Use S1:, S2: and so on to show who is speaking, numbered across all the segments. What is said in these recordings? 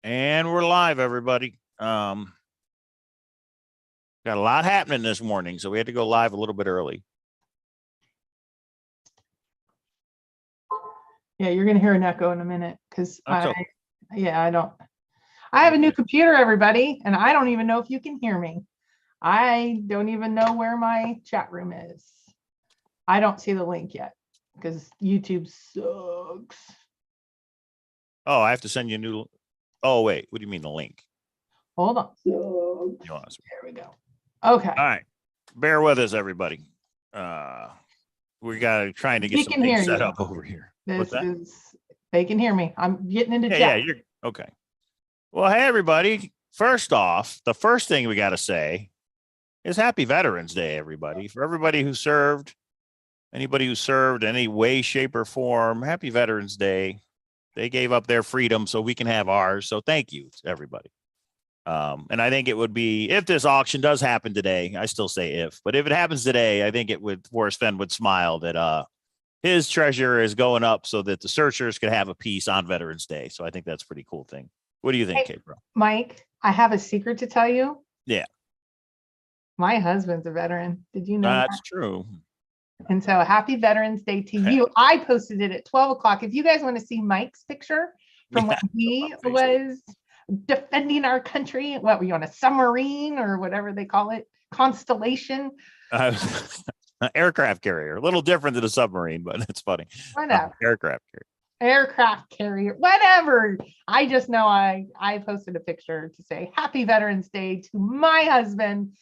S1: And we're live, everybody. Got a lot happening this morning, so we had to go live a little bit early.
S2: Yeah, you're gonna hear an echo in a minute because
S1: Okay.
S2: I have a new computer, everybody, and I don't even know if you can hear me. I don't even know where my chat room is. I don't see the link yet because YouTube sucks.
S1: Oh, I have to send you a new. Oh, wait. What do you mean the link?
S2: Hold on.
S1: There
S2: we go. Okay.
S1: All right. Bear with us, everybody. We got trying to get some things set up over here.
S2: They can hear me. I'm getting into chat.
S1: Yeah, you're okay. Well, hey, everybody. First off, the first thing we got to say is Happy Veterans Day, everybody. For everybody who served, anybody who served in any way, shape, or form, Happy Veterans Day. They gave up their freedom so we can have ours. So thank you to everybody. And I think it would be, if this auction does happen today, I still say if, but if it happens today, I think it would, Forrest Fenn would smile that his treasure is going up so that the searchers could have a piece on Veterans Day. So I think that's a pretty cool thing. What do you think, Kate, bro?
S2: Mike, I have a secret to tell you.
S1: Yeah.
S2: My husband's a veteran. Did you know
S1: that's true?
S2: And so happy Veterans Day to you. I posted it at 12 o'clock. If you guys want to see Mike's picture from when he was defending our country, what were you on, a submarine or whatever they call it? Constellation?
S1: Aircraft carrier. A little different than a submarine, but it's funny.
S2: Whatever.
S1: Aircraft carrier.
S2: Aircraft carrier, whatever. I just know I posted a picture to say happy Veterans Day to my husband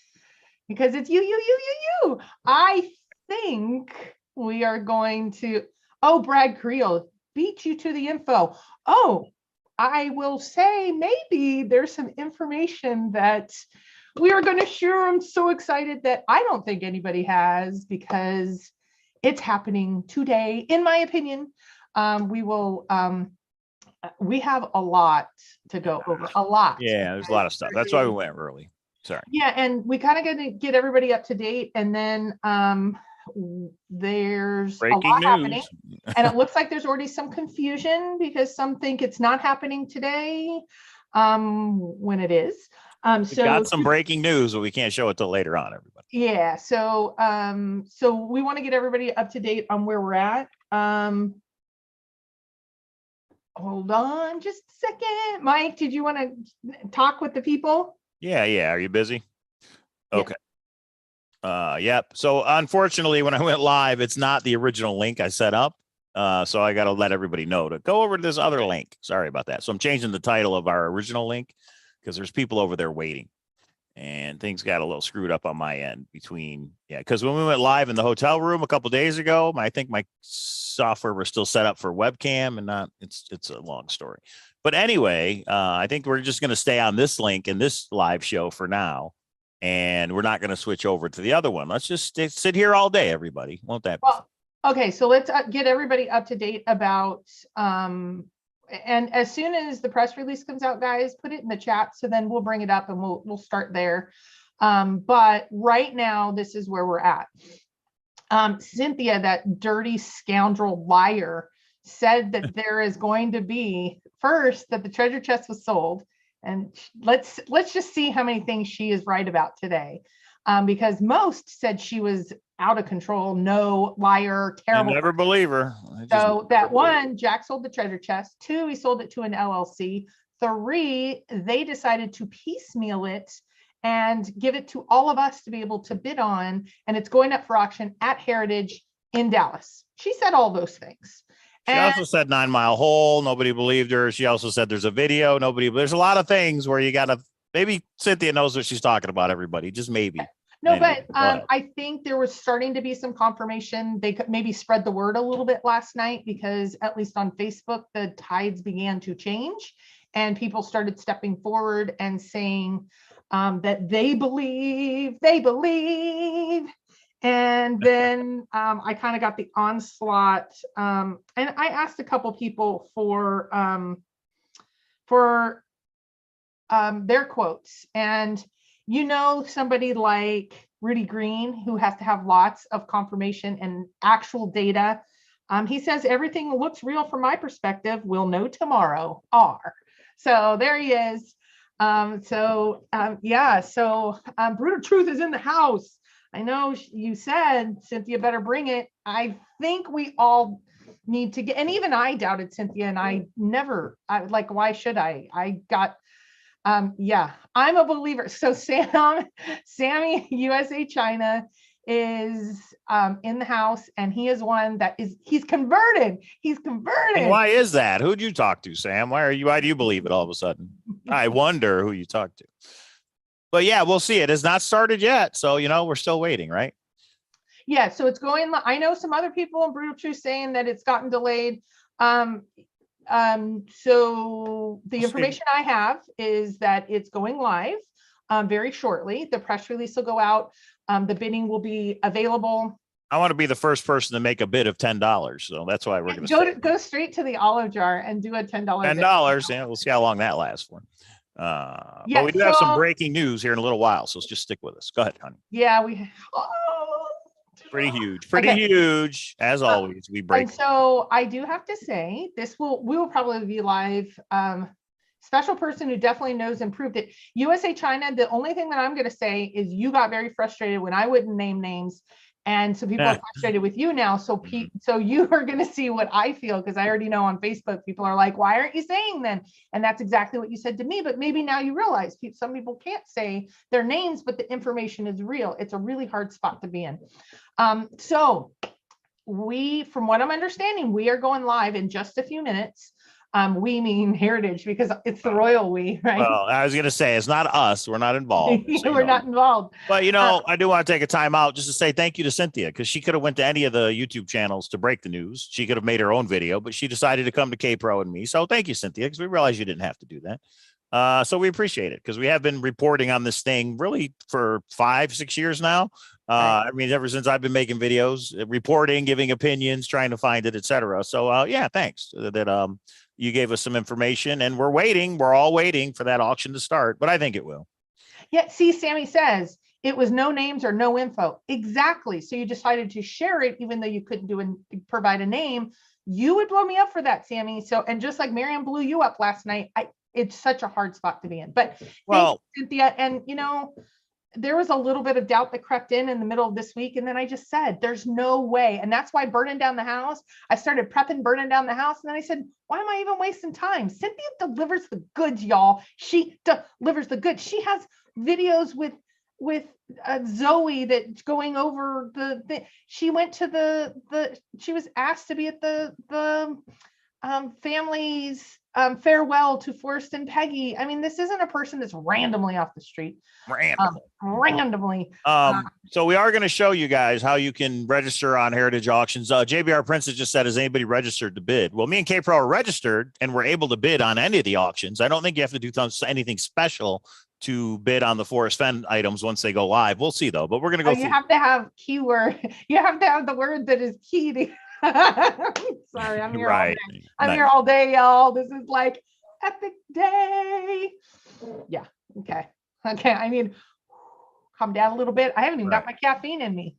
S2: because it's you. I think we are going to, Brad Creel, beat you to the info. I will say maybe there's some information that we are going to share. I'm so excited that I don't think anybody has because it's happening today, in my opinion. We have a lot to go over, a lot.
S1: Yeah, there's a lot of stuff. That's why we went early. Sorry.
S2: Yeah, and we kind of got to get everybody up to date, and then there's breaking a lot happening, and it looks like there's already some confusion because some think it's not happening today when it is.
S1: So got some breaking news, but we can't show it till later on, everybody.
S2: Yeah, so we want to get everybody up to date on where we're at. Hold on just a second. Mike, did you want to talk with the people?
S1: Yeah. Are you busy? Okay. Yep. So unfortunately, when I went live, it's not the original link I set up. So I got to let everybody know to go over to this other link. Sorry about that. So I'm changing the title of our original link because there's people over there waiting and things got a little screwed up on my end because when we went live in the hotel room a couple days ago, I think my software was still set up for webcam and not, it's a long story. But anyway, I think we're just going to stay on this link in this live show for now. And we're not going to switch over to the other one. Let's just sit here all day, everybody. Won't that be fun?
S2: Okay, so let's get everybody up to date about, and as soon as the press release comes out, guys, put it in the chat. So then we'll bring it up and we'll start there. But right now, this is where we're at. Cynthia, that dirty scoundrel liar, said that there is going to be first that the treasure chest was sold. And let's just see how many things she is right about today. Because most said she was out of control, no, liar, terrible.
S1: I never believe her.
S2: So that one, Jack sold the treasure chest. 2, he sold it to an LLC. 3, they decided to piecemeal it and give it to all of us to be able to bid on. And it's going up for auction at Heritage in Dallas. She said all those things.
S1: She also said 9 Mile Hole. Nobody believed her. She also said there's a video. There's a lot of things where you got to, maybe Cynthia knows what she's talking about, everybody. Just maybe.
S2: No, anyway, but I think there was starting to be some confirmation. They could maybe spread the word a little bit last night because at least on Facebook, the tides began to change and people started stepping forward and saying that they believe. And then I kind of got the onslaught. And I asked a couple people for their quotes. And somebody like Rudy Green, who has to have lots of confirmation and actual data. He says, everything looks real from my perspective. We'll know tomorrow. So there he is. Yeah, so Brutal Truth is in the house. I know you said Cynthia better bring it. I think we all need to get, and even I doubted Cynthia, and I like, why should I got, yeah, I'm a believer. So Sammy USA China is in the house, and he is one that he's converted.
S1: And why is that? Who'd you talk to, Sam? Why do you believe it all of a sudden? I wonder who you talked to. But yeah, we'll see. It has not started yet. So, we're still waiting, right?
S2: Yeah. So it's going, I know some other people in Brutal Truth saying that it's gotten delayed. So the information I have is that it's going live very shortly. The press release will go out. The bidding will be available.
S1: I want to be the first person to make a bid of $10. So that's why we're going
S2: to go straight to the olive jar and do a $10
S1: $10. Yeah, we'll see how long that lasts for. But we do have some breaking news here in a little while. So just stick with us. Go ahead, honey.
S2: Yeah,
S1: pretty huge. As always, we break.
S2: And so I do have to say, we will probably be live. Special person who definitely knows and proved it. USA China, the only thing that I'm going to say is you got very frustrated when I wouldn't name names. And so people are frustrated with you now. So you are going to see what I feel, because I already know on Facebook, people are like, why aren't you saying them? And that's exactly what you said to me. But maybe now you realize some people can't say their names, but the information is real. It's a really hard spot to be in. So from what I'm understanding, we are going live in just a few minutes. We mean Heritage, because it's the royal we, right?
S1: Well, I was going to say, it's not us. We're not involved.
S2: We're not involved.
S1: But, I do want to take a time out just to say thank you to Cynthia, because she could have went to any of the YouTube channels to break the news. She could have made her own video, but she decided to come to K-Pro and me. So thank you, Cynthia, because we realized you didn't have to do that. So we appreciate it, because we have been reporting on this thing really for 5-6 years now. I mean, ever since I've been making videos, reporting, giving opinions, trying to find it, etc. So yeah, thanks that you gave us some information, and we're all waiting for that auction to start, but I think it will.
S2: Yeah. See, Sammy says it was no names or no info. Exactly. So you decided to share it, even though you couldn't provide a name. You would blow me up for that, Sammy. So, and just like Miriam blew you up last night, it's such a hard spot to be in. But well, Cynthia, and there was a little bit of doubt that crept in the middle of this week. And then I just said, there's no way. And that's why burning down the house, I started prepping burning down the house. And then I said, why am I even wasting time? Cynthia delivers the goods, y'all. She delivers the goods. She has videos with Zoe that's going over she went to she was asked to be at the family's farewell to Forrest and Peggy. I mean, this isn't a person that's randomly off the street. Randomly.
S1: So we are going to show you guys how you can register on Heritage Auctions. JBR Prince has just said, has anybody registered to bid? Well, me and K-Pro are registered, and we're able to bid on any of the auctions. I don't think you have to do anything special to bid on the Forrest Fenn items once they go live. We'll see, though. But we're going to go.
S2: You have to have keyword. You have to have the word that is key to. Sorry, I'm here all day. I'm here all day, y'all. This is like epic day. Yeah. Okay. I mean, calm down a little bit. I haven't even got my caffeine in me.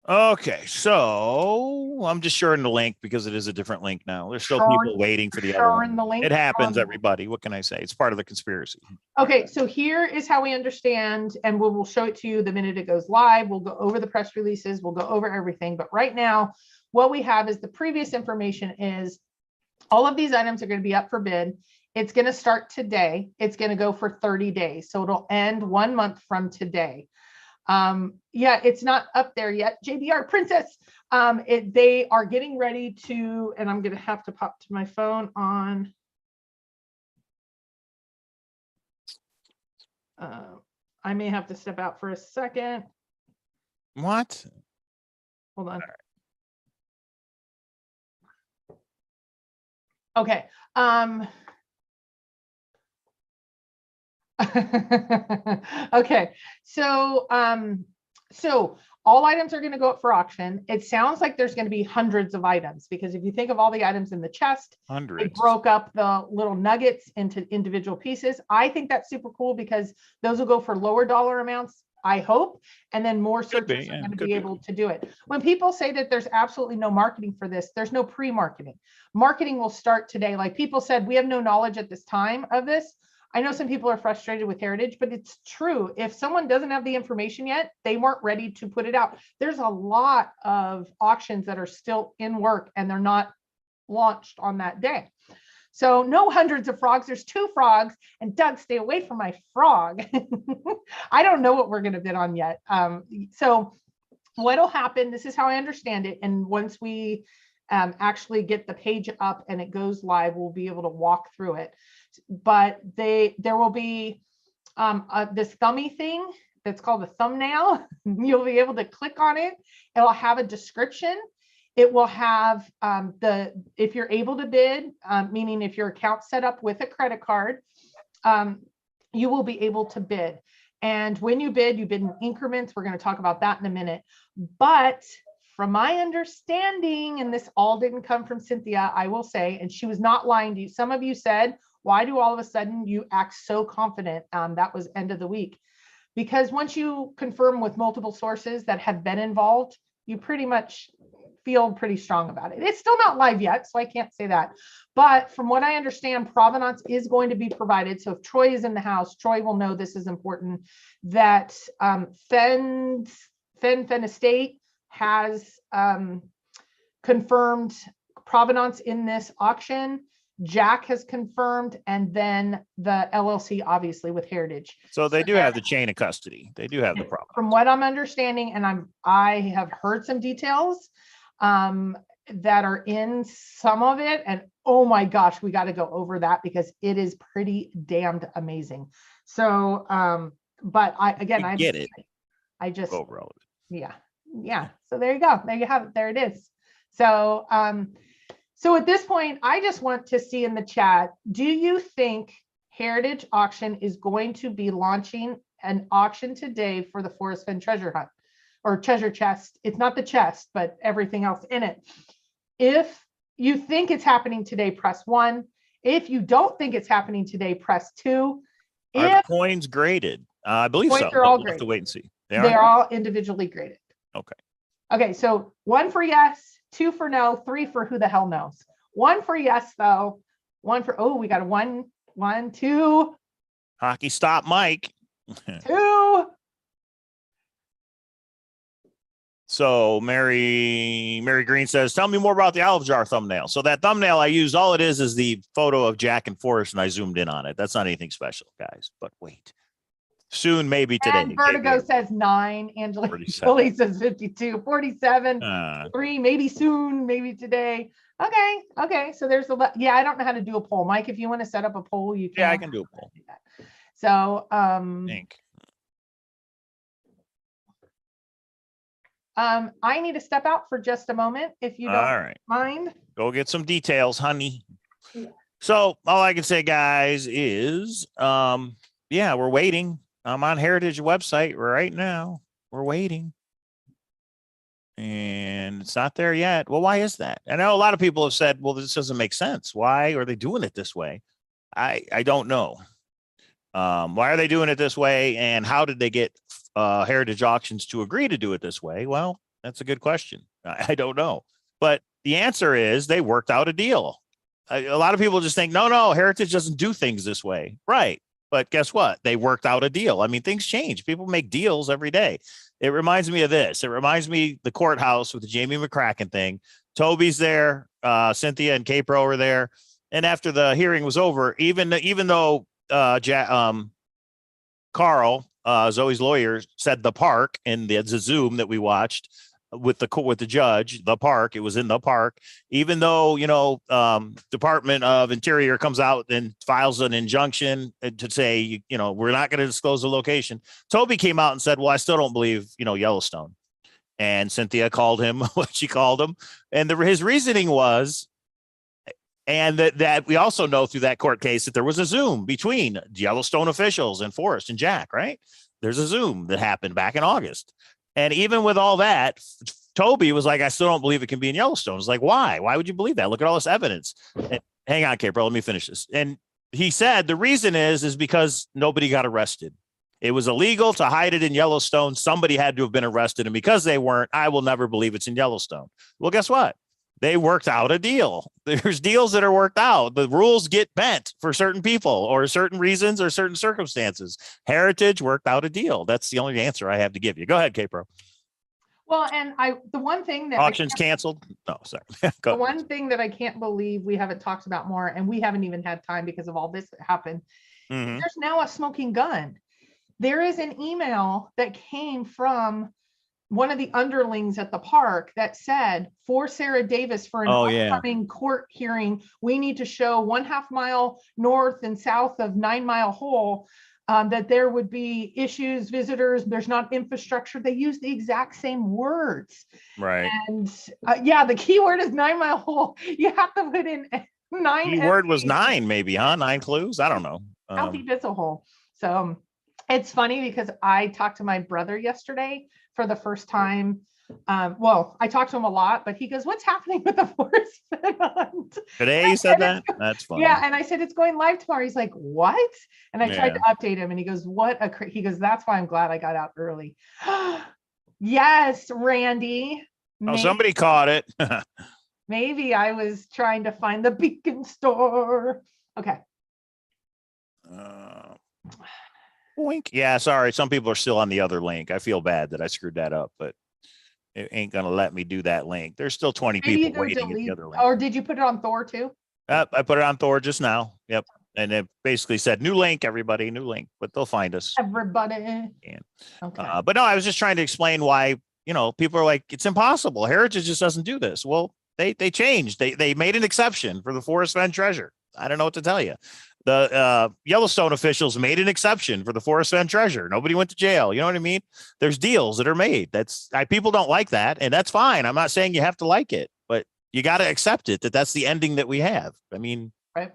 S1: Okay, so I'm just sharing the link because it is a different link now. There's still people waiting for the other one.
S2: The link.
S1: It happens, everybody. What can I say? It's part of the conspiracy.
S2: Okay, so here is how we understand, and we'll show it to you the minute it goes live. We'll go over the press releases. We'll go over everything. But right now, what we have is the previous information is all of these items are going to be up for bid. It's going to start today. It's going to go for 30 days. So it'll end 1 month from today. Yeah, it's not up there yet. JBR Princess, they are getting ready to, and I'm going to have to pop to my phone on. I may have to step out for a second.
S1: What?
S2: Hold on. Okay. Okay, so all items are going to go up for auction. It sounds like there's going to be hundreds of items, because if you think of all the items in the chest, they broke up the little nuggets into individual pieces. I think that's super cool, because those will go for lower dollar amounts. I hope. And then more
S1: Could be,
S2: searchers are
S1: yeah,
S2: going to
S1: could
S2: be
S1: be.
S2: able to do it. When people say that there's absolutely no marketing for this, there's no pre-marketing. Marketing will start today. Like people said, we have no knowledge at this time of this. I know some people are frustrated with heritage, but it's true. If someone doesn't have the information yet, they weren't ready to put it out. There's a lot of auctions that are still in work and they're not launched on that day. So no hundreds of frogs, there's 2 frogs, and Doug, stay away from my frog. I don't know what we're going to bid on yet. So what'll happen, this is how I understand it. And once we actually get the page up and it goes live, we'll be able to walk through it. But there will be this thummy thing that's called a thumbnail. You'll be able to click on it. It'll have a description. It will have if you're able to bid, meaning if your account's set up with a credit card, you will be able to bid. And when you bid in increments. We're going to talk about that in a minute. But from my understanding, and this all didn't come from Cynthia, I will say, and she was not lying to you. Some of you said, why do all of a sudden you act so confident? That was end of the week. Because once you confirm with multiple sources that have been involved, you pretty much feel pretty strong about it. It's still not live yet, so I can't say that. But from what I understand, Provenance is going to be provided. So if Troy is in the house, Troy will know this is important, that Fenn Estate has confirmed Provenance in this auction. Jack has confirmed, and then the LLC, obviously, with Heritage.
S1: So they do have the chain of custody. They do have the problem.
S2: From what I'm understanding, and I have heard some details that are in some of it, and oh my gosh, we got to go over that because it is pretty damned amazing. So, but I
S1: get it.
S2: I just
S1: Overall,
S2: yeah. So there you go. There you have it. There it is. So, so at this point, I just want to see in the chat, do you think Heritage Auction is going to be launching an auction today for the Forrest Fenn treasure hunt or treasure chest? It's not the chest, but everything else in it. If you think it's happening today, press 1. If you don't think it's happening today, press 2.
S1: Are the coins graded? I believe so.
S2: They're all
S1: we'll have to
S2: graded.
S1: wait and see.
S2: They're all individually graded.
S1: Okay.
S2: Okay, so 1 for yes, 2 for no, 3 for who the hell knows. 1 for yes, though. 1 for, oh, we got a 1, 2.
S1: Hockey stop, Mike.
S2: 2.
S1: So Mary Green says, tell me more about the olive jar thumbnail. So that thumbnail I used, all it is the photo of Jack and Forrest, and I zoomed in on it. That's not anything special, guys. But wait. Soon, maybe today.
S2: And Vertigo says 9. Angela Julie says 52. 47. 3, maybe soon, maybe today. Okay. So there's yeah, I don't know how to do a poll. Mike, if you want to set up a poll, you can.
S1: Yeah, I can do a poll.
S2: So I need to step out for just a moment if you don't mind.
S1: Go get some details, honey.
S2: Yeah.
S1: So all I can say, guys, is yeah, we're waiting. I'm on Heritage website right now. We're waiting. And it's not there yet. Well, why is that? I know a lot of people have said, well, this doesn't make sense. Why are they doing it this way? I don't know. Why are they doing it this way? And how did they get Heritage Auctions to agree to do it this way? Well, that's a good question. I don't know. But the answer is they worked out a deal. A lot of people just think, no, Heritage doesn't do things this way. Right. But guess what? They worked out a deal. I mean, things change. People make deals every day. It reminds me of this. It reminds me the courthouse with the Jamie McCracken thing. Toby's there. Cynthia and K-Pro were there. And after the hearing was over, even though Carl, Zoe's lawyer, said the park in the Zoom that we watched with the judge, the park, it was in the park, even though, Department of Interior comes out and files an injunction to say, we're not going to disclose the location. Toby came out and said, well, I still don't believe, Yellowstone. And Cynthia called him what she called him. And his reasoning was, and that we also know through that court case that there was a Zoom between Yellowstone officials and Forrest and Jack, right? There's a Zoom that happened back in August. And even with all that, Toby was like, I still don't believe it can be in Yellowstone. It's like, why? Why would you believe that? Look at all this evidence. And, hang on, K-Bro, let me finish this. And he said the reason is because nobody got arrested. It was illegal to hide it in Yellowstone. Somebody had to have been arrested. And because they weren't, I will never believe it's in Yellowstone. Well, guess what? They worked out a deal. There's deals that are worked out. The rules get bent for certain people or certain reasons or certain circumstances. Heritage worked out a deal. That's the only answer I have to give you. Go ahead, K-Pro.
S2: Well, and the one thing that
S1: Auctions canceled. No, sorry.
S2: the one thing that I can't believe we haven't talked about more, and we haven't even had time because of all this that happened.
S1: Mhm.
S2: There's now a smoking gun. There is an email that came from one of the underlings at the park that said, for Sarah Davis for an upcoming court hearing, we need to show 1/2 mile north and south of 9 Mile Hole, that there would be issues, visitors, there's not infrastructure. They use the exact same words.
S1: Right.
S2: And yeah, the key word is 9 Mile Hole. You have to put in 9.
S1: Key word was 9, maybe, huh? 9 clues. I don't know.
S2: How deep is a hole? So it's funny because I talked to my brother yesterday for the first time. Well, I talked to him a lot, but he goes, "What's happening with the Forrest Fenn hunt?"
S1: Today you said that? That's funny.
S2: Yeah, and I said it's going live tomorrow. He's like, "What?" And I tried to update him, and he goes, he goes, "That's why I'm glad I got out early." Yes, Randy.
S1: Oh, somebody caught it.
S2: Maybe I was trying to find the beacon store. Okay.
S1: Wink. Yeah, sorry. Some people are still on the other link. I feel bad that I screwed that up, but it ain't going to let me do that link. There's still 20 people waiting in the other link.
S2: Or did you put it on Thor too?
S1: I put it on Thor just now. Yep. And it basically said new link, everybody, new link, but they'll find us.
S2: Everybody.
S1: Okay. But no, I was just trying to explain why, people are like, it's impossible. Heritage just doesn't do this. Well, they changed. They made an exception for the Forrest Fenn treasure. I don't know what to tell you. The Yellowstone officials made an exception for the Forrest Fenn treasure. Nobody went to jail. You know what I mean? There's deals that are made. People don't like that, and that's fine. I'm not saying you have to like it, but you got to accept it that's the ending that we have. I mean,
S2: right.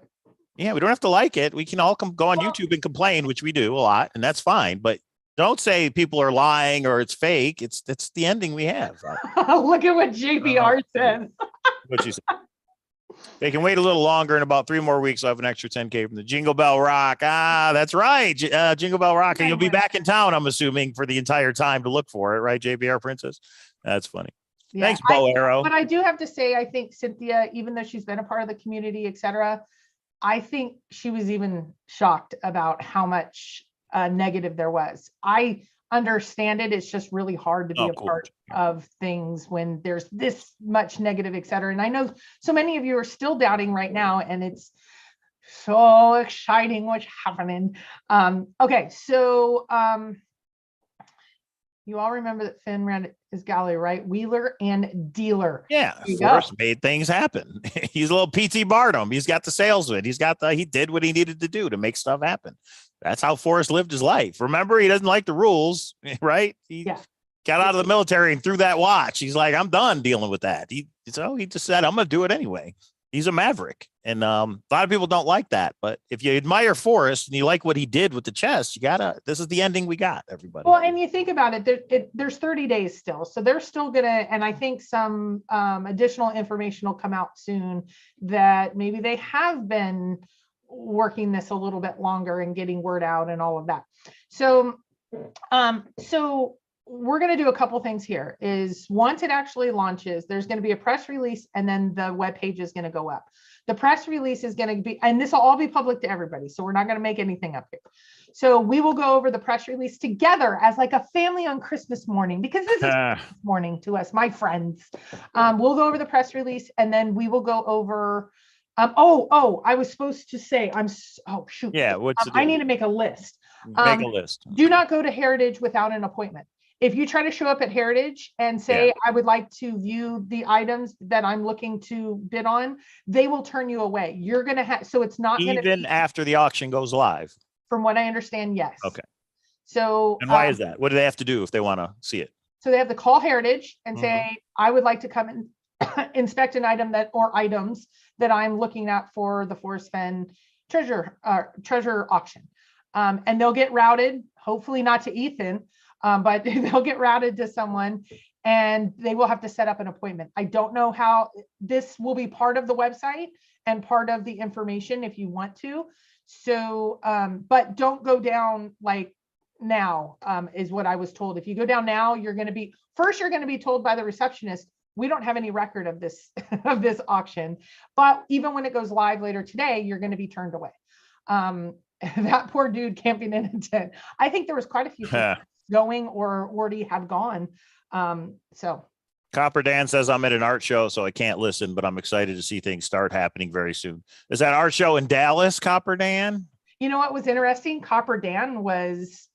S1: Yeah, we don't have to like it. We can all go on YouTube and complain, which we do a lot, and that's fine. But don't say people are lying or it's fake. It's the ending we have.
S2: Look at what JBR said.
S1: What you said. They can wait a little longer. In about 3 more weeks, I'll have an extra 10K from the Jingle Bell Rock. That's right. Jingle Bell Rock. And you'll be back in town, I'm assuming, for the entire time to look for it. Right, JBR Princess? That's funny. Yeah, thanks, Bow Arrow.
S2: But I do have to say, I think Cynthia, even though she's been a part of the community, etc., I think she was even shocked about how much negative there was. I understand it. It's just really hard to be a part of things when there's this much negative, etc. And I know so many of you are still doubting right now, and it's so exciting what's happening. Okay, so you all remember that Fenn ran his gallery, right? Wheeler and Dealer.
S1: Yeah, Forrest made things happen. He's a little P.T. Barnum. He's got the salesman. He did what he needed to do to make stuff happen. That's how Forrest lived his life. Remember, he doesn't like the rules, right? He got out of the military and threw that watch. He's like, I'm done dealing with that. He just said, I'm going to do it anyway. He's a maverick. And a lot of people don't like that. But if you admire Forrest and you like what he did with the chest, this is the ending we got, everybody.
S2: Well, and you think about it, there's 30 days still. So they're still going to, and I think some additional information will come out soon that maybe they have been working this a little bit longer and getting word out and all of that. So, we're going to do a couple things here. Is once it actually launches, there's going to be a press release, and then the web page is going to go up. The press release is going to be, and this will all be public to everybody, so we're not going to make anything up here. So we will go over the press release together as like a family on Christmas morning, because this is Christmas morning to us, my friends. We'll go over the press release, and then we will go over. I was supposed to say, shoot.
S1: Yeah,
S2: I need to make a list.
S1: Make a list.
S2: Do not go to Heritage without an appointment. If you try to show up at Heritage and say, I would like to view the items that I'm looking to bid on, they will turn you away. You're going to have, so it's not
S1: even after the auction goes live.
S2: From what I understand, yes.
S1: Okay.
S2: So.
S1: And why is that? What do they have to do if they want to see it?
S2: So they have to call Heritage and say, I would like to come and inspect an item or items that I'm looking at for the Forrest Fenn treasure auction. And they'll get routed, hopefully not to Ethan, but they'll get routed to someone, and they will have to set up an appointment. I don't know how this will be part of the website and part of the information if you want to. So, but don't go down like now, is what I was told. If you go down now, you're going to be told by the receptionist, we don't have any record of this of this auction. But even when it goes live later today, you're going to be turned away. That poor dude camping in a tent. I think there was quite a few people going or already have gone. So
S1: Copper Dan says I'm at an art show, so I can't listen, but I'm excited to see things start happening very soon. Is that art show in Dallas, Copper Dan?
S2: You know what was interesting? Copper Dan was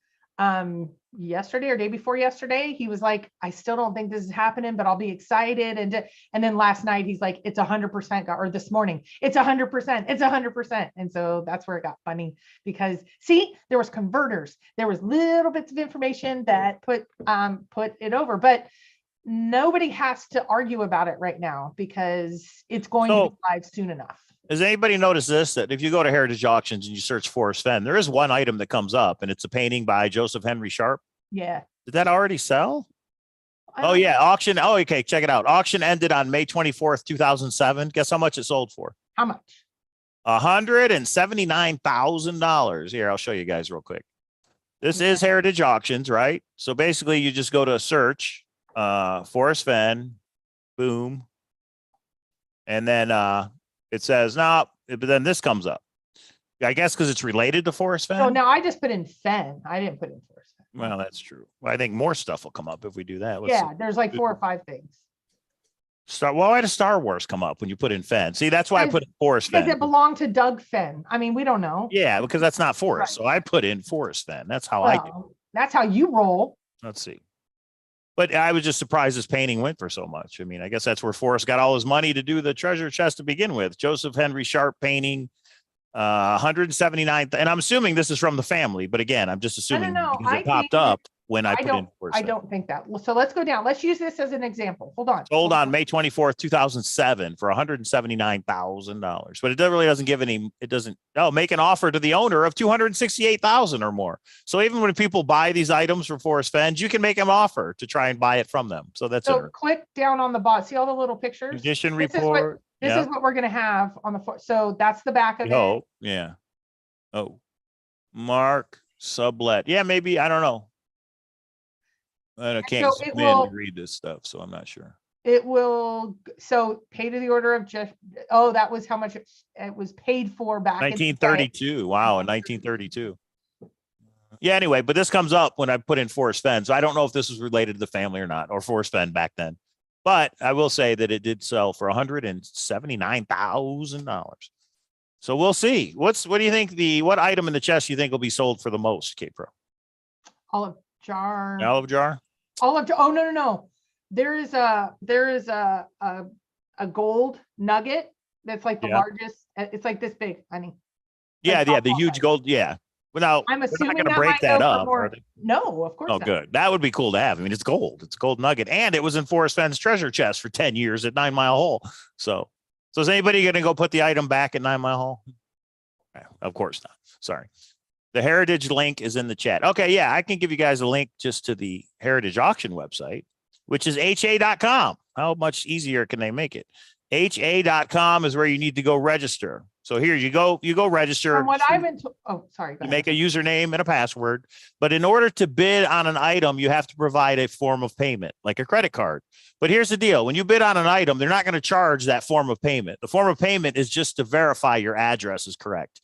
S2: yesterday or day before yesterday. He was like, I still don't think this is happening, but I'll be excited. And then last night he's like, it's 100%, or this morning, it's 100%, it's 100%. And so that's where it got funny, because see, there was converters, there was little bits of information that put it over, but nobody has to argue about it right now because it's going to be live soon enough.
S1: Has anybody noticed this, that if you go to Heritage Auctions and you search Forrest Fenn, there is one item that comes up, and it's a painting by Joseph Henry Sharp?
S2: Yeah.
S1: Did that already sell? Oh yeah, auction. Oh, okay, check it out. Auction ended on May 24th, 2007. Guess how much it sold for?
S2: How much?
S1: $179,000. Here, I'll show you guys real quick. This is Heritage Auctions, right? So basically you just go to search Forrest Fenn, boom. And then it says, no, but then this comes up. I guess because it's related to Forrest Fenn.
S2: Oh, no, I just put in Fenn. I didn't put in Forrest Fenn.
S1: Well, that's true. Well, I think more stuff will come up if we do that. Let's
S2: yeah,
S1: see.
S2: There's like 4 or 5 things.
S1: Why did Star Wars come up when you put in Fenn? See, that's why I put in Forrest Fenn.
S2: Because it belonged to Doug Fenn. I mean, we don't know.
S1: Yeah, because that's not Forrest. Right. So I put in Forrest Fenn. That's how I do.
S2: That's how you roll.
S1: Let's see. But I was just surprised this painting went for so much. I mean, I guess that's where Forrest got all his money to do the treasure chest to begin with. Joseph Henry Sharp painting, 179. And I'm assuming this is from the family. But again, I'm just assuming because it popped up when I put in Forrest Fenn.
S2: I don't think that. Well, so let's go down. Let's use this as an example. Hold on.
S1: Sold on May 24th, 2007 for $179,000. But it really doesn't give any, it doesn't, make an offer to the owner of $268,000 or more. So even when people buy these items from Forrest Fenn, you can make them offer to try and buy it from them. So that's
S2: so click down on the bottom. See all the little pictures?
S1: Condition report.
S2: This is what we're going to have on the, so that's the back of it.
S1: Oh, yeah. Oh, Mark sublet. Yeah, maybe. I don't know. I can't zoom in and read this stuff, so I'm not sure.
S2: It will, so pay to the order of Jeff. Oh, that was how much it was paid for back
S1: 1932. Wow, in 1932. Yeah, anyway, but this comes up when I put in Forrest Fenn. So I don't know if this was related to the family or not, or Forrest Fenn back then. But I will say that it did sell for $179,000. So we'll see. What do you think what item in the chest you think will be sold for the most, K-Pro?
S2: Olive jar.
S1: Olive jar?
S2: Olive jar. Oh, no. There is a gold nugget that's like the largest. It's like this big, honey.
S1: Yeah,
S2: like
S1: the huge gold. Yeah. Well, now
S2: I'm assuming
S1: we're not going to break that up.
S2: No, of course not.
S1: Oh, good. That would be cool to have. I mean, it's gold. It's a gold nugget, and it was in Forrest Fenn's treasure chest for 10 years at 9 Mile Hole. So is anybody going to go put the item back at 9 Mile Hole? Of course not. Sorry. The Heritage link is in the chat. Okay, yeah, I can give you guys a link just to the Heritage auction website, which is ha.com. How much easier can they make it? ha.com is where you need to go register. So here you go register.
S2: From what I've been told, sorry.
S1: You make a username and a password, but in order to bid on an item, you have to provide a form of payment, like a credit card. But here's the deal. When you bid on an item, they're not going to charge that form of payment. The form of payment is just to verify your address is correct.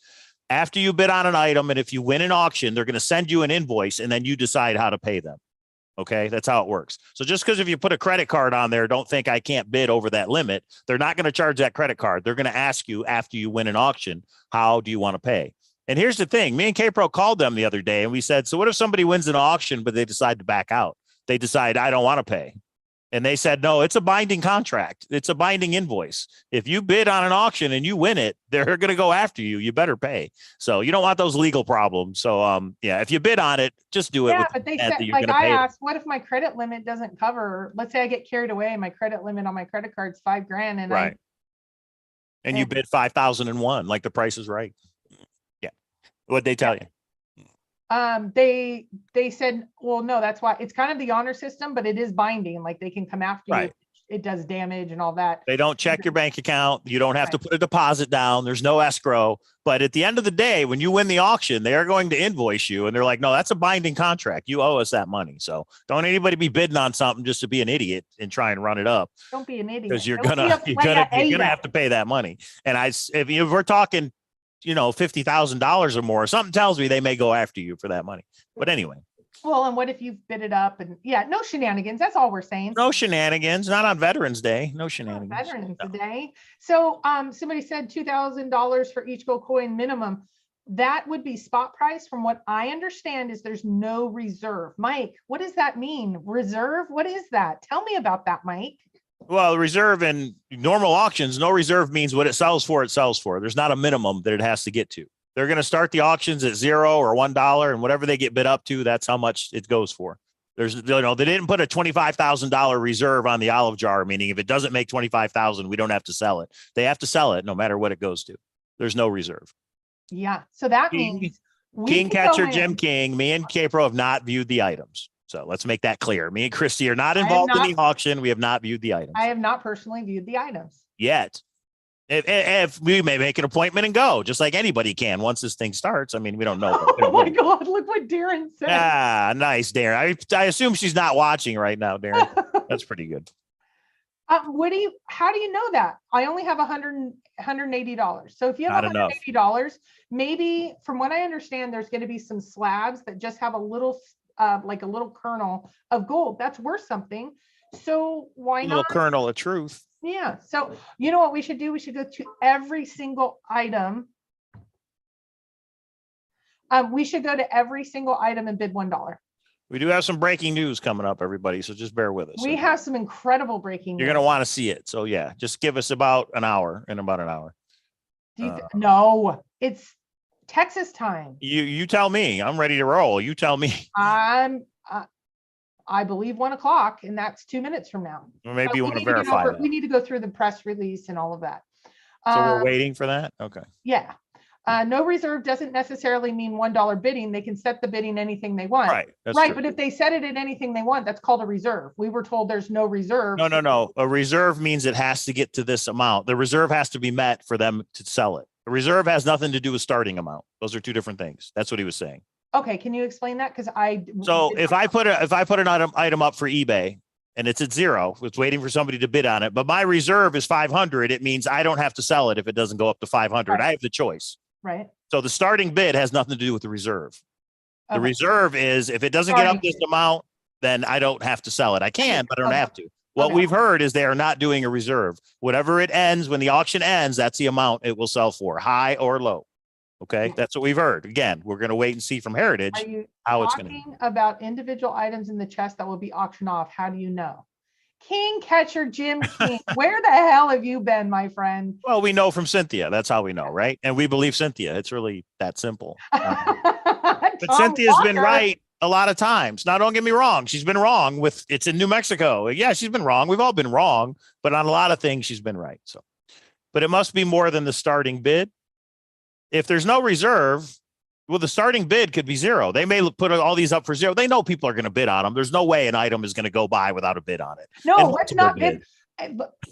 S1: After you bid on an item, and if you win an auction, they're going to send you an invoice, and then you decide how to pay them. Okay, that's how it works. So just because if you put a credit card on there, don't think I can't bid over that limit. They're not going to charge that credit card. They're going to ask you after you win an auction, how do you want to pay? And here's the thing. Me and K-Pro called them the other day, and we said, so what if somebody wins an auction, but they decide to back out? They decide, I don't want to pay. And they said, no, it's a binding contract. It's a binding invoice. If you bid on an auction and you win it, they're going to go after you. You better pay. So you don't want those legal problems. So, yeah, if you bid on it, just do it.
S2: Yeah, but they said, like I asked, what if my credit limit doesn't cover, let's say I get carried away, my credit limit on my credit card's $5,000 and
S1: right. And you bid 5,001, like the Price is Right. Yeah. What'd they tell you?
S2: They said, well, no, that's why it's kind of the honor system, but it is binding. Like they can come after you it does damage and all that.
S1: They don't check your bank account. You don't have to put a deposit down. There's no escrow. But at the end of the day, when you win the auction, they are going to invoice you. And they're like, no, that's a binding contract. You owe us that money. So don't anybody be bidding on something just to be an idiot and try and run it up.
S2: Don't be an idiot.
S1: Because you're
S2: Don't
S1: gonna
S2: be a
S1: have to pay that money. And if we're talking, $50,000 or more, something tells me they may go after you for that money. But anyway.
S2: Well, and what if you've bid it up and no shenanigans. That's all we're saying.
S1: No shenanigans, not on Veterans Day. No shenanigans.
S2: Veterans Day. So somebody said $2,000 for each gold coin minimum. That would be spot price. From what I understand is there's no reserve. Mike, what does that mean? Reserve? What is that? Tell me about that, Mike.
S1: Well, reserve in normal auctions, no reserve means what it sells for, it sells for. There's not a minimum that it has to get to. They're going to start the auctions at $0 or $1, and whatever they get bid up to, that's how much it goes for. They didn't put a $25,000 reserve on the olive jar, meaning if it doesn't make $25,000, we don't have to sell it. They have to sell it no matter what it goes to. There's no reserve.
S2: Yeah. So that means
S1: King Catcher Jim King, me and Capro have not viewed the items. So let's make that clear. Me and Christy are not involved in the auction. We have not viewed the items.
S2: I have not personally viewed the items
S1: yet. If we may make an appointment and go, just like anybody can once this thing starts. I mean, we don't know.
S2: Oh my God, look what Darren said.
S1: Ah, nice, Darren. I assume she's not watching right now, Darren. That's pretty good.
S2: How do you know that? I only have $180. So if you have $180, maybe from what I understand, there's going to be some slabs that just have a little, like a little kernel of gold. That's worth something. So why not?
S1: A little kernel of truth.
S2: Yeah. So you know what we should do? We should go to every single item. We should go to every single item and bid $1.
S1: We do have some breaking news coming up, everybody. So just bear with us.
S2: We have some incredible breaking news.
S1: You're going to want to see it. So yeah, just give us about an hour.
S2: No, it's Texas time.
S1: You tell me. I'm ready to roll. You tell me.
S2: I believe 1 o'clock, and that's 2 minutes from now.
S1: Or maybe you want to verify that.
S2: We need to go through the press release and all of that.
S1: So we're waiting for that? Okay.
S2: Yeah. No reserve doesn't necessarily mean $1 bidding. They can set the bidding anything they want.
S1: Right.
S2: Right. But if they set it at anything they want, that's called a reserve. We were told there's no reserve.
S1: No. A reserve means it has to get to this amount. The reserve has to be met for them to sell it. A reserve has nothing to do with starting amount. Those are two different things. That's what he was saying.
S2: Okay. Can you explain that? Because
S1: if I put an item up for eBay and it's at $0, it's waiting for somebody to bid on it, but my reserve is 500, it means I don't have to sell it if it doesn't go up to 500. Right. I have the choice.
S2: Right.
S1: So the starting bid has nothing to do with the reserve. The reserve is if it doesn't get up this amount, then I don't have to sell it. I can, but I don't have to. What we've heard is they are not doing a reserve. Whatever it ends, when the auction ends, that's the amount it will sell for, high or low. Okay, that's what we've heard. Again, we're going to wait and see from Heritage how it's going to be.
S2: Talking about individual items in the chest that will be auctioned off. How do you know? King Catcher Jim King, where the hell have you been, my friend?
S1: Well, we know from Cynthia. That's how we know, right? And we believe Cynthia. It's really that simple. But Cynthia's been right a lot of times. Now, don't get me wrong. She's been wrong with it's in New Mexico. Yeah, she's been wrong. We've all been wrong, but on a lot of things, she's been right. So, but it must be more than the starting bid. If there's no reserve, well, the starting bid could be $0. They may put all these up for $0. They know people are going to bid on them. There's no way an item is going to go by without a bid on it.
S2: No, let's not bid.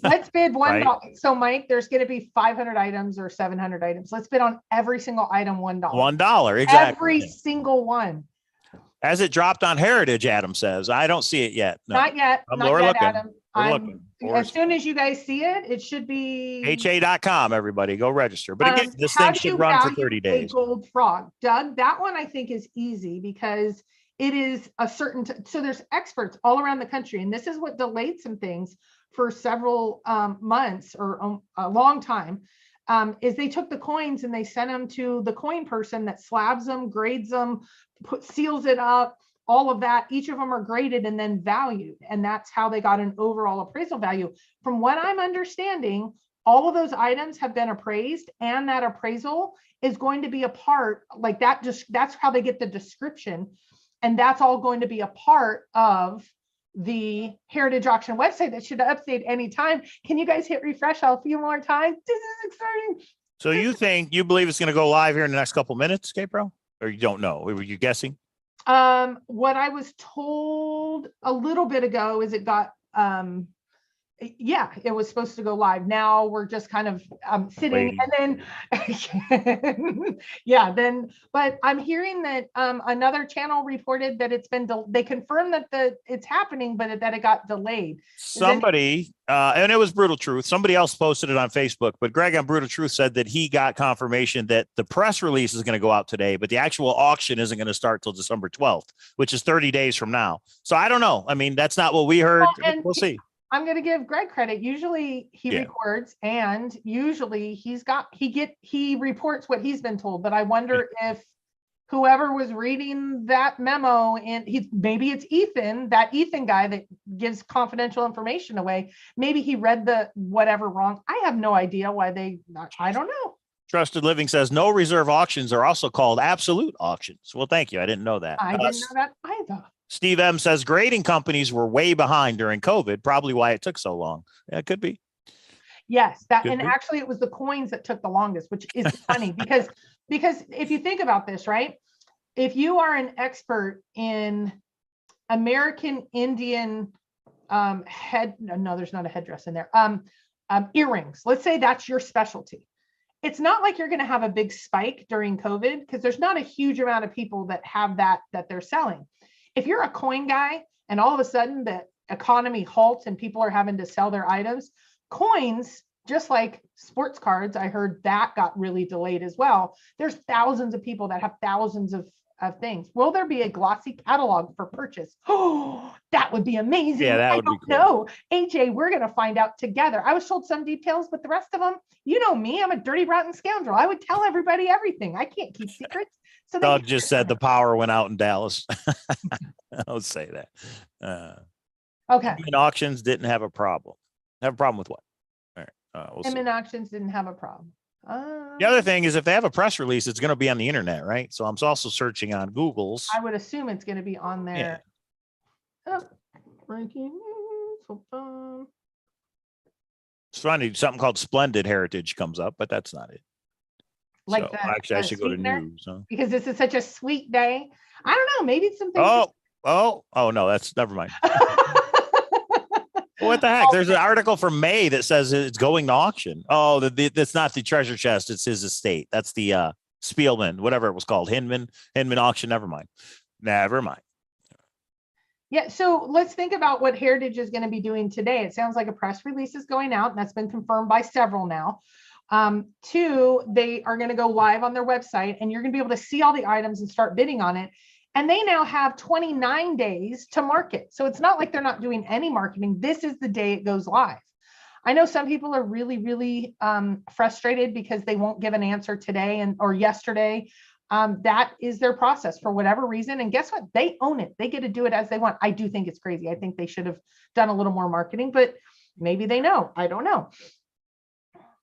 S2: Let's bid $1. Right. So, Mike, there's going to be 500 items or 700 items. Let's bid on every single item $1.
S1: $1, exactly.
S2: Every single one.
S1: As it dropped on Heritage, Adam says. I don't see it yet. No.
S2: Not yet.
S1: We're looking.
S2: Adam. As soon as you guys see it, it should be
S1: ha.com. Everybody go register. But again, this thing should run for 30 days.
S2: Gold frog, Doug. That one I think is easy because it is a certain. So there's experts all around the country, and this is what delayed some things for several months or a long time. Is they took the coins and they sent them to the coin person that slabs them, grades them, seals it up. All of that, each of them are graded and then valued. And that's how they got an overall appraisal value. From what I'm understanding, all of those items have been appraised, and that appraisal is going to be a part like that. Just that's how they get the description. And that's all going to be a part of the Heritage Auction website that should update anytime. Can you guys hit refresh a few more times? This is exciting.
S1: So you believe it's going to go live here in the next couple of minutes, Capro? Or you don't know? Were you guessing?
S2: What I was told a little bit ago is it got Yeah, it was supposed to go live. Now we're just kind of sitting
S1: Waiting.
S2: and then yeah, then but I'm hearing that another channel reported that it's been they confirmed that it's happening, but that it got delayed.
S1: Somebody and it was Brutal Truth. Somebody else posted it on Facebook, but Greg on Brutal Truth said that he got confirmation that the press release is going to go out today, but the actual auction isn't going to start till December 12th, which is 30 days from now. So I don't know. I mean, that's not what we heard.
S2: And
S1: we'll see.
S2: I'm going to give Greg credit. Usually he records, and usually he reports what he's been told. But I wonder if whoever was reading that memo, and maybe it's Ethan, that Ethan guy that gives confidential information away. Maybe he read the whatever wrong. I have no idea why I don't know.
S1: Trusted Living says no reserve auctions are also called absolute auctions. Well, thank you. I didn't know that.
S2: I didn't know that either.
S1: Steve M says grading companies were way behind during COVID, probably why it took so long. Yeah, it could be.
S2: Yes, actually it was the coins that took the longest, which is funny because if you think about this, right? If you are an expert in American Indian there's not a headdress in there. Earrings. Let's say that's your specialty. It's not like you're going to have a big spike during COVID because there's not a huge amount of people that have that they're selling. If you're a coin guy and all of a sudden the economy halts and people are having to sell their items, coins, just like sports cards, I heard that got really delayed as well. There's thousands of people that have thousands of things. Will there be a glossy catalog for purchase? Oh, that would be amazing.
S1: Yeah, that would be cool.
S2: No, AJ, we're going to find out together. I was told some details, but the rest of them, you know me, I'm a dirty, rotten scoundrel. I would tell everybody everything. I can't keep secrets. So
S1: Doug just said the power went out in Dallas. I'll say that.
S2: Okay.
S1: Inman auctions didn't have a problem. Have a problem with what? All right.
S2: Inman auctions didn't have a problem.
S1: The other thing is if they have a press release, it's going to be on the internet, right? So I'm also searching on Google's.
S2: I would assume it's going to be on there. Yeah. Breaking news.
S1: It's funny. Something called Splendid Heritage comes up, but that's not it.
S2: Like
S1: so,
S2: that.
S1: Actually, I should go to news. Huh?
S2: Because this is such a sweet day. I don't know. Maybe it's something.
S1: Oh, no, that's never mind. What the heck? There's an article from May that says it's going to auction. Oh, that's not the treasure chest. It's his estate. That's the Spielman, whatever it was called. Hinman auction. Never mind.
S2: Yeah. So let's think about what Heritage is going to be doing today. It sounds like a press release is going out, and that's been confirmed by several now. 2, they are going to go live on their website, and you're going to be able to see all the items and start bidding on it. And they now have 29 days to market. So it's not like they're not doing any marketing. This is the day it goes live. I know some people are really, really frustrated because they won't give an answer today or yesterday. That is their process for whatever reason. And guess what? They own it. They get to do it as they want. I do think it's crazy. I think they should have done a little more marketing, but maybe they know. I don't know.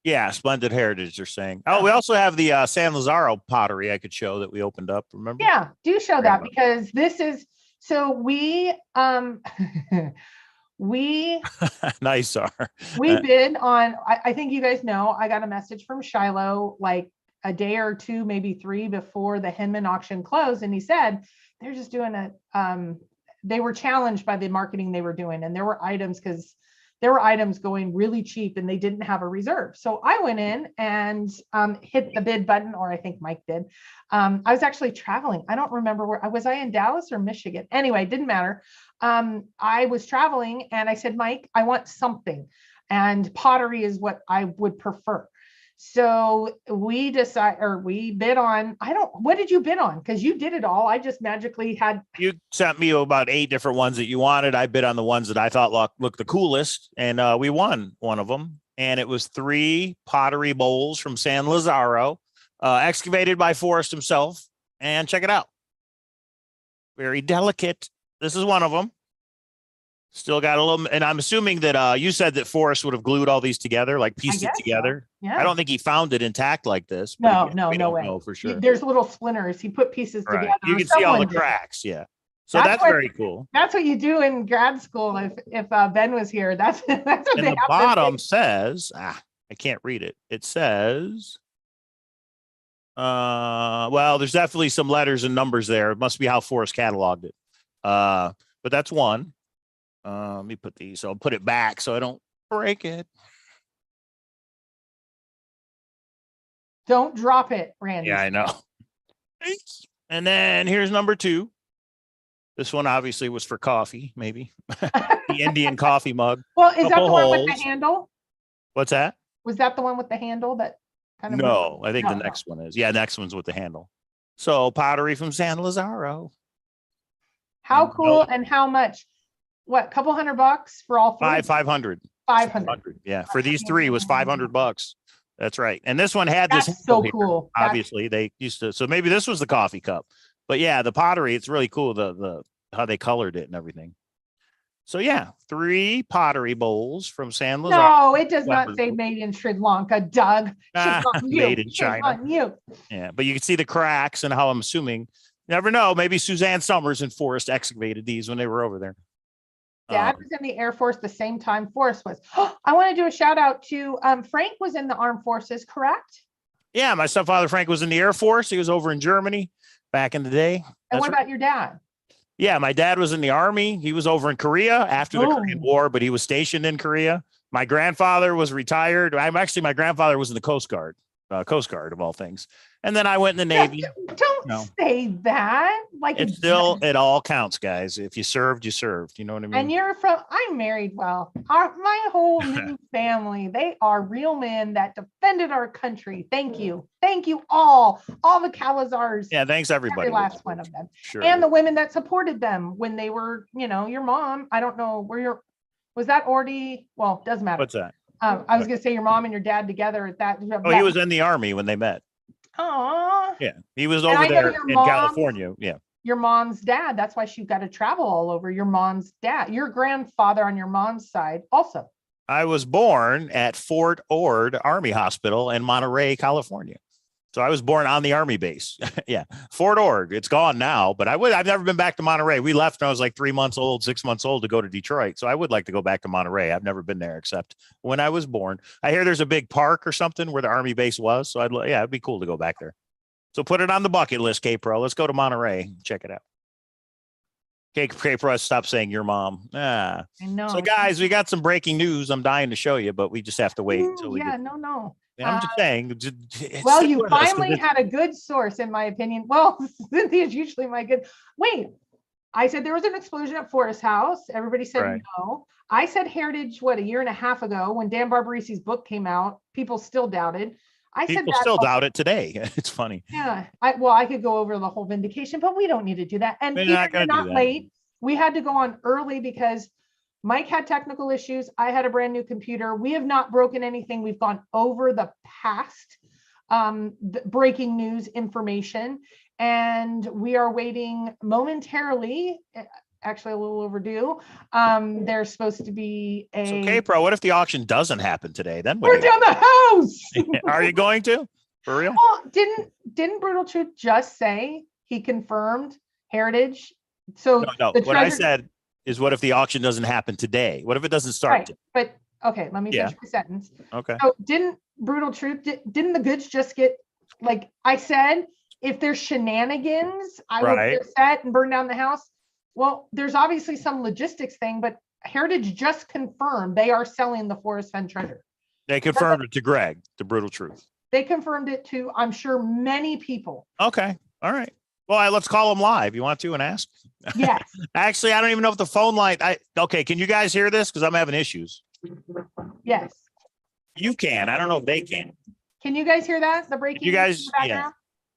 S1: Yeah, Splendid Heritage, they're saying. Oh, we also have the San Lazaro pottery I could show that we opened up, remember?
S2: Yeah, do show that because this is, so we
S1: nice,
S2: we bid on, I think you guys know, I got a message from Shiloh like a day or 2, maybe 3 before the Hinman auction closed. And he said, they're just doing they were challenged by the marketing they were doing. And there were items going really cheap and they didn't have a reserve. So I went in and hit the bid button, or I think Mike did. I was actually traveling. I don't remember where was I in Dallas or Michigan? Anyway, didn't matter. I was traveling and I said, Mike, I want something. And pottery is what I would prefer. So we bid on, what did you bid on? Because you did it all. I just magically
S1: you sent me about 8 different ones that you wanted. I bid on the ones that I thought looked the coolest. And we won one of them. And it was 3 pottery bowls from San Lazaro, excavated by Forrest himself. And check it out. Very delicate. This is one of them. Still got a little, and I'm assuming that you said that Forrest would have glued all these together, like pieced it together.
S2: So. Yeah.
S1: I don't think he found it intact like this.
S2: No way.
S1: No, for sure.
S2: There's little splinters. He put pieces together.
S1: You can see all the cracks. Yeah. So that's very cool.
S2: That's what you do in grad school. If Ben was here, that's what
S1: and the bottom says, I can't read it. It says, well, there's definitely some letters and numbers there. It must be how Forrest cataloged it. But that's one. Let me put these. So I'll put it back so I don't break it.
S2: Don't drop it, Randy.
S1: Yeah, I know. And then here's number 2. This one obviously was for coffee, maybe. The Indian coffee mug.
S2: Well, is that
S1: Couple
S2: the one with
S1: holes.
S2: the handle?
S1: What's that?
S2: Was that the one with the handle that kind of?
S1: No, I think
S2: No,
S1: the next one is. Yeah, next one's with the handle. So pottery from San Lazaro.
S2: How
S1: And
S2: cool and how much? What, couple $100 for all 3?
S1: 500.
S2: 500.
S1: Yeah, for these 3 was $500. That's right. And this one had this
S2: That's so
S1: handle here.
S2: cool.
S1: Obviously, they used to. So maybe this was the coffee cup. But yeah, the pottery, it's really cool. The how they colored it and everything. So yeah, 3 pottery bowls from San Lazaro.
S2: No, it does not say made in Sri Lanka, Doug. Shame on you.
S1: Made in
S2: Shame
S1: China.
S2: on you.
S1: Yeah, but you can see the cracks and how I'm assuming. You never know. Maybe Suzanne Summers and Forrest excavated these when they were over there.
S2: Dad was in the Air Force the same time Forrest was. I want to do a shout out to Frank was in the Armed Forces, correct?
S1: Yeah, my stepfather Frank was in the Air Force. He was over in Germany back in the day.
S2: And what about your dad?
S1: Yeah, my dad was in the Army. He was over in Korea after the Korean War, but he was stationed in Korea. My grandfather was retired. My grandfather was in the Coast Guard of all things. And then I went in the Navy.
S2: Don't say that. Like
S1: it's still, it all counts, guys. If you served, you served. You know what I mean?
S2: And I'm married well. My whole new family, they are real men that defended our country. Thank you. Thank you all the Cowlazars.
S1: Yeah, thanks everybody.
S2: Every last one of them.
S1: Sure.
S2: And the women that supported them when they were, your mom. I don't know where was that already? Well, doesn't matter.
S1: What's that?
S2: I was going to say your mom and your dad together at that.
S1: Oh, he was in the Army when they met.
S2: Oh,
S1: yeah, he was over there in California. Yeah,
S2: your mom's dad. That's why she got to travel all over. Your mom's dad, your grandfather on your mom's side, also.
S1: I was born at Fort Ord Army Hospital in Monterey, California. So I was born on the Army base. Yeah, Fort Ord. It's gone now, but I've never been back to Monterey. We left when I was like 3 months old, 6 months old to go to Detroit. So I would like to go back to Monterey. I've never been there except when I was born. I hear there's a big park or something where the Army base was. So it'd be cool to go back there. So put it on the bucket list, K-Pro. Let's go to Monterey. Check it out. K-Pro, stop saying your mom. I
S2: know.
S1: So guys, we got some breaking news. I'm dying to show you, but we just have to wait until we get.
S2: No.
S1: I'm just saying.
S2: Well, you finally had a good source, in my opinion. Well, Cynthia's usually my good. Wait, I said there was an explosion at Forrest House. Everybody said no. I said Heritage, a year and a half ago when Dan Barbarisi's book came out, people still doubted.
S1: People still doubt it today. It's funny.
S2: Yeah. I could go over the whole vindication, but we don't need to do that. And we're not late. We had to go on early because Mike had technical issues. I had a brand new computer. We have not broken anything. We've gone over the past the breaking news information, and we are waiting momentarily. Actually, a little overdue. There's supposed to be a.
S1: So, K-Pro, what if the auction doesn't happen today? Then
S2: we're down the house.
S1: Are you going to? For real?
S2: Well, didn't Brutal Truth just say he confirmed Heritage? So
S1: no. What I said is, what if the auction doesn't happen today? What if it doesn't start?
S2: Right. But okay, let me finish my sentence.
S1: Okay.
S2: So didn't Brutal Truth, didn't the goods just get, like I said, if there's shenanigans, I will be upset and burn down the house. Well, there's obviously some logistics thing, but Heritage just confirmed they are selling the Forrest Fenn treasure.
S1: They confirmed it to Greg, the Brutal Truth.
S2: They confirmed it to, I'm sure, many people.
S1: Okay. All right. Well, let's call them live. You want to and ask?
S2: Yes.
S1: Actually, I don't even know if the phone line. Okay. Can you guys hear this? Because I'm having issues.
S2: Yes.
S1: You can. I don't know if they can.
S2: Can you guys hear that? The breaking
S1: news? You guys, yeah.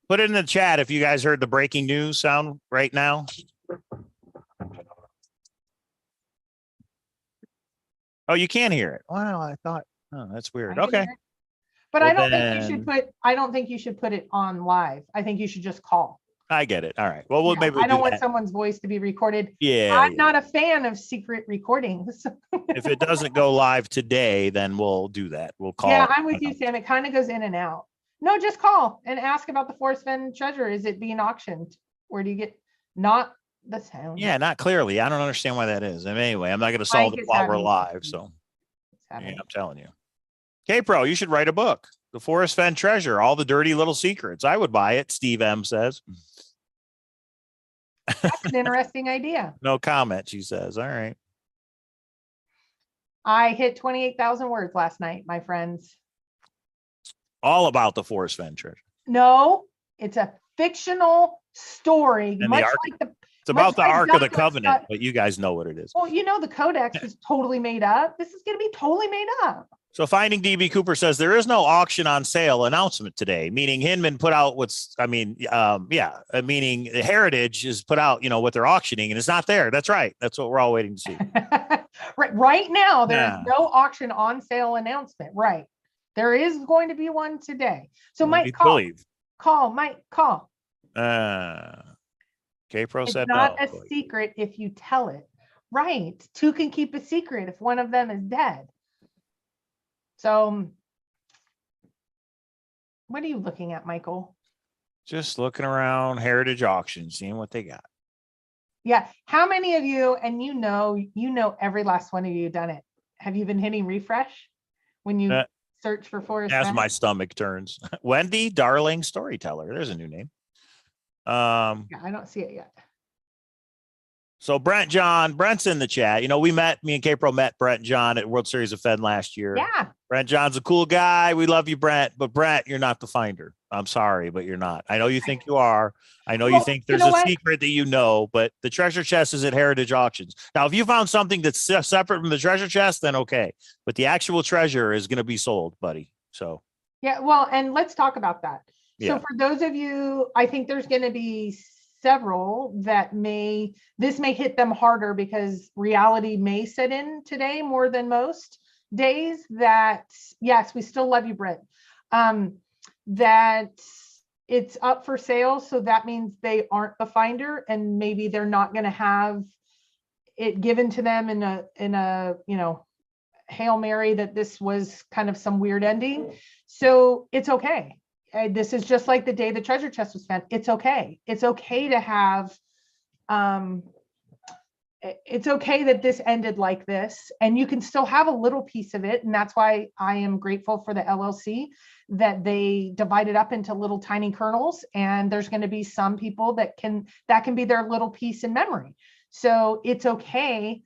S1: Put it in the chat if you guys heard the breaking news sound right now. Oh, you can hear it. Wow, I thought. Oh, that's weird. Okay.
S2: But well, I don't think you should put it on live. I think you should just call.
S1: I get it. All right. Well, maybe
S2: I don't want someone's voice to be recorded.
S1: Yeah.
S2: I'm not a fan of secret recordings.
S1: If it doesn't go live today, then we'll do that. We'll call.
S2: Yeah, I'm with you, Sam. It kind of goes in and out. No, just call and ask about the Forrest Fenn treasure. Is it being auctioned? Where do you get not the sound?
S1: Yeah, not clearly. I don't understand why that is. And anyway, I'm not going to solve it while we're live. So yeah, I'm telling you. K-Pro, you should write a book. The Forrest Fenn treasure, all the dirty little secrets. I would buy it. Steve M says.
S2: That's an interesting idea.
S1: No comment, she says. All right.
S2: I hit 28,000 words last night, my friends.
S1: All about the Forrest Fenn treasure.
S2: No, it's a fictional story,
S1: And
S2: much
S1: the Ark,
S2: like the
S1: it's about the Ark of the
S2: Douglas
S1: Covenant,
S2: got-
S1: but you guys know what it is.
S2: Well, you know, the codex is totally made up. This is going to be totally made up.
S1: So Finding DB Cooper says there is no auction on sale announcement today, meaning Hinman put out meaning Heritage is put out, what they're auctioning, and it's not there. That's right. That's what we're all waiting to see.
S2: Right now, there
S1: Yeah.
S2: is no auction on sale announcement. Right. There is going to be one today. So Mike, call, Mike, call.
S1: K-Pro
S2: It's
S1: said
S2: not
S1: no.
S2: a secret if you tell it. Right. Two can keep a secret if one of them is dead. So what are you looking at, Michael?
S1: Just looking around Heritage Auction, seeing what they got.
S2: Yeah. How many of you, and you know every last one of you done it. Have you been hitting refresh when you search for Forrest
S1: As
S2: Fenn?
S1: my stomach turns. Wendy Darling Storyteller. There's a new name.
S2: Yeah, I don't see it yet.
S1: So Brent's in the chat. Me and K-Pro met Brent and John at World Series of Fed last year.
S2: Yeah.
S1: Brent John's a cool guy. We love you, Brent. But Brent, you're not the finder. I'm sorry, but you're not. I know you think you are. I know you think there's a secret that but the treasure chest is at Heritage Auctions. Now, if you found something that's separate from the treasure chest, then okay. But the actual treasure is going to be sold, buddy. So.
S2: Yeah, well, and let's talk about that.
S1: Yeah.
S2: So for those of you, I think there's going to be several that this may hit them harder because reality may set in today more than most days. That, yes, we still love you, Brent. That it's up for sale. So that means they aren't the finder, and maybe they're not going to have it given to them in a Hail Mary that this was kind of some weird ending. So it's okay. This is just like the day the treasure chest was found. It's okay. It's okay to have, it's okay that this ended like this, and you can still have a little piece of it. And that's why I am grateful for the LLC that they divided up into little tiny kernels. And there's going to be some people that can be their little piece in memory. So it's okay.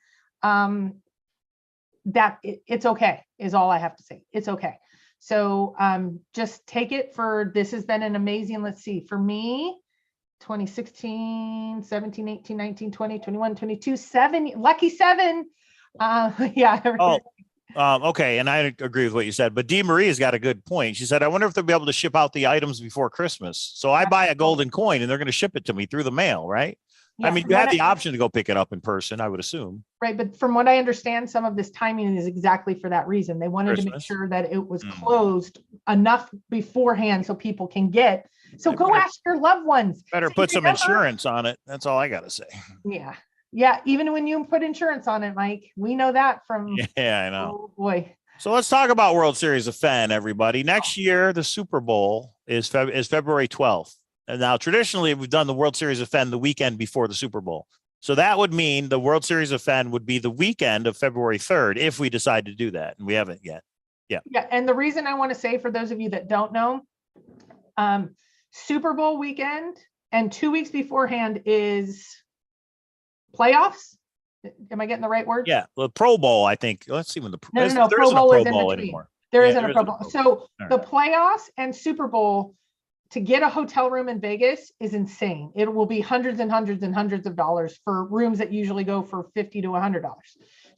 S2: It's okay is all I have to say. It's okay. So just take it for, this has been an amazing, let's see, for me, 2016, 17, 18, 19, 20, 21, 22, 7, lucky 7. Yeah.
S1: Okay. And I agree with what you said, but Dee Marie has got a good point. She said, I wonder if they'll be able to ship out the items before Christmas. So I buy a golden coin and they're going to ship it to me through the mail, right? Yeah, I mean, you have the option to go pick it up in person, I would assume.
S2: Right. But from what I understand, some of this timing is exactly for that reason. They wanted to make sure that it was closed enough beforehand so people can get. So go ask your loved ones.
S1: Better put some insurance on it. That's all I got to say.
S2: Yeah. Yeah. Even when you put insurance on it, Mike, we know that from.
S1: Yeah, I know.
S2: Oh boy.
S1: So let's talk about World Series of Fenn, everybody. Next year, the Super Bowl is February 12th. And now, traditionally, we've done the World Series of Fenn the weekend before the Super Bowl. So that would mean the World Series of Fenn would be the weekend of February 3rd if we decide to do that. And we haven't yet. Yeah.
S2: Yeah. And the reason I want to say, for those of you that don't know, Super Bowl weekend and 2 weeks beforehand is playoffs. Am I getting the right word?
S1: Yeah. The Pro Bowl, I think. Let's see when
S2: there isn't
S1: a Pro Bowl
S2: anymore. There isn't a Pro Bowl. So the playoffs and Super Bowl, to get a hotel room in Vegas is insane. It will be hundreds and hundreds and hundreds of dollars for rooms that usually go for $50 to $100.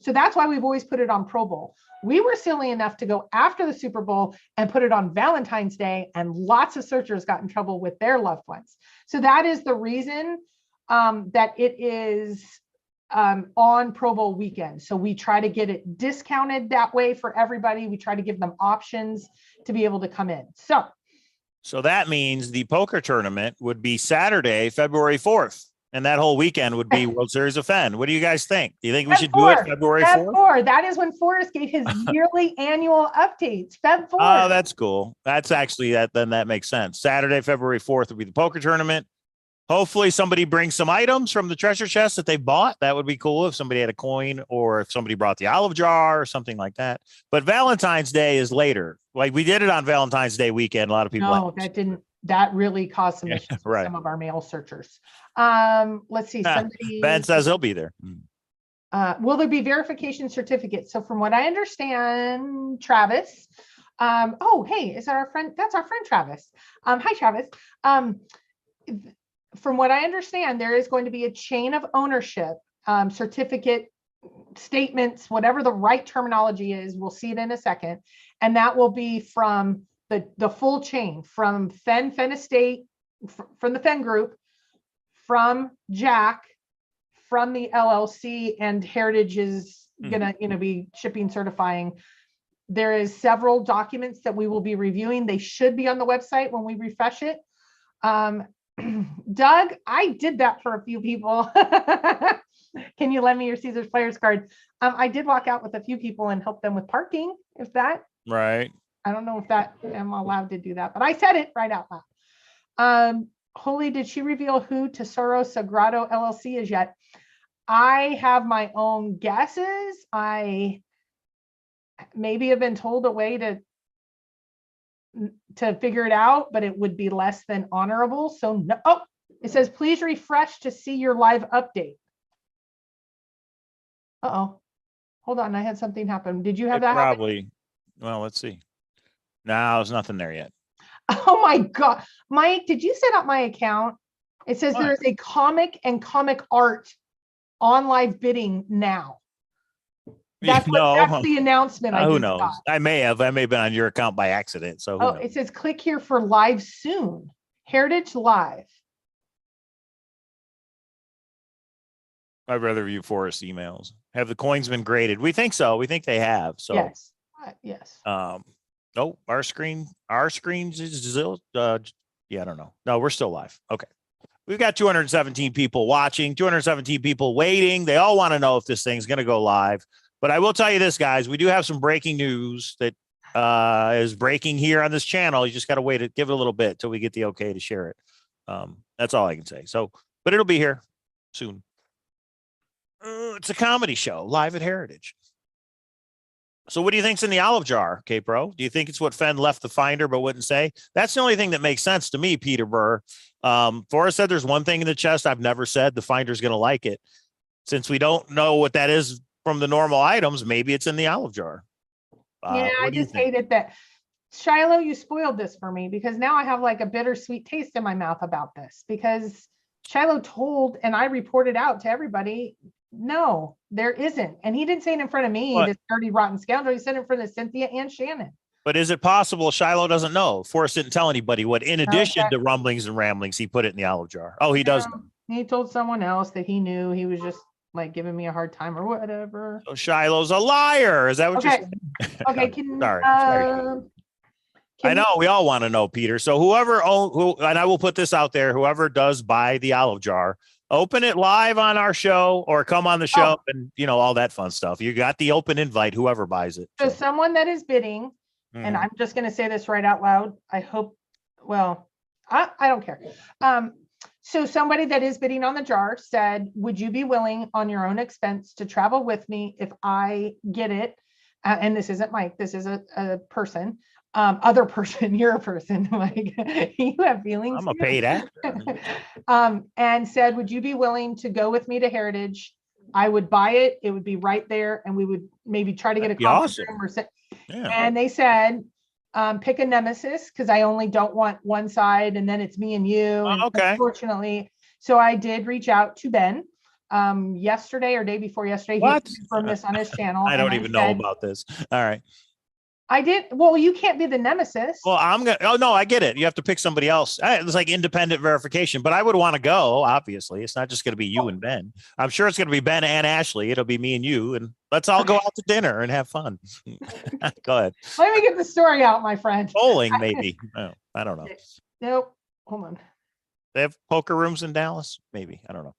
S2: So that's why we've always put it on Pro Bowl. We were silly enough to go after the Super Bowl and put it on Valentine's Day, and lots of searchers got in trouble with their loved ones. So that is the reason that it is on Pro Bowl weekend. So we try to get it discounted that way for everybody. We try to give them options to be able to come in.
S1: So that means the poker tournament would be Saturday, February 4th. And that whole weekend would be World Series of Fenn. What do you guys think? Do you think we should do it February 4th?
S2: That is when Forrest gave his yearly annual updates. Feb 4th.
S1: Oh, that's cool. That's actually then that makes sense. Saturday, February 4th would be the poker tournament. Hopefully somebody brings some items from the treasure chest that they bought. That would be cool if somebody had a coin, or if somebody brought the olive jar or something like that. But Valentine's Day is later. Like, we did it on Valentine's Day weekend. A lot of people.
S2: No, that really caused some issues with some of our mail searchers. Let's see. Somebody.
S1: Ben says he'll be there.
S2: Will there be verification certificates? So from what I understand, Travis, oh, hey, is that our friend? That's our friend, Travis. Hi, Travis. From what I understand, there is going to be a chain of ownership, certificate, statements, whatever the right terminology is, we'll see it in a second. And that will be from the full chain, from Fenn Estate, from the Fenn Group, from Jack, from the LLC, and Heritage is gonna, be shipping, certifying. There is several documents that we will be reviewing. They should be on the website when we refresh it. Doug, I did that for a few people. Can you lend me your Caesar's Players card? I did walk out with a few people and help them with parking, if that.
S1: Right.
S2: I don't know if that I'm allowed to do that, but I said it right out loud. Holy, did she reveal who Tesoro Sagrado LLC is yet? I have my own guesses. I maybe have been told a way to figure it out, but it would be less than honorable. So no. Oh, it says, please refresh to see your live update. Uh-oh. Hold on. I had something happen. Did you have that
S1: probably
S2: happen?
S1: Well, let's see. No, there's nothing there yet.
S2: Oh my God. Mike, did you set up my account? It says there is a comic and comic art on live bidding now. That's the announcement.
S1: Who knows? Got. I may have been on your account by accident. So
S2: it says click here for live soon. Heritage Live.
S1: I'd rather view Forrest emails. Have the coins been graded? We think so. We think they have. So
S2: yes. Yes.
S1: No, our screens is yeah, I don't know. No, we're still live. Okay. We've got 217 people watching, 217 people waiting. They all want to know if this thing's going to go live. But I will tell you this, guys, we do have some breaking news that is breaking here on this channel. You just got to wait, give it a little bit till we get the okay to share it. That's all I can say. So, but it'll be here soon. It's a comedy show live at Heritage. So what do you think's in the olive jar, K-Pro? Do you think it's what Fenn left the finder but wouldn't say? That's the only thing that makes sense to me, Peter Burr. Forrest said there's one thing in the chest I've never said. The finder's going to like it. Since we don't know what that is from the normal items, maybe it's in the olive jar.
S2: Yeah, I just hated that. Shiloh, you spoiled this for me because now I have like a bittersweet taste in my mouth about this because Shiloh told and I reported out to everybody, no, there isn't. And he didn't say it in front of me, this dirty, rotten scoundrel. He said it in front of Cynthia and Shannon.
S1: But is it possible Shiloh doesn't know? Forrest didn't tell anybody what, in addition to rumblings and ramblings, he put it in the olive jar. Oh, he does know.
S2: He told someone else that he knew. He was just like giving me a hard time or whatever.
S1: So Shiloh's a liar. Is that what you're saying?
S2: Okay.
S1: Sorry. I know we all want to know, Peter. So and I will put this out there, whoever does buy the olive jar, open it live on our show or come on the show and, all that fun stuff. You got the open invite, whoever buys it.
S2: So someone that is bidding, and I'm just going to say this right out loud. I hope, I don't care. So somebody that is bidding on the jar said, would you be willing on your own expense to travel with me if I get it? And this isn't Mike, this is a person. Other person, you're a person, like you have feelings.
S1: I'm a paid actor.
S2: And said, would you be willing to go with me to Heritage? I would buy it. It would be right there. And we would maybe try to get a conference room or sit. Yeah. And they said, pick a nemesis because I only don't want one side and then it's me and you. And unfortunately, so I did reach out to Ben yesterday or day before yesterday.
S1: What?
S2: He confirmed this on his channel.
S1: I don't even know about this. All right.
S2: I did. Well, you can't be the nemesis.
S1: Well, I get it. You have to pick somebody else. It's like independent verification, but I would want to go. Obviously, it's not just going to be you and Ben. I'm sure it's going to be Ben and Ashley. It'll be me and you, and let's all go out to dinner and have fun. Go ahead.
S2: Let me get the story out, my friend.
S1: Bowling, maybe. I don't know.
S2: Nope. Hold on.
S1: They have poker rooms in Dallas? Maybe. I don't know.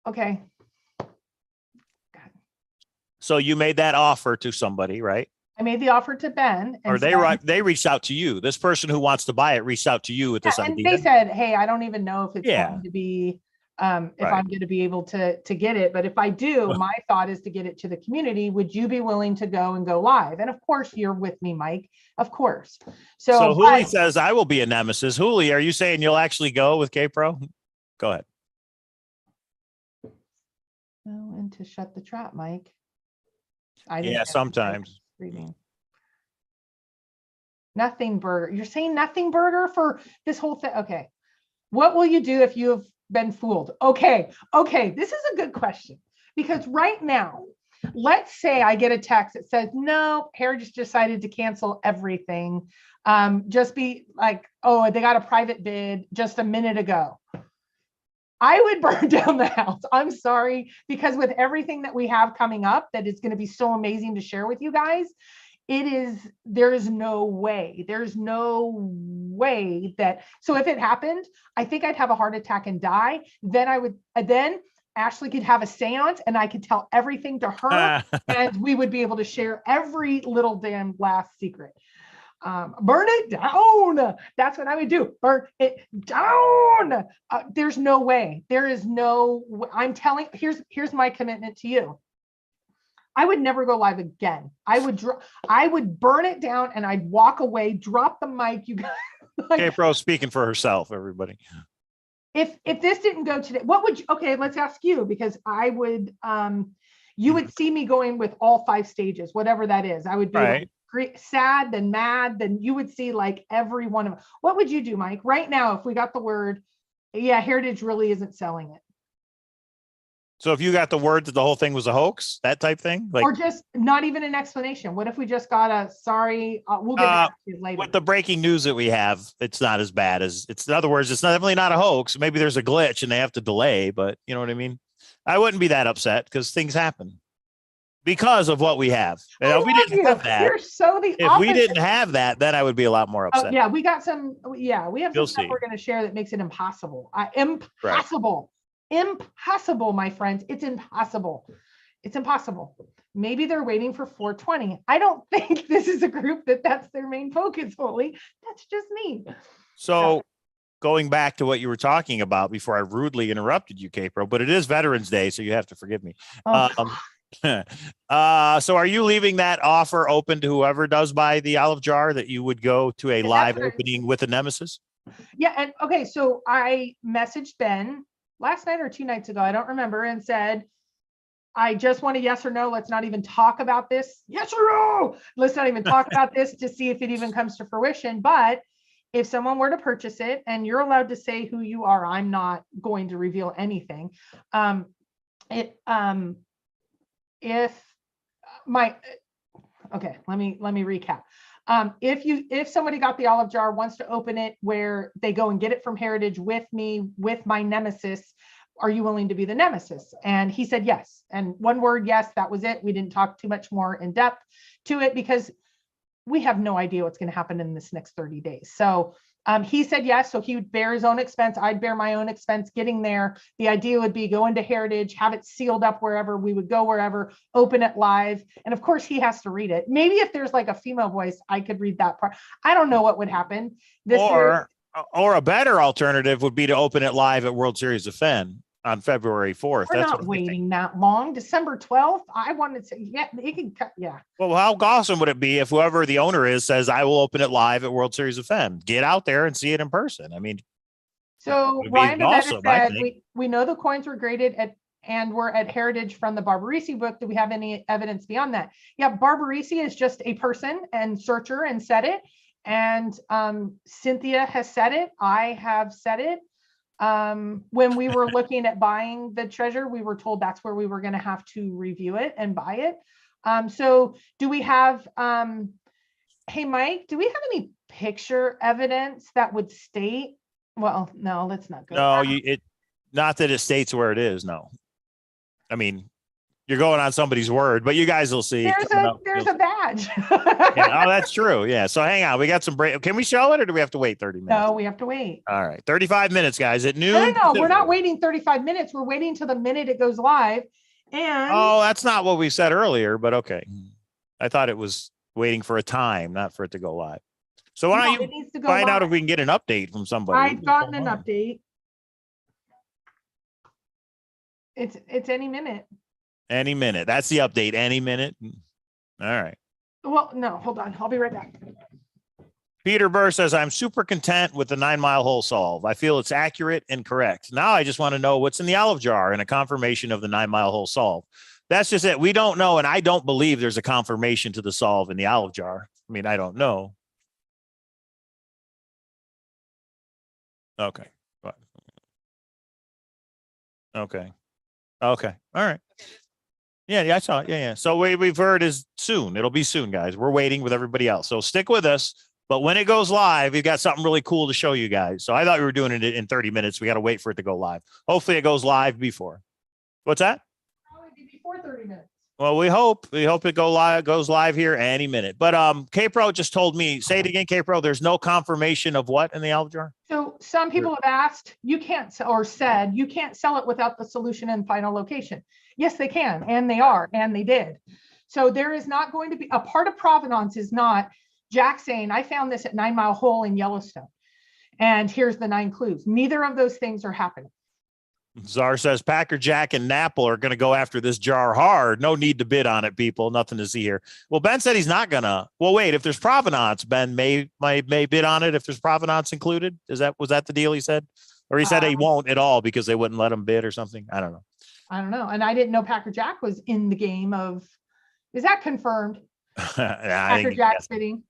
S2: Okay.
S1: So you made that offer to somebody, right?
S2: I made the offer to Ben.
S1: And they reached out to you. This person who wants to buy it reached out to you with this idea.
S2: And they said, hey, I don't even know if it's going to be, I'm going to be able to get it. But if I do, my thought is to get it to the community. Would you be willing to go live? And of course, you're with me, Mike. Of course. So
S1: Hooli says, I will be a nemesis. Hooli, are you saying you'll actually go with K-Pro? Go ahead.
S2: Well, when to shut the trap, Mike. I didn't
S1: Yeah,
S2: know.
S1: sometimes.
S2: Reading. Nothing burger. You're saying nothing burger for this whole thing. Okay. What will you do if you have been fooled? Okay. Okay. This is a good question because right now, let's say I get a text that says, no, Heritage decided to cancel everything. Just be like, oh, they got a private bid just a minute ago. I would burn down the house. I'm sorry, because with everything that we have coming up, that is going to be so amazing to share with you guys. There is no way that, so if it happened, I think I'd have a heart attack and die. Then Ashley could have a seance and I could tell everything to her and we would be able to share every little damn last secret. Burn it down. That's what I would do. Burn it down. There's no way. There is no, I'm telling, here's my commitment to you. I would never go live again. I would burn it down and I'd walk away, drop the mic. You guys.
S1: Okay, Pro speaking for herself, everybody.
S2: If this didn't go today, what would you, okay, let's ask you, because I would, you would see me going with all 5 stages, whatever that is. I would be
S1: right.
S2: Like sad, then mad, then you would see like every one of them. What would you do, Mike? Right now, if we got the word, yeah, Heritage really isn't selling it.
S1: So if you got the word that the whole thing was a hoax, that type thing, like,
S2: or just not even an explanation. What if we just got a sorry, we'll get back to you later.
S1: With the breaking news that we have, it's not as bad as it's. In other words, it's definitely not a hoax. Maybe there's a glitch and they have to delay, but you know what I mean? I wouldn't be that upset because things happen because of what we have. And if we didn't have that,
S2: you're so the
S1: if we didn't have that, then I would be a lot more upset.
S2: Oh, yeah, we got some. Yeah, we have some
S1: You'll
S2: stuff
S1: see.
S2: we're going to share that makes it impossible. Impossible. Impossible, my friends. It's impossible. It's impossible. Maybe they're waiting for 420. I don't think this is a group that's their main focus, Holly. That's just me.
S1: So going back to what you were talking about before I rudely interrupted you, K-Pro, but it is Veterans Day, so you have to forgive me. So are you leaving that offer open to whoever does buy the olive jar, that you would go to a live opening with a nemesis?
S2: Yeah. And okay, so I messaged Ben last night or 2 nights ago, I don't remember, and said, I just want a yes or no. Let's not even talk about this. Yes or no. Let's not even talk about this to see if it even comes to fruition. But if someone were to purchase it, and you're allowed to say who you are, I'm not going to reveal anything. Okay, let me recap. If somebody got the olive jar, wants to open it where they go and get it from Heritage with me, with my nemesis, are you willing to be the nemesis? And he said yes. And one word, yes, that was it. We didn't talk too much more in depth to it because we have no idea what's going to happen in this next 30 days. So he said yes. So he would bear his own expense. I'd bear my own expense getting there. The idea would be go into Heritage, have it sealed up wherever we would go, wherever, open it live. And of course he has to read it. Maybe if there's like a female voice, I could read that part. I don't know what would happen.
S1: Or a better alternative would be to open it live at World Series of Fenn on February 4th.
S2: We're not waiting that long. December 12th. I wanted to say, yeah, it can cut. Yeah.
S1: Well, how awesome would it be if whoever the owner is says, I will open it live at World Series of Fenn? Get out there and see it in person. I mean,
S2: so Ryan awesome, said, we know the coins were graded and were at Heritage from the Barbarisi book. Do we have any evidence beyond that? Yeah, Barbarisi is just a person and searcher and said it. And Cynthia has said it. I have said it. When we were looking at buying the treasure, we were told that's where we were going to have to review it and buy it. So do we have, hey, Mike, do we have any picture evidence that would state, well, no, let's not go.
S1: No, not that it states where it is. No, I mean, you're going on somebody's word, but you guys will see.
S2: There's a badge.
S1: Yeah, oh, that's true. Yeah. So hang on. We got some break. Can we show it or do we have to wait 30 minutes?
S2: No, we have to wait.
S1: All right. 35 minutes, guys, at noon.
S2: No, we're not waiting 35 minutes. We're waiting till the minute it goes live. And
S1: oh, that's not what we said earlier, but okay. I thought it was waiting for a time, not for it to go live. So why don't you find out if we can get an update from somebody?
S2: I've gotten an update. It's any minute.
S1: Any minute. That's the update. Any minute. All right.
S2: Well, no, hold on. I'll be right back.
S1: Peter Burr says, I'm super content with the 9 Mile Hole solve. I feel it's accurate and correct. Now I just want to know what's in the olive jar and a confirmation of the 9 Mile Hole solve. That's just it. We don't know. And I don't believe there's a confirmation to the solve in the olive jar. I mean, I don't know. Okay. Okay. Okay. All right. Yeah, I saw it. Yeah. So we've heard is soon. It'll be soon, guys. We're waiting with everybody else. So stick with us. But when it goes live, we've got something really cool to show you guys. So I thought we were doing it in 30 minutes. We got to wait for it to go live. Hopefully it goes live before. What's that?
S2: Probably before 30 minutes.
S1: Well, we hope it goes live here any minute. But K-Pro just told me, say it again, K-Pro, there's no confirmation of what in the olive jar?
S2: So some people have asked, you can't sell, or said, you can't sell it without the solution and final location. Yes, they can, and they are, and they did. So there is not going to be, a part of provenance is not Jack saying, I found this at 9 Mile Hole in Yellowstone, and here's the 9 clues. Neither of those things are happening.
S1: Czar says Packer, Jack, and Napple are going to go after this jar hard. No need to bid on it, people. Nothing to see here. Well, Ben said he's not gonna. Well, wait. If there's provenance, Ben may bid on it if there's provenance included. Was that the deal he said, or he said he won't at all because they wouldn't let him bid or something? I don't know.
S2: And I didn't know Packer Jack was in the game of. Is that confirmed? Packer Jack's bidding.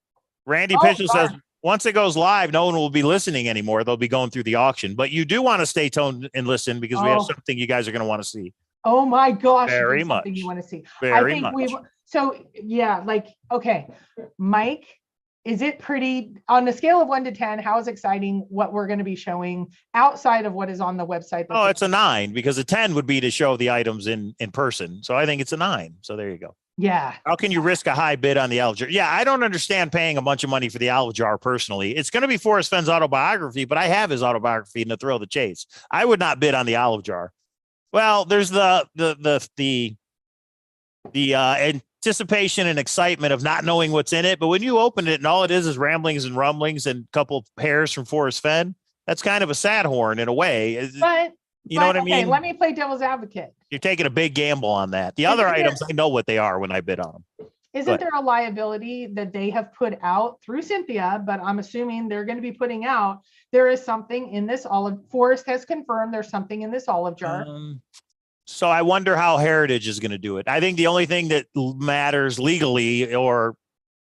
S1: Randy Pitchell says, once it goes live, no one will be listening anymore. They'll be going through the auction, but you do want to stay tuned and listen because we have something you guys are going to want to see.
S2: Oh my gosh.
S1: Very much.
S2: Something you want to see.
S1: Very much.
S2: So yeah, like, okay, Mike, is it pretty on a scale of 1 to 10? How is exciting what we're going to be showing outside of what is on the website?
S1: Oh, it's a 9 because a 10 would be to show the items in person. So I think it's a 9. So there you go.
S2: Yeah.
S1: How can you risk a high bid on the olive jar? Yeah, I don't understand paying a bunch of money for the olive jar personally. It's going to be Forrest Fenn's autobiography, but I have his autobiography in The Thrill of the Chase. I would not bid on the olive jar. Well, there's the anticipation and excitement of not knowing what's in it, but when you open it and all it is ramblings and rumblings and a couple hairs from Forrest Fenn, that's kind of a sad horn in a way.
S2: But
S1: you know what I mean?
S2: Okay, let me play devil's advocate.
S1: You're taking a big gamble on that. The other items, I know what they are when I bid on them.
S2: Isn't there a liability that they have put out through Cynthia, but I'm assuming they're going to be putting out, there is something in this olive, Forrest has confirmed there's something in this olive jar.
S1: So I wonder how Heritage is going to do it. I think the only thing that matters legally or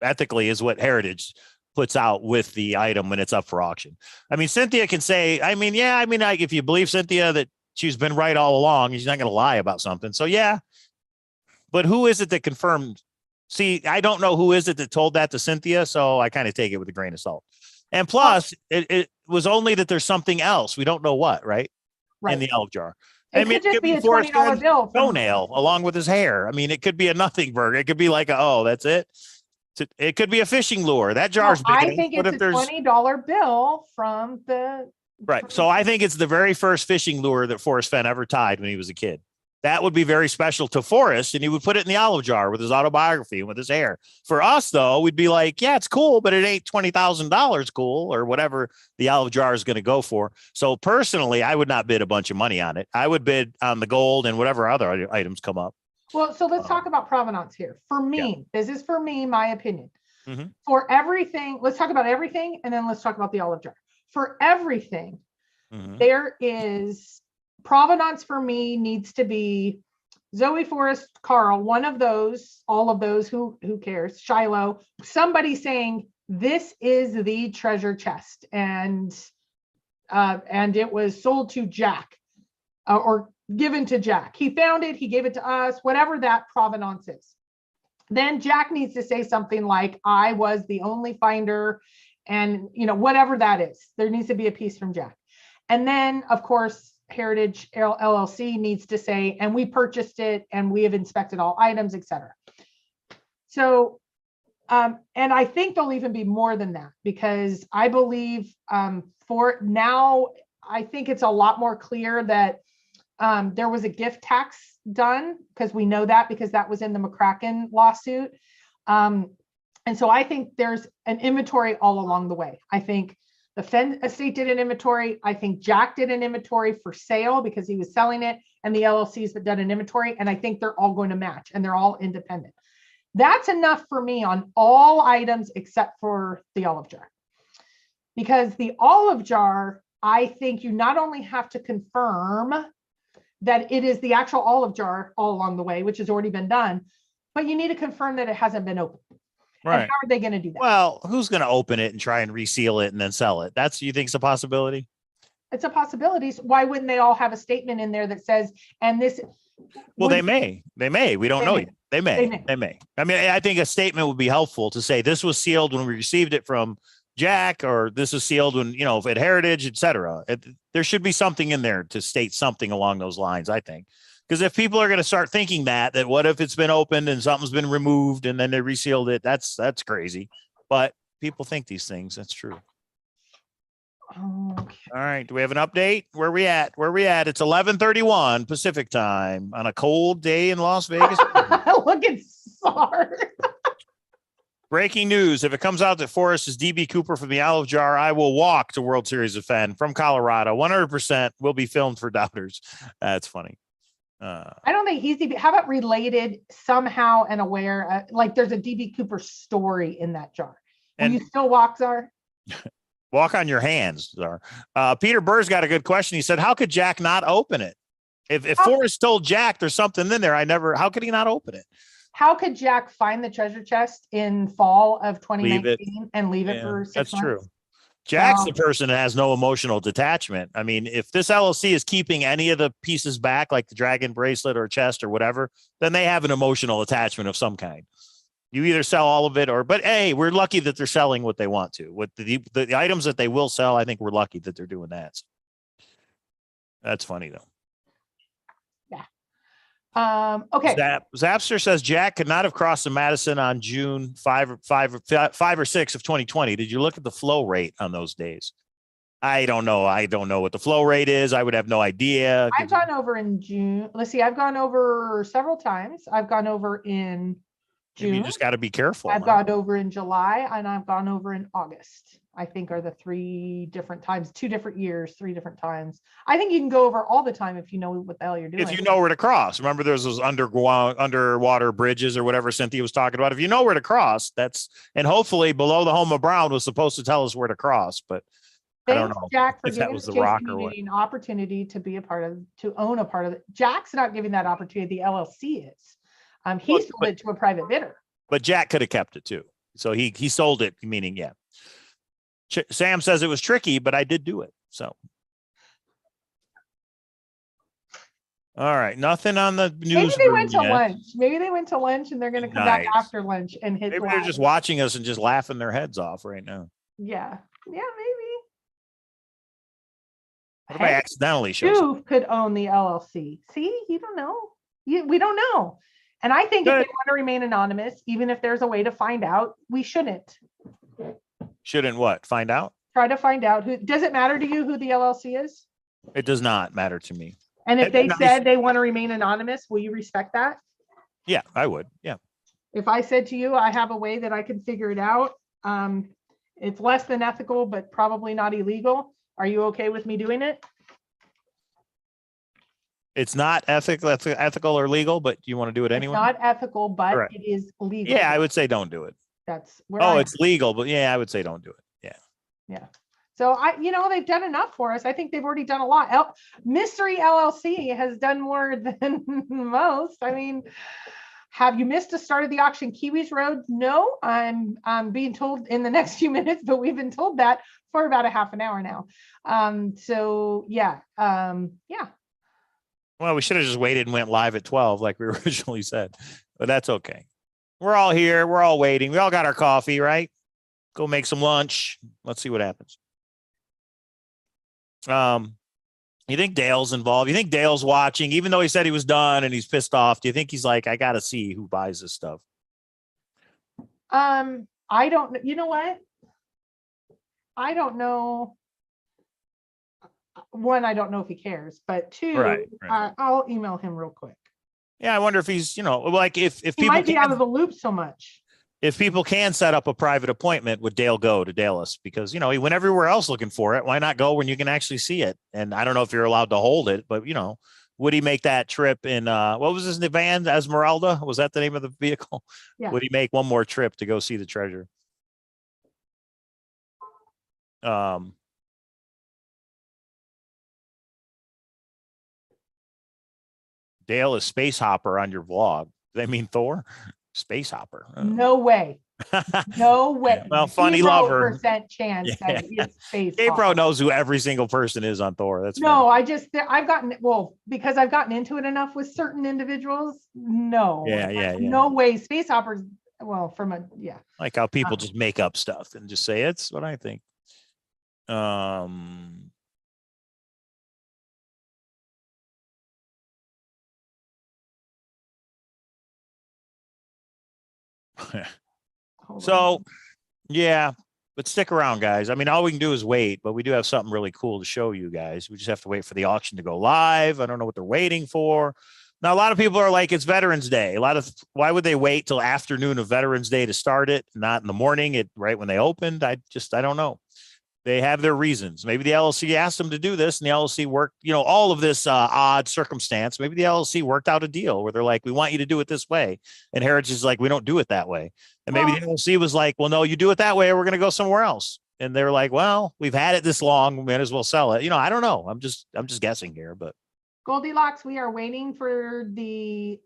S1: ethically is what Heritage puts out with the item when it's up for auction. I mean, Cynthia can say, like, if you believe Cynthia that she's been right all along, she's not going to lie about something. So yeah, but who is it that confirmed? See, I don't know who is it that told that to Cynthia. So I kind of take it with a grain of salt. And plus it was only that there's something else. We don't know what, right? In the olive jar.
S2: It could just be a $20 bill.
S1: Toenail along with his hair. I mean, it could be a nothing burger. It could be like, that's it. It could be a fishing lure. That jar's big.
S2: I think it's a $20 bill from the.
S1: Right. So I think it's the very first fishing lure that Forrest Fenn ever tied when he was a kid. That would be very special to Forrest, and he would put it in the olive jar with his autobiography and with his hair. For us, though, we'd be like, yeah, it's cool, but it ain't $20,000 cool or whatever the olive jar is going to go for. So personally, I would not bid a bunch of money on it. I would bid on the gold and whatever other items come up.
S2: Well, so let's talk about provenance here. For me, this is for me, my opinion.
S1: Mm-hmm.
S2: For everything, let's talk about everything, and then let's talk about the olive jar. For everything, there is provenance for me needs to be Zoe, Forrest, Carl, one of those, all of those, who cares, Shiloh, somebody saying this is the treasure chest and it was sold to Jack or given to Jack. He found it, he gave it to us, whatever that provenance is. Then Jack needs to say something like, I was the only finder, and whatever that is. There needs to be a piece from Jack. And then, of course, Heritage LLC needs to say, and we purchased it, and we have inspected all items, etc. So, and I think there'll even be more than that, because I believe for now, I think it's a lot more clear that there was a gift tax done, because we know that because that was in the McCracken lawsuit. And so I think there's an inventory all along the way. I think the Fenn estate did an inventory. I think Jack did an inventory for sale because he was selling it, and the LLCs that did an inventory. And I think they're all going to match, and they're all independent. That's enough for me on all items except for the olive jar. Because the olive jar, I think you not only have to confirm that it is the actual olive jar all along the way, which has already been done, but you need to confirm that it hasn't been opened.
S1: Right.
S2: And how are they going to do that?
S1: Well, who's going to open it and try and reseal it and then sell it? That's, you think it's a possibility?
S2: It's a possibility. Why wouldn't they all have a statement in there that says, and this?
S1: Well, they may. We don't know yet. They may. I mean, I think a statement would be helpful to say this was sealed when we received it from Jack, or this was sealed when, you know, at Heritage, etc. There should be something in there to state something along those lines, I think. Because if people are going to start thinking that what if it's been opened and something's been removed and then they resealed it, that's crazy. But people think these things. That's true.
S2: Okay.
S1: All right. Do we have an update? Where we at? It's 11:31 Pacific time on a cold day in Las Vegas.
S2: Look at SAR.
S1: Breaking news. If it comes out that Forrest is DB Cooper from the Olive Jar, I will walk to World Series of Fenn from Colorado. 100% will be filmed for doubters. That's funny.
S2: I don't think he's DB. How about related somehow and aware? Like there's a DB Cooper story in that jar. Will you still walk, Czar?
S1: Walk on your hands, Czar. Peter Burr's got a good question. He said, how could Jack not open it? If Forrest told Jack there's something in there, how could he not open it?
S2: How could Jack find the treasure chest in fall of 2019 and leave it for 6 months?
S1: That's true. Jack's the person that has no emotional detachment. I mean, if this LLC is keeping any of the pieces back, like the dragon bracelet or chest or whatever, then they have an emotional attachment of some kind. You either sell all of it but hey, we're lucky that they're selling what they want to. With the items that they will sell, I think we're lucky that they're doing that. So that's funny though.
S2: Okay.
S1: Zapster says Jack could not have crossed the Madison on June 5 or 6 of 2020. Did you look at the flow rate on those days? I don't know. I don't know what the flow rate is. I would have no idea.
S2: I've gone over in June. Let's see. I've gone over several times. I've gone over in June.
S1: You just got to be careful.
S2: I've gone over in July and I've gone over in August. I think are the 3 different times, 2 different years, 3 different times. I think you can go over all the time if you know what the hell you're doing.
S1: If you know where to cross. Remember there's those underwater bridges or whatever Cynthia was talking about. If you know where to cross, and hopefully Below the Home of Brown was supposed to tell us where to cross, but I don't know
S2: Jack for
S1: if that
S2: giving
S1: was
S2: the
S1: the rock or
S2: community an opportunity to be to own a part of it. Jack's not giving that opportunity. The LLC is. He sold it to a private bidder.
S1: But Jack could have kept it too. So he sold it, meaning, yeah. Sam says it was tricky, but I did do it. So. All right. Nothing on the news.
S2: Maybe they went to lunch. Maybe they went to lunch and they're going to come back after lunch and hit.
S1: Maybe they're just watching us and just laughing their heads off right now.
S2: Yeah. Yeah, maybe.
S1: What if I accidentally show
S2: you could own the LLC? See, you don't know. We don't know. And I think if they want to remain anonymous, even if there's a way to find out, we shouldn't.
S1: Shouldn't what? Find out?
S2: Try to find out who. Does it matter to you who the LLC is?
S1: It does not matter to me.
S2: And if they said they want to remain anonymous, will you respect that?
S1: Yeah, I would. Yeah.
S2: If I said to you, I have a way that I can figure it out. It's less than ethical, but probably not illegal. Are you okay with me doing it?
S1: It's not ethical or legal, but you want to do it anyway?
S2: It's not ethical, but it is legal.
S1: Yeah, I would say don't do it.
S2: That's where
S1: it's legal, but yeah, I would say don't do it. Yeah.
S2: Yeah. So they've done enough for us. I think they've already done a lot. Mystery LLC has done more than most. I mean, have you missed the start of the auction? Kiwis Road? No, I'm being told in the next few minutes, but we've been told that for about a half an hour now. So yeah. Yeah.
S1: Well, we should have just waited and went live at 12 like we originally said, but that's okay. We're all here. We're all waiting. We all got our coffee, right? Go make some lunch. Let's see what happens. You think Dale's involved? You think Dale's watching, even though he said he was done and he's pissed off? Do you think he's like, I got to see who buys this stuff?
S2: I don't, you know what? I don't know. One, I don't know if he cares, but 2,
S1: right.
S2: I'll email him real quick.
S1: Yeah, I wonder if he's, like if
S2: he
S1: people
S2: might be out of the loop so much.
S1: If people can set up a private appointment, would Dale go to Dallas? Because, he went everywhere else looking for it. Why not go when you can actually see it? And I don't know if you're allowed to hold it, but, would he make that trip in, what was his van? Esmeralda? Was that the name of the vehicle? Yeah. Would he make one more trip to go see the treasure? Dale is space hopper on your vlog. Do they mean Thor? Space hopper.
S2: No way. No way.
S1: Well, funny lover.
S2: 0% chance that it's space.
S1: K-Pro knows who every single person is on Thor. That's
S2: no,
S1: funny.
S2: I've gotten, well, because I've gotten into it enough with certain individuals. No,
S1: Yeah.
S2: no way. Space hoppers. Well, from a, yeah.
S1: Like how people just make up stuff and just say, it's what I think. So, yeah, but stick around, guys. I mean, all we can do is wait, but we do have something really cool to show you guys. We just have to wait for the auction to go live. I don't know what they're waiting for. Now, a lot of people are like, it's Veterans Day. Why would they wait till afternoon of Veterans Day to start it, not in the morning, right when they opened? I don't know. They have their reasons. Maybe the LLC asked them to do this, and the LLC worked, all of this odd circumstance. Maybe the LLC worked out a deal where they're like, we want you to do it this way. And Heritage is like, we don't do it that way. And maybe the LLC was like, well, no, you do it that way, or we're going to go somewhere else. And they're like, well, we've had it this long, we might as well sell it. I don't know. I'm just guessing here, but.
S2: Goldilocks, we are waiting for the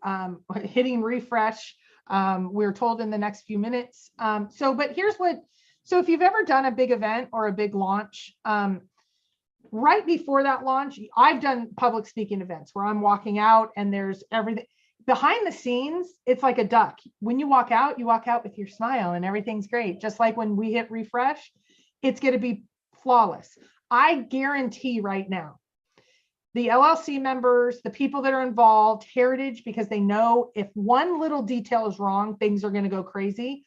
S2: hitting refresh. We're told in the next few minutes. But here's what. So if you've ever done a big event or a big launch, right before that launch, I've done public speaking events where I'm walking out and there's everything behind the scenes. It's like a duck. When you walk out with your smile and everything's great. Just like when we hit refresh, it's going to be flawless. I guarantee right now, the LLC members, the people that are involved, Heritage, because they know if one little detail is wrong, things are going to go crazy.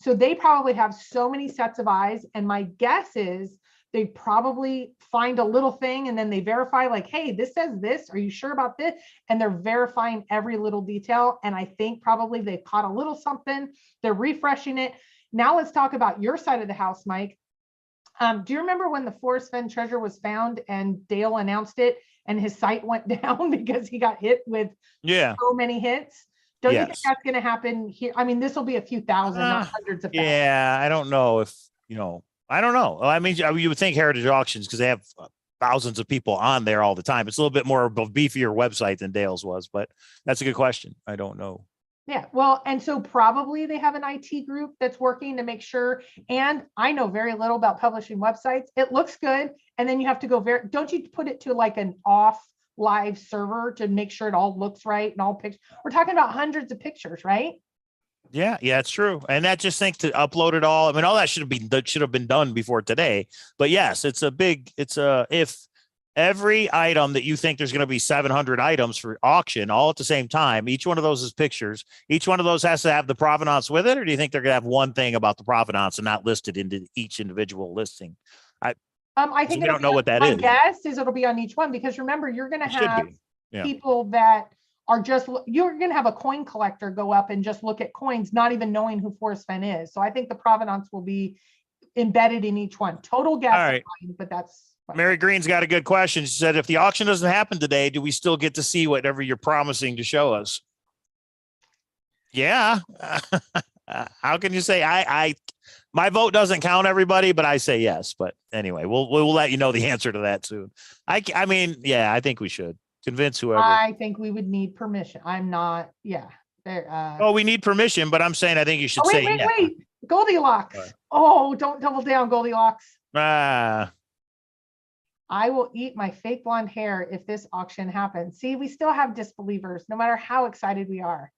S2: So they probably have so many sets of eyes. And my guess is they probably find a little thing and then they verify like, hey, this says this. Are you sure about this? And they're verifying every little detail. And I think probably they caught a little something. They're refreshing it. Now let's talk about your side of the house, Mike. Do you remember when the Forrest Fenn treasure was found and Dale announced it and his site went down because he got hit with so many hits? Don't you think that's going to happen here? I mean, this will be a few thousand, not hundreds of thousands.
S1: Yeah, I don't know if, I don't know. I mean, you would think Heritage Auctions, because they have thousands of people on there all the time. It's a little bit more of a beefier website than Dale's was, but that's a good question. I don't know.
S2: Yeah, well, and so probably they have an IT group that's working to make sure. And I know very little about publishing websites. It looks good. And then you have to go don't you put it to like an off live server to make sure it all looks right and all pictures? We're talking about hundreds of pictures, right?
S1: Yeah, it's true. And that just thinks to upload it all. I mean, all that should have been done before today. But yes, if every item that you think there's going to be 700 items for auction all at the same time, each one of those is pictures. Each one of those has to have the provenance with it, or do you think they're going to have one thing about the provenance and not listed into each individual listing?
S2: I think
S1: we don't know what that is.
S2: My guess is it'll be on each one, because remember, you're going to have
S1: Yeah.
S2: people that are you're going to have a coin collector go up and just look at coins, not even knowing who Forrest Fenn is. So I think the provenance will be embedded in each one. Total guess,
S1: all right.
S2: But that's.
S1: Mary Green's got a good question. She said, if the auction doesn't happen today, do we still get to see whatever you're promising to show us? Yeah. How can you say my vote doesn't count, everybody, but I say yes. But anyway, we'll let you know the answer to that soon. I mean, yeah, I think we should convince whoever.
S2: I think we would need permission. I'm not. Yeah.
S1: We need permission, but I'm saying I think you should say yeah.
S2: Wait. Goldilocks. Right. Oh, don't double down, Goldilocks. I will eat my fake blonde hair if this auction happens. See, we still have disbelievers, no matter how excited we are.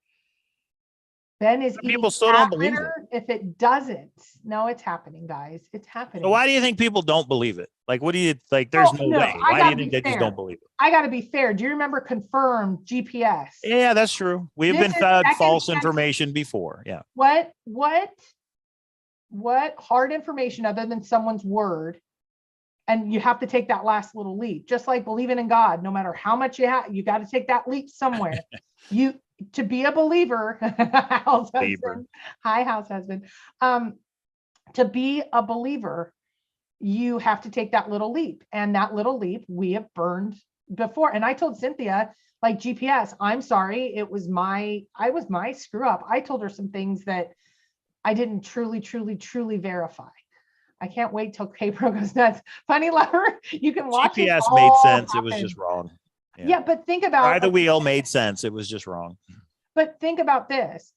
S2: Ben is
S1: people still don't believe it.
S2: If it doesn't, no, it's happening, guys. It's happening.
S1: So why do you think people don't believe it? Like, what do you like? There's no way. Why do you think they just don't believe it?
S2: I got to be fair. Do you remember confirmed GPS?
S1: Yeah, that's true. We've been fed false information before. Yeah.
S2: What hard information other than someone's word? And you have to take that last little leap, just like believing in God. No matter how much you have, you got to take that leap somewhere. To be a believer, house husband, hi house husband. To be a believer, you have to take that little leap, and that little leap we have burned before. And I told Cynthia, like GPS, I'm sorry, I was my screw up. I told her some things that I didn't truly verify. I can't wait till K-Pro goes nuts. Funny Lover, you can watch it.
S1: GPS made
S2: all
S1: sense. It was
S2: happen.
S1: just wrong.
S2: Yeah, but think about
S1: Try the wheel made sense. It was just wrong.
S2: But think about this.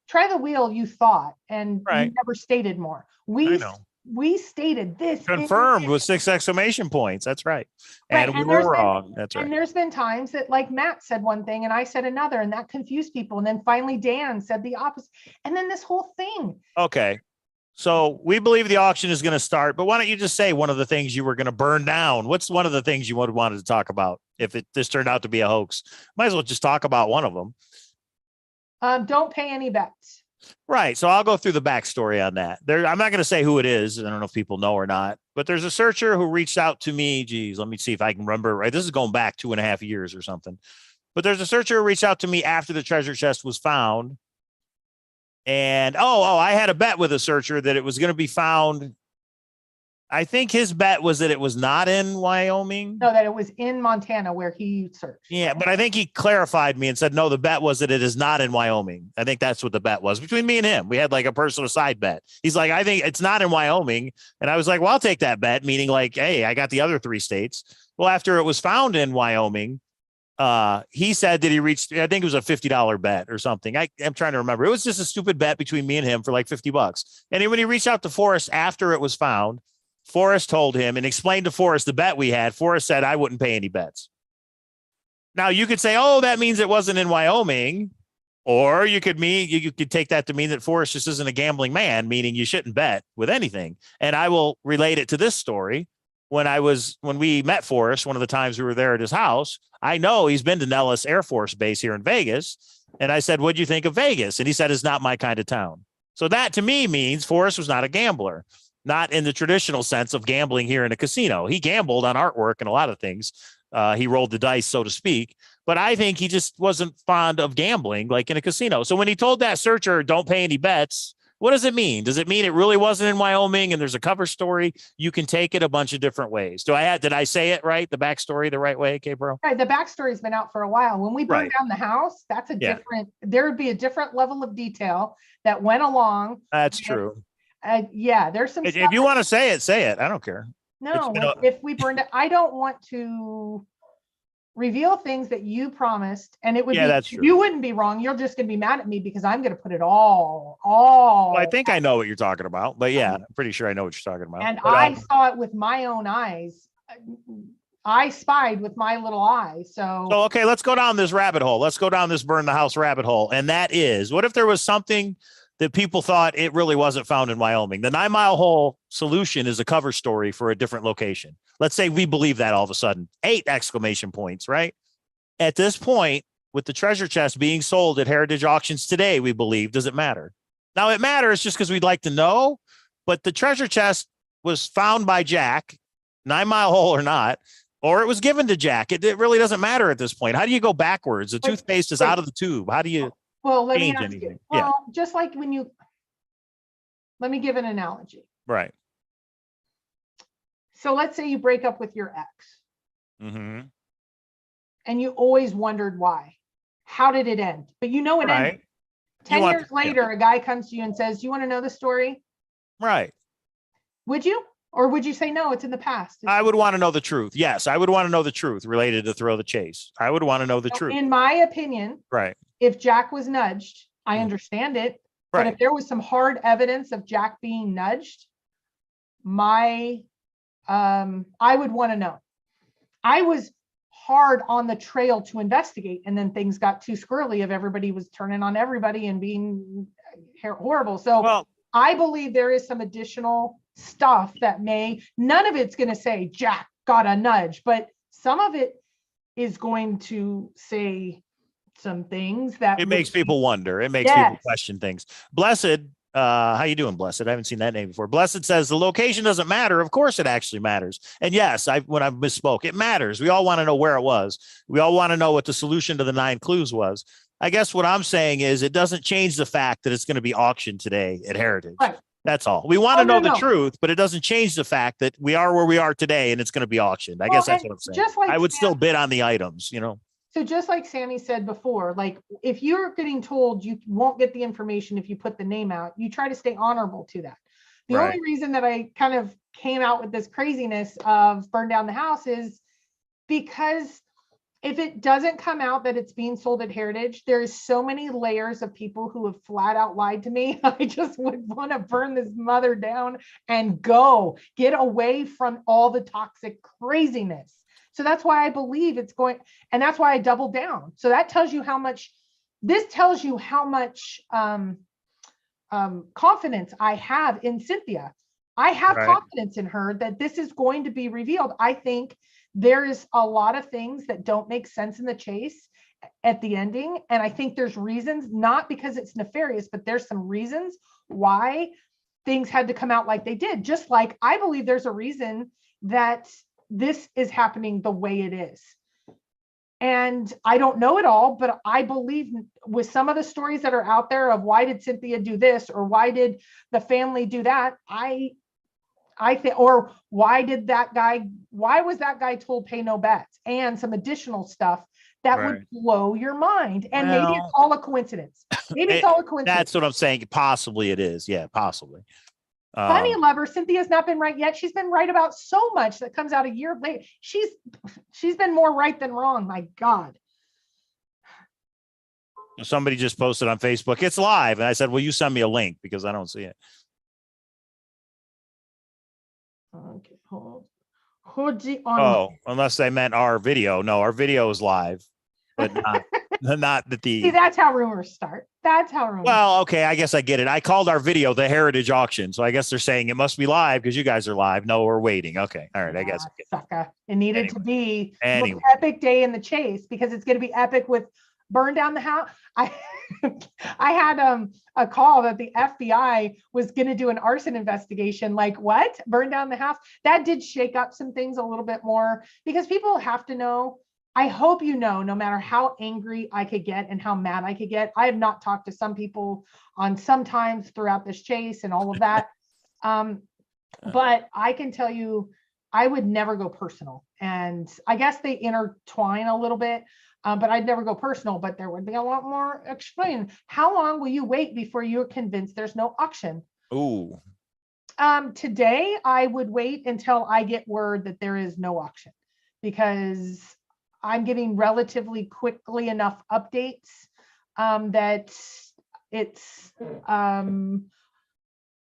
S2: Try the wheel, you thought, and
S1: Right.
S2: you never stated more.
S1: I know.
S2: We stated this.
S1: Confirmed with 6 exclamation points. That's right.
S2: Right,
S1: And we
S2: and
S1: were wrong. That's right.
S2: And there's been times that like Matt said one thing and I said another, and that confused people. And then finally Dan said the opposite. And then this whole thing.
S1: Okay. So we believe the auction is going to start, but why don't you just say one of the things you were going to burn down? What's one of the things you would have wanted to talk about if this turned out to be a hoax? Might as well just talk about one of them.
S2: Don't pay any bets.
S1: Right. So I'll go through the backstory on that. I'm not going to say who it is. I don't know if people know or not, but there's a searcher who reached out to me. Geez, let me see if I can remember. Right. This is going back 2.5 years or something. But there's a searcher who reached out to me after the treasure chest was found. And I had a bet with a searcher that it was going to be found. I think his bet was that it was not in Wyoming.
S2: No, that it was in Montana where he searched.
S1: Yeah, but I think he clarified me and said, no, the bet was that it is not in Wyoming. I think that's what the bet was between me and him. We had like a personal side bet. He's like, I think it's not in Wyoming. And I was like, well, I'll take that bet, meaning like, hey, I got the other 3 states. Well, after it was found in Wyoming, he said that he reached, I think it was a $50 bet or something. I'm trying to remember. It was just a stupid bet between me and him for like $50. And when he reached out to Forrest after it was found, Forrest told him and explained to Forrest the bet we had. Forrest said, I wouldn't pay any bets. Now you could say, oh, that means it wasn't in Wyoming. Or you could take that to mean that Forrest just isn't a gambling man, meaning you shouldn't bet with anything. And I will relate it to this story. When we met Forrest, one of the times we were there at his house, I know he's been to Nellis Air Force Base here in Vegas. And I said, what'd you think of Vegas? And he said, it's not my kind of town. So that to me means Forrest was not a gambler. Not in the traditional sense of gambling here in a casino. He gambled on artwork and a lot of things. He rolled the dice, so to speak. But I think he just wasn't fond of gambling like in a casino. So when he told that searcher, don't pay any bets, what does it mean? Does it mean it really wasn't in Wyoming and there's a cover story? You can take it a bunch of different ways. Did I say it right? The backstory the right way, K-Bro?
S2: Right. The backstory's been out for a while. When we burned down the house, that's there would be a different level of detail that went along.
S1: That's true.
S2: There's some.
S1: If you want to say it. I don't care.
S2: No, if we burned it, I don't want to reveal things that you promised, and it would be. That's true. You wouldn't be wrong. You're just going to be mad at me because I'm going to put it all.
S1: Well, I think I know what you're talking about, but yeah, I'm pretty sure I know what you're talking about.
S2: And I saw it with my own eyes. I spied with my little eyes. So
S1: okay, let's go down this rabbit hole. Let's go down this burn the house rabbit hole, and that is, what if there was something that people thought it really wasn't found in Wyoming? The 9 Mile Hole solution is a cover story for a different location. Let's say we believe that all of a sudden. 8 exclamation points, right? At this point, with the treasure chest being sold at Heritage Auctions today, we believe, does it matter? Now it matters just because we'd like to know, but the treasure chest was found by Jack, 9 Mile Hole or not, or it was given to Jack. It really doesn't matter at this point. How do you go backwards? The toothpaste is out of the tube. How do you...
S2: Well, let me ask you. Well, just like let me give an analogy.
S1: Right.
S2: So let's say you break up with your ex.
S1: Mm-hmm.
S2: And you always wondered why. How did it end? But it ended. 10 years later, a guy comes to you and says, do you want to know the story?
S1: Right.
S2: Would you? Or would you say, no, it's in the past?
S1: I would want to know the truth. Yes, I would want to know the truth related to Thrill the Chase. I would want to know the truth.
S2: In my opinion,
S1: right.
S2: If Jack was nudged, I understand it. Right. But if there was some hard evidence of Jack being nudged, I would want to know. I was hard on the trail to investigate, and then things got too squirrely of everybody was turning on everybody and being horrible. So I believe there is some additional stuff that none of it's going to say Jack got a nudge, but some of it is going to say some things that
S1: it makes people wonder. It makes people question things. Blessed, how you doing, Blessed? I haven't seen that name before. Blessed says the location doesn't matter. Of course it actually matters. And yes, when I misspoke, it matters. We all want to know where it was. We all want to know what the solution to the 9 clues was. I guess what I'm saying is it doesn't change the fact that it's going to be auctioned today at Heritage. Right. That's all. We want to know the truth, but it doesn't change the fact that we are where we are today and it's going to be auctioned. I guess that's what I'm saying. I would still bid on the items,
S2: So just like Sammy said before, like if you're getting told you won't get the information if you put the name out, you try to stay honorable to that. The
S1: Right.
S2: only reason that I kind of came out with this craziness of burn down the house is because if it doesn't come out that it's being sold at Heritage, there's so many layers of people who have flat out lied to me. I just would want to burn this mother down and go get away from all the toxic craziness. So that's why I believe it's going, and that's why I doubled down. So that tells you how much, this tells you how much confidence I have in Cynthia. I have
S1: Right.
S2: confidence in her that this is going to be revealed. I think there is a lot of things that don't make sense in the chase at the ending. And I think there's reasons, not because it's nefarious, but there's some reasons why things had to come out like they did. Just like I believe there's a reason that this is happening the way it is. And I don't know it all, but I believe with some of the stories that are out there of why did Cynthia do this, or why did the family do that? I think, or why was that guy told pay no bets, and some additional stuff that would blow your mind. And maybe it's all a coincidence. Maybe it's all a coincidence.
S1: That's what I'm saying. Possibly it is. Yeah, possibly.
S2: Funny lover, Cynthia's not been right yet. She's been right about so much that comes out a year later. She's been more right than wrong. My God.
S1: Somebody just posted on Facebook, it's live. And I said, well, you send me a link because I don't see it.
S2: Okay, hold on.
S1: Oh, unless they meant our video. No, our video is live, but not that the.
S2: See, that's how rumors start. That's how rumors.
S1: Well, okay, I guess I get it. I called our video the Heritage Auction, so I guess they're saying it must be live because you guys are live. No, we're waiting. Okay, all right, I guess.
S2: Sucker. It needed to be the
S1: Anyway.
S2: most epic day in the chase because it's going to be epic with burn down the house. I had a call that the FBI was going to do an arson investigation. Like, what? Burn down the house? That did shake up some things a little bit more because people have to know. I hope you know, no matter how angry I could get and how mad I could get, I have not talked to some people on some times throughout this chase and all of that. But I can tell you, I would never go personal. And I guess they intertwine a little bit. But I'd never go personal, but there would be a lot more explain. How long will you wait before you're convinced there's no auction?
S1: Ooh.
S2: Today, I would wait until I get word that there is no auction because I'm getting relatively quickly enough updates that it's, we're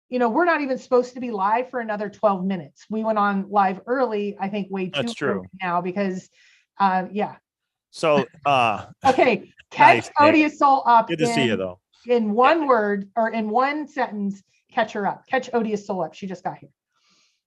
S2: not even supposed to be live for another 12 minutes. We went on live early, I think way too early now because, yeah.
S1: So,
S2: okay, catch Odious Soul up.
S1: Good to see you though.
S2: In one word or in one sentence, catch her up. Catch Odious Soul up. She just got here.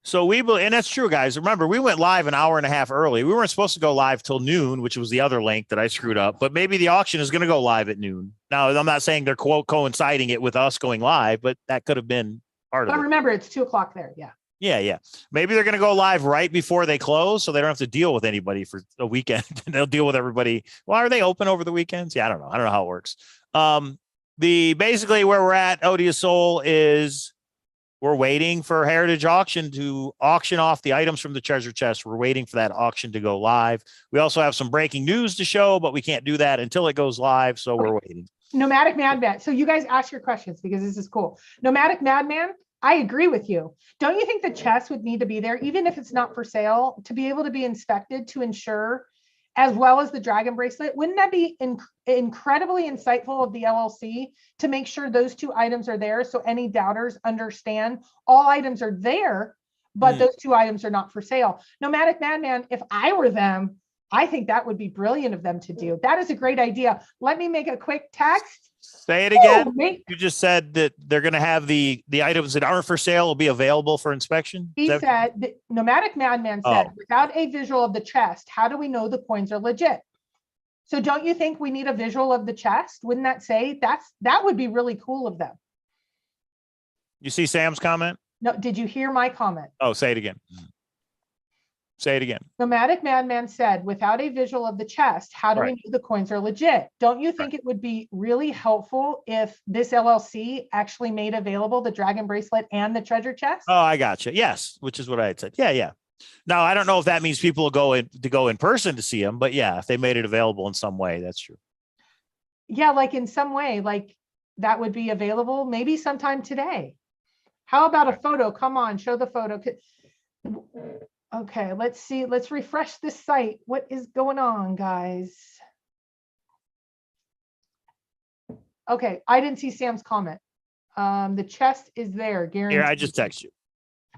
S1: So and that's true, guys. Remember, we went live an hour and a half early. We weren't supposed to go live till noon, which was the other link that I screwed up. But maybe the auction is going to go live at noon. Now, I'm not saying they're coinciding it with us going live, but that could have been part of it.
S2: But remember, it's 2:00 there. Yeah.
S1: Yeah. Maybe they're going to go live right before they close, so they don't have to deal with anybody for a weekend. They'll deal with everybody. Well, are they open over the weekends? Yeah, I don't know. I don't know how it works. Basically where we're at, Odious Soul, is we're waiting for Heritage Auction to auction off the items from the treasure chest. We're waiting for that auction to go live. We also have some breaking news to show, but we can't do that until it goes live. So we're waiting.
S2: Nomadic Madman. So you guys ask your questions because this is cool. Nomadic Madman, I agree with you. Don't you think the chest would need to be there, even if it's not for sale, to be able to be inspected to ensure, as well as the dragon bracelet? Wouldn't that be incredibly insightful of the LLC to make sure those two items are there so any doubters understand all items are there, but those two items are not for sale? Nomadic Madman, if I were them, I think that would be brilliant of them to do. That is a great idea. Let me make a quick text.
S1: Say it again. You just said that they're going to have the items that aren't for sale will be available for inspection.
S2: He said, Nomadic Madman said, without a visual of the chest, how do we know the coins are legit? So don't you think we need a visual of the chest? Wouldn't that say that would be really cool of them?
S1: You see Sam's comment?
S2: No, did you hear my comment?
S1: Oh, say it again. Say it again.
S2: Nomadic Madman said, without a visual of the chest, how do we know the coins are legit? Don't you think it would be really helpful if this LLC actually made available the dragon bracelet and the treasure chest?
S1: Oh, I gotcha. Yes, which is what I had said. Yeah. Now, I don't know if that means people will go in person to see them, but yeah, if they made it available in some way, that's true.
S2: Yeah, like in some way, like that would be available maybe sometime today. How about a photo? Come on, show the photo. Okay, let's see. Let's refresh this site. What is going on, guys? Okay, I didn't see Sam's comment. The chest is there, guaranteed.
S1: Here, I just text you.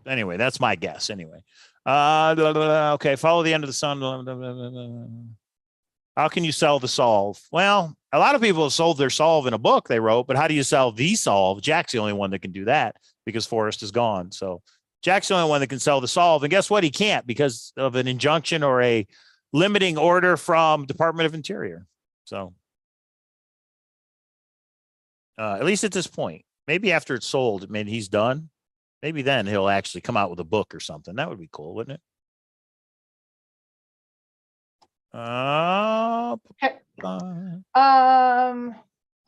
S1: Anyway, that's my guess. Anyway, okay. Follow the end of the sun. How can you sell the solve? Well, a lot of people have sold their solve in a book they wrote, but how do you sell the solve? Jack's the only one that can do that because Forrest is gone. So Jack's the only one that can sell the solve. And guess what? He can't because of an injunction or a limiting order from Department of Interior. So at least at this point, maybe after it's sold, I mean, he's done. Maybe then he'll actually come out with a book or something. That would be cool, wouldn't it?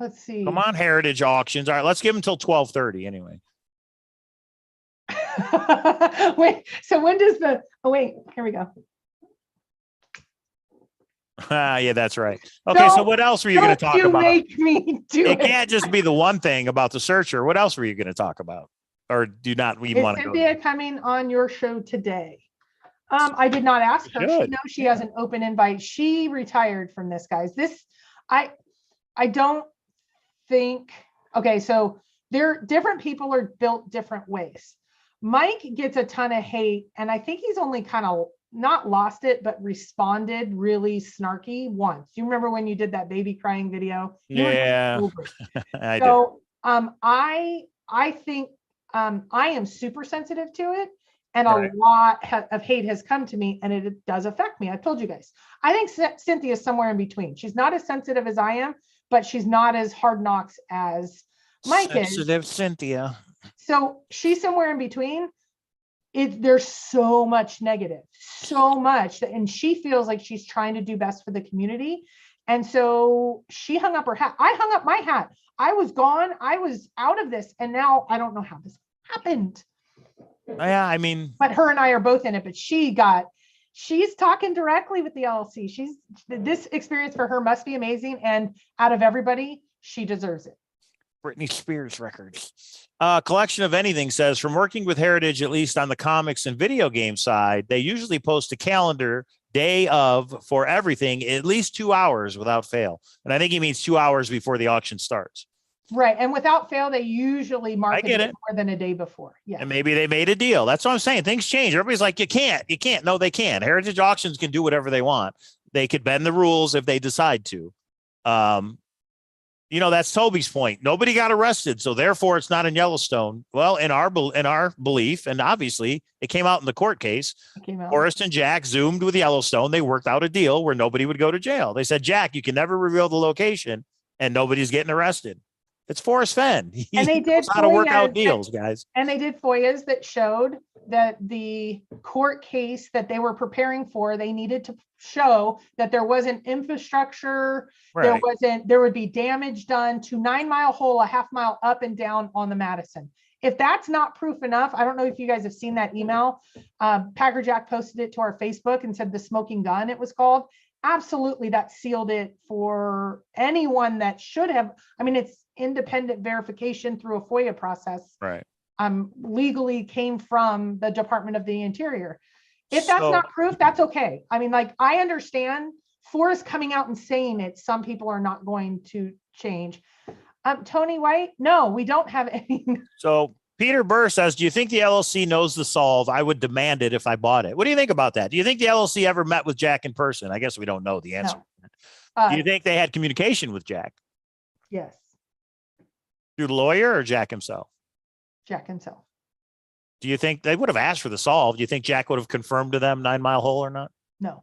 S2: Let's see.
S1: Come on, Heritage Auctions. All right, let's give him till 12:30 anyway.
S2: Wait, so when does the, oh wait, here we go.
S1: Yeah, that's right. Okay, so what else were you going to talk about?
S2: Make me do
S1: it can't just be the one thing about the searcher. What else were you going to talk about? Or do not we want to go? Is
S2: Cynthia coming on your show today? I did not ask her. She knows she has an open invite. She retired from this, guys. This, I don't think, okay, so different people are built different ways. Mike gets a ton of hate, and I think he's only kind of not lost it, but responded really snarky once. You remember when you did that baby crying video?
S1: Yeah.
S2: I so I think I am super sensitive to it. And a lot of hate has come to me, and it does affect me. I told you guys. I think Cynthia is somewhere in between. She's not as sensitive as I am, but she's not as hard knocks as Mike is.
S1: Sensitive Cynthia.
S2: So she's somewhere in between. There's so much negative, so much, and she feels like she's trying to do best for the community. And so she hung up her hat. I hung up my hat. I was gone. I was out of this, and now I don't know how this happened.
S1: Yeah, I mean,
S2: but her and I are both in it, but she's talking directly with the LLC. This experience for her must be amazing. And out of everybody, she deserves it.
S1: Britney Spears records. Collection of Anything says, from working with Heritage, at least on the comics and video game side, they usually post a calendar day of for everything, at least 2 hours without fail. And I think he means 2 hours before the auction starts.
S2: Right. And without fail, they usually market it more than a day before. Yeah.
S1: And maybe they made a deal. That's what I'm saying. Things change. Everybody's like, you can't. No, they can. Heritage Auctions can do whatever they want. They could bend the rules if they decide to. That's Toby's point. Nobody got arrested, so therefore it's not in Yellowstone. Well, in our belief, and obviously it came out in the court case, Forrest and Jack zoomed with Yellowstone. They worked out a deal where nobody would go to jail. They said, Jack, you can never reveal the location, and nobody's getting arrested. It's Forrest Fenn.
S2: And they did
S1: how to work out deals, guys.
S2: And they did FOIAs that showed that the court case that they were preparing for, they needed to show that there wasn't infrastructure, there would be damage done to 9 Mile Hole, a half mile up and down on the Madison. If that's not proof enough, I don't know if you guys have seen that email. Packer Jack posted it to our Facebook and said the smoking gun, it was called. Absolutely, that sealed it for anyone that should have. I mean, it's independent verification through a FOIA process.
S1: Right.
S2: Legally came from the Department of the Interior. If that's not proof, that's okay. I mean, like, I understand Forrest coming out and saying it. Some people are not going to change. Tony White, no, we don't have any.
S1: So Peter Burr says, do you think the LLC knows the solve? I would demand it if I bought it. What do you think about that? Do you think the LLC ever met with Jack in person? I guess we don't know the answer. No. Do you think they had communication with Jack?
S2: Yes.
S1: Through the lawyer or Jack himself?
S2: Jack himself.
S1: Do you think they would have asked for the solve? Do you think Jack would have confirmed to them 9 Mile Hole or not?
S2: No.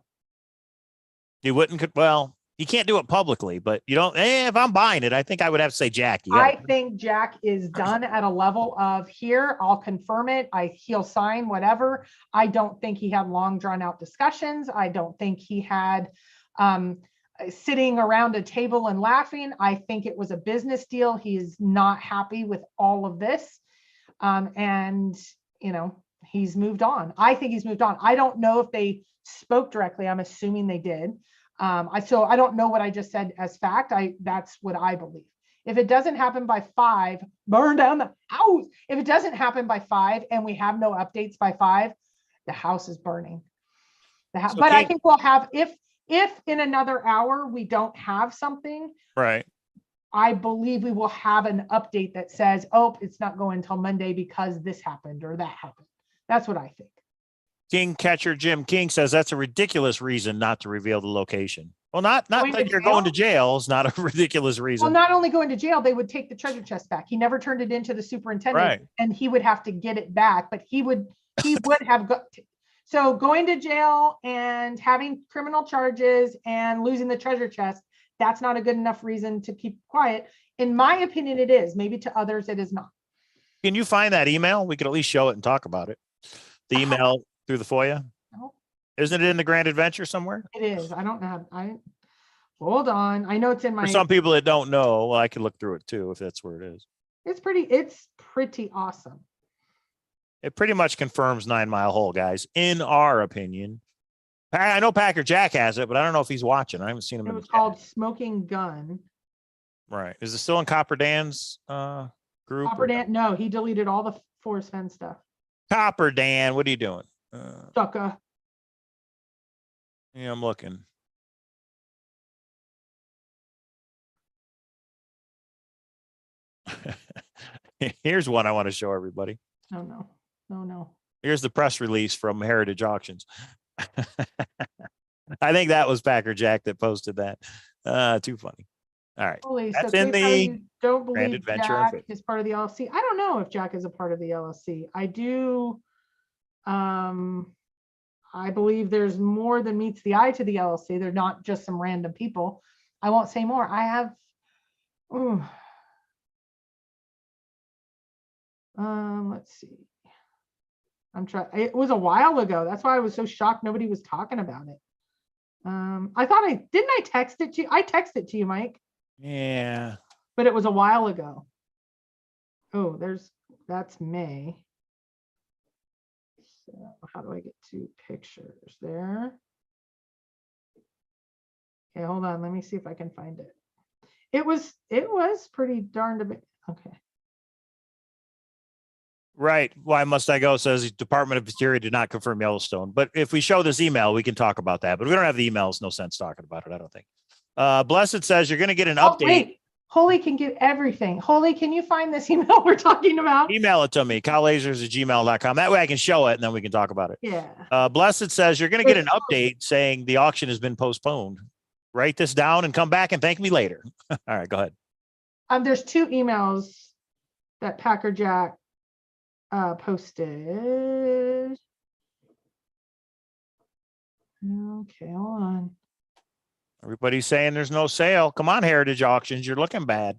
S1: He wouldn't. Well, you can't do it publicly, but you don't. If I'm buying it, I think I would have to say Jack.
S2: I think Jack is done at a level of here. I'll confirm it. He'll sign whatever. I don't think he had long drawn out discussions. I don't think he had sitting around a table and laughing. I think it was a business deal. He is not happy with all of this. And, he's moved on. I think he's moved on. I don't know if they spoke directly. I'm assuming they did. So I don't know what I just said as fact. That's what I believe. If it doesn't happen by 5, burn down the house. If it doesn't happen by 5 and we have no updates by 5, the house is burning.
S1: So
S2: But I
S1: King-
S2: think we'll have, if in another hour we don't have something,
S1: right.
S2: I believe we will have an update that says, oh, it's not going until Monday because this happened or that happened. That's what I think.
S1: King catcher Jim King says that's a ridiculous reason not to reveal the location. Well, not
S2: Going
S1: that
S2: to
S1: you're going to jail is not a ridiculous reason.
S2: Well, not only going to jail, they would take the treasure chest back. He never turned it into the superintendent,
S1: Right.
S2: and he would have to get it back, but he would have got. So going to jail and having criminal charges and losing the treasure chest, that's not a good enough reason to keep quiet. In my opinion, it is. Maybe to others, it is not.
S1: Can you find that email? We could at least show it and talk about it. The email through the FOIA.
S2: No.
S1: Isn't it in the Grand Adventure somewhere?
S2: It is. I don't know. Hold on. I know it's in my.
S1: For some people that don't know, well, I can look through it too if that's where it is.
S2: It's pretty awesome.
S1: It pretty much confirms 9 Mile Hole, guys, in our opinion. I know Packer Jack has it, but I don't know if he's watching. I haven't seen him.
S2: It was called Smoking Gun.
S1: Right. Is it still in Copper Dan's group?
S2: Copper Dan. No, he deleted all the Forrest Fenn stuff.
S1: Copper Dan, what are you doing?
S2: Sucker.
S1: Yeah, I'm looking. Here's one I want to show everybody.
S2: Oh, no. No.
S1: Here's the press release from Heritage Auctions. I think that was Packer Jack that posted that. Too funny. All right.
S2: Holy,
S1: That's
S2: so
S1: in
S2: you don't
S1: Grand
S2: believe
S1: Adventure
S2: Jack
S1: Unfit.
S2: is part of the LLC. I don't know if Jack is a part of the LLC. I do. I believe there's more than meets the eye to the LLC. They're not just some random people. I won't say more. I have. Let's see. I'm trying. It was a while ago. That's why I was so shocked nobody was talking about it. I thought didn't I text it to you? I texted it to you, Mike.
S1: Yeah.
S2: But it was a while ago. Oh, that's May. So how do I get to pictures there? Okay, hold on. Let me see if I can find it. It was pretty darned a bit. Okay.
S1: Right. Why must I go? Says Department of Interior did not confirm Yellowstone. But if we show this email, we can talk about that. But if we don't have the emails, no sense talking about it, I don't think. Blessed says you're going to get an update.
S2: Wait. Holy can get everything. Holy, can you find this email we're talking about?
S1: Email it to me, cowlazars@gmail.com. That way I can show it and then we can talk about it.
S2: Yeah.
S1: Blessed says you're going to get an update saying the auction has been postponed. Write this down and come back and thank me later. All right, go ahead.
S2: There's 2 emails that Packer Jack posted. Okay, hold on.
S1: Everybody's saying there's no sale. Come on, Heritage Auctions. You're looking bad.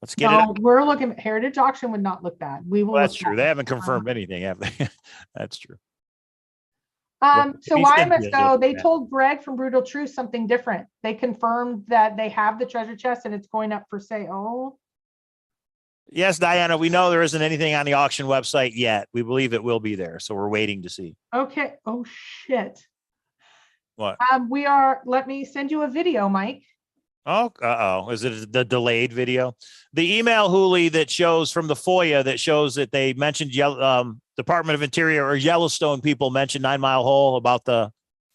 S1: Let's get
S2: No,
S1: it.
S2: we're looking. Heritage Auction would not look bad. We will.
S1: Well, that's
S2: look
S1: true.
S2: bad.
S1: They haven't confirmed anything, have they? That's true.
S2: So
S1: Maybe
S2: YMSO,
S1: Cynthia
S2: they
S1: did that.
S2: told Greg from Brutal Truth something different. They confirmed that they have the treasure chest and it's going up for sale.
S1: Yes, Diana, we know there isn't anything on the auction website yet. We believe it will be there. So we're waiting to see.
S2: Okay. Oh, shit.
S1: What?
S2: Let me send you a video, Mike.
S1: Oh, is it the delayed video? The email, Hooli, that shows from the FOIA that shows that they mentioned Department of Interior or Yellowstone people mentioned 9 Mile Hole about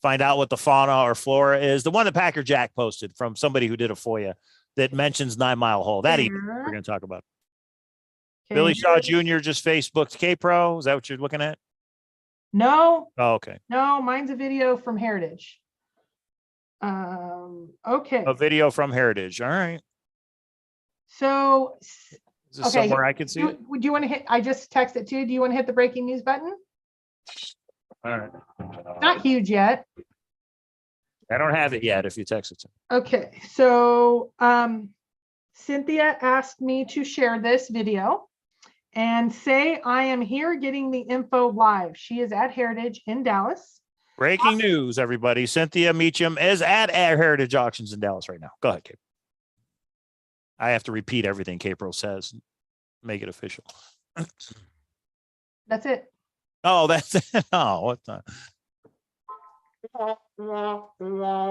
S1: find out what the fauna or flora is. The one that Packer Jack posted from somebody who did a FOIA that mentions 9 Mile Hole. That email we're going to talk about.
S2: Okay.
S1: Billy Shaw Jr. just Facebooked K-Pro. Is that what you're looking at?
S2: No.
S1: Oh, okay.
S2: No, mine's a video from Heritage. Okay.
S1: A video from Heritage. All right.
S2: So,
S1: Is this somewhere I can see it?
S2: do you want to hit? I just texted to you. Do you want to hit the breaking news button?
S1: All right.
S2: Not huge yet.
S1: I don't have it yet if you text it to me.
S2: Okay. So, Cynthia asked me to share this video and say I am here getting the info live. She is at Heritage in Dallas.
S1: Breaking news, everybody. Cynthia Meacham is at Heritage Auctions in Dallas right now. Go ahead, Kate. I have to repeat everything K-Pro says. Make it official.
S2: That's it.
S1: Oh, that's it. Oh, what the?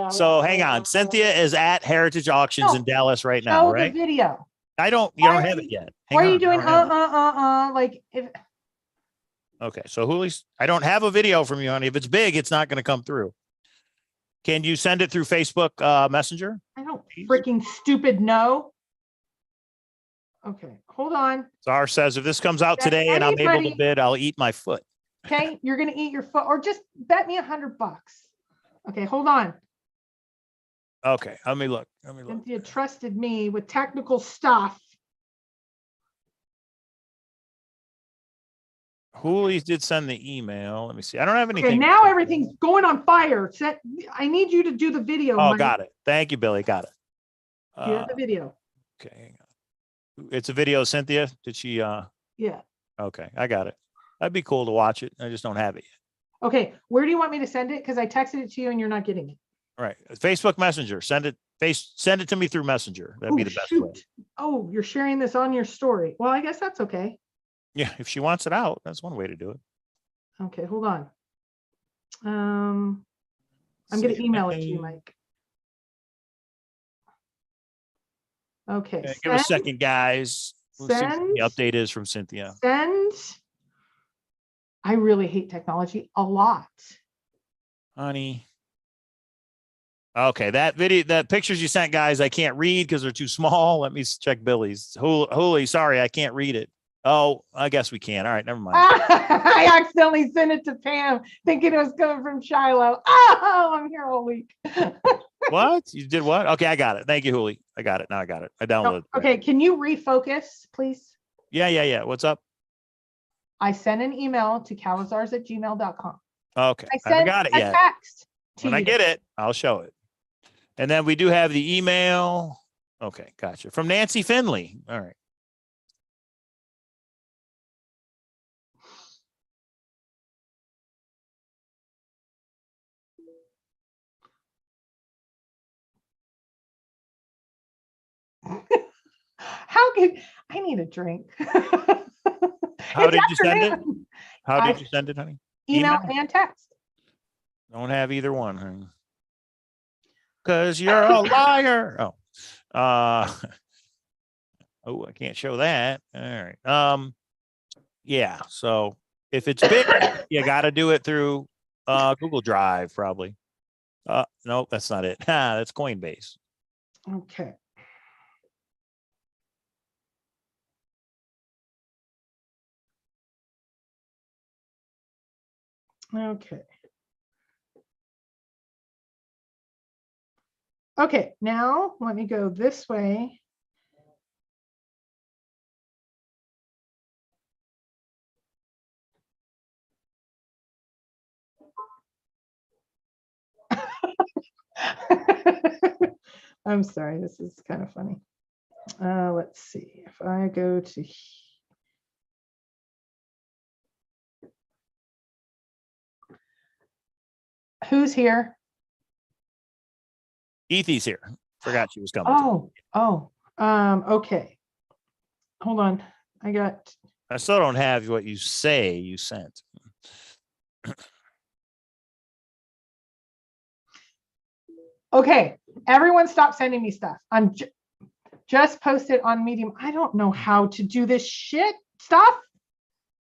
S1: So hang on. Cynthia is at Heritage Auctions in Dallas right now,
S2: Show
S1: right?
S2: the video.
S1: You don't have it yet. Hang
S2: Why are you
S1: on, I
S2: doing
S1: don't have it.
S2: like if
S1: Okay, so Hooley's, I don't have a video from you, honey. If it's big, it's not going to come through. Can you send it through Facebook Messenger?
S2: I don't
S1: Please?
S2: freaking stupid know. Okay, hold on.
S1: Czar says if this comes out
S2: Bet
S1: today and I'm able to
S2: anybody-
S1: bid, I'll eat my foot.
S2: Okay, you're gonna eat your foot, or just bet me $100. Okay, hold on.
S1: Okay, let me look.
S2: Cynthia trusted me with technical stuff.
S1: Hooley's did send the email. Let me see. I don't have anything.
S2: Okay, now everything's going on fire. I need you to do the video.
S1: Oh,
S2: Mike.
S1: got it. Thank you, Billy. Got it.
S2: Do you have the video?
S1: Okay, hang on. It's a video, Cynthia. Did she?
S2: Yeah.
S1: Okay, I got it. That'd be cool to watch it. I just don't have it yet.
S2: Okay, where do you want me to send it? Because I texted it to you and you're not getting it.
S1: All right, Facebook Messenger. Send it to me through Messenger. That'd be the best way.
S2: Oh, you're sharing this on your story. Well, I guess that's okay.
S1: Yeah, if she wants it out, that's one way to do it.
S2: Okay, hold on. I'm gonna email it to you, Mike. Okay.
S1: Okay, give us a second, guys. We'll see what the update is from Cynthia.
S2: Send. I really hate technology a lot.
S1: Honey. Okay, that pictures you sent, guys, I can't read because they're too small. Let me check Billy's. Hooley, sorry, I can't read it. Oh, I guess we can. All right, never mind.
S2: I accidentally sent it to Pam thinking it was coming from Shiloh. Oh, I'm here all week.
S1: What? You did what? Okay, I got it. Thank you, Hooley. I got it. Now I got it. I downloaded it.
S2: Okay, can you refocus, please?
S1: Yeah. What's up?
S2: I sent an email to cowlazars@gmail.com.
S1: Okay,
S2: I
S1: I haven't
S2: sent
S1: got it
S2: a
S1: yet.
S2: text to
S1: When I
S2: you.
S1: get it, I'll show it. And then we do have the email. Okay, gotcha. From Nancy Finley. All right.
S2: How could I need a drink?
S1: How did you send it? How did you send it, honey?
S2: Email and text.
S1: Don't have either one, honey. Because you're a liar. Oh. Oh, I can't show that. All right. Yeah. So if it's big, you got to do it through Google Drive, probably. No, that's not it. That's Coinbase.
S2: Okay. Okay. Okay, now let me go this way. I'm sorry, this is kind of funny. Let's see if I go to who's here?
S1: Ethy's here. Forgot she was coming.
S2: Okay. Hold on.
S1: I still don't have what you say you sent.
S2: Okay, everyone stop sending me stuff. I'm just posted on Medium. I don't know how to do this shit stuff.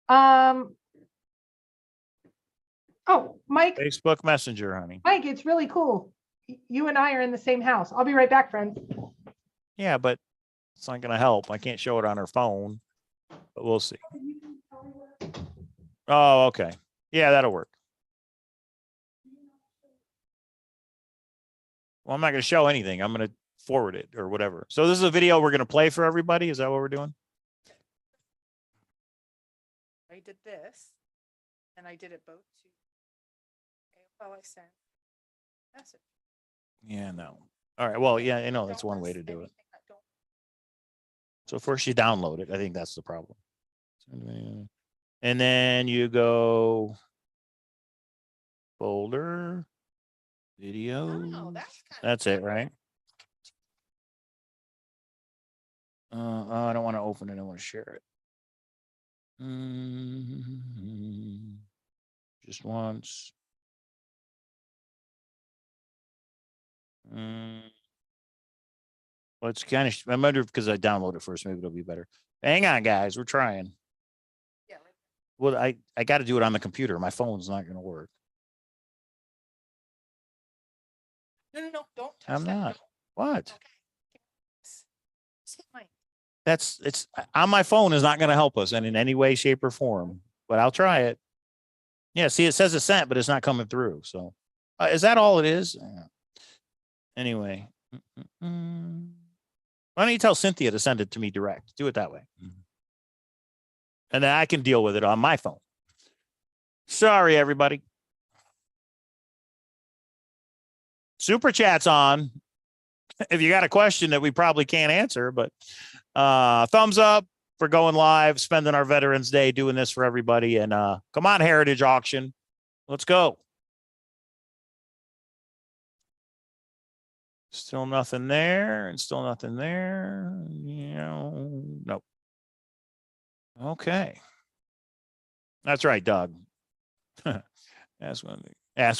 S2: Oh, Mike.
S1: Facebook Messenger, honey.
S2: Mike, it's really cool. You and I are in the same house. I'll be right back, friends.
S1: Yeah, but it's not going to help. I can't show it on her phone, but we'll see. Oh, okay. Yeah, that'll work. Well, I'm not going to show anything. I'm going to forward it or whatever. So this is a video we're going to play for everybody. Is that what we're doing?
S3: I did this, and I did it both to AOL I sent message.
S1: Yeah, no. All right. Well, yeah, I know that's one way to do it. So first you download it. I think that's the problem. And then you go folder, video.
S3: Oh,
S1: That's it, right? Oh, I don't want to open it. I want to share it. Just once. Well, it's kind of, I wonder because I download it first, maybe it'll be better. Hang on, guys. We're trying.
S3: Yeah, right.
S1: Well, I got to do it on the computer. My phone's not going to work.
S3: No, don't touch
S1: I'm
S3: that.
S1: not. What?
S3: Okay. It's fine.
S1: It's on my phone is not going to help us in any way, shape, or form, but I'll try it. Yeah. See, it says it's sent, but it's not coming through. So is that all it is? Yeah. Anyway. Why don't you tell Cynthia to send it to me direct? Do it that way. And then I can deal with it on my phone. Sorry, everybody. Super chat's on. If you got a question that we probably can't answer, but thumbs up for going live, spending our Veterans Day doing this for everybody. And come on, Heritage Auction. Let's go. Still nothing there and still nothing there. Nope. Okay. That's right, Doug. Ask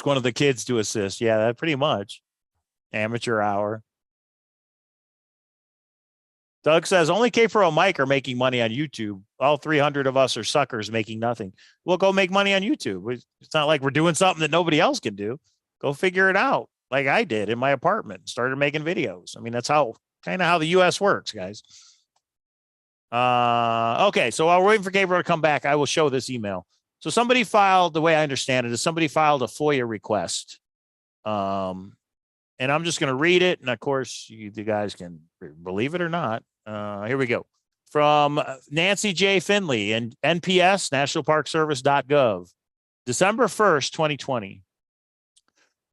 S1: one of the kids to assist. Yeah, that pretty much. Amateur hour. Doug says only K-Pro and Mike are making money on YouTube. All 300 of us are suckers making nothing. We'll go make money on YouTube. It's not like we're doing something that nobody else can do. Go figure it out. Like I did in my apartment, started making videos. I mean, that's how the US works, guys. Okay. So while we're waiting for Gabriel to come back, I will show this email. So somebody filed, the way I understand it is somebody filed a FOIA request. And I'm just going to read it. And of course you guys can believe it or not. Here we go. From Nancy J. Finley and NPS, nationalparkservice.gov, December 1st, 2020.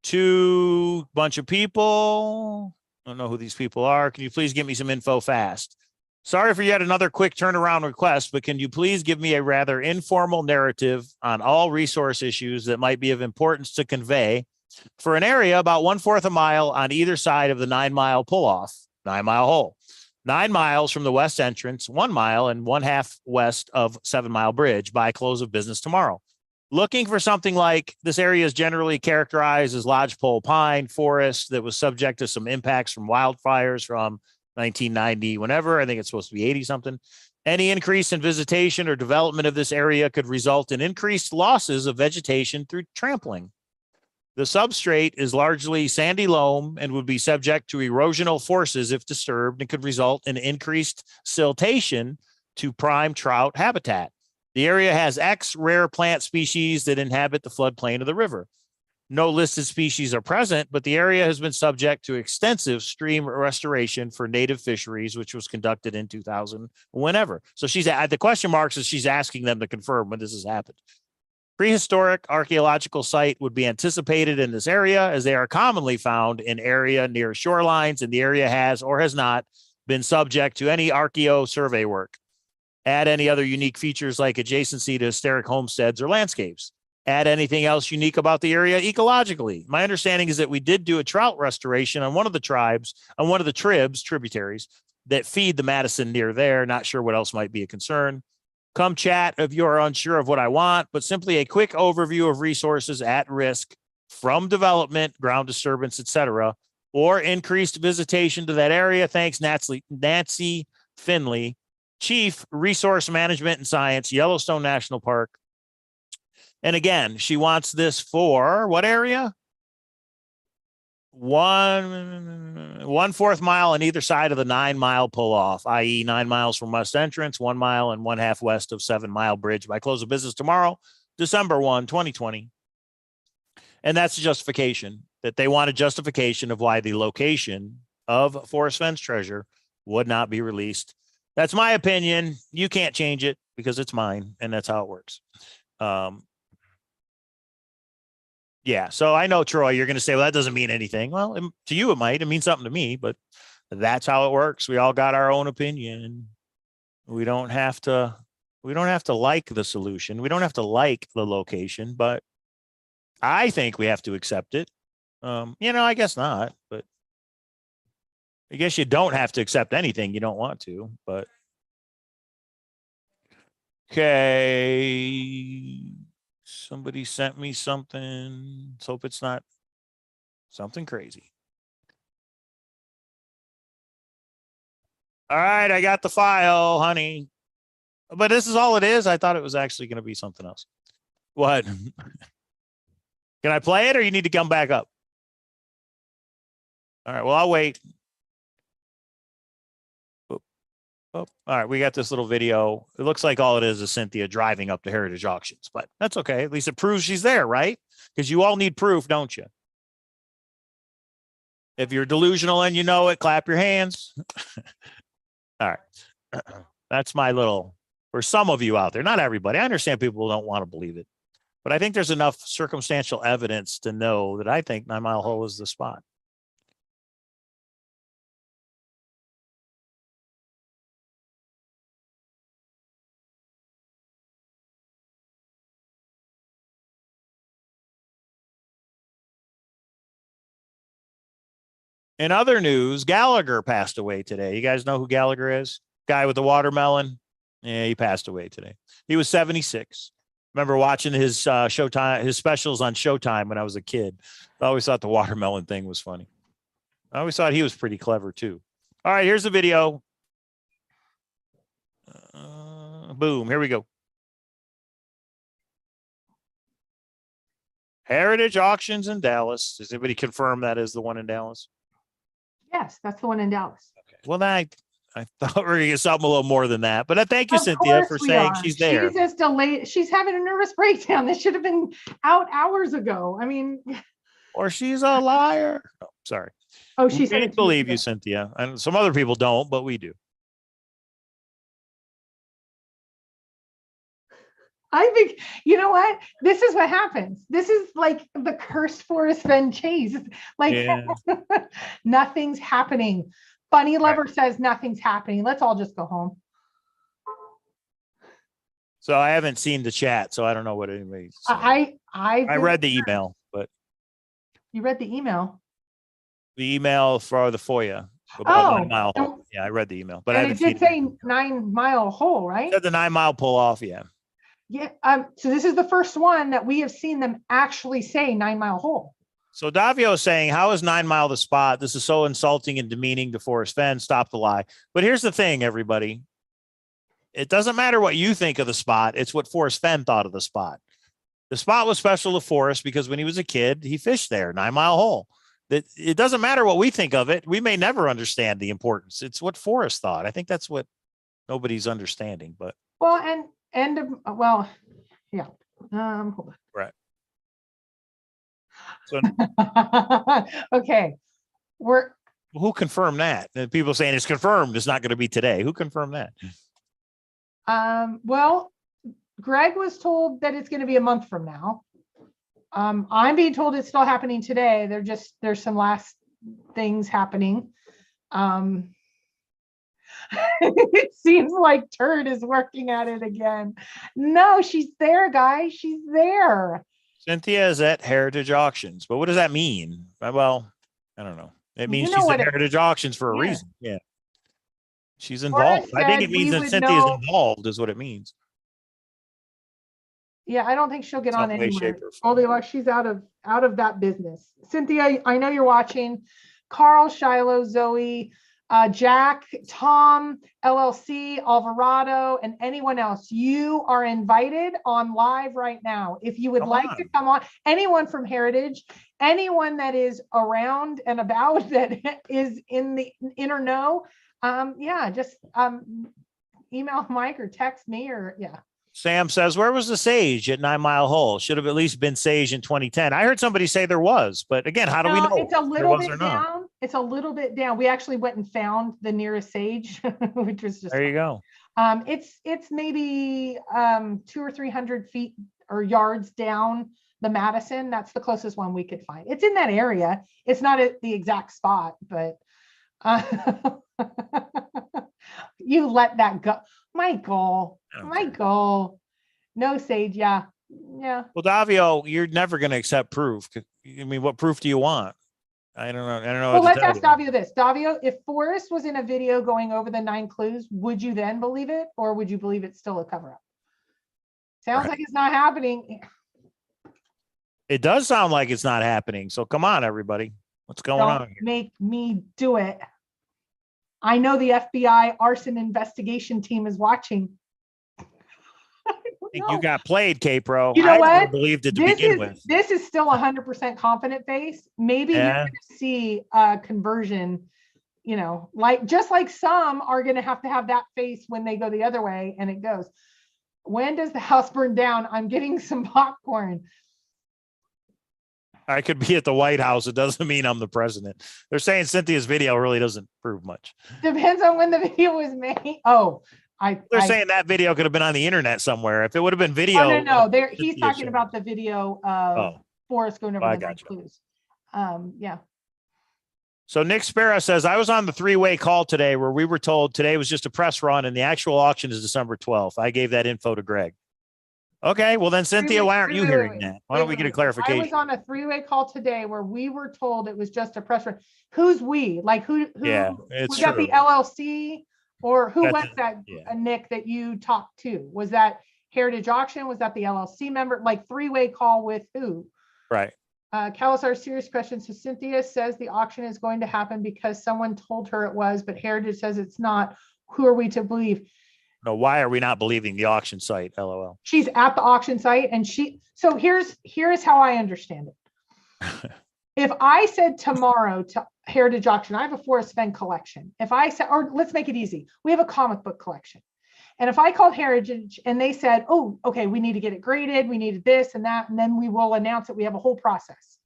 S1: To a bunch of people. I don't know who these people are. Can you please give me some info fast? Sorry for yet another quick turnaround request, but can you please give me a rather informal narrative on all resource issues that might be of importance to convey for an area about 1/4 a mile on either side of the 9-mile pull-off, 9-mile hole, 9 miles from the west entrance, 1 mile and 1/2 west of 7-Mile Bridge by close of business tomorrow. Looking for something like this area is generally characterized as lodgepole pine forest that was subject to some impacts from wildfires from 1990, whenever. I think it's supposed to be 80 something. Any increase in visitation or development of this area could result in increased losses of vegetation through trampling. The substrate is largely sandy loam and would be subject to erosional forces if disturbed and could result in increased siltation to prime trout habitat. The area has X rare plant species that inhabit the floodplain of the river. No listed species are present, but the area has been subject to extensive stream restoration for native fisheries, which was conducted in 2000, whenever. So she's at the question marks is she's asking them to confirm when this has happened. Prehistoric archaeological site would be anticipated in this area as they are commonly found in area near shorelines, and the area has or has not been subject to any archaeo survey work. Add any other unique features like adjacency to historic homesteads or landscapes. Add anything else unique about the area ecologically. My understanding is that we did do a trout restoration on one of the tribes, on one of the tributaries that feed the Madison near there. Not sure what else might be a concern. Come chat if you are unsure of what I want, but simply a quick overview of resources at risk from development, ground disturbance, etc., or increased visitation to that area. Thanks, Nancy Finley, Chief Resource Management and Science, Yellowstone National Park. And again, she wants this for what area? 1/4 mile on either side of the 9-mile pull off, i.e. 9 miles from west entrance, 1 mile and 1/2 west of 7-Mile Bridge by close of business tomorrow, December 1, 2020. And that's the justification, that they want a justification of why the location of Forrest Fenn's treasure would not be released. That's my opinion. You can't change it because it's mine, and that's how it works. Yeah. So I know, Troy, you're going to say, well, that doesn't mean anything. Well, to you, it might. It means something to me, but that's how it works. We all got our own opinion. We don't have to like the solution. We don't have to like the location, but I think we have to accept it. I guess not, but I guess you don't have to accept anything you don't want to, but okay. Somebody sent me something. Let's hope it's not something crazy. All right, I got the file, honey. But this is all it is. I thought it was actually going to be something else. What? Can I play it or you need to come back up? All right, well, I'll wait. Oh, all right, we got this little video. It looks like all it is Cynthia driving up to Heritage Auctions, but that's okay. At least it proves she's there, right? Because you all need proof, don't you? If you're delusional and you know it, clap your hands. All right. That's my little, for some of you out there, not everybody. I understand people don't want to believe it, but I think there's enough circumstantial evidence to know that I think 9 Mile Hole is the spot. In other news, Gallagher passed away today. You guys know who Gallagher is? Guy with the watermelon. Yeah, he passed away today. He was 76. Remember watching his Showtime, his specials on Showtime when I was a kid. I always thought the watermelon thing was funny. I always thought he was pretty clever too. All right, here's the video. Boom, here we go. Heritage Auctions in Dallas. Does anybody confirm that is the one in Dallas?
S2: Yes, that's the one in Dallas.
S1: Okay. Well, I thought we were going to get something a little more than that. But thank you,
S2: Of
S1: Cynthia,
S2: course
S1: for
S2: we
S1: saying
S2: are.
S1: she's there.
S2: She's just delayed. She's having a nervous breakdown. This should have been out hours ago. I mean,
S1: Or she's a liar. Oh, sorry.
S2: oh, she
S1: We
S2: said it.
S1: believe you, Cynthia. And some other people don't, but we do.
S2: I think, you know what? This is what happens. This is like the cursed Forrest Fenn chase. Like
S1: Yeah.
S2: nothing's happening. Bunny Lover says nothing's happening. Let's all just go home.
S1: So I haven't seen the chat, so I don't know what anybody's saying.
S2: I
S1: read the email, but
S2: You read the email.
S1: the email for the FOIA.
S2: Oh,
S1: 9 Mile
S2: and-
S1: Hole. Yeah, I read the email, but I
S2: And
S1: haven't
S2: it did
S1: seen
S2: say 9 Mile Hole, right?
S1: Said the 9 Mile pull off. Yeah.
S2: Yeah. So this is the first one that we have seen them actually say 9 Mile Hole.
S1: So Davio is saying, how is 9 Mile the spot? This is so insulting and demeaning to Forrest Fenn. Stop the lie. But here's the thing, everybody. It doesn't matter what you think of the spot. It's what Forrest Fenn thought of the spot. The spot was special to Forrest because when he was a kid, he fished there, 9 Mile Hole. That it doesn't matter what we think of it. We may never understand the importance. It's what Forrest thought. I think that's what nobody's understanding. But
S2: Well, well, yeah. Hold on.
S1: right. So
S2: Okay.
S1: who confirmed that? And people saying it's confirmed. It's not going to be today. Who confirmed that?
S2: Well, Greg was told that it's going to be a month from now. I'm being told it's still happening today. There's some last things happening. It seems like Turd is working at it again. No, she's there, guys. She's there.
S1: Cynthia is at Heritage Auctions. But what does that mean? Well, I don't know. It means
S2: You know
S1: she's
S2: what
S1: at
S2: it-
S1: Heritage Auctions for a
S2: Yeah.
S1: reason. Yeah. She's involved.
S2: Forrest
S1: I think
S2: said
S1: it means
S2: we
S1: that
S2: would
S1: Cynthia's
S2: know-
S1: involved is what it means.
S2: Yeah, I don't think she'll get
S1: Some
S2: on
S1: way,
S2: anywhere.
S1: shape, or form.
S2: Goldilocks, she's out of that business. Cynthia, I know you're watching. Carl, Shiloh, Zoe, Jack, Tom, LLC, Alvarado, and anyone else, you are invited on live right now. If you would
S1: Come
S2: like
S1: on.
S2: to come on, anyone from Heritage, anyone that is around and about that is in the inner know, yeah, just email Mike or text me or yeah.
S1: Sam says, where was the sage at 9 Mile Hole? Should have at least been sage in 2010. I heard somebody say there was, but again, how do we
S2: No,
S1: know?
S2: it's a
S1: if there
S2: little
S1: was or
S2: bit
S1: not?
S2: down. It's a little bit down. We actually went and found the nearest sage, which was just
S1: There you go.
S2: it's maybe 200 or 300 feet or yards down the Madison. That's the closest one we could find. It's in that area. It's not at the exact spot, but you let that go. Michael, no sage. Yeah.
S1: Well, Davio, you're never going to accept proof. I mean, what proof do you want? I don't know.
S2: Well,
S1: what
S2: let's
S1: to tell
S2: ask
S1: you.
S2: Davio this. Davio, if Forrest was in a video going over the 9 clues, would you then believe it? Or would you believe it's still a cover-up? Sounds
S1: Right.
S2: like it's not happening.
S1: It does sound like it's not happening. So come on, everybody. What's going on
S2: Don't
S1: here?
S2: make me do it. I know the FBI arson investigation team is watching. I don't
S1: think
S2: know.
S1: you got played, K-Pro.
S2: You know
S1: I
S2: what?
S1: never believed it to begin with.
S2: This is still 100% confident face. Maybe you're
S1: Yeah.
S2: going to see a conversion, you know, like just like some are going to have that face when they go the other way, and it goes. When does the house burn down? I'm getting some popcorn.
S1: I could be at the White House. It doesn't mean I'm the president. They're saying Cynthia's video really doesn't prove much.
S2: Depends on when the video was made. Oh,
S1: They're saying that video could have been on the internet somewhere. If it would have been video.
S2: Oh, no. He's
S1: Cynthia
S2: talking about the video of Forrest going over
S1: I
S2: the night
S1: gotcha.
S2: clues. Yeah.
S1: So Nick Sparrow says, I was on the three-way call today where we were told today was just a press run and the actual auction is December 12th. I gave that info to Greg. Okay, well then, Cynthia, why aren't you hearing that? Why don't we get a clarification?
S2: I was on a three-way call today where we were told it was just a press run. Who's we? Like who
S1: Yeah, it's
S2: was that
S1: true.
S2: the LLC or who
S1: That's
S2: was that,
S1: yeah.
S2: Nick, that you talked to? Was that Heritage Auction? Was that the LLC member? Like three-way call with who?
S1: Right.
S2: Cowlazars, serious question. So Cynthia says the auction is going to happen because someone told her it was, but Heritage says it's not. Who are we to believe?
S1: No, why are we not believing the auction site? LOL.
S2: She's at the auction site and so here's how I understand it. If I said tomorrow to Heritage Auction, I have a Forrest Fenn collection. If I said, or let's make it easy, we have a comic book collection. And if I called Heritage and they said, oh, okay, we need to get it graded, we needed this and that, and then we will announce it, we have a whole process.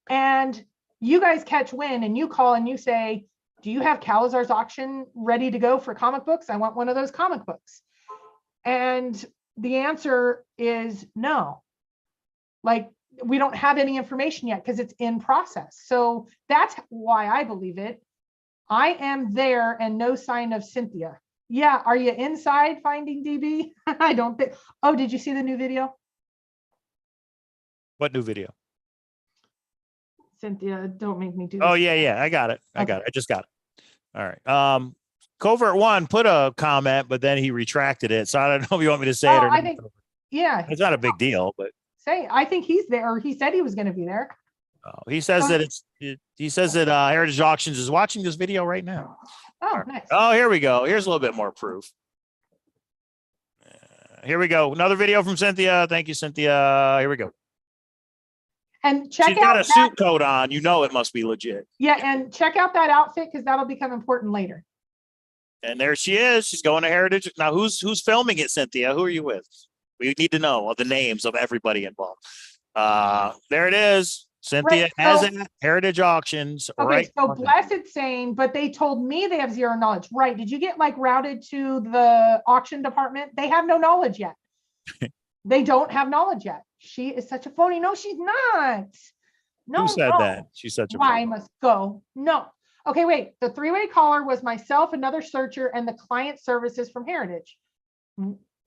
S2: And you guys catch wind and you call and you say, do you have Cowlazars auction ready to go for comic books? I want one of those comic books. And the answer is no. Like, we don't have any information yet because it's in process. So that's why I believe it. I am there and no sign of Cynthia. Yeah, are you inside finding DB? I don't think. Oh, did you see the new video?
S1: What new video?
S2: Cynthia, don't make me do this.
S1: Oh, yeah. I got it. I got it. I just got it. All right. Covert One put a comment, but then he retracted it. So I don't know if you want me to say it or
S2: I
S1: not.
S2: think, yeah.
S1: It's not a big deal, but
S2: I think he's there, or he said he was going to be there.
S1: he says that he says that Heritage Auctions is watching this video right now.
S2: Oh, nice.
S1: Oh, here we go. Here's a little bit more proof. Here we go. Another video from Cynthia. Thank you, Cynthia. Here we go.
S2: And check
S1: She's got
S2: out
S1: a suit coat on. You know it must be legit.
S2: Yeah, and check out that outfit because that'll become important later.
S1: And there she is. She's going to Heritage. Now, who's filming it, Cynthia? Who are you with? We need to know the names of everybody involved. There it is. Cynthia has it. Heritage Auctions.
S2: Okay,
S1: right.
S2: So Blessed saying, but they told me they have zero knowledge. Right. Did you get like routed to the auction department? They have no knowledge yet. They don't have knowledge yet. She is such a phony. No, she's not. No,
S1: Who said that? She's such a
S2: I
S1: phony.
S2: must go. No. Okay, wait. The three-way caller was myself, another searcher, and the client services from Heritage.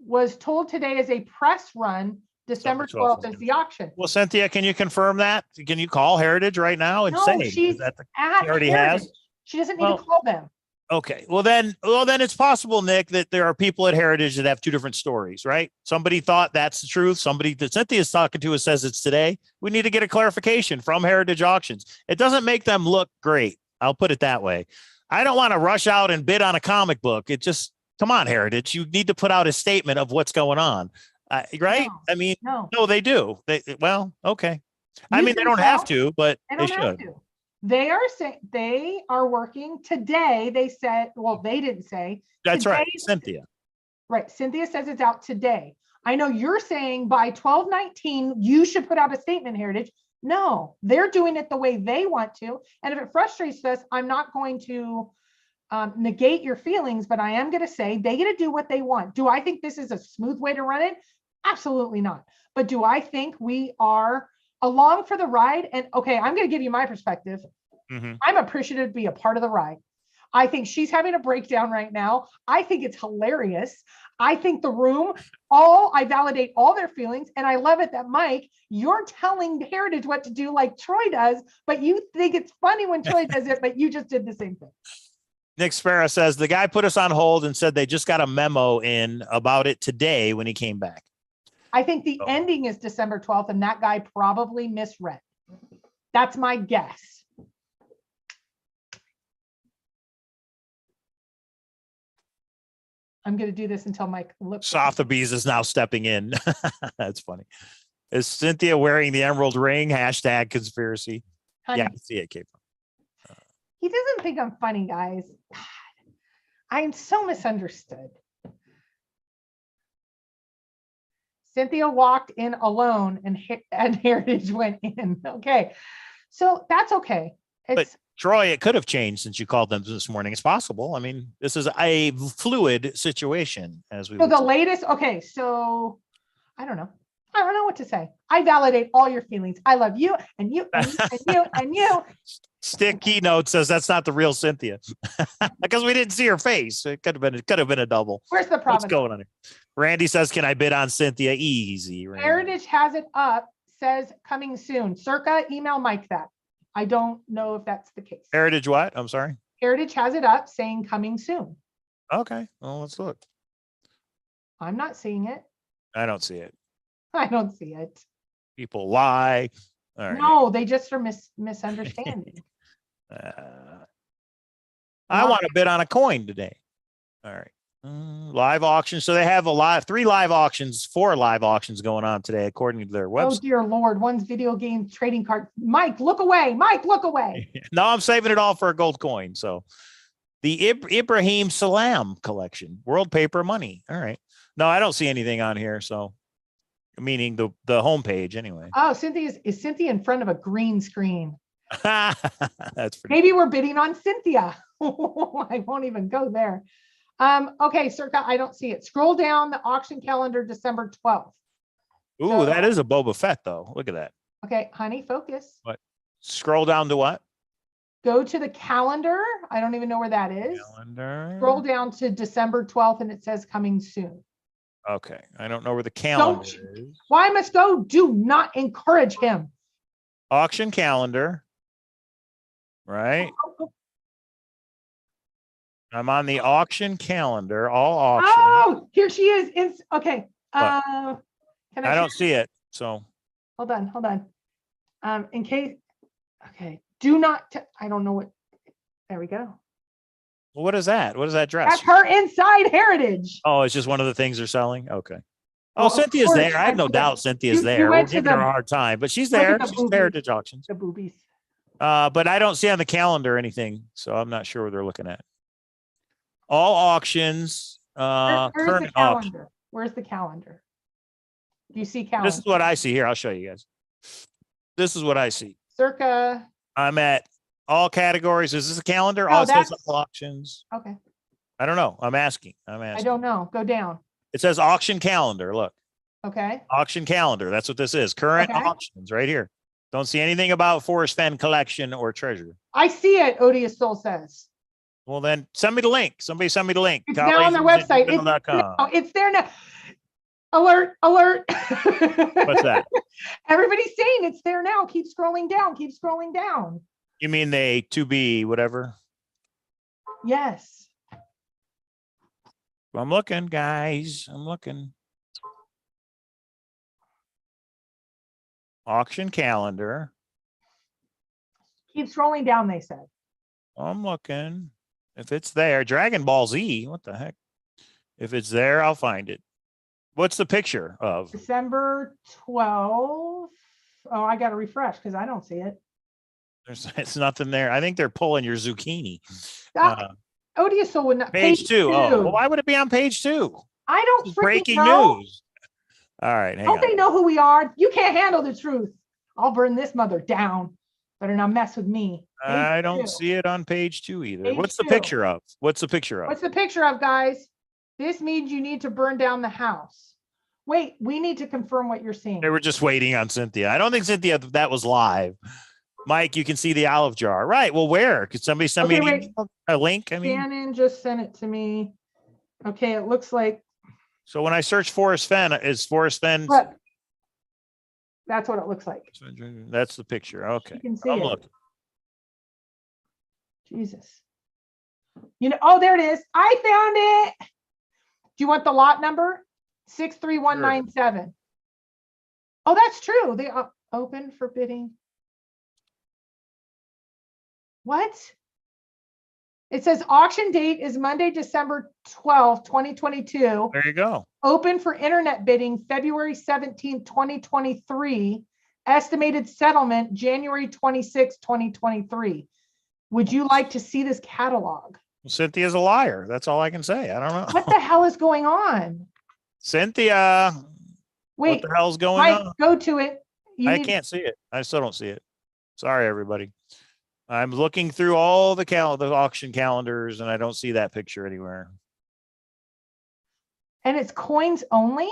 S2: Was told today is a press run. December 12th is the auction.
S1: Well, Cynthia, can you confirm that? Can you call Heritage right now and say
S2: she's
S1: that
S2: at
S1: already
S2: Heritage.
S1: has?
S2: She doesn't need to call them.
S1: Okay. Well, then it's possible, Nick, that there are people at Heritage that have two different stories, right? Somebody thought that's the truth. Somebody that Cynthia's talking to us says it's today. We need to get a clarification from Heritage Auctions. It doesn't make them look great. I'll put it that way. I don't want to rush out and bid on a comic book. It just, come on, Heritage. You need to put out a statement of what's going on. Right?
S2: No,
S1: I mean,
S2: no,
S1: they do. Okay. I mean, they don't have to, but they should.
S2: They are saying they are working today. They said, well, they didn't say.
S1: That's
S2: today,
S1: right, Cynthia.
S2: Right. Cynthia says it's out today. I know you're saying by 12/19, you should put out a statement, Heritage. No, they're doing it the way they want to. And if it frustrates us, I'm not going to negate your feelings, but I am going to say they get to do what they want. Do I think this is a smooth way to run it? Absolutely not. But do I think we are along for the ride? And okay, I'm going to give you my perspective.
S1: Mm-hmm.
S2: I'm appreciative to be a part of the ride. I think she's having a breakdown right now. I think it's hilarious. I think the room, I validate all their feelings. And I love it that, Mike, you're telling Heritage what to do like Troy does, but you think it's funny when Troy does it, but you just did the same thing.
S1: Nick Sparrow says the guy put us on hold and said they just got a memo in about it today when he came back.
S2: I think the ending is December 12th, and that guy probably misread. That's my guess. I'm gonna do this until Mike looks.
S1: Sotheby's is now stepping in. That's funny. Is Cynthia wearing the emerald ring? Hashtag conspiracy.
S2: Honey,
S1: Yeah, I see it, Kate.
S2: he doesn't think I'm funny, guys. God, I'm so misunderstood. Cynthia walked in alone and Heritage went in. Okay. So that's okay. It's
S1: Troy, it could have changed since you called them this morning. It's possible. I mean, this is a fluid situation, as we
S2: so
S1: would
S2: the
S1: say.
S2: latest. Okay. So I don't know. I don't know what to say. I validate all your feelings. I love you and you and you and you and you.
S1: Stick keynote says that's not the real Cynthia because we didn't see her face. It could have been a double.
S2: Where's the
S1: What's
S2: Provenance?
S1: going on here? Randy says, "Can I bid on Cynthia?" Easy. Randy.
S2: Heritage has it up. Says coming soon. Circa, email Mike that. I don't know if that's the case.
S1: Heritage what? I'm sorry.
S2: Heritage has it up saying coming soon.
S1: Okay. Well, let's look.
S2: I'm not seeing it.
S1: I don't see it.
S2: I don't see it.
S1: People lie. All right.
S2: No, they just are misunderstanding.
S1: I want to bid on a coin today. All right. Live auction. So they have 4 live auctions going on today, according to their
S2: Oh
S1: website.
S2: dear Lord, one's video game trading card. Mike, look away. Mike, look away.
S1: No, I'm saving it all for a gold coin. So the Ibrahim Salam collection, world paper money. All right. No, I don't see anything on here. So meaning the homepage anyway.
S2: Oh, is Cynthia in front of a green screen?
S1: That's pretty.
S2: Maybe we're bidding on Cynthia. I won't even go there. Okay, Circa, I don't see it. Scroll down the auction calendar, December 12th.
S1: Ooh,
S2: So-
S1: that is a Boba Fett though. Look at that.
S2: Okay, honey, focus.
S1: Scroll down to what?
S2: Go to the calendar. I don't even know where that is.
S1: Calendar.
S2: Scroll down to December 12th and it says coming soon.
S1: Okay. I don't know where the calendar
S2: Don't-
S1: is.
S2: Why must go? Do not encourage him.
S1: Auction calendar. Right. I'm on the auction calendar, all auction.
S2: Oh, here she is. Okay.
S1: What?
S2: Can
S1: I don't see it. So
S2: Hold on. In case, okay. Do not, I don't know what, there we go.
S1: well, what is that? What is that dress?
S2: That's her inside heritage.
S1: Oh, it's just one of the things they're selling. Okay. Oh,
S2: Well, of
S1: Cynthia's
S2: course,
S1: there. I have no
S2: you
S1: doubt Cynthia's
S2: you
S1: there. We're
S2: went to
S1: giving her a
S2: the-
S1: hard time, but she's
S2: look at
S1: there.
S2: the
S1: She's
S2: boobies.
S1: heritage auctions.
S2: The boobies.
S1: But I don't see on the calendar anything, so I'm not sure what they're looking at. All auctions,
S2: Where's the
S1: current auction.
S2: calendar? Where's the calendar? Do you see calendar?
S1: This is what I see here. I'll show you guys. This is what I see.
S2: Circa,
S1: I'm at all categories. Is this a calendar?
S2: No,
S1: Oh, it says
S2: that's-
S1: all auctions.
S2: okay.
S1: I don't know. I'm asking.
S2: I don't know. Go down.
S1: It says auction calendar. Look,
S2: Okay.
S1: auction calendar. That's what this is. Current
S2: Okay.
S1: auctions right here. Don't see anything about Forrest Fenn collection or treasure.
S2: I see it, Odious Soul says.
S1: Well, then send me the link. Somebody send me the link.
S2: It's now on their website. It's there now. Alert.
S1: What's that?
S2: Everybody's saying it's there now. Keep scrolling down.
S1: You mean they to be whatever?
S2: Yes.
S1: I'm looking, guys. I'm looking. Auction calendar.
S2: Keep scrolling down, they said.
S1: I'm looking. If it's there, Dragon Ball Z. What the heck? If it's there, I'll find it. What's the picture of?
S2: December 12th. Oh, I got to refresh because I don't see it.
S1: It's nothing there. I think they're pulling your zucchini.
S2: Odious Soul would not.
S1: Page 2. Oh, well, why would it be on page 2?
S2: I don't
S1: This is
S2: freaking
S1: breaking
S2: know.
S1: news. All right, hang
S2: Don't
S1: on.
S2: they know who we are? You can't handle the truth. I'll burn this mother down. Better not mess with me.
S1: I
S2: Page
S1: don't
S2: 2.
S1: see it on page 2 either.
S2: Page
S1: What's the
S2: 2.
S1: picture of? What's the picture of?
S2: What's the picture of, guys? This means you need to burn down the house. Wait, we need to confirm what you're seeing.
S1: They were just waiting on Cynthia. I don't think Cynthia, that was live. Mike, you can see the olive jar. Right. Well, where? Could somebody send me
S2: Okay,
S1: an
S2: wait.
S1: email? A link? I mean,
S2: Shannon just sent it to me. Okay, it looks like,
S1: so when I search Forrest Fenn, is Forrest Fenn?
S2: look. That's what it looks like.
S1: That's the picture. Okay.
S2: You can see
S1: I'm
S2: it.
S1: looking.
S2: Jesus. You know, oh, there it is. I found it. Do you want the lot number? 63197. Oh, that's true. They are open for bidding. What? It says auction date is Monday, December 12th, 2022.
S1: There you go.
S2: Open for internet bidding February 17th, 2023. Estimated settlement January 26th, 2023. Would you like to see this catalog?
S1: Cynthia's a liar. That's all I can say. I don't know.
S2: What the hell is going on?
S1: Cynthia,
S2: Wait,
S1: what the hell's going
S2: Mike,
S1: on?
S2: go to it. You
S1: I
S2: need-
S1: can't see it. I still don't see it. Sorry, everybody. I'm looking through all the auction calendars and I don't see that picture anywhere.
S2: And it's coins only?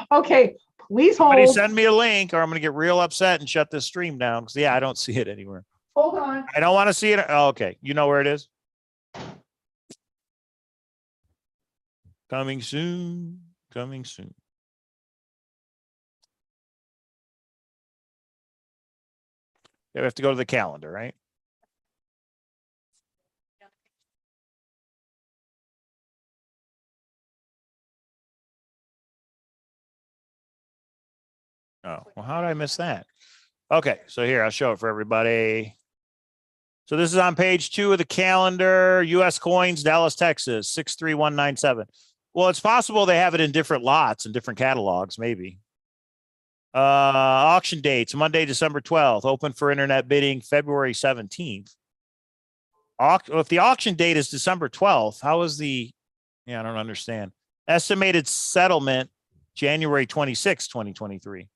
S2: Okay, please
S1: Somebody
S2: hold.
S1: send me a link or I'm going to get real upset and shut this stream down. Cause yeah, I don't see it anywhere.
S2: Hold on.
S1: I don't want to see it. Oh, okay. You know where it is? Coming soon. Coming soon. Yeah, we have to go to the calendar, right? Oh, well, how did I miss that? Okay, so here, I'll show it for everybody. So this is on page 2 of the calendar, US coins, Dallas, Texas, 63197. Well, it's possible they have it in different lots and different catalogs, maybe. Auction dates, Monday, December 12th, open for internet bidding, February 17th. If the auction date is December 12th, how is I don't understand. Estimated settlement, January 26th, 2023.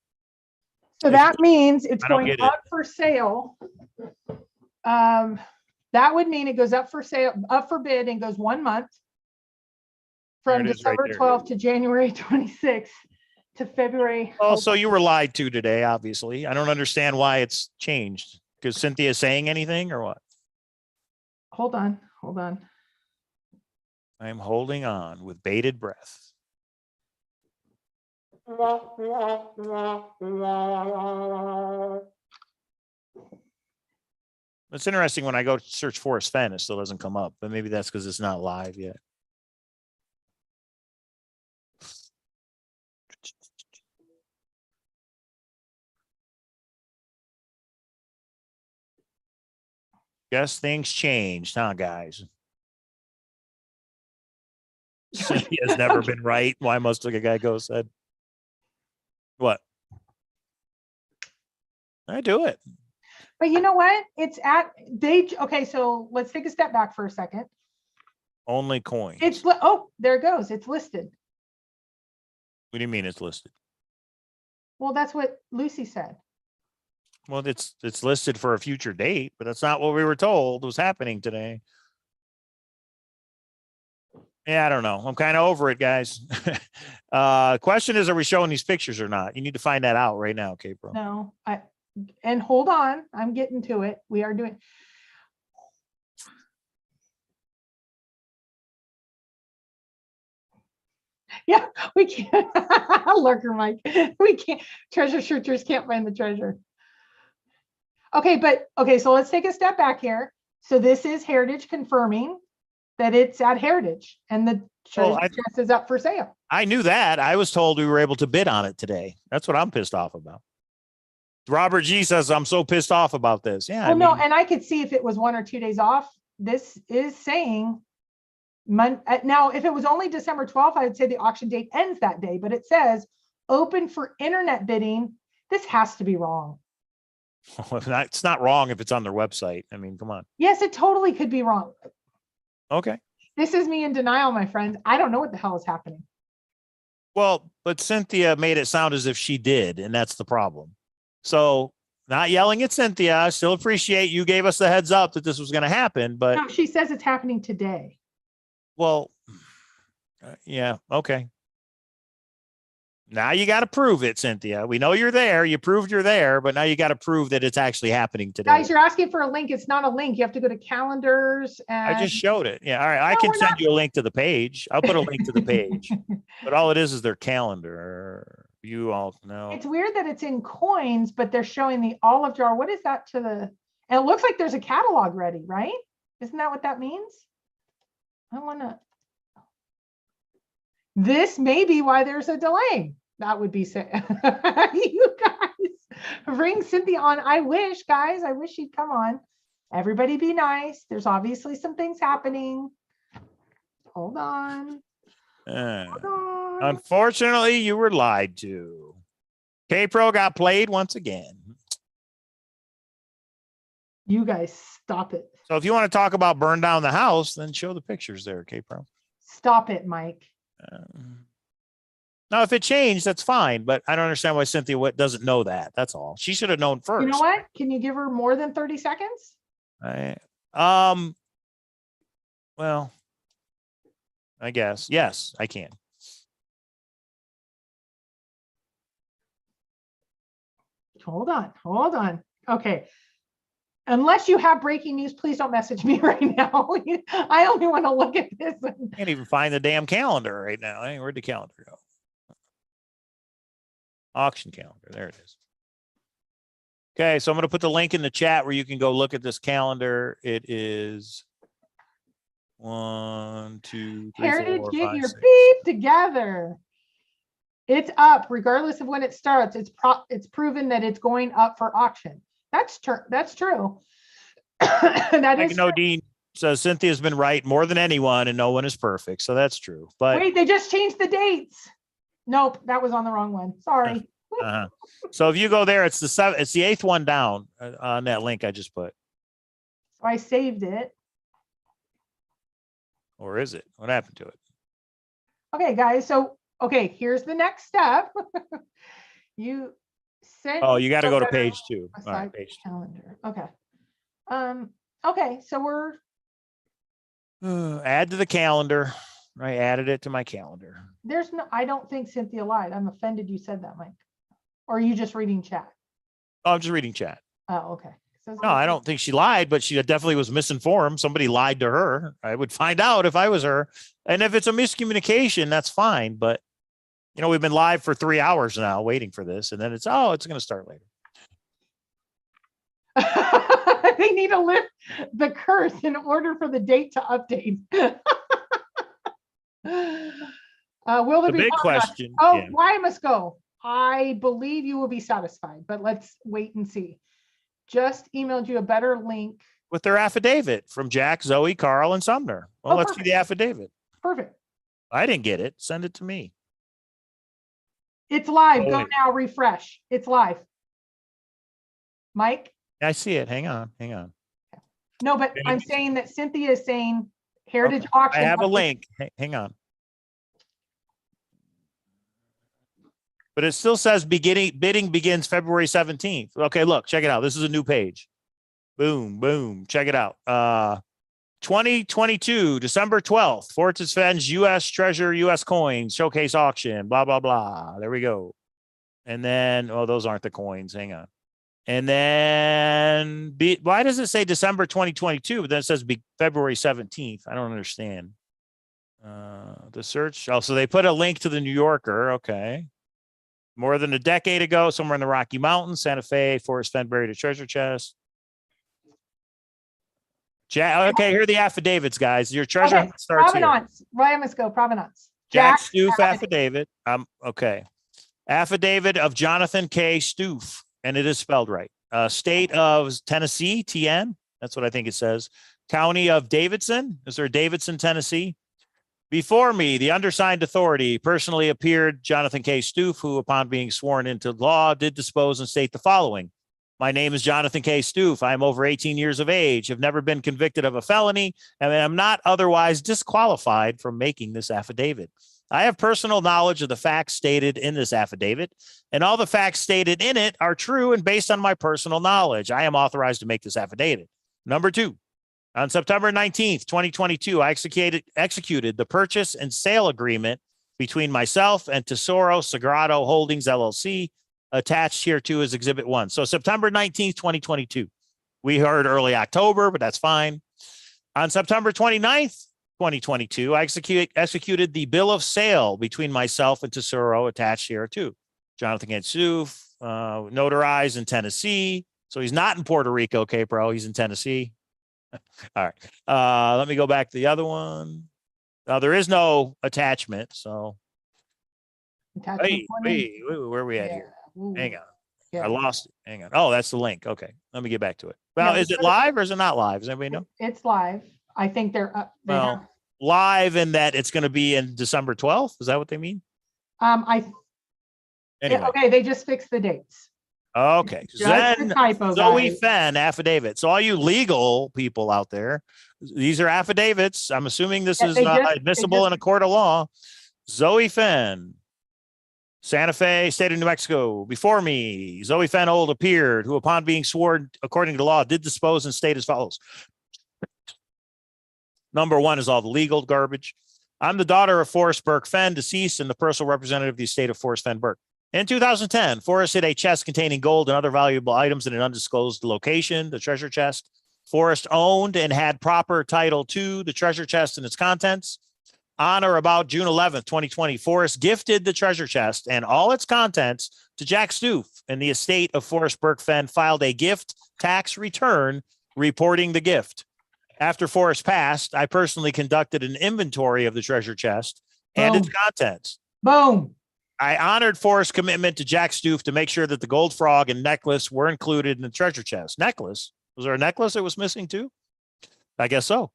S2: So that means it's
S1: I don't
S2: going
S1: get it.
S2: up for sale. That would mean it goes up for sale, up for bid and goes 1 month. From
S1: There it is right
S2: December
S1: there.
S2: 12th to January 26th to February.
S1: Oh, so you were lied to today, obviously. I don't understand why it's changed. Because Cynthia is saying anything or what?
S2: Hold on, hold on.
S1: I'm holding on with bated breath. It's interesting when I go search Forrest Fenn, it still doesn't come up, but maybe that's because it's not live yet. Guess things changed, huh, guys? Cynthia's never been right. Why most of the guy go said. What? I do it.
S2: But you know what? It's at okay, so let's take a step back for a second.
S1: Only coins.
S2: Oh, there it goes. It's listed.
S1: What do you mean it's listed?
S2: Well, that's what Lucy said.
S1: Well, it's listed for a future date, but that's not what we were told was happening today. Yeah, I don't know. I'm kind of over it, guys. Question is, are we showing these pictures or not? You need to find that out right now, okay, bro?
S2: No, and hold on, I'm getting to it. We are doing. Yeah, we can't. Lurker Mike. We can't. Treasure searchers can't find the treasure. Okay, so let's take a step back here. So this is Heritage confirming that it's at Heritage and the treasure chest is up for sale.
S1: I knew that. I was told we were able to bid on it today. That's what I'm pissed off about. Robert G says, I'm so pissed off about this. Yeah.
S2: Well, no, and I could see if it was 1 or 2 days off. This is saying now, if it was only December 12th, I would say the auction date ends that day, but it says open for internet bidding. This has to be wrong.
S1: It's not wrong if it's on their website. I mean, come on.
S2: Yes, it totally could be wrong.
S1: Okay.
S2: This is me in denial, my friends. I don't know what the hell is happening.
S1: Well, but Cynthia made it sound as if she did, and that's the problem. So not yelling at Cynthia. I still appreciate you gave us the heads up that this was going to happen, but
S2: No, she says it's happening today.
S1: well, yeah. Okay. Now you got to prove it, Cynthia. We know you're there. You proved you're there, but now you got to prove that it's actually happening today.
S2: Guys, you're asking for a link. It's not a link. You have to go to calendars. And
S1: I just showed it. Yeah. All right. I can send you a link to the page. I'll put a link to the page, but all it is their calendar. You all know.
S2: It's weird that it's in coins, but they're showing the olive jar. What is that to the, and it looks like there's a catalog ready, right? Isn't that what that means? I want to, this may be why there's a delay. That would be say, you guys. Bring Cynthia on. I wish, guys, I wish she'd come on. Everybody be nice. There's obviously some things happening. Hold on. Hold on.
S1: Unfortunately, you were lied to. K-Pro got played once again.
S2: You guys stop it.
S1: So if you want to talk about burn down the house, then show the pictures there, K-Pro.
S2: Stop it, Mike.
S1: Now, if it changed, that's fine. But I don't understand why Cynthia doesn't know that. That's all. She should have known first.
S2: You know what? Can you give her more than 30 seconds?
S1: Well, I guess. Yes, I can.
S2: Hold on. Hold on. Okay. Unless you have breaking news, please don't message me right now. I only want to look at this.
S1: Can't even find the damn calendar right now. Hey, where'd the calendar go? Auction calendar. There it is. Okay, so I'm going to put the link in the chat where you can go look at this calendar. It is 1, 2, 3,
S2: Heritage,
S1: 4,
S2: get
S1: 5,
S2: your
S1: 6.
S2: beep together. It's up regardless of when it starts. It's proven that it's going up for auction. That's true. That is true.
S1: Dean says Cynthia's been right more than anyone, and no one is perfect. So that's true. But
S2: wait, they just changed the dates. Nope, that was on the wrong one. Sorry.
S1: So if you go there, it's the 8th one down on that link I just put.
S2: So I saved it.
S1: Or is it? What happened to it?
S2: Okay, guys. So, okay, here's the next step. You sent.
S1: Oh, you got to go to page 2. All right, page 2.
S2: Calendar. Okay. Okay, so we're
S1: add to the calendar. I added it to my calendar.
S2: there's no, I don't think Cynthia lied. I'm offended you said that, Mike. Or are you just reading chat?
S1: Oh, I'm just reading chat.
S2: Oh, okay.
S1: No, I don't think she lied, but she definitely was misinformed. Somebody lied to her. I would find out if I was her. And if it's a miscommunication, that's fine. But, you know, we've been live for 3 hours now waiting for this. And then it's going to start later.
S2: They need to lift the curse in order for the date to update. Will there
S1: The
S2: be
S1: big question.
S2: Oh,
S1: yeah.
S2: why I must go. I believe you will be satisfied, but let's wait and see. Just emailed you a better link.
S1: With their affidavit from Jack, Zoe, Carl, and Sumner. Well, let's see the affidavit.
S2: Perfect.
S1: I didn't get it. Send it to me.
S2: It's live.
S1: Oh,
S2: Go
S1: wait.
S2: now, refresh. It's live. Mike?
S1: I see it. Hang on.
S2: No, but I'm saying that Cynthia is saying Heritage Auction.
S1: I have a link. Hang on. But it still says bidding begins February 17th. Okay, look, check it out. This is a new page. Boom, boom. Check it out. 2022, December 12th, Forrest Fenn's U.S. Treasure, U.S. Coins Showcase Auction, blah, blah, blah. There we go. And then, oh, those aren't the coins. Hang on. And then, why does it say December 2022, but then it says February 17th? I don't understand. The search. Oh, so they put a link to the New Yorker. Okay. More than a decade ago, somewhere in the Rocky Mountains, Santa Fe, Forrest Fenn buried a treasure chest. Okay, here are the affidavits, guys. Your treasure hunt starts
S2: Provenance. Right, I must go. Provenance.
S1: Jack Stoof affidavit. Okay. Affidavit of Jonathan K. Stoof, and it is spelled right. State of Tennessee, TN. That's what I think it says. County of Davidson. Is there Davidson, Tennessee? Before me, the undersigned authority personally appeared Jonathan K. Stoof, who, upon being sworn into law, did dispose and state the following. My name is Jonathan K. Stoof. I am over 18 years of age, have never been convicted of a felony, and am not otherwise disqualified from making this affidavit. I have personal knowledge of the facts stated in this affidavit, and all the facts stated in it are true and based on my personal knowledge. I am authorized to make this affidavit. Number 2. On September 19th, 2022, I executed the purchase and sale agreement between myself and Tesoro Sagrado Holdings, LLC, attached here to as Exhibit 1. So September 19th, 2022. We heard early October, but that's fine. On September 29th, 2022, I executed the bill of sale between myself and Tesoro attached here too. Jonathan K. Stoof, notarized in Tennessee. So he's not in Puerto Rico, K-Pro. He's in Tennessee. All right. Let me go back to the other one. There is no attachment. So, wait, where are we at here?
S2: Ooh.
S1: Hang on.
S2: Yeah.
S1: I lost it. Hang on. Oh, that's the link. Okay. Let me get back to it. Well,
S2: No,
S1: is it
S2: but-
S1: live or is it not live? Does anybody know?
S2: It's live. I think they're up.
S1: Well, live in that it's going to be in December 12th. Is that what they mean? Anyway.
S2: Okay, they just fixed the dates.
S1: Okay.
S2: Just a
S1: Then
S2: typo,
S1: Zoe
S2: guys.
S1: Fenn affidavit. So all you legal people out there, these are affidavits. I'm assuming this
S2: Yeah,
S1: is
S2: they just-
S1: admissible in a court of law. Zoe Fenn, Santa Fe, State of New Mexico. Before me, Zoe Fenn Old appeared, who upon being sworn according to law did dispose and state as follows. Number one is all the legal garbage. I'm the daughter of Forrest Burke Fenn, deceased, and the personal representative of the estate of Forrest Fenn Burke. In 2010, Forrest hid a chest containing gold and other valuable items in an undisclosed location, the treasure chest. Forrest owned and had proper title to the treasure chest and its contents. On or about June 11th, 2020, Forrest gifted the treasure chest and all its contents to Jack Stoof, and the estate of Forrest Burke Fenn filed a gift tax return reporting the gift. After Forrest passed, I personally conducted an inventory of the treasure chest and its contents.
S2: Boom.
S1: I honored Forrest's commitment to Jack Stoof to make sure that the gold frog and necklace were included in the treasure chest. Necklace? Was there a necklace that was missing too? I guess so.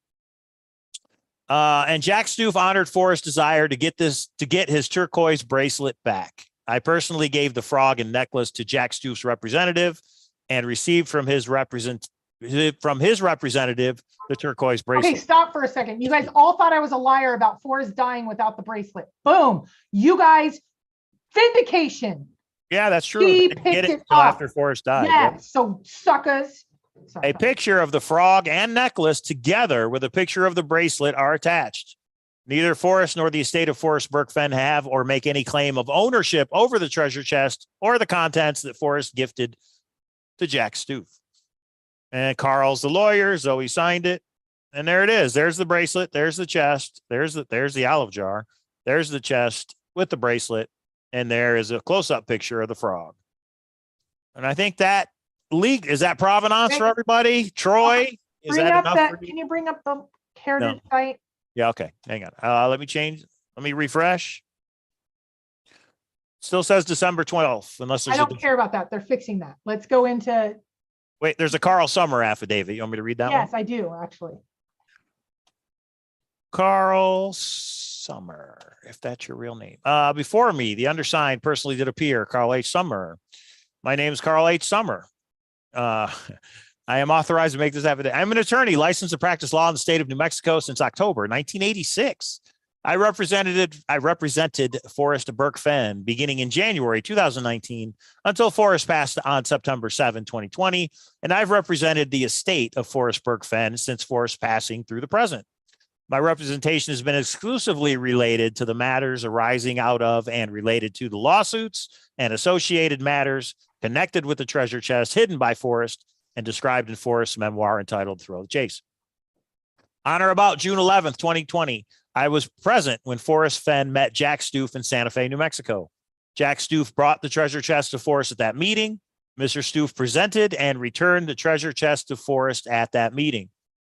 S1: And Jack Stoof honored Forrest's desire to get his turquoise bracelet back. I personally gave the frog and necklace to Jack Stoof's representative and received from his representative the turquoise bracelet.
S2: Okay, stop for a second. You guys all thought I was a liar about Forrest dying without the bracelet. Boom. You guys, vindication.
S1: Yeah, that's true.
S2: He
S1: They didn't
S2: picked
S1: get
S2: it
S1: it until
S2: up.
S1: after Forrest died.
S2: Yeah.
S1: Yep.
S2: So suckers. Sorry,
S1: A picture of the frog and necklace together with a picture of the bracelet are attached. Neither Forrest nor the estate of Forrest Burke Fenn have or make any claim of ownership over the treasure chest or the contents that Forrest gifted to Jack Stoof. And Carl's the lawyer. Zoe signed it. And there it is. There's the bracelet. There's the chest. There's the olive jar. There's the chest with the bracelet. And there is a close-up picture of the frog. And I think that is that provenance for everybody? Troy, is
S2: bring
S1: that
S2: up
S1: enough
S2: that.
S1: for you?
S2: Can you bring up the heritage site?
S1: Yeah, okay. Hang on. Let me change. Let me refresh. Still says December 12th, unless
S2: I
S1: there's
S2: don't care about that. They're fixing that. Let's go into,
S1: wait, there's a Carl Summer affidavit. You want me to read that one?
S2: yes, I do actually.
S1: Carl Summer, if that's your real name. Before me, the undersigned personally did appear, Carl H. Summer. My name is Carl H. Summer. I am authorized to make this affidavit. I'm an attorney licensed to practice law in the state of New Mexico since October 1986. I represented Forrest Burke Fenn beginning in January 2019 until Forrest passed on September 7, 2020. And I've represented the estate of Forrest Burke Fenn since Forrest passing through the present. My representation has been exclusively related to the matters arising out of and related to the lawsuits and associated matters connected with the treasure chest hidden by Forrest and described in Forrest's memoir entitled Thrill the Chase. On or about June 11th, 2020, I was present when Forrest Fenn met Jack Stoof in Santa Fe, New Mexico. Jack Stoof brought the treasure chest to Forrest at that meeting. Mr. Stoof presented and returned the treasure chest to Forrest at that meeting.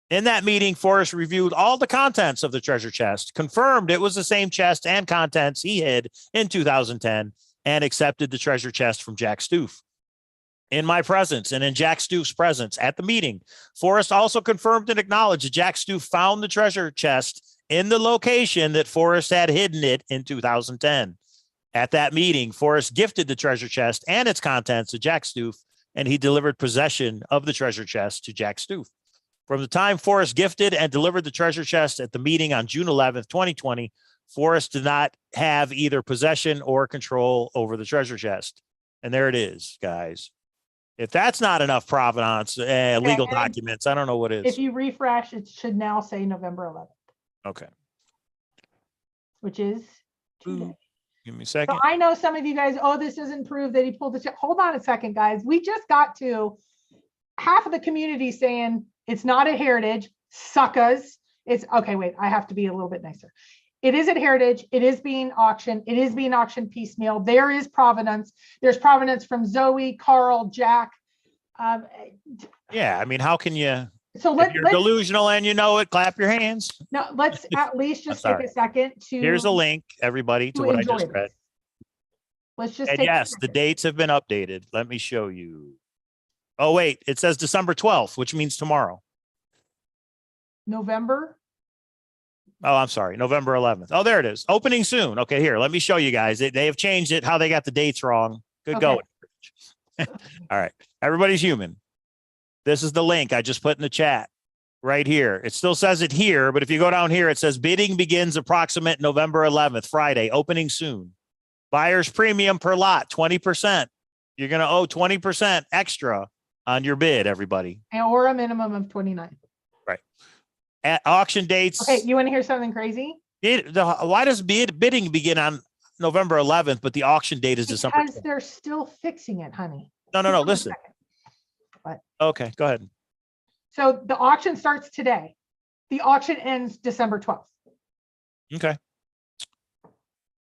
S1: In that meeting, Forrest reviewed all the contents of the treasure chest, confirmed it was the same chest and contents he hid in 2010, and accepted the treasure chest from Jack Stoof. In my presence and in Jack Stoof's presence at the meeting, Forrest also confirmed and acknowledged that Jack Stoof found the treasure chest in the location that Forrest had hidden it in 2010. At that meeting, Forrest gifted the treasure chest and its contents to Jack Stoof, and he delivered possession of the treasure chest to Jack Stoof. From the time Forrest gifted and delivered the treasure chest at the meeting on June 11th, 2020, Forrest did not have either possession or control over the treasure chest. And there it is, guys. If that's not enough provenance, legal documents, I don't know what is.
S2: If you refresh, it should now say November 11th.
S1: Okay.
S2: Which is today.
S1: Give me a
S2: So
S1: second.
S2: I know some of you guys, oh, this doesn't prove that he pulled the check. Hold on a second, guys. We just got to half of the community saying it's not a heritage, suckers. It's okay, wait, I have to be a little bit nicer. It is at heritage. It is being auctioned. It is being auctioned piecemeal. There is provenance. There's provenance from Zoe, Carl, Jack.
S1: Yeah, I mean, how can you?
S2: So
S1: If you're delusional and you know it, clap your hands.
S2: let's at least just take a second to.
S1: Here's a link, everybody, to what I just
S2: enjoy
S1: read.
S2: this. Let's just
S1: And
S2: take. a
S1: yes, the
S2: second.
S1: dates have been updated. Let me show you. Oh, wait, it says December 12th, which means tomorrow.
S2: November.
S1: Oh, I'm sorry. November 11th. Oh, there it is. Opening soon. Okay, here, let me show you guys. They have changed it, how they got the dates wrong. Good
S2: Okay.
S1: going. All right. Everybody's human. This is the link I just put in the chat right here. It still says it here, but if you go down here, it says bidding begins approximate November 11th, Friday, opening soon. Buyer's premium per lot, 20%. You're going to owe 20% extra on your bid, everybody.
S2: Or a minimum of 29.
S1: At auction dates.
S2: Okay, you want to hear something crazy?
S1: Why does bidding begin on November 11th, but the auction date is December 12th?
S2: Because they're still fixing it, honey.
S1: No,
S2: Hold on a
S1: listen.
S2: second. What?
S1: Okay, go ahead.
S2: So the auction starts today. The auction ends December 12th.
S1: Okay.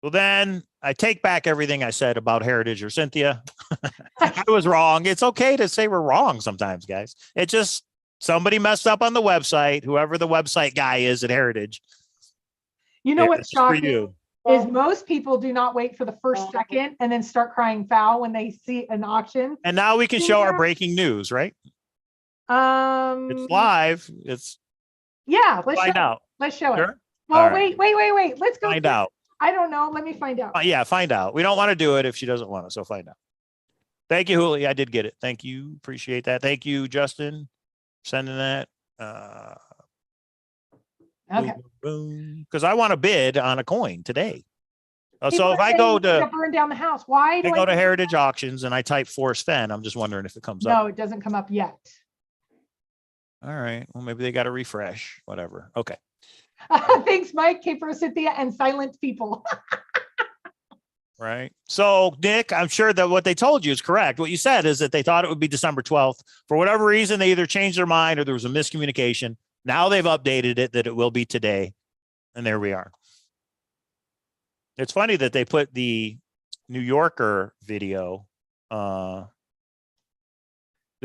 S1: Well, then I take back everything I said about Heritage or Cynthia. I was wrong. It's okay to say we're wrong sometimes, guys. It just, somebody messed up on the website, whoever the website guy is at Heritage.
S2: You know what's
S1: It's for
S2: shocking
S1: you.
S2: is most people do not wait for the first second and then start crying foul when they see an auction.
S1: And now we can show our breaking news, right? It's live. It's
S2: Yeah, let's
S1: find
S2: show
S1: out.
S2: Let's show it.
S1: Sure?
S2: Well,
S1: All right.
S2: wait. Let's go
S1: Find out.
S2: I don't know. Let me find out.
S1: Yeah, find out. We don't want to do it if she doesn't want to, so find out. Thank you, Julie. I did get it. Thank you. Appreciate that. Thank you, Justin, sending that.
S2: Okay.
S1: Because I want to bid on a coin today. So
S2: People
S1: if
S2: are
S1: I go
S2: saying
S1: to
S2: burn down the house, why do
S1: go to Heritage Auctions and I type Forrest Fenn, I'm just wondering if it comes up.
S2: No, it doesn't come up yet.
S1: All right. Well, maybe they got to refresh. Whatever. Okay.
S2: Thanks, Mike, K-Pro, Cynthia, and silent people.
S1: Right. So, Nick, I'm sure that what they told you is correct. What you said is that they thought it would be December 12th. For whatever reason, they either changed their mind or there was a miscommunication. Now they've updated it that it will be today. And there we are. It's funny that they put the New Yorker video. The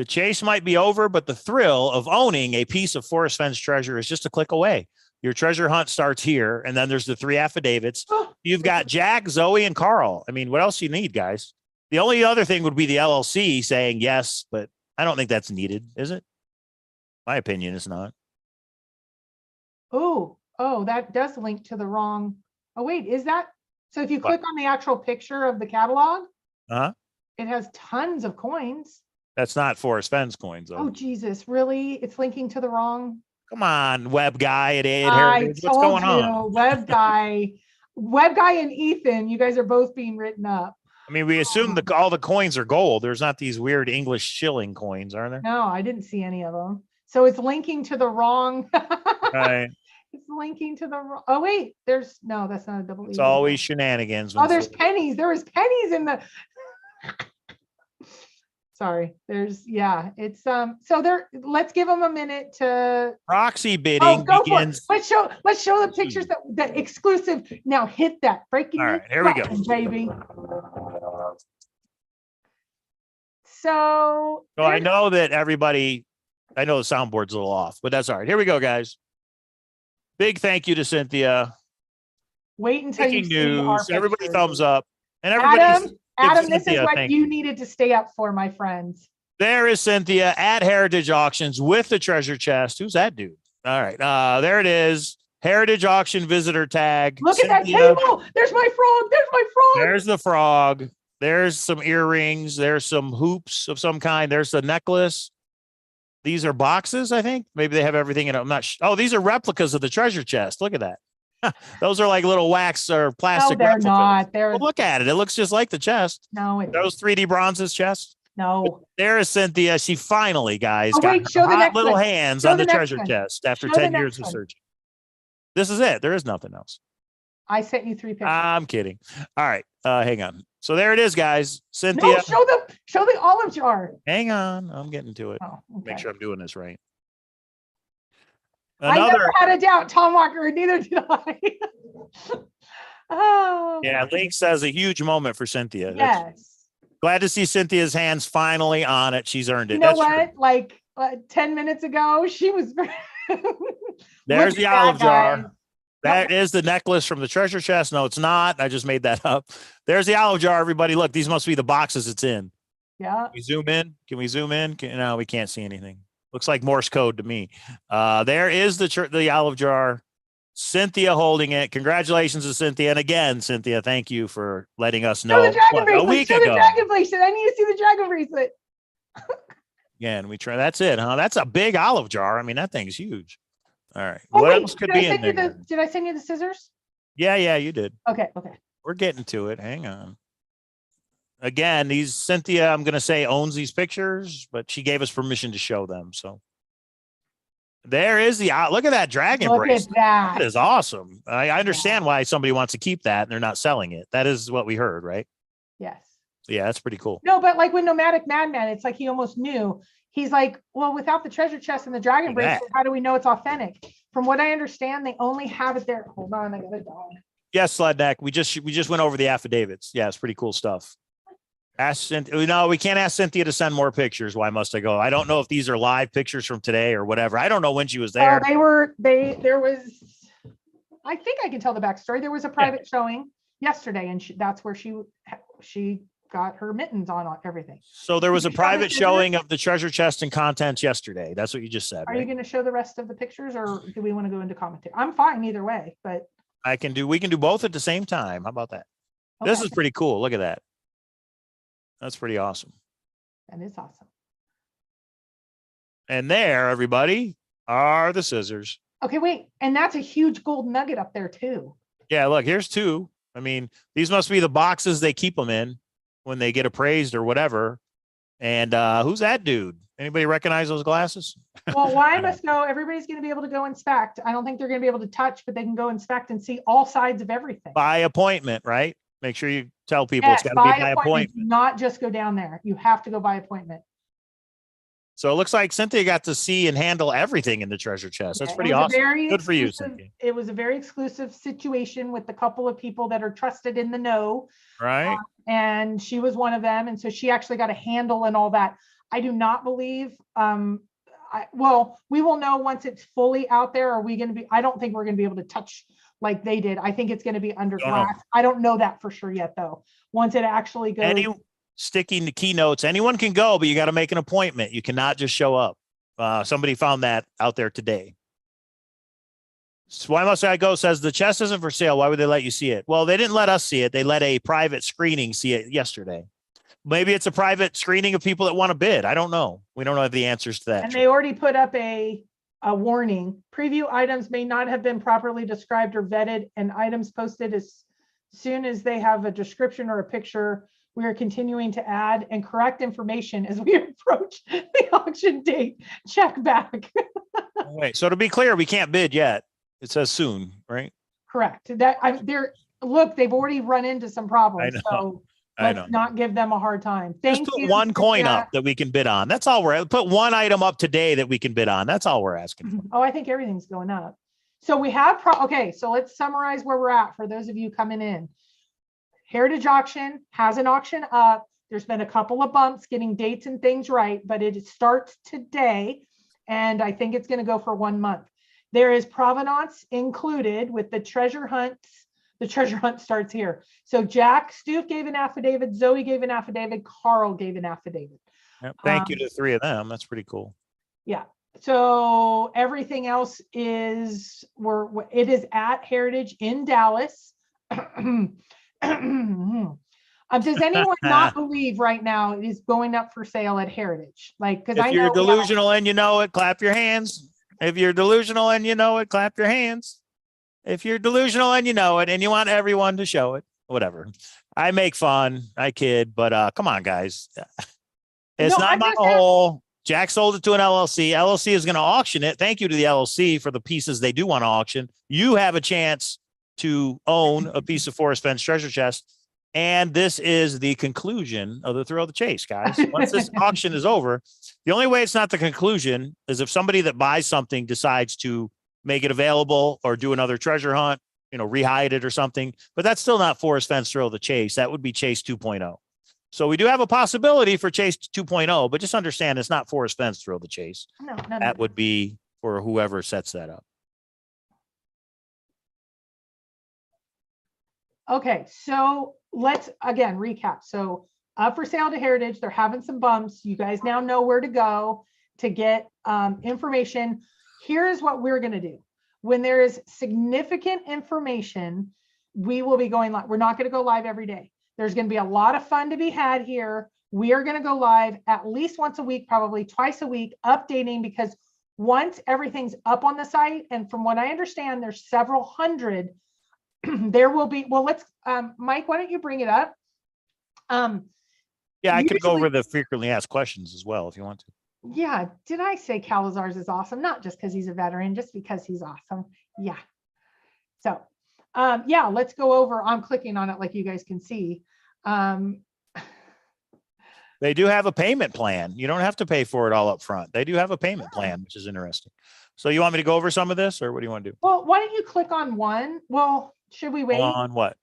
S1: chase might be over, but the thrill of owning a piece of Forrest Fenn's treasure is just a click away. Your treasure hunt starts here, and then there's the 3 affidavits. You've got Jack, Zoe, and Carl. I mean, what else do you need, guys? The only other thing would be the LLC saying yes, but I don't think that's needed, is it? My opinion is not.
S2: Oh, that does link to the wrong. Oh, wait, is that? So if you click on the actual picture of the catalog, it has tons of coins.
S1: That's not Forrest Fenn's coins, though.
S2: Oh, Jesus, really? It's linking to the wrong.
S1: Come on, web guy at Heritage. What's going on?
S2: Web guy and Ethan, you guys are both being written up.
S1: I mean, we assume that all the coins are gold. There's not these weird English shilling coins, are there?
S2: No, I didn't see any of them. So it's linking to the wrong.
S1: Right.
S2: It's linking to the wrong. Oh, wait, that's not a double.
S1: It's always shenanigans.
S2: Oh, there's pennies. There was pennies in the. Sorry, it's so there, let's give them a minute to
S1: proxy bidding begins.
S2: Let's show the pictures that exclusive. Now hit that breaking.
S1: All right, here we go,
S2: baby. So
S1: I know that everybody, I know the soundboard's a little off, but that's all right. Here we go, guys. Big thank you to Cynthia.
S2: Wait until you see our
S1: news. Everybody thumbs up. And
S2: Adam, this is what you needed to stay up for, my friends.
S1: There is Cynthia at Heritage Auctions with the treasure chest. Who's that dude? All right. There it is. Heritage Auction visitor tag.
S2: Look at that table. There's my frog.
S1: There's the frog. There's some earrings. There's some hoops of some kind. There's the necklace. These are boxes, I think. Maybe they have everything in it. I'm not sure. Oh, these are replicas of the treasure chest. Look at that. Those are like little wax or plastic.
S2: No, they're
S1: replicas.
S2: not.
S1: Well, look at it. It looks just like the chest.
S2: No,
S1: those 3D bronzes chest.
S2: No.
S1: But there is Cynthia. She finally, guys,
S2: got her
S1: little hands on the treasure chest after 10 years of searching. This is it. There is nothing else.
S2: I sent you 3 pictures.
S1: I'm kidding. All right. Hang on. So there it is, guys. Cynthia.
S2: No, show the olive jar.
S1: Hang on. I'm getting to it.
S2: Oh, okay.
S1: Make sure I'm doing this right.
S2: I never had a doubt, Tom Walker, neither did I. Oh.
S1: Yeah, Link says a huge moment for Cynthia.
S2: Yes.
S1: Glad to see Cynthia's hands finally on it. She's earned it.
S2: You know what? True. Like 10 minutes ago, she was.
S1: There's the olive jar. That is the necklace from the treasure chest. No, it's not. I just made that up. There's the olive jar, everybody. Look, these must be the boxes it's in.
S2: Yeah.
S1: Can we zoom in? Can we zoom in? No, we can't see anything. Looks like Morse code to me. There is the olive jar. Cynthia holding it. Congratulations to Cynthia. And again, Cynthia, thank you for letting us know
S2: Show the dragon
S1: a
S2: bracelet.
S1: week
S2: Show
S1: ago.
S2: the dragon bracelet. I need to see the dragon bracelet.
S1: Again, we try. That's it, huh? That's a big olive jar. I mean, that thing's huge. All right.
S2: Oh,
S1: What
S2: wait,
S1: else could
S2: did I
S1: be in
S2: send you
S1: there?
S2: did I send you the scissors?
S1: Yeah, you did.
S2: Okay.
S1: We're getting to it. Hang on. Again, Cynthia, I'm going to say owns these pictures, but she gave us permission to show them. So there is look at that dragon
S2: Look
S1: bracelet.
S2: at that.
S1: That is awesome. I understand why somebody wants to keep that and they're not selling it. That is what we heard, right?
S2: Yes.
S1: Yeah, that's pretty cool.
S2: No, but like when Nomadic Madman, it's like he almost knew. He's like, well, without the treasure chest and the dragon
S1: Look at that.
S2: bracelet, how do we know it's authentic? From what I understand, they only have it there. Hold on, I got a dog.
S1: Yes, Sledneck. We just went over the affidavits. Yeah, it's pretty cool stuff. Ask Cynthia. No, we can't ask Cynthia to send more pictures. Why must I go? I don't know if these are live pictures from today or whatever. I don't know when she was there.
S2: There was, I think I can tell the backstory. There was a private showing yesterday, and that's where she got her mittens on everything.
S1: So there was a
S2: Did you show the
S1: private
S2: scissors?
S1: showing of the treasure chest and contents yesterday. That's what you just said.
S2: Are
S1: Right?
S2: you going to show the rest of the pictures, or do we want to go into commentary? I'm fine either way, but
S1: We can do both at the same time. How about that? This
S2: okay.
S1: is pretty cool. Look at that. That's pretty awesome.
S2: That is awesome.
S1: And there, everybody, are the scissors.
S2: Okay, wait, and that's a huge gold nugget up there too.
S1: Yeah, look, here's two. I mean, these must be the boxes they keep them in when they get appraised or whatever. And who's that dude? Anybody recognize those glasses?
S2: Well, I must know everybody's going to be able to go inspect. I don't think they're going to be able to touch, but they can go inspect and see all sides of everything.
S1: By appointment, right? Make sure you tell people
S2: Yes,
S1: it's got to be by
S2: appointment,
S1: appointment.
S2: not just go down there. You have to go by appointment.
S1: So it looks like Cynthia got to see and handle everything in the treasure chest. That's
S2: Yeah,
S1: pretty
S2: it was a
S1: awesome.
S2: very
S1: Good for you,
S2: exclusive-
S1: Cynthia.
S2: It was a very exclusive situation with a couple of people that are trusted in the know.
S1: Right?
S2: And she was one of them. And so she actually got a handle and all that. I do not believe, well, we will know once it's fully out there. Are we going to be, I don't think we're going to be able to touch like they did. I think it's going to be under
S1: Don't know.
S2: glass. I don't know that for sure yet though. Once it actually goes.
S1: Any sticking the keynotes, anyone can go, but you got to make an appointment. You cannot just show up. Somebody found that out there today. So why must I go? Says the chest isn't for sale. Why would they let you see it? Well, they didn't let us see it. They let a private screening see it yesterday. Maybe it's a private screening of people that want to bid. I don't know. We don't have the answers to that.
S2: And they already put up a warning. Preview items may not have been properly described or vetted, and items posted as soon as they have a description or a picture. We are continuing to add and correct information as we approach the auction date. Check back.
S1: Wait, so to be clear, we can't bid yet. It says soon, right?
S2: Correct. Look, they've already run into some problems.
S1: I know.
S2: So
S1: I
S2: let's
S1: know.
S2: not give them a hard time.
S1: Just
S2: Thank
S1: put
S2: you.
S1: one coin
S2: Cynthia.
S1: up that we can bid on. That's all put one item up today that we can bid on. That's all we're asking for.
S2: Oh, I think everything's going up. So we have, okay, so let's summarize where we're at for those of you coming in. Heritage Auction has an auction up. There's been a couple of bumps getting dates and things right, but it starts today. And I think it's going to go for 1 month. There is provenance included with the treasure hunts. The treasure hunt starts here. So Jack Stoof gave an affidavit. Zoe gave an affidavit. Carl gave an affidavit.
S1: Yep. Thank you to the three of them. That's pretty cool.
S2: Yeah. So everything else is it is at Heritage in Dallas. Does anyone not believe right now it is going up for sale at Heritage? Like, because I
S1: If
S2: know
S1: you're delusional and you know it, clap your hands. If you're delusional and you know it, clap your hands. If you're delusional and you know it and you want everyone to show it, whatever. I make fun, I kid, but come on, guys. It's not my whole. Jack sold it to an LLC. LLC is going to auction it. Thank you to the LLC for the pieces they do want to auction. You have a chance to own a piece of Forrest Fenn's treasure chest. And this is the conclusion of the thrill of the chase, guys. Once this auction is over, the only way it's not the conclusion is if somebody that buys something decides to make it available or do another treasure hunt, rehide it or something. But that's still not Forrest Fenn's thrill of the chase. That would be Chase 2.0. So we do have a possibility for Chase 2.0, but just understand it's not Forrest Fenn's thrill of the chase.
S2: No.
S1: That would be for whoever sets that up.
S2: Okay, so let's again recap. So up for sale to Heritage, they're having some bumps. You guys now know where to go to get information. Here's what we're going to do. When there is significant information, we will be going live. We're not going to go live every day. There's going to be a lot of fun to be had here. We are going to go live at least once a week, probably twice a week, updating, because once everything's up on the site, and from what I understand, there's several hundred, there will be, well, let's, Mike, why don't you bring it up?
S1: Yeah, I could go
S2: Usually-
S1: over the frequently asked questions as well if you want to.
S2: Yeah, did I say Cowlazars is awesome? Not just because he's a veteran, just because he's awesome. Yeah. So, yeah, let's go over. I'm clicking on it like you guys can see.
S1: They do have a payment plan. You don't have to pay for it all up front. They do have a payment plan, which is interesting. So you want me to go over some of this, or what do you want to do?
S2: Well, why don't you click on one? Well, should we wait?
S1: On what?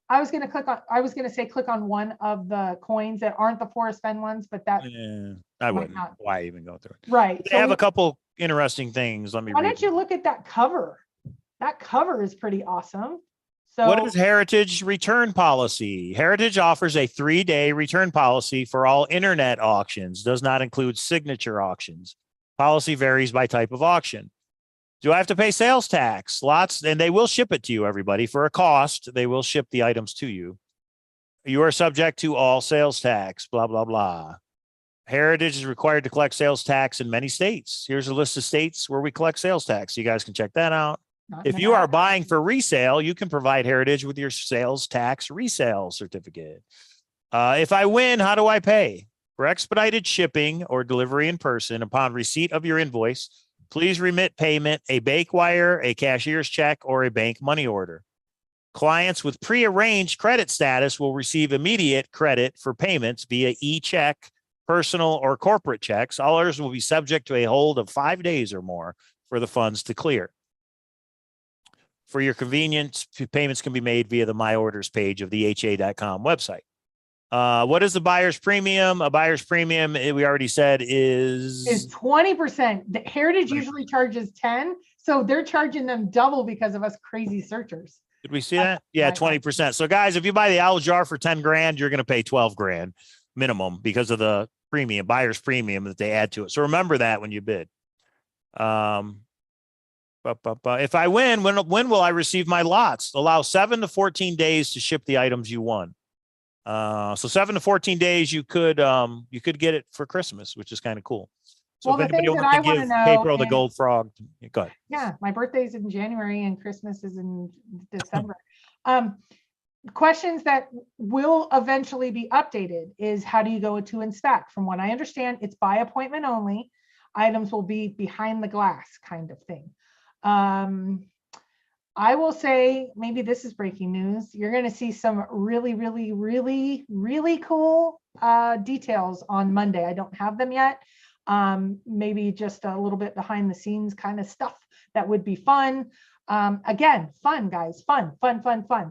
S2: I was going to say click on one of the coins that aren't the Forrest Fenn ones, but that
S1: Yeah, I wouldn't.
S2: not.
S1: Why even go through it?
S2: right.
S1: They have a couple interesting things. Let me
S2: Why
S1: read.
S2: don't you look at that cover? That cover is pretty awesome. So
S1: What is Heritage return policy? Heritage offers a 3-day return policy for all internet auctions, does not include signature auctions. Policy varies by type of auction. Do I have to pay sales tax? Lots, and they will ship it to you, everybody, for a cost. They will ship the items to you. You are subject to all sales tax, blah, blah, blah. Heritage is required to collect sales tax in many states. Here's a list of states where we collect sales tax. You guys can check that out.
S2: not
S1: If
S2: in
S1: you
S2: the
S1: are
S2: back.
S1: buying for resale, you can provide Heritage with your sales tax resale certificate. If I win, how do I pay? For expedited shipping or delivery in person, upon receipt of your invoice, please remit payment, a bank wire, a cashier's check, or a bank money order. Clients with prearranged credit status will receive immediate credit for payments via e-check, personal or corporate checks. All others will be subject to a hold of 5 days or more for the funds to clear. For your convenience, payments can be made via the My Orders page of the HA.com website. What is the buyer's premium? A buyer's premium, we already said,
S2: is
S1: is
S2: 20%. The Heritage usually charges 10, so they're charging them double because of us crazy searchers.
S1: did we see that? Yeah,
S2: Right.
S1: 20%. So guys, if you buy the owl jar for 10 grand, you're going to pay 12 grand minimum because of the premium, buyer's premium that they add to it. So remember that when you bid. If I win, when will I receive my lots? Allow 7 to 14 days to ship the items you won. So 7 to 14 days, you could get it for Christmas, which is kind of cool. So
S2: Well,
S1: if
S2: the
S1: anybody
S2: thing that
S1: wants
S2: I
S1: to
S2: wanna
S1: give
S2: know
S1: April the
S2: is-
S1: gold frog, go ahead.
S2: Yeah, my birthday's in January and Christmas is in December. Questions that will eventually be updated is how do you go to inspect? From what I understand, it's by appointment only. Items will be behind the glass kind of thing. I will say, maybe this is breaking news. You're going to see some really, really, really, really cool details on Monday. I don't have them yet. Maybe just a little bit behind the scenes kind of stuff that would be fun. Again, fun, guys, fun.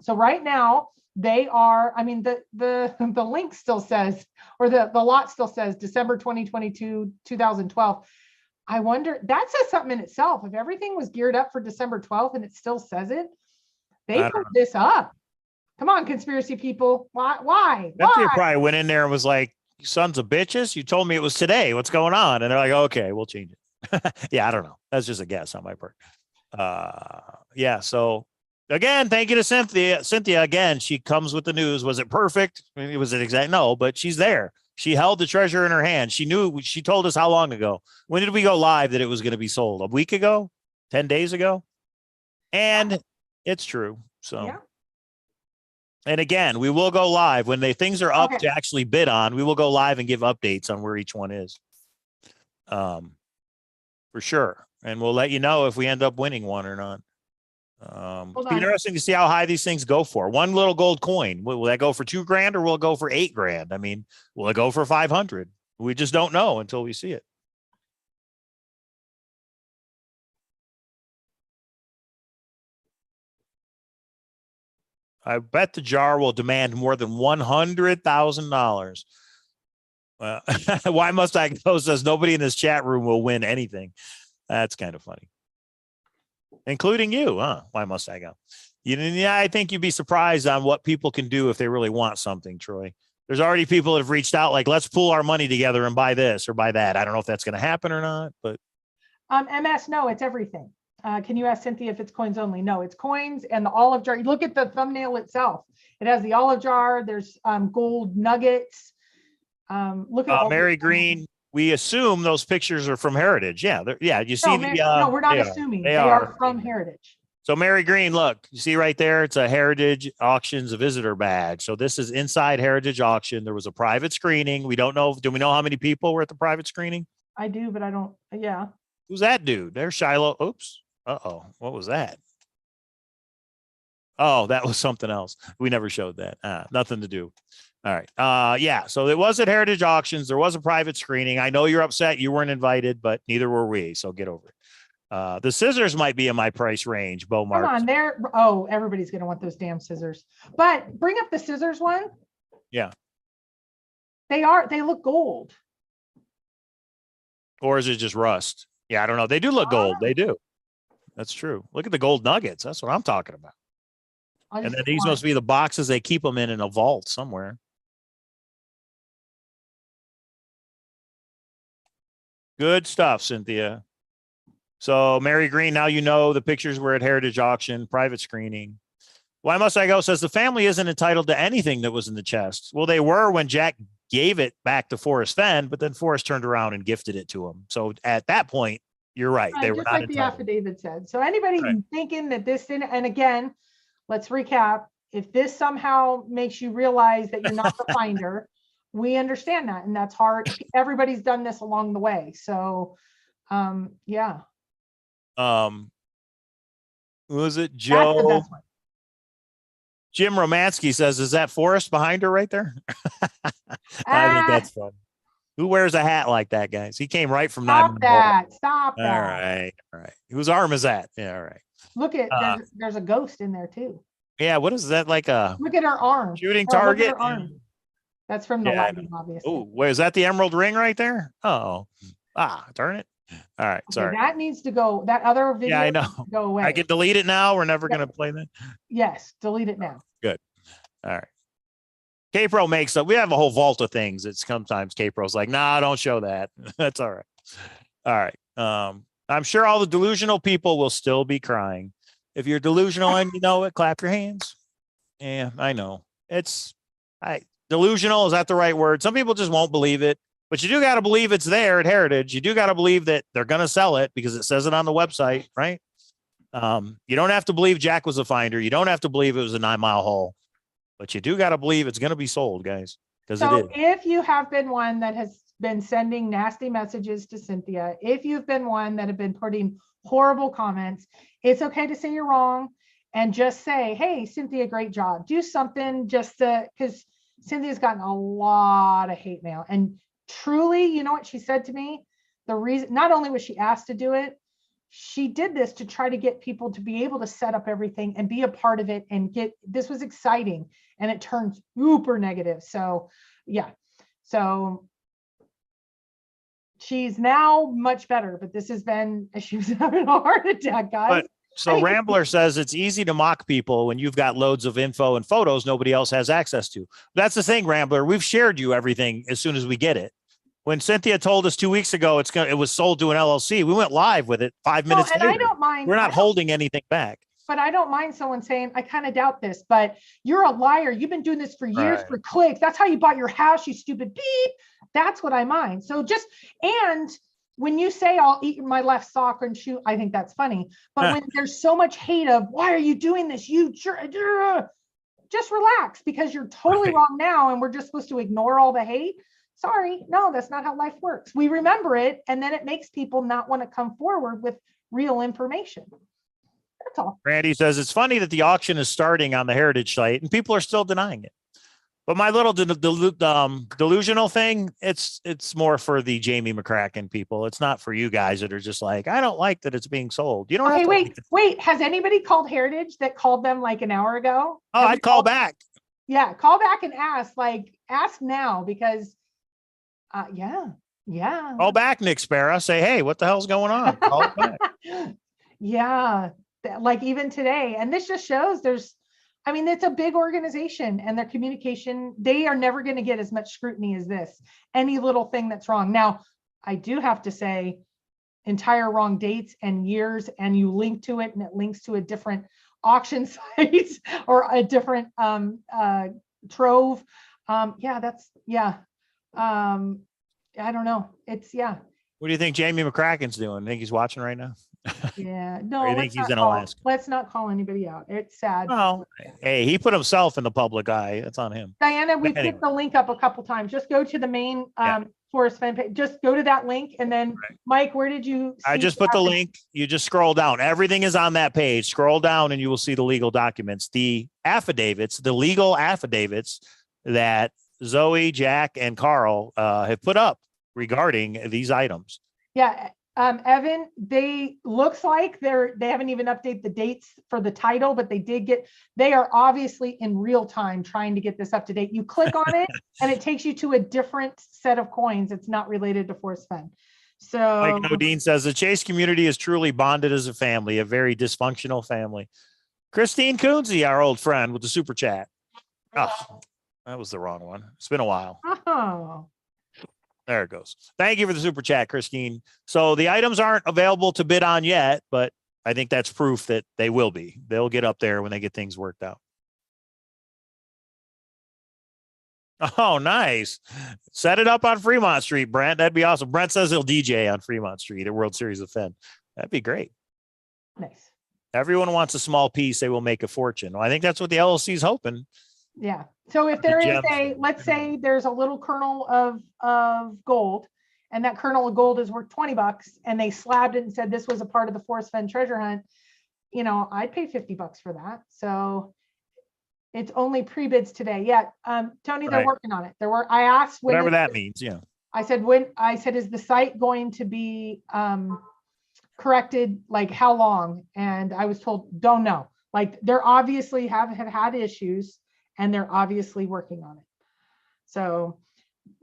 S2: So right now they are, I mean, the link still says, or the lot still says December 2022, 2012. I wonder, that says something in itself. If everything was geared up for December 12th and it still says it, they put this up. Come on, conspiracy people. Why?
S1: Cynthia probably went in there and was like, "You sons of bitches, you told me it was today. What's going on?" And they're like, "Okay, we'll change it." Yeah, I don't know. That's just a guess on my part. Yeah. So again, thank you to Cynthia. Cynthia, again, she comes with the news. Was it perfect? I mean, was it exact? No, but she's there. She held the treasure in her hand. She knew, she told us how long ago. When did we go live that it was going to be sold? A week ago? 10 days ago? And it's true. So,
S2: Yeah.
S1: and again, we will go live when things are up
S2: Okay.
S1: to actually bid on. We will go live and give updates on where each one is. For sure. And we'll let you know if we end up winning one or not. It'll be
S2: on.
S1: interesting to see how high these things go for. One little gold coin. Will that go for 2 grand or will it go for 8 grand? I mean, will it go for 500? We just don't know until we see it. I bet the jar will demand more than $100,000. Why must I go? Says nobody in this chat room will win anything. That's kind of funny. Including you, huh? Why must I go? Yeah, I think you'd be surprised on what people can do if they really want something, Troy. There's already people that have reached out like, let's pool our money together and buy this or buy that. I don't know if that's going to happen or not, but.
S2: MS, no, it's everything. Can you ask Cynthia if it's coins only? No, it's coins and the olive jar. You look at the thumbnail itself. It has the olive jar. There's gold nuggets. Look at
S1: Mary Green. We assume those pictures are from Heritage. Yeah. Yeah. You see
S2: no, we're not assuming. They are from Heritage.
S1: So Mary Green, look, you see right there, it's a Heritage Auctions visitor badge. So this is inside Heritage Auction. There was a private screening. We don't know. Do we know how many people were at the private screening?
S2: I do, but I don't. Yeah.
S1: Who's that dude? There's Shiloh. Oops. Uh-oh. What was that? Oh, that was something else. We never showed that. Nothing to do. All right. Yeah. So it was at Heritage Auctions. There was a private screening. I know you're upset. You weren't invited, but neither were we. So get over it. The scissors might be in my price range, Bo Mark.
S2: Come on there. Oh, everybody's going to want those damn scissors. But bring up the scissors one.
S1: Yeah.
S2: They look gold.
S1: Or is it just rust? Yeah, I don't know. They do look gold. They do. That's true. Look at the gold nuggets. That's what I'm talking about. And then these must be the boxes they keep them in a vault somewhere. Good stuff, Cynthia. So Mary Green, now you know the pictures were at Heritage Auction, private screening. Why Must I Go says the family isn't entitled to anything that was in the chest. Well, they were when Jack gave it back to Forrest Fenn, but then Forrest turned around and gifted it to him. So at that point, you're right. They were
S2: just
S1: not
S2: like
S1: entitled.
S2: The affidavit said. So anybody thinking that this didn't, and again, let's recap. If this somehow makes you realize that you're not the finder, we understand that. And that's hard. Everybody's done this along the way. So yeah.
S1: Was it Joe? Jim Romansky says, is that Forrest behind her right there? I think that's fun. Who wears a hat like that, guys? He came right from
S2: Stop that. Stop that.
S1: All right. All right. Whose arm is that? Yeah. All right.
S2: Look at there's a ghost in there too.
S1: Yeah. What is that? Like a
S2: look at her arm.
S1: Shooting target.
S2: Her arm. That's from the lighting, obviously.
S1: Oh, wait, is that the emerald ring right there? Oh, darn it. All right. Sorry.
S2: That needs to go. That other video.
S1: Yeah, I know.
S2: Go away.
S1: I can delete it now. We're never going to play that.
S2: Yes. Delete it now.
S1: Good. All right. K-Pro makes up. We have a whole vault of things. It's sometimes K-Pro's like, nah, don't show that. That's all right. All right. I'm sure all the delusional people will still be crying. If you're delusional and you know it, clap your hands. Yeah, I know. Delusional, is that the right word? Some people just won't believe it, but you do got to believe it's there at Heritage. You do got to believe that they're going to sell it because it says it on the website, right? You don't have to believe Jack was a finder. You don't have to believe it was a 9-mile hole, but you do got to believe it's going to be sold, guys, because it is.
S2: If you have been one that has been sending nasty messages to Cynthia, if you've been one that have been putting horrible comments, it's okay to say you're wrong and just say, hey, Cynthia, great job. Do something just to, because Cynthia's gotten a lot of hate mail. And truly, you know what she said to me? The reason, not only was she asked to do it, she did this to try to get people to be able to set up everything and be a part of it and this was exciting, and it turned super negative. So yeah, so she's now much better, but this has been, she was having a heart attack, guys.
S1: So Rambler says it's easy to mock people when you've got loads of info and photos nobody else has access to. That's the thing, Rambler. We've shared you everything as soon as we get it. When Cynthia told us 2 weeks ago it was sold to an LLC, we went live with it 5 minutes later.
S2: I don't mind.
S1: We're not holding anything back.
S2: But I don't mind someone saying, I kind of doubt this, but you're a liar. You've been doing this for years for clicks. That's how you bought your house, you stupid beep. That's what I mind. So and when you say I'll eat my left sock and shoe, I think that's funny. But when there's so much hate of, why are you doing this? Just relax, because you're totally wrong now. And we're just supposed to ignore all the hate. Sorry, no, that's not how life works. We remember it, and then it makes people not want to come forward with real information. That's all.
S1: Randy says it's funny that the auction is starting on the Heritage site and people are still denying it. But my little delusional thing, it's more for the Jamie McCracken people. It's not for you guys that are just like, I don't like that it's being sold. You don't have to
S2: wait. Has anybody called Heritage that called them like an hour ago?
S1: Oh, I'd call back.
S2: Yeah, call back and ask now, because yeah.
S1: Call back, Nick Sparrow. Say, hey, what the hell's going on? Call back.
S2: Yeah. like even today, and this just shows I mean, it's a big organization and their communication, they are never going to get as much scrutiny as this, any little thing that's wrong. Now, I do have to say, entire wrong dates and years, and you link to it and it links to a different auction site or a different trove. I don't know.
S1: What do you think Jamie McCracken's doing? Think he's watching right now?
S2: Yeah,
S1: Or
S2: no,
S1: you think he's in Alaska?
S2: let's not call anybody out. It's sad.
S1: Well, hey, he put himself in the public eye. That's on him.
S2: Diana, we
S1: Anyway.
S2: put the link up a couple times. Just go to the main Forrest Fenn page. Just go to that link, and then Mike, where did you
S1: I just put the link. You just scroll down. Everything is on that page. Scroll down and you will see the legal documents, the affidavits, the legal affidavits that Zoe, Jack, and Carl have put up regarding these items.
S2: Yeah, Evan, looks like they haven't even updated the dates for the title, but they are obviously in real time trying to get this up to date. You click on it and it takes you to a different set of coins. It's not related to Forrest Fenn. So
S1: Mike Nodine says the Chase community is truly bonded as a family, a very dysfunctional family. Christine Coonsey, our old friend with the super chat. Oh, that was the wrong one. It's been a while.
S2: Oh.
S1: There it goes. Thank you for the super chat, Christine. So the items aren't available to bid on yet, but I think that's proof that they will be. They'll get up there when they get things worked out. Oh, nice. Set it up on Fremont Street, Brent. That'd be awesome. Brent says he'll DJ on Fremont Street at World Series of Fenn. That'd be great.
S2: Nice.
S1: Everyone wants a small piece. They will make a fortune. Well, I think that's what the LLC is hoping.
S2: Yeah. So if there is
S1: gems.
S2: let's say there's a little kernel of gold, and that kernel of gold is worth $20, and they slabbed it and said this was a part of the Forrest Fenn treasure hunt, I'd pay $50 for that. So it's only pre-bids today. Yeah. Tony, they're
S1: Right.
S2: working on it. I asked
S1: Whatever that means. Yeah.
S2: I said, is the site going to be corrected? Like how long? And I was told, don't know. Like they're obviously have had issues, and they're obviously working on it. So,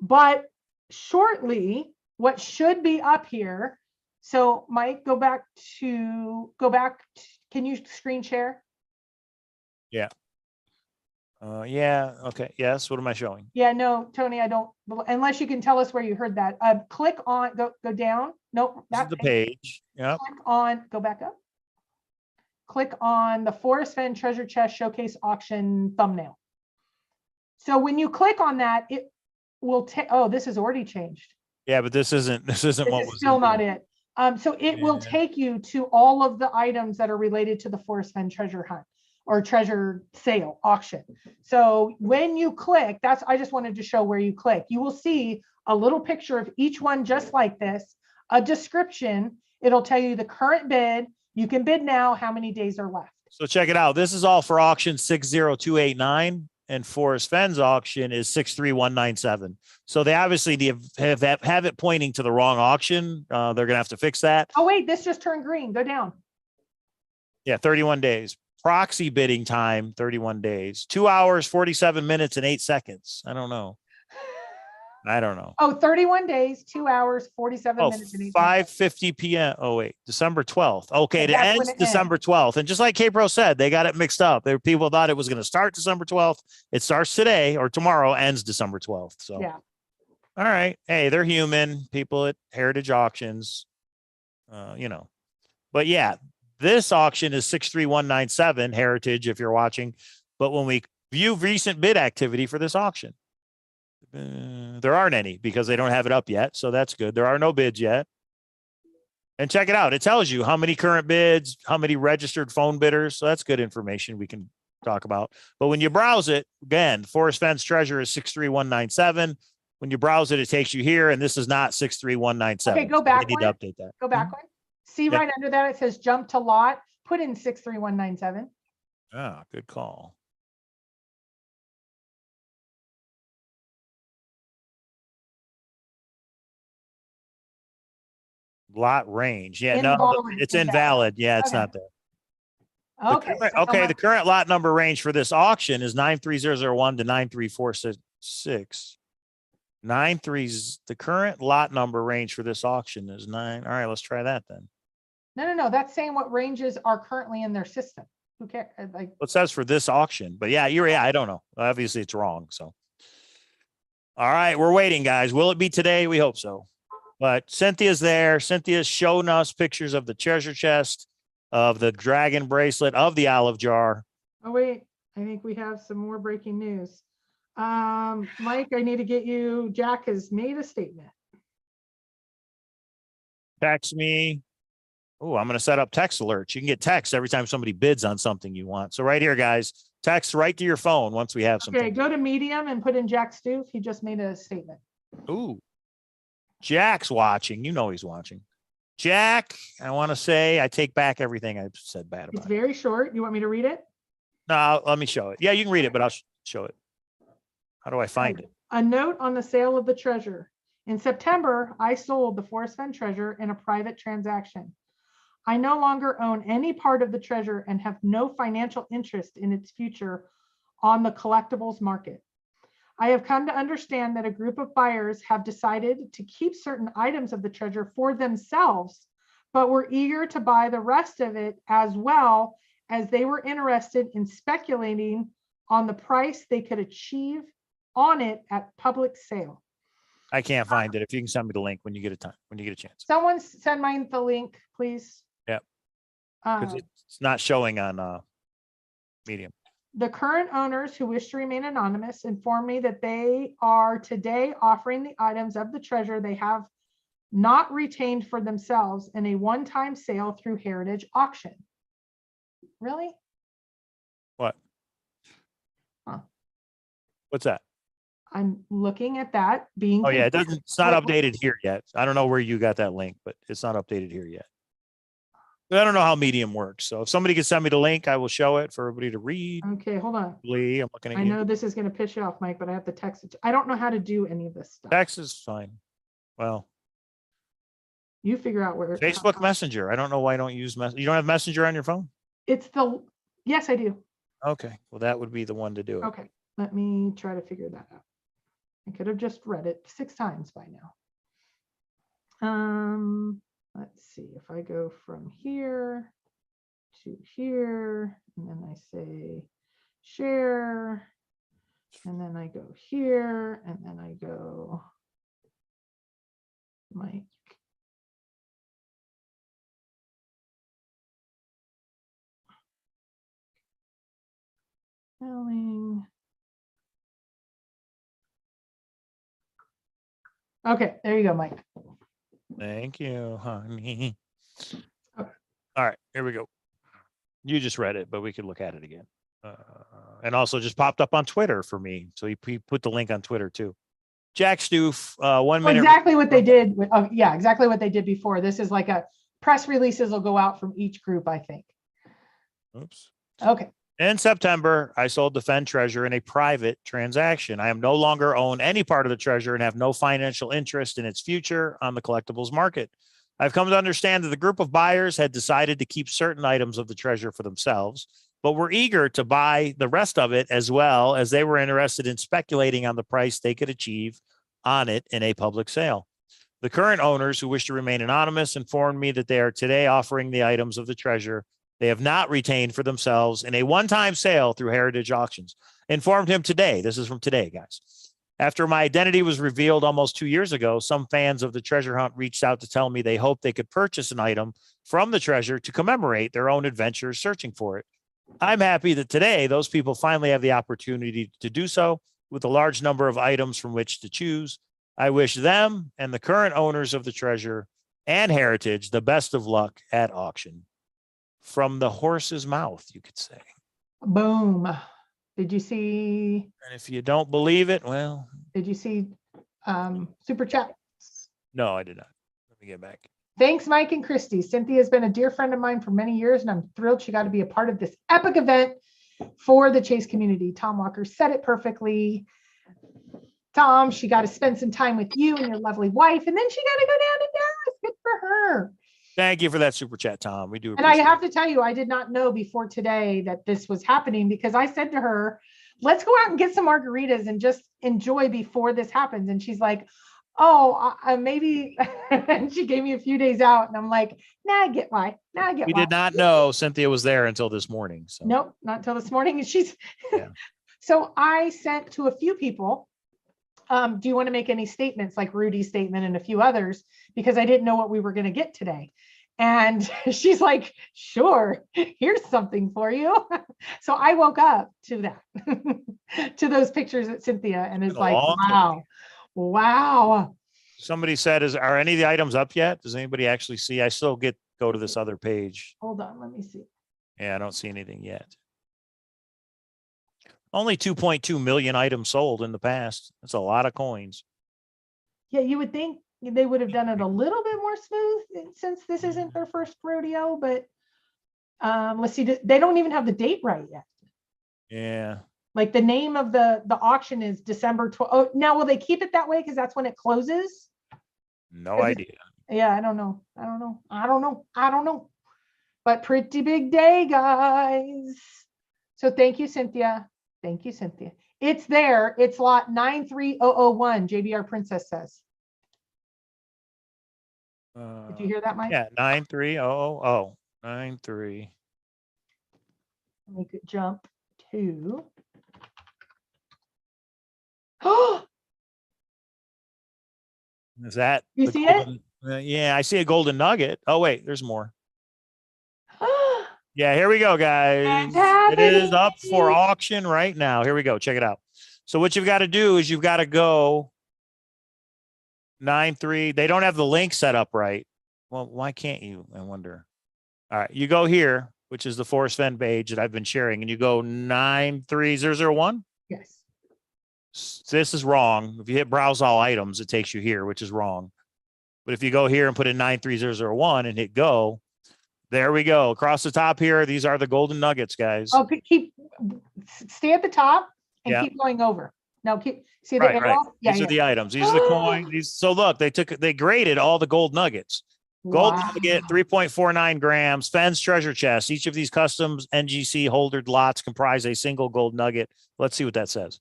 S2: but shortly, what should be up here. So Mike, go back. Can you screen share?
S1: Yeah. Yeah. Okay. Yes. What am I showing?
S2: Yeah, no, Tony, I don't, unless you can tell us where you heard that. Click on, go down. Nope.
S1: This is the page. Yeah.
S2: Click on, go back up. Click on the Forrest Fenn Treasure Chest Showcase Auction thumbnail. So when you click on that, it will take, oh, this is already changed.
S1: Yeah, but this isn't what was
S2: still not it. So it will take you to all of the items that are related to the Forrest Fenn treasure hunt or treasure sale auction. So when you click, I just wanted to show where you click. You will see a little picture of each one just like this, a description. It'll tell you the current bid. You can bid now, how many days are left.
S1: So check it out. This is all for auction 60289, and Forrest Fenn's auction is 63197. So they obviously have it pointing to the wrong auction. They're going to have to fix that.
S2: Oh, wait, this just turned green. Go down.
S1: Yeah, 31 days. Proxy bidding time, 31 days. 2 hours, 47 minutes, and 8 seconds. I don't know.
S2: Oh, 31 days, 2 hours, 47 minutes. And
S1: 5:50 p.m. Oh, wait, December 12th. Okay, it
S2: That's when
S1: ends
S2: it
S1: December 12th. And just like K-Pro said, they got it mixed up. People thought it was going to start December 12th. It starts today or tomorrow, ends December 12th. So,
S2: yeah.
S1: All right. Hey, they're human people at Heritage Auctions, But yeah, this auction is 63197 Heritage if you're watching. But when we view recent bid activity for this auction, there aren't any because they don't have it up yet. So that's good. There are no bids yet. And check it out. It tells you how many current bids, how many registered phone bidders. So that's good information we can talk about. But when you browse it, again, Forrest Fenn's treasure is 63197. When you browse it, it takes you here, and this is not 63197.
S2: Okay, go back.
S1: They need to update that.
S2: Go back one. See right under that, it says jump to lot. Put in 63197.
S1: Ah, good call. Lot range. Yeah, it's invalid. Yeah, it's not there.
S2: Okay.
S1: The current lot number range for this auction is 93001 to 93466. 93's the current lot number range for this auction is 9. All right, let's try that then.
S2: No. That's saying what ranges are currently in their system. Who cares? Like,
S1: It says for this auction, but yeah, I don't know. Obviously it's wrong. So, all right, we're waiting, guys. Will it be today? We hope so. But Cynthia's there. Cynthia's showing us pictures of the treasure chest, of the dragon bracelet, of the olive jar.
S2: oh wait, I think we have some more breaking news. Mike, I need to get you, Jack has made a statement.
S1: Text me. Oh, I'm going to set up text alerts. You can get text every time somebody bids on something you want. So right here, guys, text right to your phone once we have
S2: Okay,
S1: something.
S2: go to Medium and put in Jack Stoof. He just made a statement.
S1: Ooh, Jack's watching. You know he's watching. Jack, I want to say I take back everything I said bad
S2: It's
S1: about it.
S2: very short. You want me to read it?
S1: No, let me show it. Yeah, you can read it, but I'll show it. How do I find it?
S2: A note on the sale of the treasure. In September, I sold the Forrest Fenn treasure in a private transaction. I no longer own any part of the treasure and have no financial interest in its future on the collectibles market. I have come to understand that a group of buyers have decided to keep certain items of the treasure for themselves, but were eager to buy the rest of it as well, as they were interested in speculating on the price they could achieve on it at public sale.
S1: I can't find it. If you can send me the link when you get a chance.
S2: Someone send mine the link, please.
S1: Yep. Because it's not showing on Medium.
S2: The current owners who wish to remain anonymous inform me that they are today offering the items of the treasure they have not retained for themselves in a one-time sale through Heritage Auction. Really?
S1: What?
S2: Huh.
S1: What's that?
S2: I'm looking at that being.
S1: Oh yeah, it's not updated here yet. I don't know where you got that link, but it's not updated here yet. But I don't know how Medium works. So if somebody can send me the link, I will show it for everybody to read.
S2: Okay, hold on.
S1: Lee, I'm looking at
S2: I
S1: you.
S2: know this is going to piss you off, Mike, but I have to text it. I don't know how to do any of this stuff.
S1: Text is fine. Well,
S2: You figure out where.
S1: Facebook Messenger. I don't know why I don't use You don't have Messenger on your phone?
S2: Yes, I do.
S1: Okay. Well, that would be the one to do it.
S2: Okay, let me try to figure that out. I could have just read it 6 times by now. Let's see if I go from here to here, and then I say share, and then I go here, and then I go Mike. Spelling. Okay, there you go, Mike.
S1: Thank you, honey.
S2: Okay.
S1: All right, here we go. You just read it, but we could look at it again. And also just popped up on Twitter for me. So he put the link on Twitter too. Jack Stoof, 1 minute.
S2: Exactly what they did. Yeah, exactly what they did before. This is like a press releases will go out from each group, I think.
S1: Oops.
S2: Okay.
S1: In September, I sold the Fenn treasure in a private transaction. I am no longer own any part of the treasure and have no financial interest in its future on the collectibles market. I've come to understand that the group of buyers had decided to keep certain items of the treasure for themselves, but were eager to buy the rest of it as well, as they were interested in speculating on the price they could achieve on it in a public sale. The current owners, who wish to remain anonymous, informed me that they are today offering the items of the treasure they have not retained for themselves in a one-time sale through Heritage Auctions. Informed him today. This is from today, guys. After my identity was revealed almost 2 years ago, some fans of the treasure hunt reached out to tell me they hoped they could purchase an item from the treasure to commemorate their own adventures searching for it. I'm happy that today those people finally have the opportunity to do so with a large number of items from which to choose. I wish them and the current owners of the treasure and Heritage the best of luck at auction. From the horse's mouth, you could say.
S2: Boom. Did you see?
S1: And if you don't believe it, well.
S2: Did you see super chat?
S1: No, I did not. Let me get back.
S2: Thanks, Mike and Christy. Cynthia has been a dear friend of mine for many years, and I'm thrilled she got to be a part of this epic event for the Chase community. Tom Walker said it perfectly. Tom, she got to spend some time with you and your lovely wife, and then she got to go down to Dallas. Good for her.
S1: Thank you for that super chat, Tom. We do.
S2: And I have to tell you, I did not know before today that this was happening, because I said to her, let's go out and get some margaritas and just enjoy before this happens. And she's like, oh, maybe. And she gave me a few days out and I'm like, nah, I get why. Nah, I get
S1: We
S2: why.
S1: did not know Cynthia was there until this morning. So
S2: Nope, not until this morning. And she's,
S1: Yeah.
S2: so I sent to a few people, do you want to make any statements like Rudy's statement and a few others? Because I didn't know what we were going to get today. And she's like, sure, here's something for you. So I woke up to that, to those pictures at Cynthia and is
S1: Been a
S2: like,
S1: long day.
S2: wow, wow.
S1: Somebody said, are any of the items up yet? Does anybody actually see? I still go to this other page.
S2: Hold on, let me see.
S1: Yeah, I don't see anything yet. Only 2.2 million items sold in the past. That's a lot of coins.
S2: Yeah, you would think they would have done it a little bit more smooth since this isn't their first rodeo, but let's see, they don't even have the date right yet.
S1: Yeah.
S2: Like the name of the auction is December 12th. Oh, now will they keep it that way because that's when it closes?
S1: No idea.
S2: Yeah, I don't know. I don't know. But pretty big day, guys. So thank you, Cynthia. Thank you, Cynthia. It's there. It's lot 93001, JBR Princess says. Did you hear that, Mike?
S1: Yeah, 93000. 93.
S2: We could jump to. Oh,
S1: Is that
S2: You
S1: the
S2: see it?
S1: golden- yeah, I see a golden nugget. Oh, wait, there's more. Yeah, here we go, guys. It is up for auction right now. Here we go. Check it out. So what you've got to do is you've got to go 93. They don't have the link set up right. Well, why can't you? I wonder. All right, you go here, which is the Forrest Fenn page that I've been sharing, and you go 93001.
S2: Yes.
S1: This is wrong. If you hit browse all items, it takes you here, which is wrong. But if you go here and put in 93001 and hit go, there we go. Across the top here, these are the golden nuggets, guys.
S2: Oh, stay at the top and
S1: Yeah.
S2: keep going over. Now see the
S1: Right,
S2: arrow?
S1: right.
S2: Yeah,
S1: These
S2: yeah.
S1: are the items. These are the coins. So look, they graded all the gold nuggets. Gold nugget, 3.49 grams. Fenn's treasure chest. Each of these customs NGC holdered lots comprise a single gold nugget. Let's see what that says.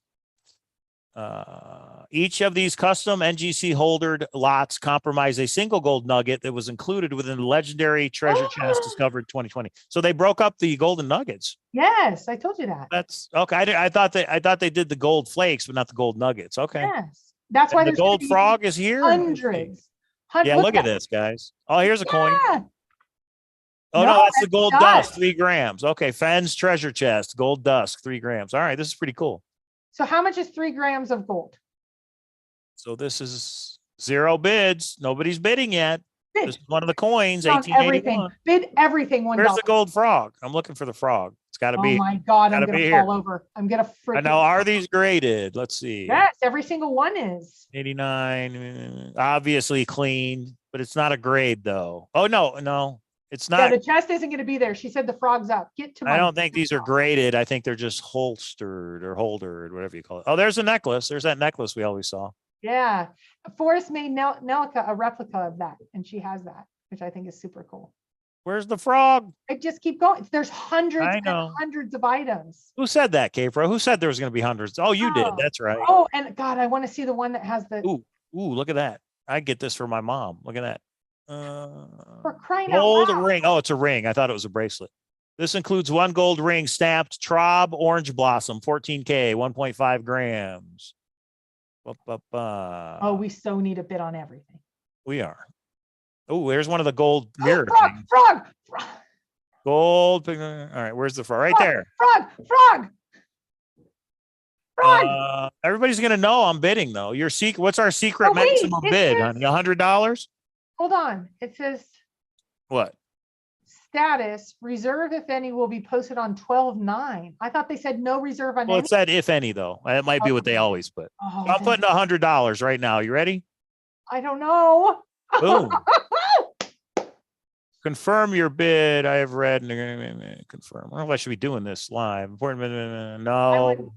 S1: Each of these custom NGC holdered lots comprise a single gold nugget that was included within the legendary treasure chest discovered 2020. So they broke up the golden nuggets.
S2: Yes, I told you that.
S1: That's okay. I thought they did the gold flakes, but not the gold nuggets. Okay.
S2: Yes. That's why
S1: And the
S2: there's gonna
S1: gold
S2: be
S1: frog is here.
S2: hundreds.
S1: Yeah, look at this, guys. Oh, here's a coin.
S2: Yeah.
S1: Oh, no, that's the gold
S2: dust.
S1: dust, 3 grams. Okay, Fenn's treasure chest, gold dust, 3 grams. All right, this is pretty cool.
S2: So how much is 3 grams of gold?
S1: So this is 0 bids. Nobody's bidding yet.
S2: Bid.
S1: This is one of the coins,
S2: On everything.
S1: 1881.
S2: Bid everything $1.
S1: Where's the gold frog? I'm looking for the frog. It's got to
S2: Oh
S1: be.
S2: my God, I'm
S1: gotta
S2: gonna
S1: be
S2: fall
S1: here.
S2: over. I'm gonna freaking.
S1: Now, are these graded? Let's see.
S2: Yes, every single one is.
S1: 89, obviously clean, but it's not a grade though. Oh, no, it's
S2: Yeah,
S1: not.
S2: the chest isn't gonna be there. She said the frog's up. Get to my.
S1: I don't think these are graded. I think they're just holstered or holdered, whatever you call it. Oh, there's a necklace. There's that necklace we always saw.
S2: Yeah, Forrest made Nelica a replica of that, and she has that, which I think is super cool.
S1: Where's the frog?
S2: I just keep going. There's hundreds
S1: I
S2: and
S1: know.
S2: hundreds of items.
S1: Who said that, K-Pro? Who said there was going to be hundreds? Oh, you did.
S2: Oh.
S1: That's right.
S2: Oh, and God, I want to see the one that has the.
S1: Ooh, look at that. I get this for my mom. Look at that.
S2: For crying out
S1: Gold
S2: loud.
S1: ring. Oh, it's a ring. I thought it was a bracelet. This includes 1 gold ring stamped Traub Orange Blossom, 14K, 1.5 grams.
S2: Oh, we so need a bid on everything.
S1: We are. Oh, there's one of the gold mirror
S2: Frog,
S1: things.
S2: frog,
S1: Gold. All right, where's the frog? Right there.
S2: frog.
S1: Everybody's gonna know I'm bidding though. Your secret. What's our secret
S2: Oh, wait,
S1: maximum
S2: it
S1: bid,
S2: says-
S1: honey? $100.
S2: Hold on. It says
S1: What?
S2: status reserve, if any, will be posted on 12/9. I thought they said no reserve on
S1: Well,
S2: any.
S1: it said if any though. It might be what they always put.
S2: Oh,
S1: So I'm putting $100 right now. You ready?
S2: I don't know.
S1: Boom. Confirm your bid. I have read. Confirm. I don't know if I should be doing this live. Important. No.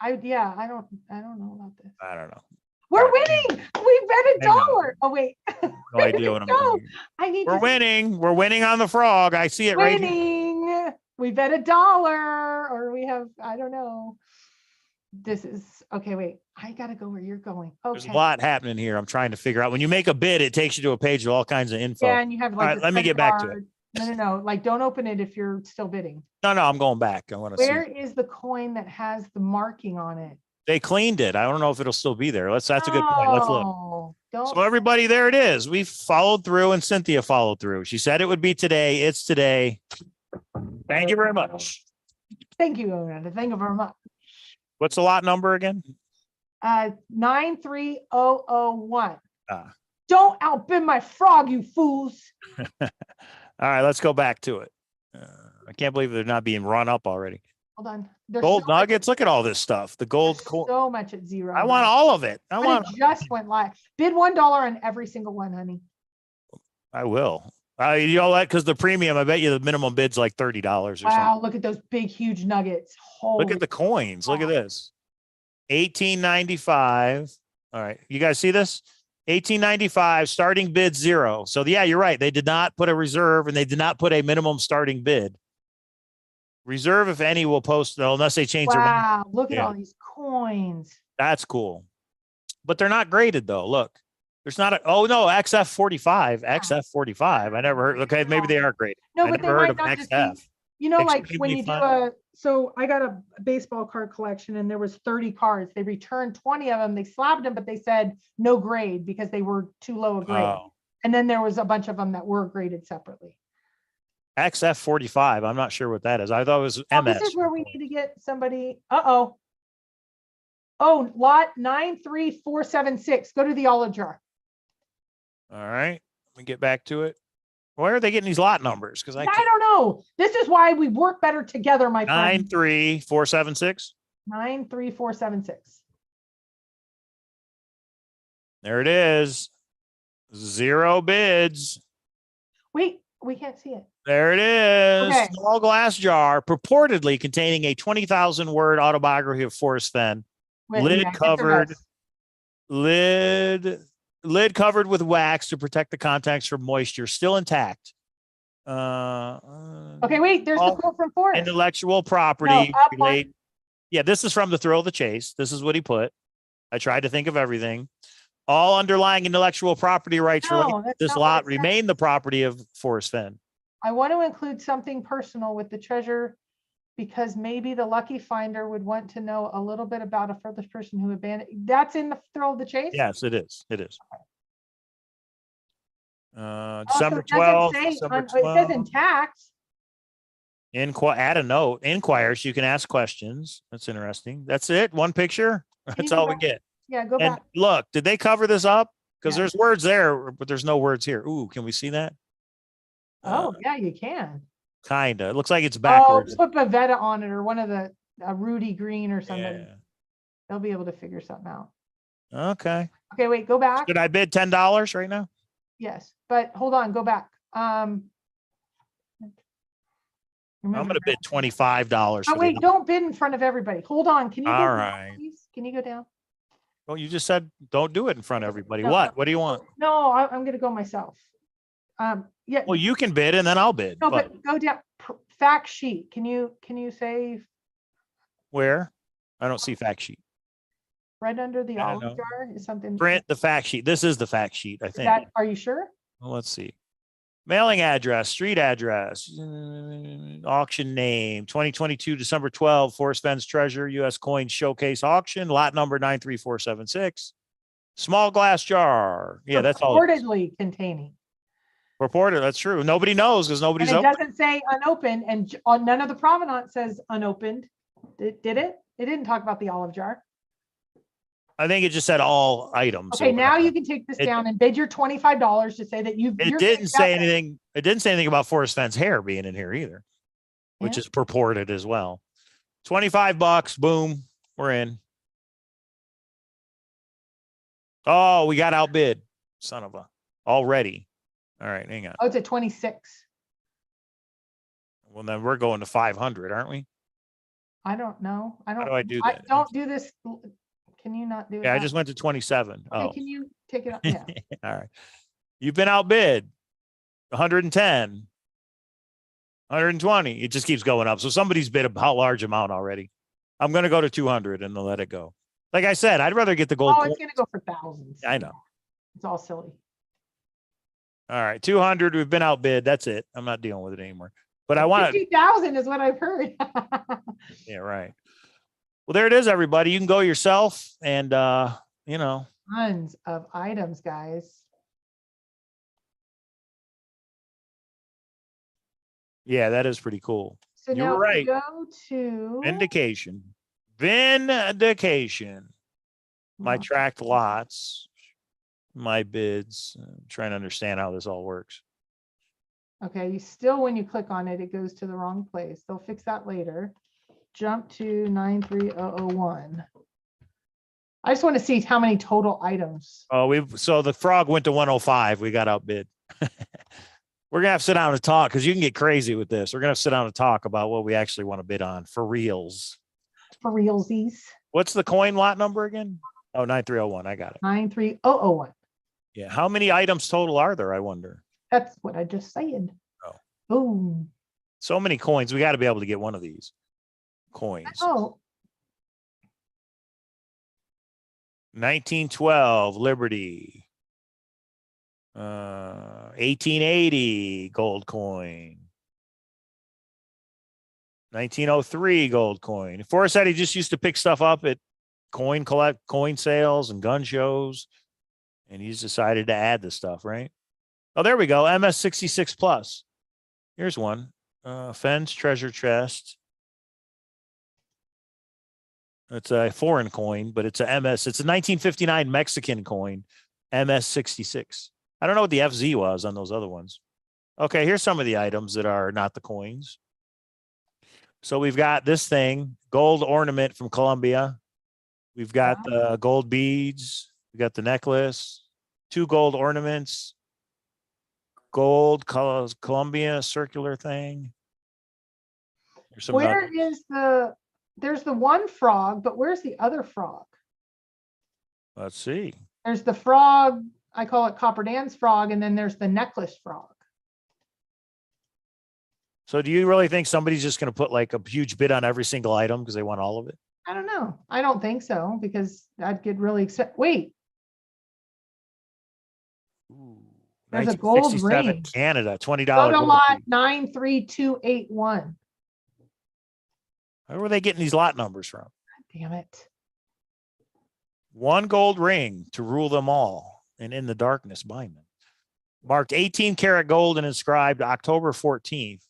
S2: I don't know about this.
S1: I don't know.
S2: We're winning. We bet
S1: I know.
S2: $1. Oh wait.
S1: No idea what I'm
S2: No,
S1: doing.
S2: I need
S1: We're
S2: to
S1: winning. We're winning on the frog. I see it right here.
S2: winning. We bet $1 or we have, I don't know. this is, okay, wait, I gotta go where you're going.
S1: There's a
S2: Okay.
S1: lot happening here. I'm trying to figure out. When you make a bid, it takes you to a page with all kinds of info.
S2: Yeah, and you have
S1: All
S2: like.
S1: right,
S2: your
S1: let me
S2: credit
S1: get back to it.
S2: card. No, like, don't open it if you're still bidding.
S1: No, I'm going back. I want to see.
S2: Where is the coin that has the marking on it?
S1: They cleaned it. I don't know if it'll still be there. That's a good point. Let's look.
S2: No, don't.
S1: So everybody, there it is. We followed through and Cynthia followed through. She said it would be today. It's today. Thank you very much.
S2: Thank you, Amanda. Thank you very much.
S1: What's the lot number again?
S2: 93001.
S1: Ah.
S2: Don't outbid my frog, you fools.
S1: All right, let's go back to it. I can't believe they're not being run up already.
S2: Hold on. There's
S1: Gold
S2: so much-
S1: nuggets. Look at all this stuff. The gold.
S2: there's so much at zero.
S1: I want all of it. I
S2: But
S1: want.
S2: it just went live. Bid $1 on every single one, honey.
S1: I will. You know what? Because the premium, I bet you the minimum bid's like $30 or something.
S2: Wow, look at those big, huge nuggets. Holy
S1: Look at the coins. Look at
S2: cow.
S1: this. 1895. All right. You guys see this? 1895 starting bid 0. So yeah, you're right. They did not put a reserve and they did not put a minimum starting bid. Reserve, if any, will post unless they change their mind.
S2: Wow, look at
S1: Yeah.
S2: all these coins.
S1: That's cool. But they're not graded though. Look. There's not a oh no, XF45. XF45. I never heard. Okay, maybe they are graded.
S2: No,
S1: I
S2: but they
S1: never heard
S2: might
S1: of
S2: not just
S1: XF.
S2: be, you know, like when
S1: Extremely
S2: you do
S1: fun.
S2: so I got a baseball card collection and there was 30 cards. They returned 20 of them. They slabbed them, but they said no grade because they were too low a grade.
S1: Oh,
S2: And then there was a bunch of them that were graded separately.
S1: XF45. I'm not sure what that is. I thought it was
S2: Oh,
S1: MS.
S2: this is where we need to get somebody. Uh-oh. Oh, lot 93476. Go to the olive jar.
S1: All right. Let me get back to it. Where are they getting these lot numbers? Because I
S2: I
S1: can't.
S2: don't know. This is why we work better together, my friend.
S1: 93476.
S2: 93476.
S1: There it is. 0 bids.
S2: Wait, we can't see it.
S1: There it is.
S2: Okay.
S1: Small glass jar purportedly containing a 20,000 word autobiography of Forrest Fenn.
S2: Wait,
S1: Lid
S2: yeah, get the
S1: covered.
S2: rest.
S1: Lid covered with wax to protect the contents from moisture, still intact.
S2: Okay, wait, there's the
S1: all
S2: quote from Forrest.
S1: Intellectual property
S2: up one.
S1: relate. Yeah, this is from the Thrill of the Chase. This is what he put. I tried to think of everything. All underlying intellectual property rights
S2: No,
S1: related to
S2: that's
S1: this
S2: not what
S1: lot
S2: it says.
S1: remain the property of Forrest Fenn.
S2: I want to include something personal with the treasure because maybe the lucky finder would want to know a little bit about a further person who abandoned. That's in the Thrill of the Chase?
S1: Yes, it is. It is.
S2: Oh, so
S1: December
S2: it doesn't
S1: 12th.
S2: say
S1: December
S2: it says
S1: 12th.
S2: intact.
S1: Add a note. Inquire so you can ask questions. That's interesting. That's it. One picture.
S2: you
S1: That's
S2: go
S1: all we
S2: back?
S1: get.
S2: Yeah, go
S1: And
S2: back.
S1: look, did they cover this up? Because
S2: Yeah.
S1: there's words there, but there's no words here. Ooh, can we see that?
S2: Oh, yeah, you can.
S1: Kinda. It looks like it's
S2: Oh,
S1: backwards.
S2: put Pavetta on it or one of the Rudy Green or somebody.
S1: Yeah.
S2: They'll be able to figure something out.
S1: Okay.
S2: Okay, wait, go back.
S1: Should I bid $10 right now?
S2: Yes, but hold on, go back.
S1: I'm
S2: remember
S1: gonna bid
S2: now.
S1: $25.
S2: Oh,
S1: for
S2: wait,
S1: the-
S2: don't bid in front of everybody. Hold on. Can you go
S1: All
S2: down,
S1: right.
S2: please? Can you go down?
S1: Well, you just said don't do it in front of everybody.
S2: No,
S1: What? What do you want?
S2: No, I'm gonna go myself. Yeah,
S1: Well, you can bid and then I'll bid.
S2: no,
S1: But
S2: but go down, fact sheet. Can you say
S1: where? I don't see fact sheet.
S2: right under the
S1: I
S2: olive
S1: know.
S2: jar is something?
S1: Print the fact sheet. This is the fact sheet, I
S2: Is
S1: think.
S2: that, are you sure?
S1: Well, let's see. Mailing address, street address, auction name, 2022, December 12, Forrest Fenn's Treasure, U.S. Coin Showcase Auction, lot number 93476. Small glass jar. Yeah, that's all.
S2: Reportedly containing.
S1: Reported. That's true. Nobody knows because
S2: And
S1: nobody's
S2: it
S1: open.
S2: doesn't say unopened and on none of the provenance says unopened. Did it? It didn't talk about the olive jar.
S1: I think it just said all items. or
S2: Okay, now
S1: whatever.
S2: you can take this
S1: It-
S2: down and bid your $25 to say that you've.
S1: It
S2: you're
S1: didn't
S2: gonna
S1: say
S2: accept it.
S1: anything. It didn't say anything about Forrest Fenn's hair being in here either, which
S2: Yeah.
S1: is purported as well. $25. Boom. We're in. Oh, we got outbid. Son of a already. All right, hang on.
S2: Oh, it's at 26.
S1: Well, then we're going to 500, aren't we?
S2: I don't know. I don't.
S1: do I do that?
S2: Don't do this. Can you not do it?
S1: Yeah, I
S2: now?
S1: just went to 27.
S2: Okay,
S1: Oh,
S2: can you take it? Yeah.
S1: all right. You've been outbid 110, 120. It just keeps going up. So somebody's bid a large amount already. I'm going to go to 200 and then let it go. Like I said, I'd rather get the gold.
S2: Oh, it's gonna go for thousands.
S1: I know.
S2: It's all silly.
S1: All right, 200. We've been outbid. That's it. I'm not dealing with it anymore. But I want
S2: 50,000 is what I've heard.
S1: Yeah, right. Well, there it is, everybody. You can go yourself and you know.
S2: Tons of items, guys.
S1: Yeah, that is pretty cool.
S2: So
S1: You
S2: now
S1: were
S2: if we
S1: right.
S2: go to
S1: Vindication. Vindication. My tracked lots, my bids. I'm trying to understand how this all works.
S2: Okay, you still, when you click on it, it goes to the wrong place. They'll fix that later. Jump to 93001. I just want to see how many total items.
S1: Oh, so the frog went to 105. We got outbid. We're gonna have to sit down and talk because you can get crazy with this. We're gonna have to sit down and talk about what we actually want to bid on for reals.
S2: For realsies.
S1: What's the coin lot number again? Oh, 9301. I got it.
S2: 93001.
S1: Yeah. How many items total are there? I wonder.
S2: That's what I just said.
S1: Oh.
S2: Boom.
S1: So many coins. We got to be able to get one of these coins.
S2: Oh,
S1: 1912 Liberty. 1880 gold coin. 1903 gold coin. Forrest said he just used to pick stuff up at coin sales and gun shows, and he's decided to add this stuff, right? Oh, there we go. MS 66 plus. Here's one. Fenn's treasure chest. It's a foreign coin, but it's a MS. It's a 1959 Mexican coin, MS 66. I don't know what the FZ was on those other ones. Okay, here's some of the items that are not the coins. So we've got this thing, gold ornament from Colombia. We've got the gold beads. We got the necklace, 2 gold ornaments, gold Columbia circular thing.
S2: where is there's the one frog, but where's the other frog?
S1: Let's see.
S2: There's the frog, I call it Copper Dan's frog, and then there's the necklace frog.
S1: So do you really think somebody's just going to put like a huge bid on every single item because they want all of it?
S2: I don't know. I don't think so, because I'd get really excited. Wait,
S1: Ooh,
S2: there's a gold
S1: 1967
S2: ring.
S1: Canada, $20.
S2: Go to
S1: gold
S2: lot
S1: piece.
S2: 93281.
S1: Where were they getting these lot numbers from?
S2: Damn it.
S1: 1 gold ring to rule them all, and in the darkness bind them. Marked 18 karat gold and inscribed October 14th.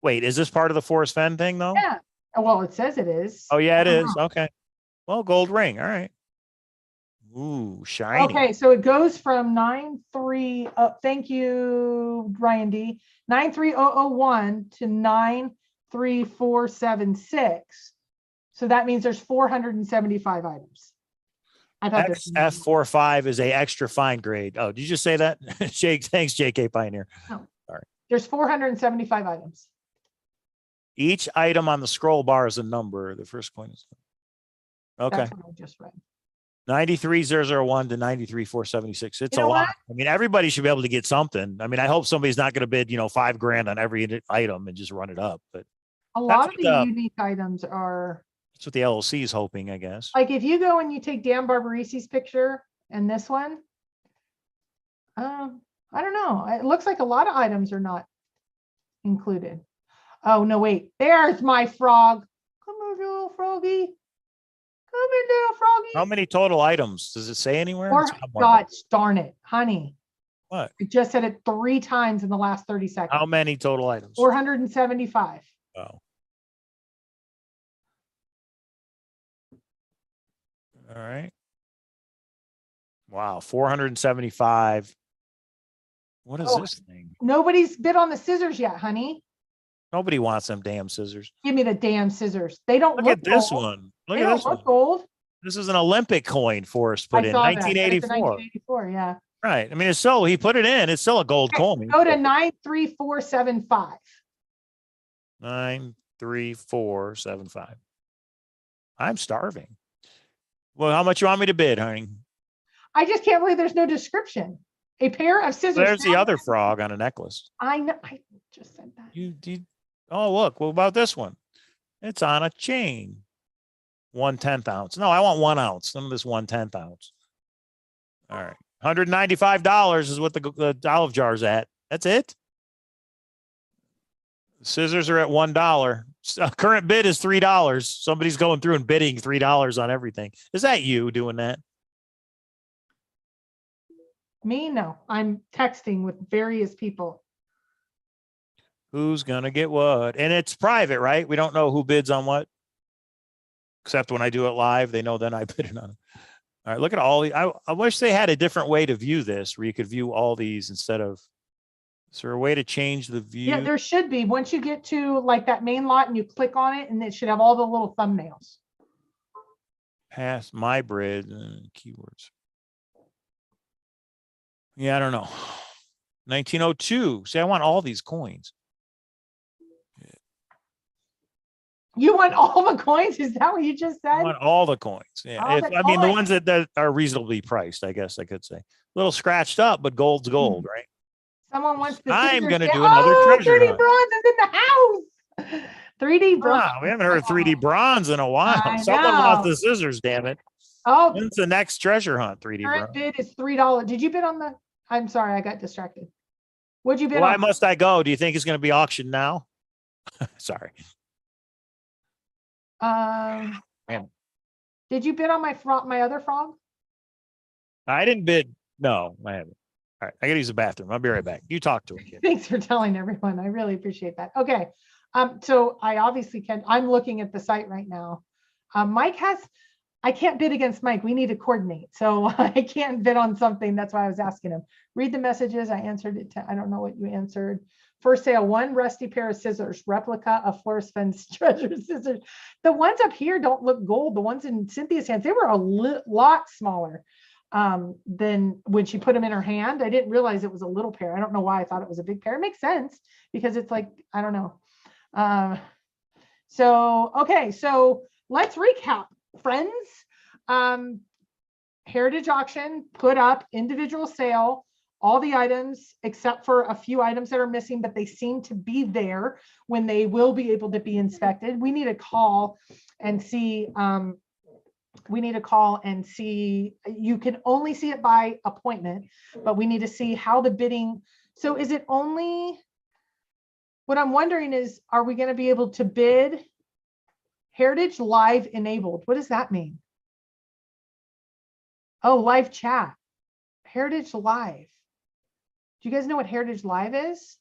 S1: Wait, is this part of the Forrest Fenn thing though?
S2: Yeah. Well, it says it is.
S1: Oh yeah, it
S2: I don't
S1: is.
S2: know.
S1: Okay. Well, gold ring. All right. Ooh, shiny.
S2: Okay, so it goes from 93. Thank you, Ryan D. 93001 to 93476. So that means there's 475 items. I thought there's
S1: XF45 is a extra fine grade. Oh, did you just say that? Jake, thanks, JK Pioneer.
S2: there's 475 items.
S1: Each item on the scroll bar is a number. The first coin is okay.
S2: That's what I just read.
S1: 93,001 to 93,476. It's
S2: You
S1: a
S2: know
S1: lot.
S2: what?
S1: I mean, everybody should be able to get something. I mean, I hope somebody's not going to bid, $5 grand on every item and just run it up. But
S2: A lot of
S1: what
S2: the
S1: the-
S2: unique items are
S1: that's what the LLC is hoping, I guess.
S2: like if you go and you take Dan Barbarisi's picture and this one, I don't know. It looks like a lot of items are not included. Oh no, wait, there's my frog. Come here, little froggy. Come here, little froggy.
S1: How many total items? Does it say anywhere?
S2: Or,
S1: It's somewhere.
S2: God darn it, honey.
S1: What?
S2: I just said it 3 times in the last 30 seconds.
S1: How many total items?
S2: 475.
S1: Oh. All right. Wow, 475. What is
S2: Oh.
S1: this thing?
S2: Nobody's bid on the scissors yet, honey.
S1: Nobody wants them damn scissors.
S2: Give me the damn scissors. They don't
S1: Look
S2: look
S1: at this
S2: gold.
S1: one. Look
S2: They
S1: at
S2: don't
S1: this one.
S2: look gold.
S1: This is an Olympic coin Forrest put
S2: I
S1: in
S2: saw that, but it's a
S1: 1984.
S2: 1984, yeah.
S1: Right. I mean, it's so he put it in. It's still a gold
S2: Okay,
S1: coin.
S2: Go to 93475.
S1: 93475. I'm starving. Well, how much you want me to bid, honey?
S2: I just can't believe there's no description. A pair of scissors.
S1: There's the other frog on a necklace.
S2: I know. I just said that.
S1: You oh look, what about this one? It's on a chain. 1/10 ounce. No, I want 1 ounce. Some of this 1/10 ounce. All right. $195 is what the olive jar's at. That's it. Scissors are at $1. Current bid is $3. Somebody's going through and bidding $3 on everything. Is that you doing that?
S2: Me? No, I'm texting with various people.
S1: Who's gonna get what? And it's private, right? We don't know who bids on what. Except when I do it live, they know then I bid it on it. All right, look at all the. I wish they had a different way to view this, where you could view all these instead of. Is there a way to change the view?
S2: Yeah, there should be. Once you get to like that main lot and you click on it, and it should have all the little thumbnails.
S1: Past my bid keywords. Yeah, I don't know. 1902. See, I want all these coins.
S2: You want all the coins? Is that what you just
S1: I
S2: said?
S1: want all the coins. Yeah,
S2: All
S1: if,
S2: the
S1: I mean the
S2: coins.
S1: ones that are reasonably priced. I guess I could say a little scratched up, but gold's gold, right?
S2: Someone wants the
S1: I'm
S2: scissors.
S1: gonna
S2: Yeah.
S1: do another
S2: Oh,
S1: treasure
S2: 3D
S1: hunt.
S2: bronze is in the house. 3D bronze.
S1: Wow, we haven't heard of 3D bronze in a while.
S2: I
S1: Someone lost
S2: know.
S1: the scissors, damn it.
S2: Oh,
S1: When's the next treasure hunt? 3D
S2: current
S1: bronze.
S2: bid is $3. Did you bid on the? I'm sorry, I got distracted. What'd you bid
S1: Why
S2: on?
S1: must I go? Do you think it's going to be auctioned now? Sorry.
S2: Um,
S1: Man.
S2: did you bid on my frog, my other frog?
S1: I didn't bid. No, I haven't. All right. I got to use the bathroom. I'll be right back. You talk to him, kid.
S2: Thanks for telling everyone. I really appreciate that. Okay. So I obviously can, I'm looking at the site right now. Mike has, I can't bid against Mike. We need to coordinate. So I can't bid on something. That's why I was asking him. Read the messages. I answered it. I don't know what you answered. First sale, 1 rusty pair of scissors, replica of Forrest Fenn's treasure scissors. The ones up here don't look gold. The ones in Cynthia's hands, they were a lot smaller than when she put them in her hand. I didn't realize it was a little pair. I don't know why I thought it was a big pair. It makes sense because it's like, I don't know. Okay, so let's recap, friends. Heritage auction, put up individual sale, all the items except for a few items that are missing, but they seem to be there when they will be able to be inspected. We need to call and see. You can only see it by appointment, but we need to see how the bidding. So is it only, what I'm wondering is, are we going to be able to bid Heritage Live enabled? What does that mean? Oh, live chat. Heritage Live. Do you guys know what Heritage Live is?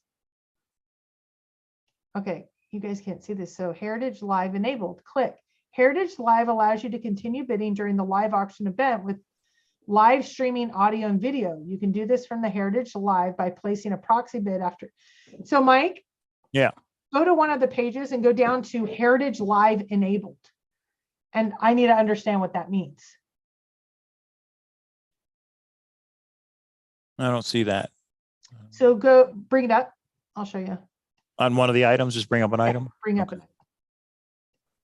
S2: Okay, you guys can't see this. So Heritage Live enabled. Click. Heritage Live allows you to continue bidding during the live auction event with live streaming audio and video. You can do this from the Heritage Live by placing a proxy bid after. So Mike,
S1: Yeah.
S2: Go to one of the pages and go down to Heritage Live enabled. And I need to understand what that means.
S1: I don't see that.
S2: So go bring it up. I'll show you.
S1: On one of the items, just bring up an item.
S2: Bring up.
S1: Okay.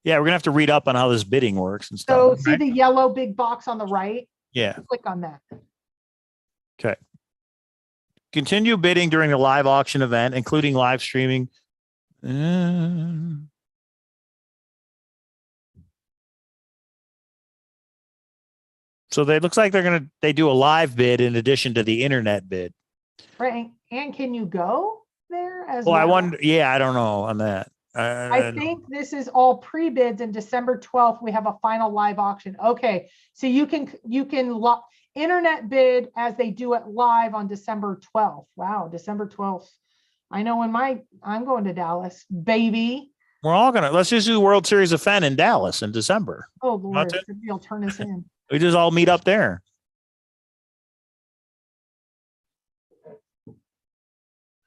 S1: Yeah, we're gonna have to read up on how this bidding works and
S2: So
S1: stuff.
S2: see
S1: right?
S2: the yellow big box on the right?
S1: Yeah.
S2: Click on that.
S1: Okay. Continue bidding during the live auction event, including live streaming. So they looks like they do a live bid in addition to the internet bid.
S2: Right. And can you go there as
S1: Well,
S2: well?
S1: I wonder. Yeah, I don't know on that.
S2: I think this is all pre-bids, and December 12th, we have a final live auction. Okay. So you can internet bid as they do it live on December 12th. Wow. December 12th. I know when I'm going to Dallas, baby.
S1: We're all let's just do the World Series of Fenn in Dallas in December.
S2: Oh Lord, you'll turn us in.
S1: We just all meet up there.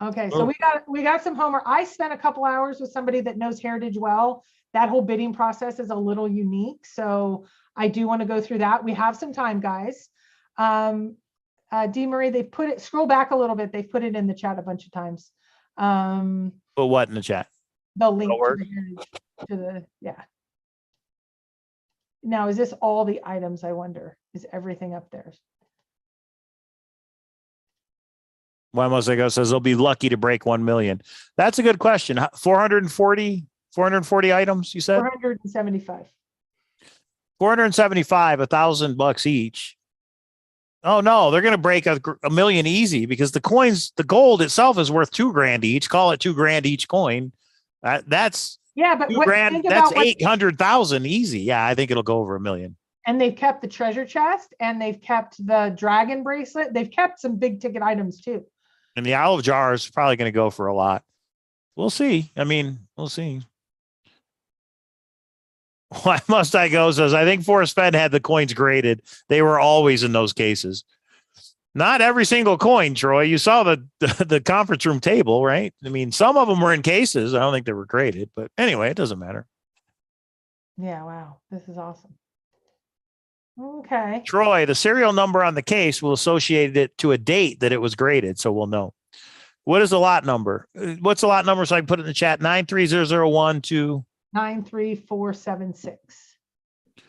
S2: Okay, so we got some homework. I spent a couple hours with somebody that knows Heritage well. That whole bidding process is a little unique, so I do want to go through that. We have some time, guys. D. Marie, they've put it. Scroll back a little bit. They've put it in the chat a bunch of times.
S1: Put what in the chat?
S2: The link to the Heritage, to the Now, is this all the items? I wonder. Is everything up there?
S1: Why must I go? Says they'll be lucky to break 1 million. That's a good question. 440 items, you said?
S2: 475.
S1: 475, $1,000 each. Oh no, they're going to break a million easy because the coins, the gold itself is worth $2,000 each. Call it $2,000 each coin. That's
S2: Yeah, but think
S1: that's
S2: about what,
S1: 800,000 easy. Yeah, I think it'll go over $1 million.
S2: and they've kept the treasure chest and they've kept the dragon bracelet. They've kept some big ticket items too.
S1: And the olive jar is probably going to go for a lot. We'll see. I mean, we'll see. Why must I go? Says, I think Forrest Fenn had the coins graded. They were always in those cases. Not every single coin, Troy. You saw the conference room table, right? I mean, some of them were in cases. I don't think they were graded, but anyway, it doesn't matter.
S2: Yeah, wow. This is awesome. Okay.
S1: Troy, the serial number on the case will associate it to a date that it was graded, so we'll know. What is the lot number? What's the lot number so I can put it in the chat? 93001 to
S2: 93476.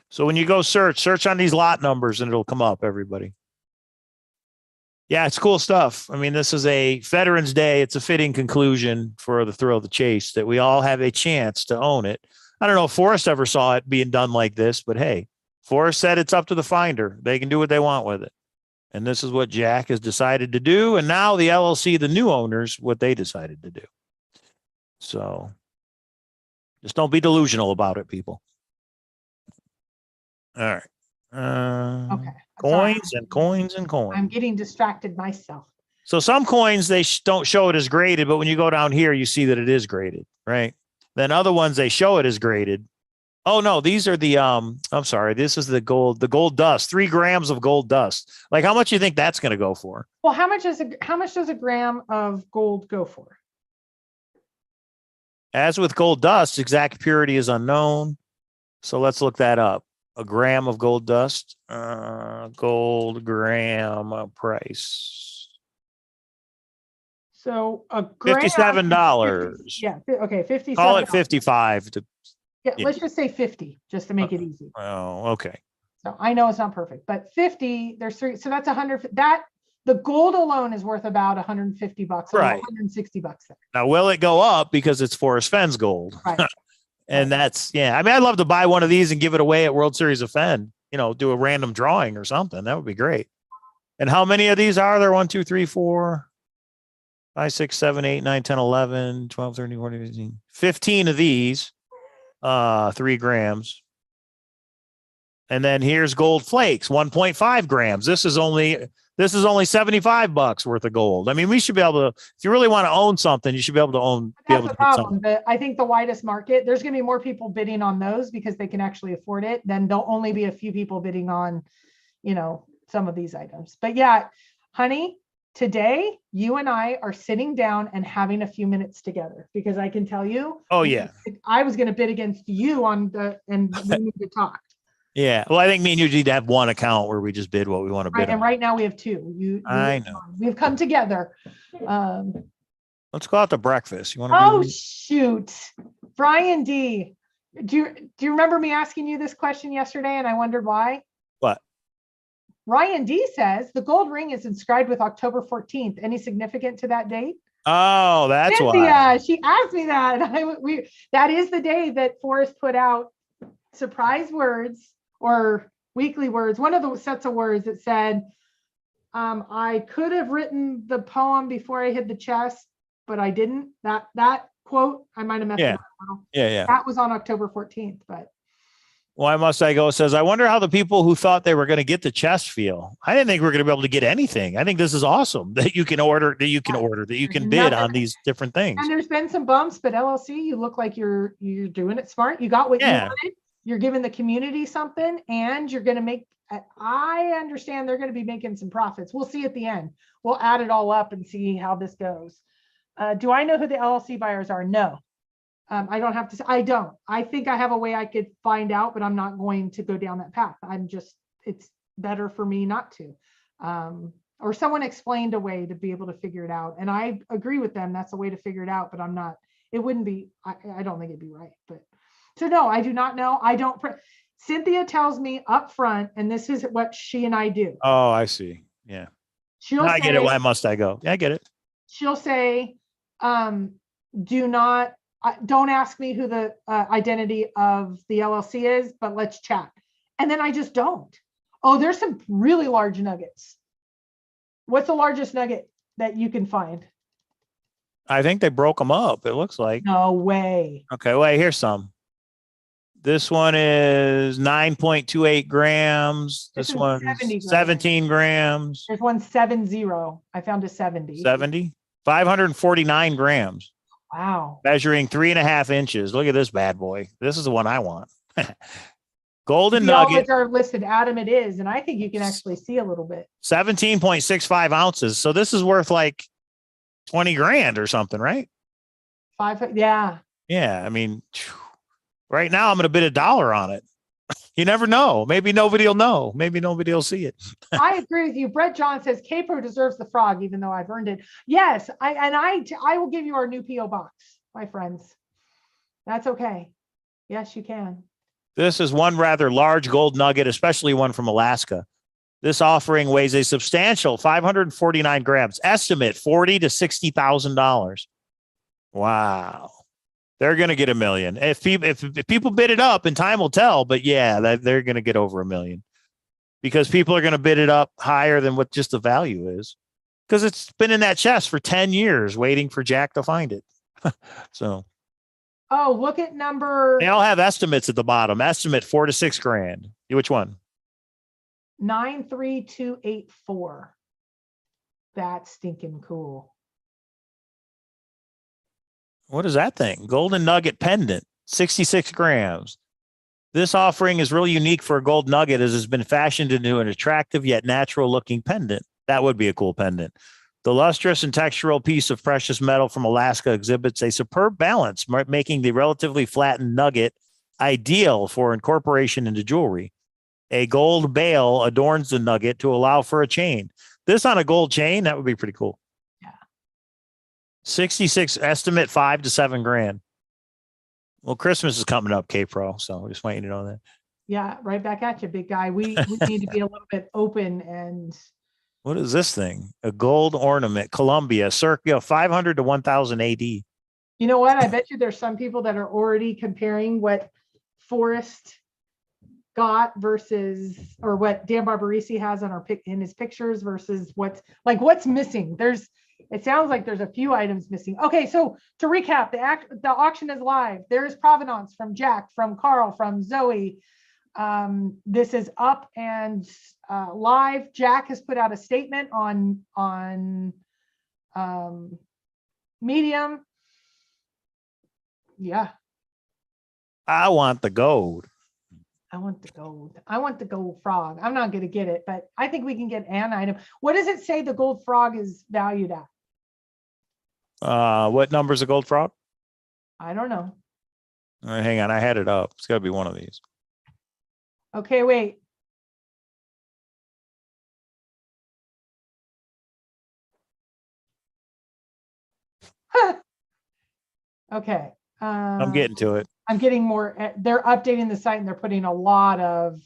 S1: So when you go search on these lot numbers and it'll come up, everybody. Yeah, it's cool stuff. I mean, this is a Veterans Day. It's a fitting conclusion for the thrill of the chase that we all have a chance to own it. I don't know if Forrest ever saw it being done like this, but hey, Forrest said it's up to the finder. They can do what they want with it. And this is what Jack has decided to do. And now the LLC, the new owners, what they decided to do. So just don't be delusional about it, people. All right.
S2: Okay.
S1: Coins and coins and coins.
S2: I'm getting distracted myself.
S1: So some coins, they don't show it as graded, but when you go down here, you see that it is graded, right? Then other ones, they show it as graded. Oh no, these are the, I'm sorry. This is the gold dust, 3 grams of gold dust. Like how much do you think that's going to go for?
S2: Well, how much does a gram of gold go for?
S1: As with gold dust, exact purity is unknown. So let's look that up. A gram of gold dust, gold gram price.
S2: So a gram,
S1: $57.
S2: Yeah. Okay. 57.
S1: Call it 55 to.
S2: Yeah, let's just say 50 just to make it easy.
S1: Oh, okay.
S2: So I know it's not perfect, but 50, there's 3. So that's 100. The gold alone is worth about $150,
S1: right?
S2: $160 there.
S1: Now, will it go up because it's Forrest Fenn's gold?
S2: Right.
S1: And that's, yeah. I mean, I'd love to buy one of these and give it away at World Series of Fenn. You know, do a random drawing or something. That would be great. And how many of these are there? 1, 2, 3, 4, 5, 6, 7, 8, 9, 10, 11, 12, 13, 14, 15. 15 of these. 3 grams. And then here's gold flakes, 1.5 grams. This is only $75 worth of gold. I mean, we should be able to, if you really want to own something, you should be able to own.
S2: That's the problem. I think the widest market, there's going to be more people bidding on those because they can actually afford it. Then there'll only be a few people bidding on, some of these items. But yeah, honey, today you and I are sitting down and having a few minutes together because I can tell you.
S1: Oh yeah.
S2: I was going to bid against you and we need to talk.
S1: Yeah. Well, I think me and you need to have one account where we just bid what we want to bid.
S2: And right now we have 2.
S1: I know.
S2: We've come together.
S1: Let's go out to breakfast. You want to?
S2: Oh shoot, Brian D. Do you remember me asking you this question yesterday? And I wondered why.
S1: What?
S2: Ryan D says the gold ring is inscribed with October 14th. Any significant to that date?
S1: Oh, that's
S2: Cynthia,
S1: why.
S2: she asked me that. That is the day that Forrest put out surprise words or weekly words. One of the sets of words that said, I could have written the poem before I hit the chest, but I didn't. That quote, I might have messed it up a little.
S1: Yeah.
S2: That was on October 14th, but.
S1: Why must I go? Says, I wonder how the people who thought they were going to get the chest feel. I didn't think we were going to be able to get anything. I think this is awesome that you can bid on these different things.
S2: And there's been some bumps, but LLC, you look like you're doing it smart. You got what you wanted. You're giving the community something and you're going to make, I understand they're going to be making some profits. We'll see at the end. We'll add it all up and see how this goes. Do I know who the LLC buyers are? No. I don't have to. I don't. I think I have a way I could find out, but I'm not going to go down that path. It's better for me not to. Or someone explained a way to be able to figure it out. And I agree with them. That's a way to figure it out, but I'm not, it wouldn't be, I don't think it'd be right. But so no, I do not know. I don't. Cynthia tells me up front, and this is what she and I do.
S1: Oh, I see. Yeah. I get it. Why must I go? Yeah, I get it.
S2: She'll say, don't ask me who the identity of the LLC is, but let's chat. And then I just don't. Oh, there's some really large nuggets. What's the largest nugget that you can find?
S1: I think they broke them up. It looks like.
S2: No way.
S1: Okay, wait, here's some. This one is 9.28 grams.
S2: This
S1: This
S2: is
S1: one's
S2: 70 grams.
S1: 17 grams.
S2: There's one 70. I found a 70.
S1: 70. 549 grams.
S2: Wow.
S1: Measuring 3.5 inches. Look at this bad boy. This is the one I want. Golden
S2: All
S1: nugget,
S2: which are listed, Adam, it is. And I think you can actually see a little bit.
S1: 17.65 ounces. So this is worth like 20 grand or something, right?
S2: Yeah.
S1: Yeah. I mean, right now I'm going to bid $1 on it. You never know. Maybe nobody will know. Maybe nobody will see it.
S2: I agree with you. Brett John says Capo deserves the frog, even though I've earned it. Yes, I will give you our new PO box, my friends. That's okay. Yes, you can.
S1: This is one rather large gold nugget, especially one from Alaska. This offering weighs a substantial 549 grams. Estimate $40,000 to $60,000. Wow. They're going to get $1 million. If people bid it up, and time will tell, but yeah, they're going to get over $1 million because people are going to bid it up higher than what just the value is, because it's been in that chest for 10 years waiting for Jack to find it. So,
S2: oh, look at number.
S1: They all have estimates at the bottom. Estimate $4,000 to $6,000. Which one?
S2: 93284. That's stinking cool.
S1: What is that thing? Golden nugget pendant, 66 grams. This offering is really unique for a gold nugget as it's been fashioned into an attractive yet natural looking pendant. That would be a cool pendant. The lustrous and textural piece of precious metal from Alaska exhibits a superb balance, making the relatively flattened nugget ideal for incorporation into jewelry. A gold bail adorns the nugget to allow for a chain. This on a gold chain, that would be pretty cool. 66 estimate $5,000 to $7,000. Well, Christmas is coming up, K-Pro. So I just want you to know that.
S2: Yeah, right back at you, big guy. We need to be a little bit open. And
S1: what is this thing? A gold ornament, Columbia, circa 500 to 1000 AD.
S2: You know what? I bet you there's some people that are already comparing what Forrest got versus, or what Dan Barbarisi has on in his pictures versus what's missing. It sounds like there's a few items missing. Okay, so to recap, the auction is live. There's Provenance from Jack, from Carl, from Zoe. This is up and live. Jack has put out a statement on Medium. Yeah.
S1: I want the gold.
S2: I want the gold. I want the gold frog. I'm not going to get it, but I think we can get an item. What does it say the gold frog is valued at?
S1: What number is a gold frog?
S2: I don't know.
S1: All right, hang on. I had it up. It's got to be one of these.
S2: Okay, wait. Okay.
S1: I'm getting to it.
S2: I'm getting more. They're updating the site and they're putting a lot of.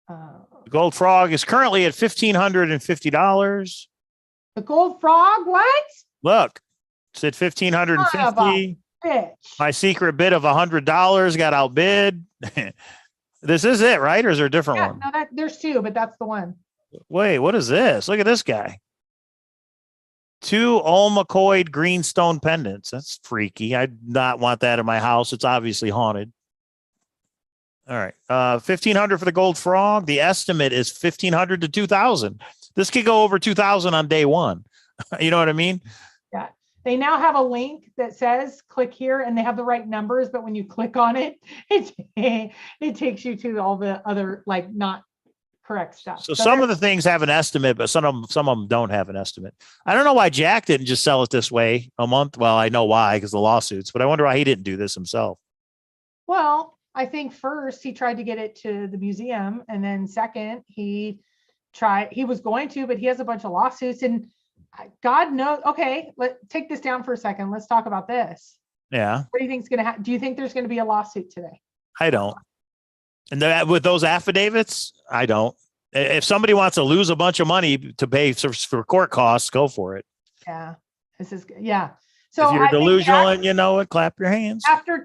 S1: The gold frog is currently at $1,550.
S2: The gold frog? What?
S1: Look, it's at $1,550.
S2: Bitch.
S1: My secret bid of $100 got outbid. This is it, right? Or is there a different one?
S2: No, there's two, but that's the one.
S1: Wait, what is this? Look at this guy. 2 Olmacoid greenstone pendants. That's freaky. I'd not want that in my house. It's obviously haunted. All right. $1,500 for the gold frog. The estimate is $1,500 to $2,000. This could go over $2,000 on day one. You know what I mean?
S2: Yeah. They now have a link that says click here, and they have the right numbers, but when you click on it, it takes you to all the other not correct stuff.
S1: So some of the things have an estimate, but some of them don't have an estimate. I don't know why Jack didn't just sell it this way a month. Well, I know why, because the lawsuits, but I wonder why he didn't do this himself.
S2: Well, I think first he tried to get it to the museum, and then second he was going to, but he has a bunch of lawsuits, and God knows. Okay, let's take this down for a second. Let's talk about this.
S1: Yeah.
S2: What do you think is going to happen? Do you think there's going to be a lawsuit today?
S1: I don't. And with those affidavits, I don't. If somebody wants to lose a bunch of money to pay for court costs, go for it.
S2: Yeah. So
S1: if you're
S2: I think
S1: delusional
S2: Jack,
S1: and you know it, clap your hands.
S2: after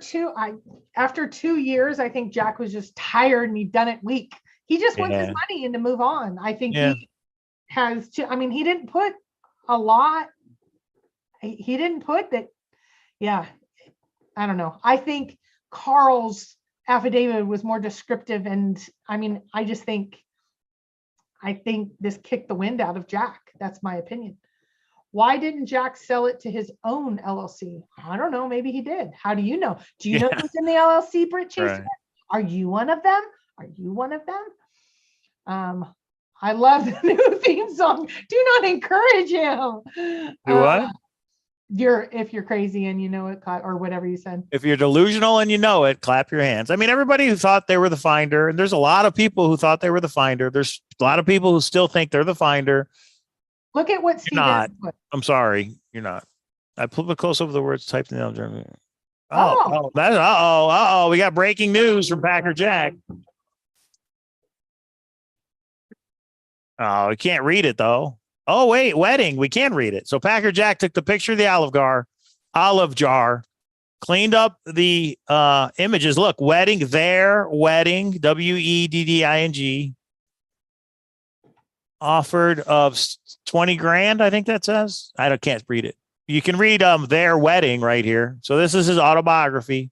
S2: 2 years, I think Jack was just tired and he'd done it weak. He just wants his
S1: Yeah.
S2: money and to move on. I think
S1: Yeah.
S2: he has to, I mean, he didn't put a lot. He didn't put that. Yeah. I don't know. I think Carl's affidavit was more descriptive. And I mean, I think this kicked the wind out of Jack. That's my opinion. Why didn't Jack sell it to his own LLC? I don't know. Maybe he did. How do you know? Do you know
S1: Yeah.
S2: who's in the LLC, Britt Chase?
S1: Right.
S2: Are you one of them? Are you one of them? I love the new theme song. Do not encourage him.
S1: Do what?
S2: If you're crazy and you know it, or whatever you said.
S1: If you're delusional and you know it, clap your hands. I mean, everybody who thought they were the finder, and there's a lot of people who thought they were the finder. There's a lot of people who still think they're the finder.
S2: Look at what Steve
S1: not.
S2: put.
S1: I'm sorry, you're not. I put close over the words typed in the German.
S2: Oh.
S1: We got breaking news from Packer Jack. Oh, we can't read it though. Oh, wait, wedding. We can read it. So Packer Jack took the picture of the olive jar, cleaned up the images. Look, wedding, wedding, WEDDING. Offered of 20 grand, I think that says. Can't read it. You can read their wedding right here. So this is his autobiography.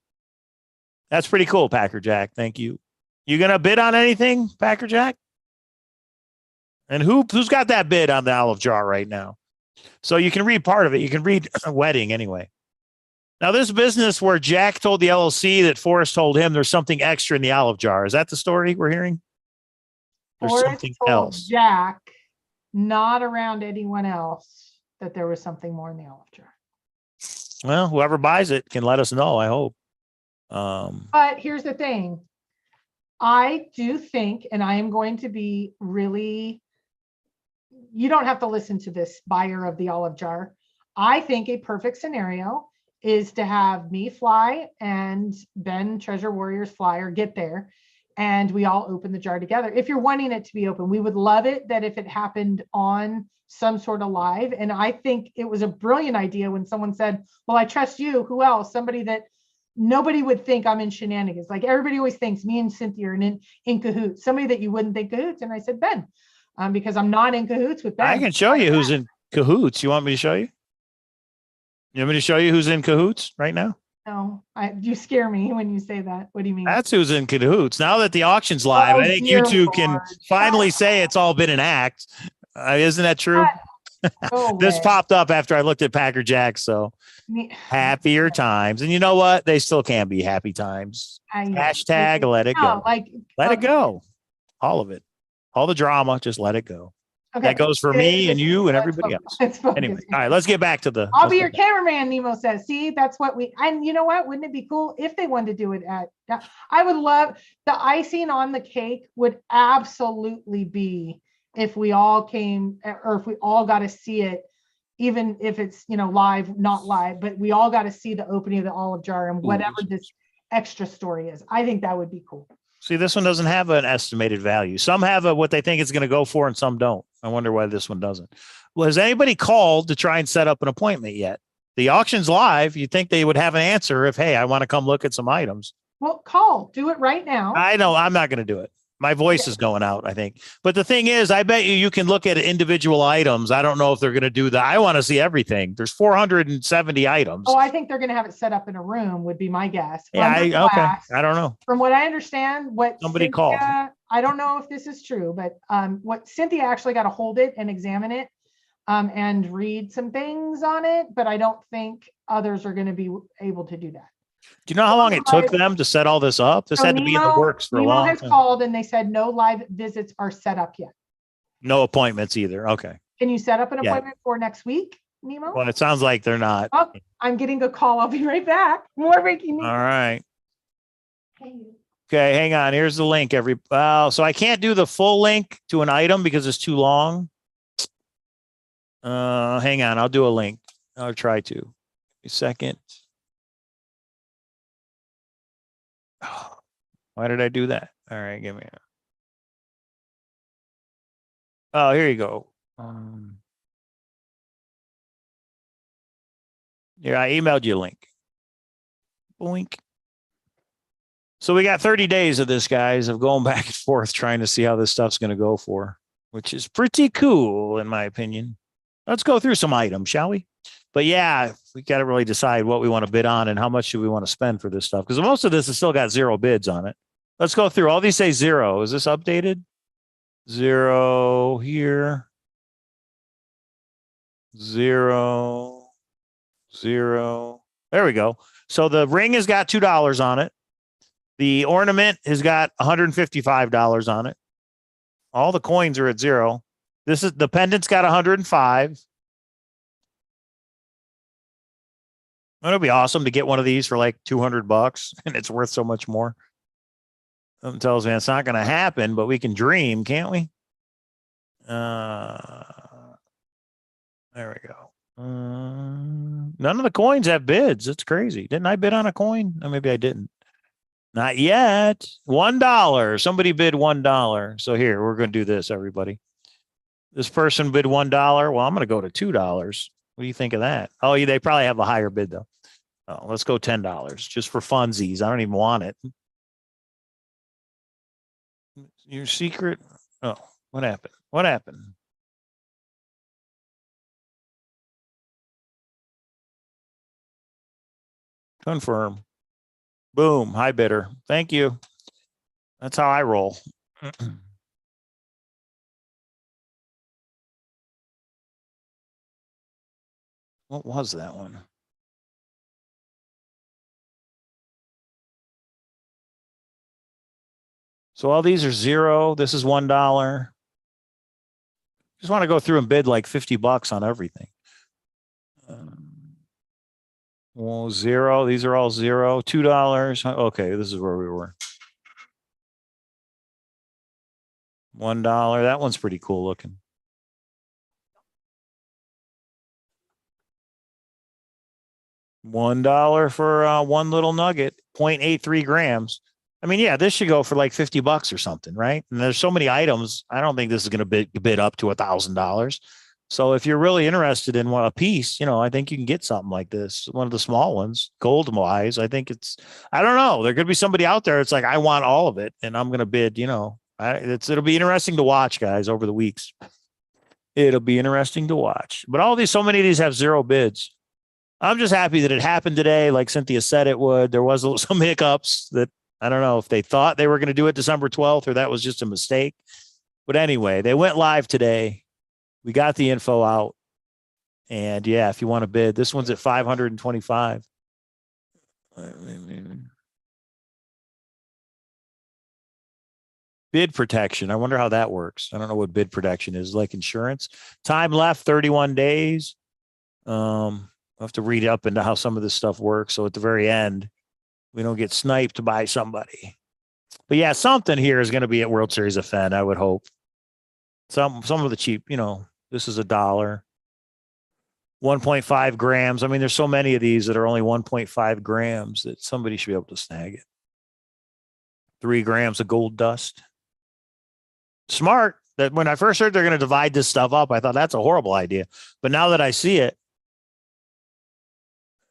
S1: That's pretty cool, Packer Jack. Thank you. You gonna bid on anything, Packer Jack? And who's got that bid on the olive jar right now? So you can read part of it. You can read wedding anyway. Now, this business where Jack told the LLC that Forrest told him there's something extra in the olive jar. Is that the story we're hearing? There's
S2: Forrest
S1: something
S2: told
S1: else.
S2: Jack, not around anyone else, that there was something more in the olive jar.
S1: Well, whoever buys it can let us know, I hope.
S2: But here's the thing. I do think, and I am going to be really, you don't have to listen to this buyer of the olive jar. I think a perfect scenario is to have me fly and Ben Treasure Warriors fly or get there, and we all open the jar together. If you're wanting it to be open, we would love it that if it happened on some sort of live. And I think it was a brilliant idea when someone said, well, I trust you. Who else? Somebody that nobody would think I'm in shenanigans. Like everybody always thinks me and Cynthia are in cahoots. Somebody that you wouldn't think cahoots. And I said, Ben, because I'm not in cahoots with Ben.
S1: I can show you who's in cahoots. You want me to show you? You want me to show you who's in cahoots right now?
S2: No, you scare me when you say that. What do you mean?
S1: That's who's in cahoots. Now that the auction's live, I think you two can finally say it's all been an act. Isn't that true? This popped up after I looked at Packer Jack. So happier times. And you know what? They still can be happy times. Hashtag let it go. Let it go. All of it. All the drama. Just let it go. Okay. That goes for me and you and everybody else. Anyway, all right, let's get back to the.
S2: I'll be your cameraman, Nemo says. See, that's what and you know what? Wouldn't it be cool if they wanted to do it at, I would love the icing on the cake would absolutely be if we all came or if we all got to see it, even if it's, live, not live, but we all got to see the opening of the olive jar and whatever this extra story is. I think that would be cool.
S1: See, this one doesn't have an estimated value. Some have what they think it's going to go for and some don't. I wonder why this one doesn't. Well, has anybody called to try and set up an appointment yet? The auction's live. You'd think they would have an answer if, hey, I want to come look at some items.
S2: Well, call. Do it right now.
S1: I know. I'm not going to do it. My voice is going out, I think. But the thing is, I bet you can look at individual items. I don't know if they're going to do that. I want to see everything. There's 470 items.
S2: Oh, I think they're going to have it set up in a room would be my guess.
S1: Yeah, okay. I don't know.
S2: From what I understand,
S1: somebody
S2: Cynthia,
S1: called.
S2: I don't know if this is true, but what Cynthia actually got to hold it and examine it and read some things on it. But I don't think others are going to be able to do that.
S1: Do you know how long it took them to set all this up? This had to be in the works for a long time.
S2: Nemo has called and they said no live visits are set up yet.
S1: No appointments either. Okay.
S2: Can you set up an appointment for next week, Nemo?
S1: Well, it sounds like they're not.
S2: Oh, I'm getting a call. I'll be right back. More breaking news.
S1: All right. Okay, hang on. Here's the link. So I can't do the full link to an item because it's too long. Hang on. I'll do a link. I'll try to. A second. Why did I do that? All right, give me a. Oh, here you go. Yeah, I emailed you a link. Boink. So we got 30 days of this, guys, of going back and forth trying to see how this stuff's going to go for, which is pretty cool, in my opinion. Let's go through some items, shall we? But yeah, we got to really decide what we want to bid on and how much should we want to spend for this stuff, because most of this has still got 0 bids on it. Let's go through. All these say 0. Is this updated? 0 here. 0. 0. There we go. So the ring has got $2 on it. The ornament has got $155 on it. All the coins are at 0. This is the pendant's got 105. It'll be awesome to get one of these for like $200 and it's worth so much more. Something tells me it's not going to happen, but we can dream, can't we? There we go. None of the coins have bids. It's crazy. Didn't I bid on a coin? Or maybe I didn't. Not yet. $1. Somebody bid $1. So here, we're going to do this, everybody. This person bid $1. Well, I'm going to go to $2. What do you think of that? Oh, yeah, they probably have a higher bid, though. Oh, let's go $10 just for funsies. I don't even want it. Your secret. Oh, what happened? What happened? Confirm. Boom. High bidder. Thank you. That's how I roll. What was that one? So all these are 0. This is $1. Just want to go through and bid like $50 on everything. Well, 0. These are all 0. $2. Okay, this is where we were. $1. That one's pretty cool looking. $1 for one little nugget, 0.83 grams. I mean, yeah, this should go for like $50 or something, right? And there's so many items. I don't think this is going to bid up to $1,000. So if you're really interested in a piece, I think you can get something like this. One of the small ones, gold wise. I think I don't know. There could be somebody out there. It's like, I want all of it and I'm going to bid, it'll be interesting to watch, guys, over the weeks. It'll be interesting to watch, but so many of these have 0 bids. I'm just happy that it happened today. Like Cynthia said it would. There was some hiccups that I don't know if they thought they were going to do it December 12th or that was just a mistake. But anyway, they went live today. We got the info out. And yeah, if you want to bid, this one's at 525. Bid protection. I wonder how that works. I don't know what bid protection is, like insurance. Time left, 31 days. I'll have to read up into how some of this stuff works. So at the very end, we don't get sniped by somebody. But yeah, something here is going to be at World Series of Fenn, I would hope. Some of the cheap, this is $1. 1.5 grams. I mean, there's so many of these that are only 1.5 grams that somebody should be able to snag it. 3 grams of gold dust. Smart. That when I first heard they're going to divide this stuff up, I thought that's a horrible idea. But now that I see it,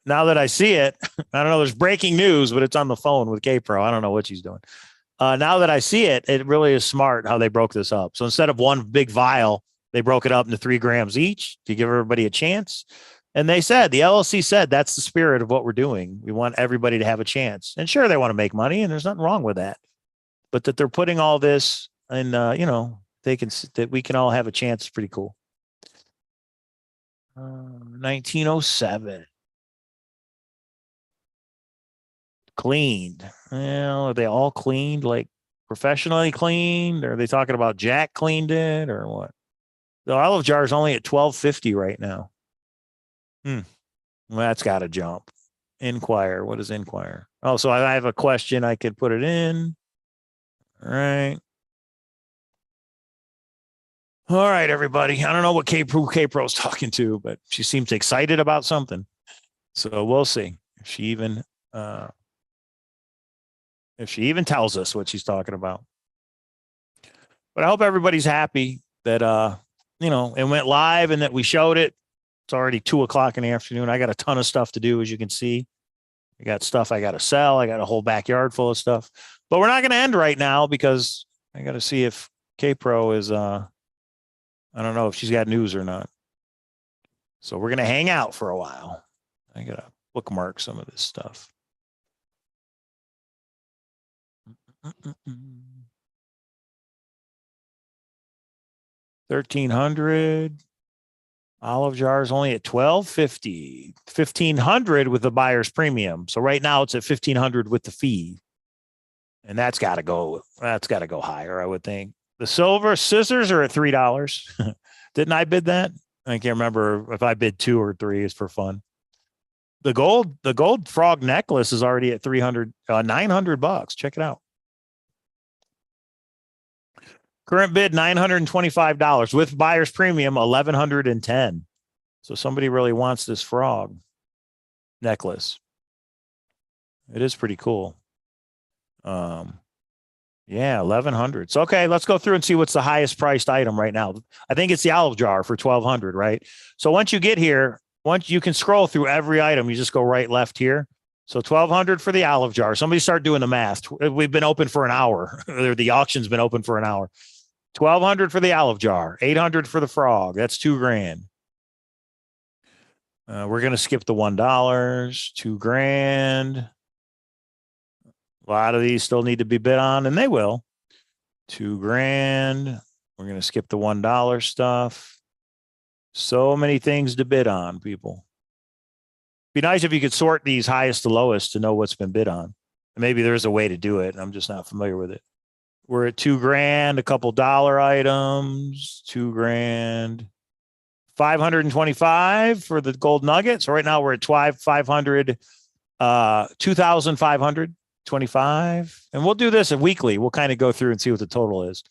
S1: I don't know, there's breaking news, but it's on the phone with K-Pro. I don't know what she's doing. Now that I see it, it really is smart how they broke this up. So instead of one big vial, they broke it up into 3 grams each to give everybody a chance. And the LLC said, that's the spirit of what we're doing. We want everybody to have a chance. And sure, they want to make money, and there's nothing wrong with that. But that they're putting all this and, that we can all have a chance is pretty cool. 1907. Cleaned. Well, are they all cleaned, like professionally cleaned? Or are they talking about Jack cleaned it or what? The olive jar is only at $12.50 right now. Well, that's got to jump. Inquire. What is inquire? Oh, so I have a question. I could put it in. All right. All right, everybody. I don't know what K-Pro is talking to, but she seems excited about something. So we'll see if she even tells us what she's talking about. But I hope everybody's happy that it went live and that we showed it. It's already 2 o'clock in the afternoon. I got a ton of stuff to do, as you can see. I got stuff I got to sell. I got a whole backyard full of stuff, but we're not going to end right now because I got to see if K-Pro is, I don't know if she's got news or not. So we're going to hang out for a while. I got to bookmark some of this stuff. 1,300. Olive jars only at $12.50, 1,500 with the buyer's premium. So right now it's at 1,500 with the fee, and that's got to go. That's got to go higher, I would think. The silver scissors are at $3. Didn't I bid that? I can't remember if I bid 2 or 3. Is for fun. The gold frog necklace is already at $900. Check it out. Current bid $925 with buyer's premium $1,110. So somebody really wants this frog necklace. It is pretty cool. Yeah, $1,100. So okay, let's go through and see what's the highest priced item right now. I think it's the olive jar for $1,200, right? So once you get here, once you can scroll through every item, you just go right, left here. So $1,200 for the olive jar. Somebody start doing the math. We've been open for an hour. The auction's been open for an hour. $1,200 for the olive jar, $800 for the frog. That's $2,000. We're going to skip the $1, $2,000. A lot of these still need to be bid on, and they will. $2,000. We're going to skip the $1 stuff. So many things to bid on, people. Be nice if you could sort these highest to lowest to know what's been bid on. Maybe there's a way to do it. I'm just not familiar with it. We're at $2,000, a couple dollar items, $2,000, $525 for the gold nuggets. So right now we're at 500, 2,525, and we'll do this weekly. We'll kind of go through and see what the total is.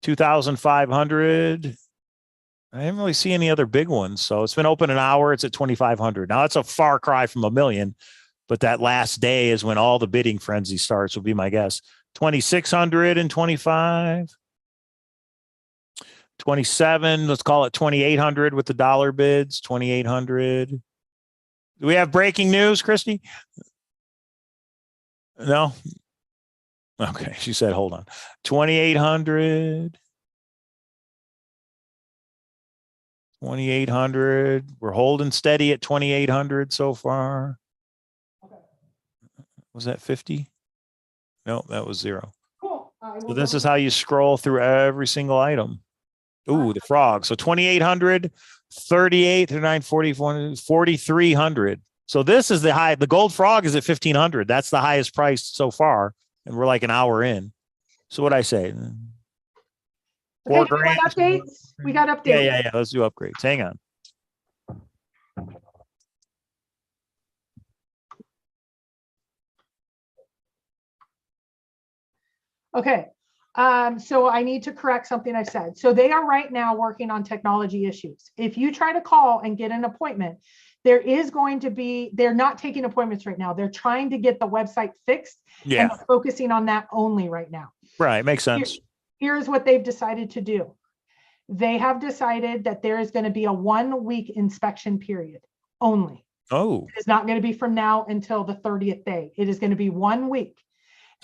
S1: 2,500. I didn't really see any other big ones. So it's been open an hour. It's at 2,500. Now that's a far cry from $1 million, but that last day is when all the bidding frenzy starts, will be my guess. 2,625, 27. Let's call it 2,800 with the dollar bids. 2,800. Do we have breaking news, Christy? No. Okay, she said, hold on. 2,800. 2,800. We're holding steady at 2,800 so far. Was that 50? No, that was 0.
S2: Cool.
S1: So this is how you scroll through every single item. Ooh, the frog. So 2,800, 38, 39, 40, 4,300. So this is the high. The gold frog is at 1,500. That's the highest price so far. And we're like an hour in. So what'd I say?
S2: Okay, do we want updates? We got updates.
S1: Yeah. Let's do upgrades. Hang on.
S2: Okay. So I need to correct something I've said. So they are right now working on technology issues. If you try to call and get an appointment, there is going to be, they're not taking appointments right now. They're trying to get the website fixed.
S1: Yeah.
S2: And they're focusing on that only right now.
S1: Right. Makes sense.
S2: Here's what they've decided to do. They have decided that there is going to be a 1-week inspection period only.
S1: Oh.
S2: It's not going to be from now until the 30th day. It is going to be 1 week.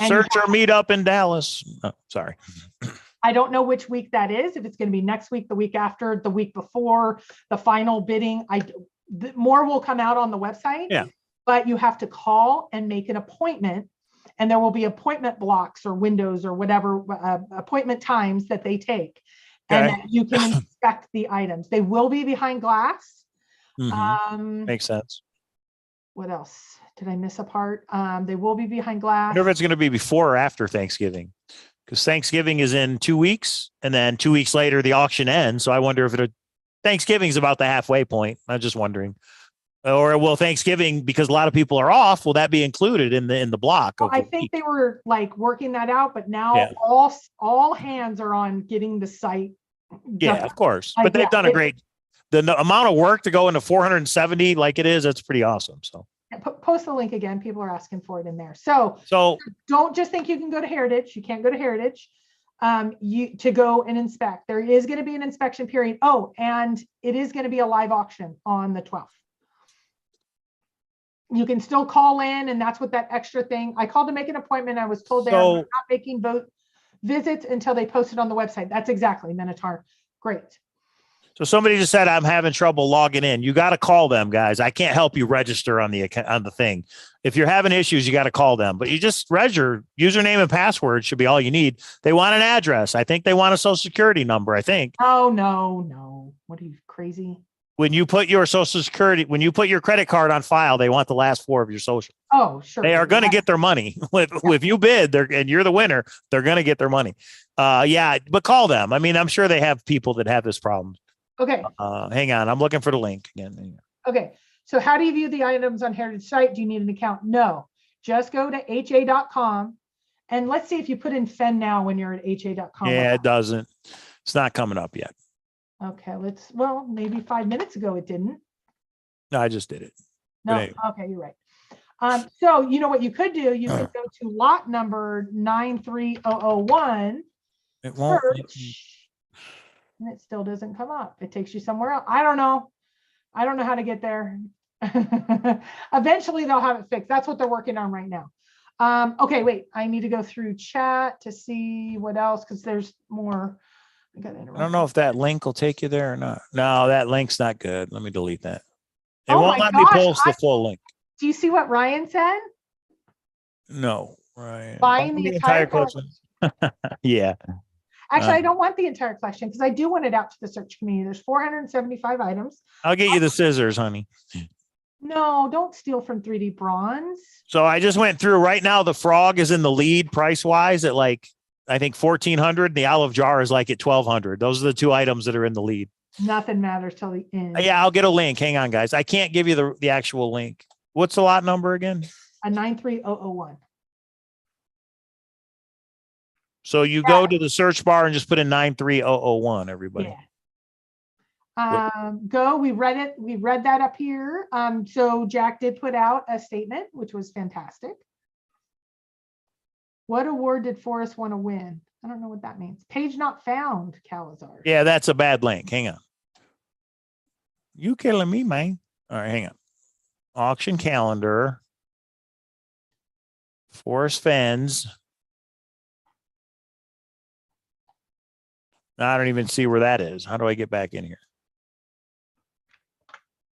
S2: And
S1: search or meet up in Dallas. Oh, sorry.
S2: I don't know which week that is. If it's going to be next week, the week after, the week before, the final bidding. More will come out on the website.
S1: Yeah.
S2: But you have to call and make an appointment, and there will be appointment blocks or windows or whatever appointment times that they take, and that you can inspect the items. They will be behind glass.
S1: Mm-hmm. Makes sense.
S2: What else? Did I miss a part? They will be behind glass.
S1: I wonder if it's going to be before or after Thanksgiving, because Thanksgiving is in 2 weeks, and then 2 weeks later the auction ends. So I wonder if Thanksgiving is about the halfway point. I'm just wondering, or will Thanksgiving, because a lot of people are off, will that be included in the block?
S2: Well, I think they were like working that out, but now all hands are on getting the site.
S1: Yeah, of course, but they've done a great. The amount of work to go into 470 like it is, that's pretty awesome. So.
S2: Post the link again. People are asking for it in there. So don't just think you can go to Heritage. You can't go to Heritage. you to go and inspect. There is going to be an inspection period. Oh, and it is going to be a live auction on the 12th. You can still call in, and that's what that extra thing. I called to make an appointment. I was told they're not making boat visits until they post it on the website. That's exactly, Minotaur. Great.
S1: So somebody just said, I'm having trouble logging in. You got to call them, guys. I can't help you register on the thing. If you're having issues, you got to call them, but you just register. Username and password should be all you need. They want an address. I think they want a social security number. I think.
S2: Oh, no. What are you, crazy?
S1: When you put your social security, when you put your credit card on file, they want the last 4 of your social.
S2: Oh, sure.
S1: They are going to get their money. If you bid and you're the winner, they're going to get their money. Yeah, but call them. I mean, I'm sure they have people that have this problem.
S2: Okay.
S1: Hang on. I'm looking for the link again.
S2: Okay. So how do you view the items on Heritage site? Do you need an account? No. Just go to ha.com. And let's see if you put in Fenn now when you're at ha.com.
S1: Yeah, it doesn't. It's not coming up yet.
S2: Okay. Well, maybe 5 minutes ago it didn't.
S1: No, I just did it.
S2: No.
S1: Anyway.
S2: Okay. You're right. So you know what you could do? You could go to lot number 93001.
S1: It won't.
S2: Search, and it still doesn't come up. It takes you somewhere else. I don't know how to get there. Eventually they'll have it fixed. That's what they're working on right now. Okay, wait, I need to go through chat to see what else, because there's more. I
S1: don't know if that link will take you there or not. No, that link's not good. Let me delete that. It
S2: Oh
S1: won't
S2: my
S1: let me
S2: gosh,
S1: post the full link.
S2: Do you see what Ryan said?
S1: No, Ryan.
S2: Buying the entire
S1: collection. Yeah.
S2: Actually, I don't want the entire collection because I do want it out to the search community. There's 475 items.
S1: I'll get you the scissors, honey.
S2: No, don't steal from 3D Bronze.
S1: So I just went through right now. The frog is in the lead price wise at like, I think 1,400. The olive jar is like at 1,200. Those are the 2 items that are in the lead.
S2: Nothing matters till the end.
S1: Yeah, I'll get a link. Hang on, guys. I can't give you the actual link. What's the lot number again?
S2: A 93001.
S1: So you go to the search bar and just put in 93001, everybody.
S2: Yeah. We read it. We read that up here. So Jack did put out a statement, which was fantastic. What award did Forrest want to win? I don't know what that means. Page not found, Cowlazars.
S1: Yeah, that's a bad link. Hang on. You killing me, man. All right, hang on. Auction calendar. Forrest Fenn's. I don't even see where that is. How do I get back in here?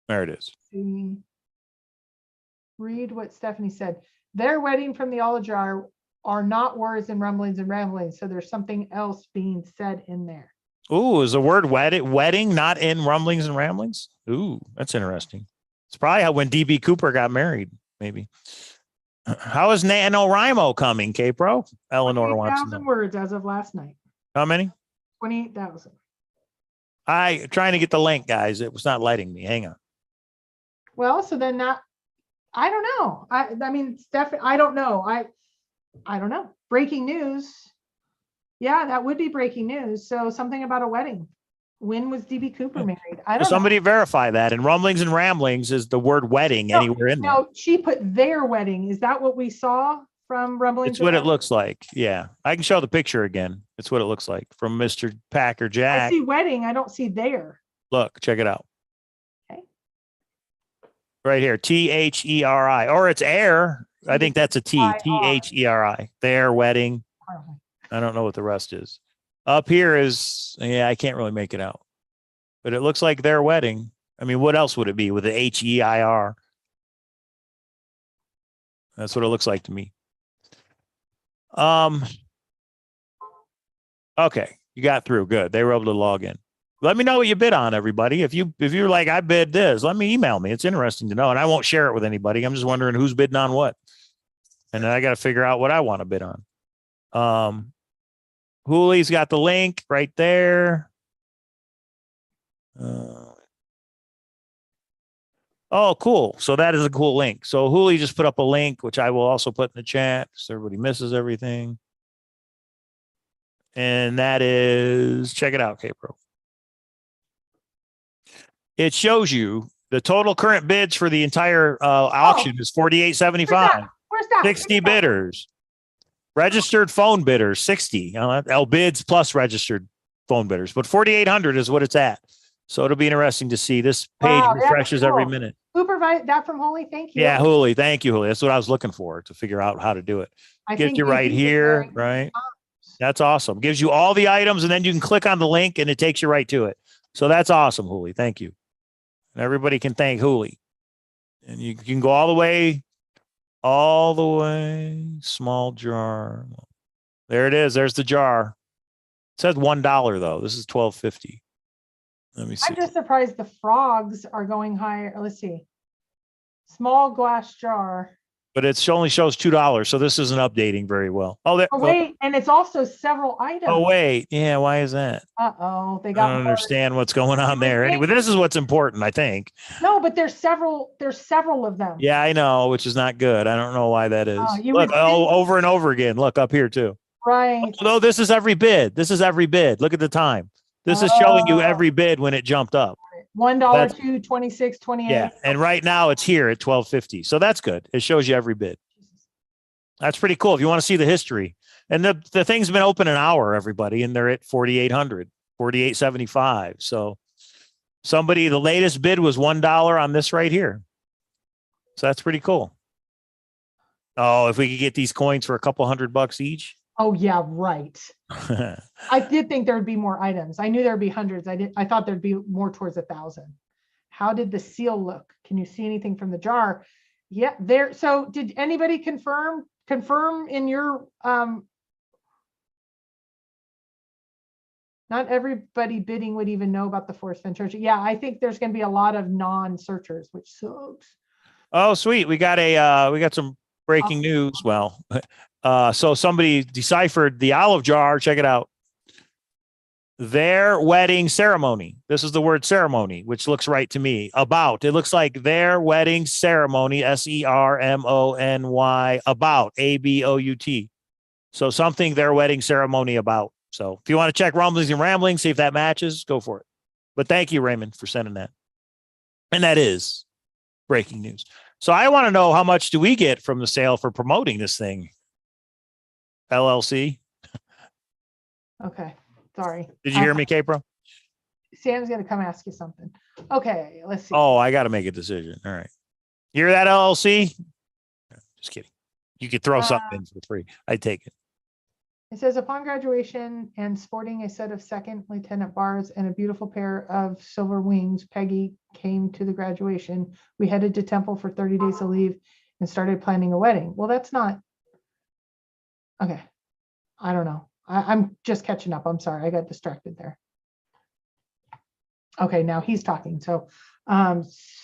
S1: There it is.
S2: Read what Stephanie said. Their wedding from the olive jar are not words and ramblings. So there's something else being said in there.
S1: Ooh, is the word wedding not in rumblings and ramblings? Ooh, that's interesting. It's probably how when DB Cooper got married, maybe. How is NaNoWriMo coming, K-Pro? Eleanor wants to know.
S2: Words as of last night.
S1: How many?
S2: 28,000.
S1: Trying to get the link, guys. It was not letting me. Hang on.
S2: Well, so then I don't know. I mean, Steph, I don't know. I don't know. Breaking news. Yeah, that would be breaking news. So something about a wedding. When was DB Cooper married? I don't know.
S1: Somebody verify that. And rumblings and ramblings is the word wedding anywhere in there.
S2: No, she put their wedding. Is that what we saw from rumblings?
S1: It's what it looks like. Yeah. I can show the picture again. It's what it looks like from Mr. Packer Jack.
S2: I see wedding. I don't see there.
S1: Look, check it out.
S2: Okay.
S1: Right here. THERI. Or it's air. I think that's a T. THERI. Their wedding. I don't know what the rest is. Up here is, yeah, I can't really make it out. But it looks like their wedding. I mean, what else would it be with the HEIR? That's what it looks like to me. Okay, you got through. Good. They were able to log in. Let me know what you bid on, everybody. If you're like, I bid this, let me email me. It's interesting to know. And I won't share it with anybody. I'm just wondering who's bidding on what. And then I got to figure out what I want to bid on. Hoolie's got the link right there. Oh, cool. So that is a cool link. So Hoolie just put up a link, which I will also put in the chat so everybody misses everything. And that is, check it out, K-Pro. It shows you the total current bids for the entire auction is $48.75.
S2: Where's that?
S1: 60 bidders. Registered phone bidders, 60. L bids plus registered phone bidders, but 4,800 is what it's at. So it'll be interesting to see. This page
S2: Wow, that's
S1: refreshes every
S2: cool.
S1: minute.
S2: Who provided that from Holy? Thank you.
S1: Yeah, Hooli. Thank you, Hooli. That's what I was looking for, to figure out how to do it.
S2: I
S1: Gives
S2: think
S1: you right
S2: JP was
S1: here,
S2: wearing
S1: right?
S2: tops.
S1: That's awesome. Gives you all the items, and then you can click on the link, and it takes you right to it. So that's awesome, Hooli. Thank you. And everybody can thank Hooli. And you can go all the way, small jar. There it is. There's the jar. It says $1 though. This is $12.50. Let me see.
S2: I'm just surprised the frogs are going higher. Let's see. Small glass jar.
S1: But it only shows $2, so this isn't updating very well. Oh, there.
S2: Oh, wait, and it's also several items.
S1: Oh, wait. Yeah, why is that?
S2: Uh-oh, they
S1: I
S2: got
S1: don't
S2: more.
S1: understand what's going on there. Anyway, this is what's important, I think.
S2: No, but there's several of them.
S1: Yeah, I know, which is not good. I don't know why that is.
S2: You
S1: Look,
S2: would think-
S1: over and over again. Look up here too.
S2: Right.
S1: No, this is every bid. This is every bid. Look at the time. This is showing you every bid when it jumped up.
S2: $1,
S1: That's-
S2: $2, 26, 28.
S1: Yeah, and right now it's here at $12.50. So that's good. It shows you every bid. That's pretty cool if you want to see the history. And the thing's been open an hour, everybody, and they're at 4,800, 4,875. So the latest bid was $1 on this right here. So that's pretty cool. Oh, if we could get these coins for a couple $100 each.
S2: Oh yeah, right. I did think there would be more items. I knew there'd be hundreds. I thought there'd be more towards 1,000. How did the seal look? Can you see anything from the jar? Yeah, there. So did anybody confirm in your not everybody bidding would even know about the Forrest Fenn Church. Yeah, I think there's going to be a lot of non-searchers, which sucks.
S1: Oh, sweet. We got some breaking news. Well, so somebody deciphered the olive jar. Check it out. Their wedding ceremony. This is the word ceremony, which looks right to me. About. It looks like their wedding ceremony, SERMONY, about, ABOUT. So something their wedding ceremony about. So if you want to check rumblings and ramblings, see if that matches, go for it. But thank you, Raymond, for sending that. And that is breaking news. So I want to know, how much do we get from the sale for promoting this thing? LLC.
S2: Okay, sorry.
S1: Did you hear me, Capro?
S2: Sam's going to come ask you something. Okay, let's see.
S1: Oh, I got to make a decision. All right. You hear that, LLC? Just kidding. You could throw something in for free. I'd take it.
S2: It says, upon graduation and sporting a set of second lieutenant bars and a beautiful pair of silver wings, Peggy came to the graduation. We headed to Temple for 30 days of leave and started planning a wedding. Well, that's not. Okay. I don't know. I'm just catching up. I'm sorry. I got distracted there. Okay. Now he's talking. So,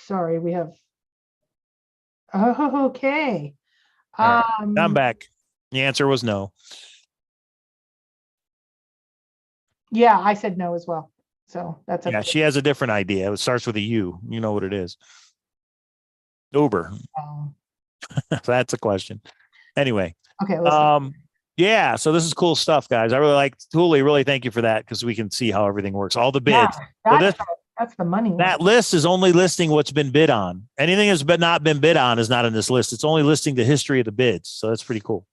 S2: sorry, we have. Oh, okay.
S1: Right. I'm back. The answer was no.
S2: Yeah, I said no as well. So that's
S1: Yeah, she has a different idea. It starts with a U. You know what it is. Uber. That's a question. Anyway.
S2: Okay. Listen.
S1: Yeah. So this is cool stuff, guys. I really like Thule. Really thank you for that, because we can see how everything works. All the bids.
S2: Yeah, that's the money one.
S1: That list is only listing what's been bid on. Anything that's not been bid on is not in this list. It's only listing the history of the bids. So that's pretty cool.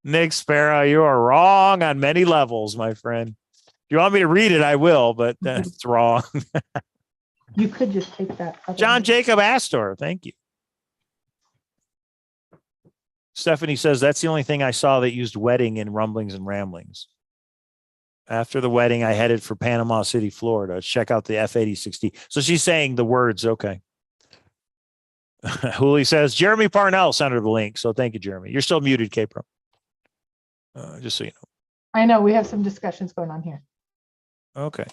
S1: Nick Sparrow, you are wrong on many levels, my friend. If you want me to read it, I will, but that's wrong.
S2: You could just take that.
S1: John Jacob Astor, thank you. Stephanie says, that's the only thing I saw that used wedding in rumblings and ramblings. After the wedding, I headed for Panama City, Florida. Check out the F-8060. So she's saying the words, okay. Hooli says, Jeremy Parnell sent her the link. So thank you, Jeremy. You're still muted, Capro. Just so you know.
S2: I know we have some discussions going on here.
S1: Okay.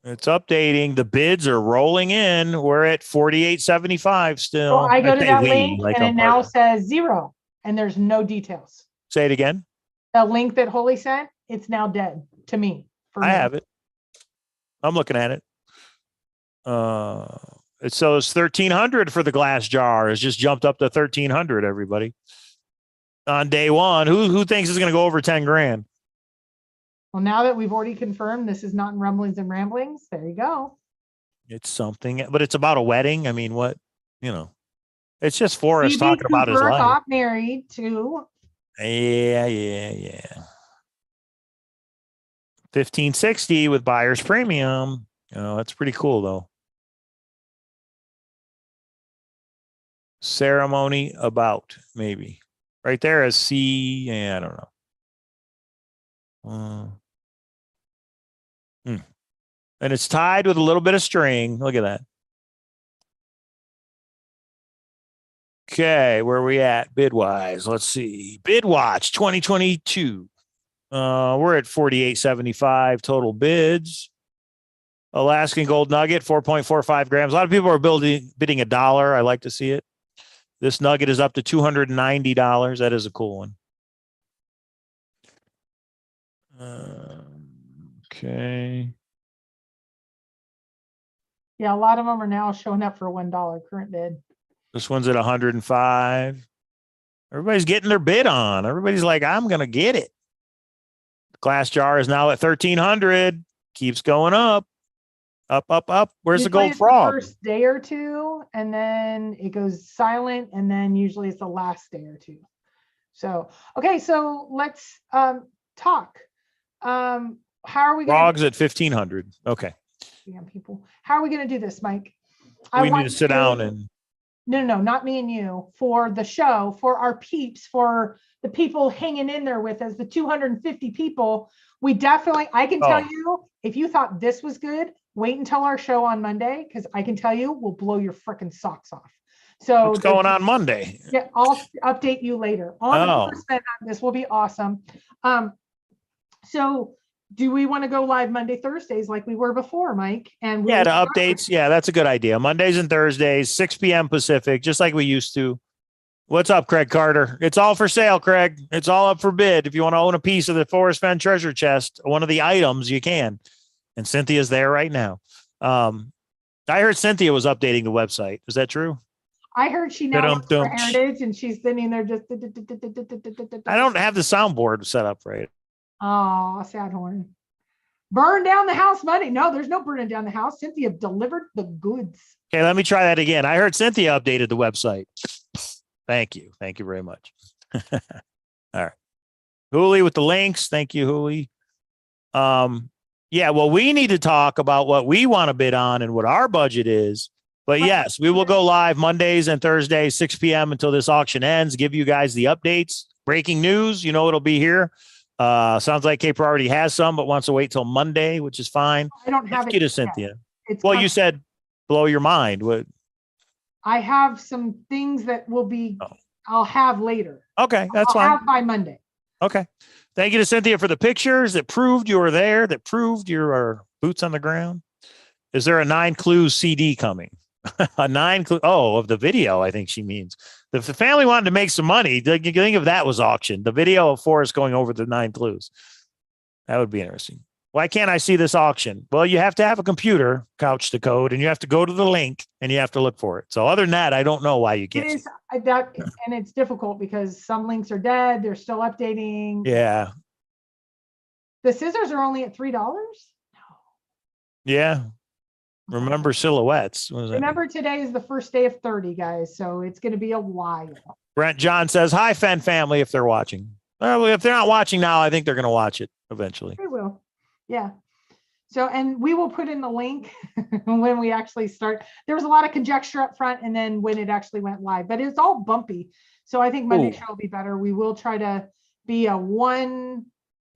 S1: It's updating. The bids are rolling in. We're at 48.75 still.
S2: So I go to that link
S1: like
S2: and it now says 0 and there's no details.
S1: Say it again.
S2: The link that Holy sent, it's now dead to me.
S1: I have it. I'm looking at it. It says 1,300 for the glass jar. It's just jumped up to 1,300, everybody. On day one, who thinks it's going to go over 10 grand?
S2: Well, now that we've already confirmed this is not in rumblings and ramblings, there you go.
S1: It's something, but it's about a wedding. I mean, what, you know, it's just Forrest
S2: D.B.
S1: talking about his
S2: Cooper
S1: life.
S2: got married to.
S1: Yeah. 1560 with buyer's premium. Oh, that's pretty cool though. Ceremony about maybe right there as C. Yeah, I don't know. And it's tied with a little bit of string. Look at that. Okay, where are we at bid wise? Let's see. Bid watch 2022. We're at 48.75 total bids. Alaskan gold nugget 4.45 grams. A lot of people are bidding $1. I like to see it. This nugget is up to $290. That is a cool one. Okay.
S2: Yeah, a lot of them are now showing up for $1 current bid.
S1: This one's at 105. Everybody's getting their bid on. Everybody's like, I'm going to get it. The glass jar is now at 1,300. Keeps going up. Up. Where's the
S2: Usually
S1: gold
S2: it's
S1: frog?
S2: The first day or two, and then it goes silent, and then usually it's the last day or two. So, okay, so let's talk. How are we going
S1: Frogs at 1,500. Okay.
S2: people? How are we going to do this, Mike?
S1: We need to sit down and.
S2: No, not me and you. For the show, for our peeps, for the people hanging in there with us, the 250 people, we definitely, I can tell you, if you thought this was good, wait until our show on Monday, because I can tell you, we'll blow your freaking socks off. So
S1: what's going on Monday?
S2: Yeah, I'll update you later. This will be awesome. So do we want to go live Monday, Thursdays like we were before, Mike? And
S1: the updates. Yeah, that's a good idea. Mondays and Thursdays, 6 p.m. Pacific, just like we used to. What's up, Craig Carter? It's all for sale, Craig. It's all up for bid. If you want to own a piece of the Forrest Fenn treasure chest, one of the items, you can. And Cynthia's there right now. I heard Cynthia was updating the website. Is that true?
S2: I heard she now works for Heritage, and she's sitting there just.
S1: I don't have the soundboard set up right.
S2: Oh, sad horn. Burn down the house Monday. No, there's no burning down the house. Cynthia delivered the goods.
S1: Okay, let me try that again. I heard Cynthia updated the website. Thank you. Thank you very much. All right. Hooli with the links. Thank you, Hooli. Yeah, well, we need to talk about what we want to bid on and what our budget is. But yes, we will go live Mondays and Thursdays, 6 p.m. until this auction ends. Give you guys the updates. Breaking news, it'll be here. Sounds like Cape already has some, but wants to wait till Monday, which is fine.
S2: I don't have
S1: it. Get to Cynthia.
S2: Well,
S1: you said blow your mind. What?
S2: I have some things that will be. I'll have later.
S1: Okay, that's fine.
S2: Have by Monday.
S1: Okay. Thank you to Cynthia for the pictures that proved you were there, that proved your boots on the ground. Is there a 9 clues CD coming? A 9 clue? Oh, of the video, I think she means. If the family wanted to make some money, think if that was auctioned, the video of Forrest going over the 9 clues. That would be interesting. Why can't I see this auction? Well, you have to have a computer, couch to code, and you have to go to the link and you have to look for it. So other than that, I don't know why you can't.
S2: It is that, and it's difficult because some links are dead. They're still updating.
S1: Yeah.
S2: The scissors are only at $3. No.
S1: Yeah. Remember silhouettes.
S2: Remember today is the first day of 30, guys. So it's going to be a while.
S1: Brent John says, hi, Fenn family, if they're watching. Well, if they're not watching now, I think they're going to watch it eventually.
S2: They will. Yeah. So, and we will put in the link when we actually start. There was a lot of conjecture up front and then when it actually went live, but it's all bumpy. So I think Monday show will be better. We will try to be a 1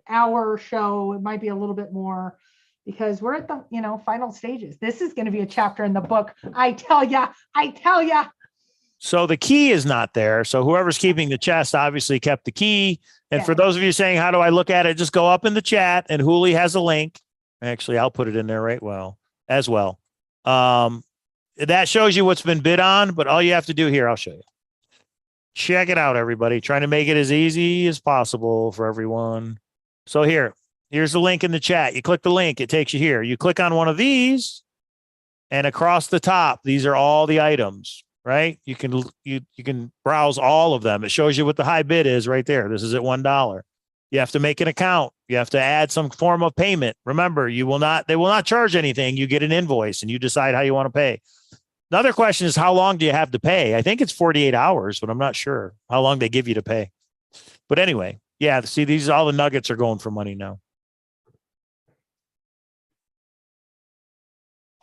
S2: hour show. It might be a little bit more because we're at the, final stages. This is going to be a chapter in the book. I tell ya. So
S1: the key is not there. So whoever's keeping the chest obviously kept the key. And for those of you saying, how do I look at it? Just go up in the chat and Hooli has a link. Actually, I'll put it in there as well. That shows you what's been bid on, but all you have to do here, I'll show you. Check it out, everybody. Trying to make it as easy as possible for everyone. So here's the link in the chat. You click the link, it takes you here. You click on one of these and across the top, these are all the items, right? You can browse all of them. It shows you what the high bid is right there. This is at $1. You have to make an account. You have to add some form of payment. Remember, they will not charge anything. You get an invoice and you decide how you want to pay. Another question is, how long do you have to pay? I think it's 48 hours, but I'm not sure how long they give you to pay. But anyway, yeah, see, all the nuggets are going for money now.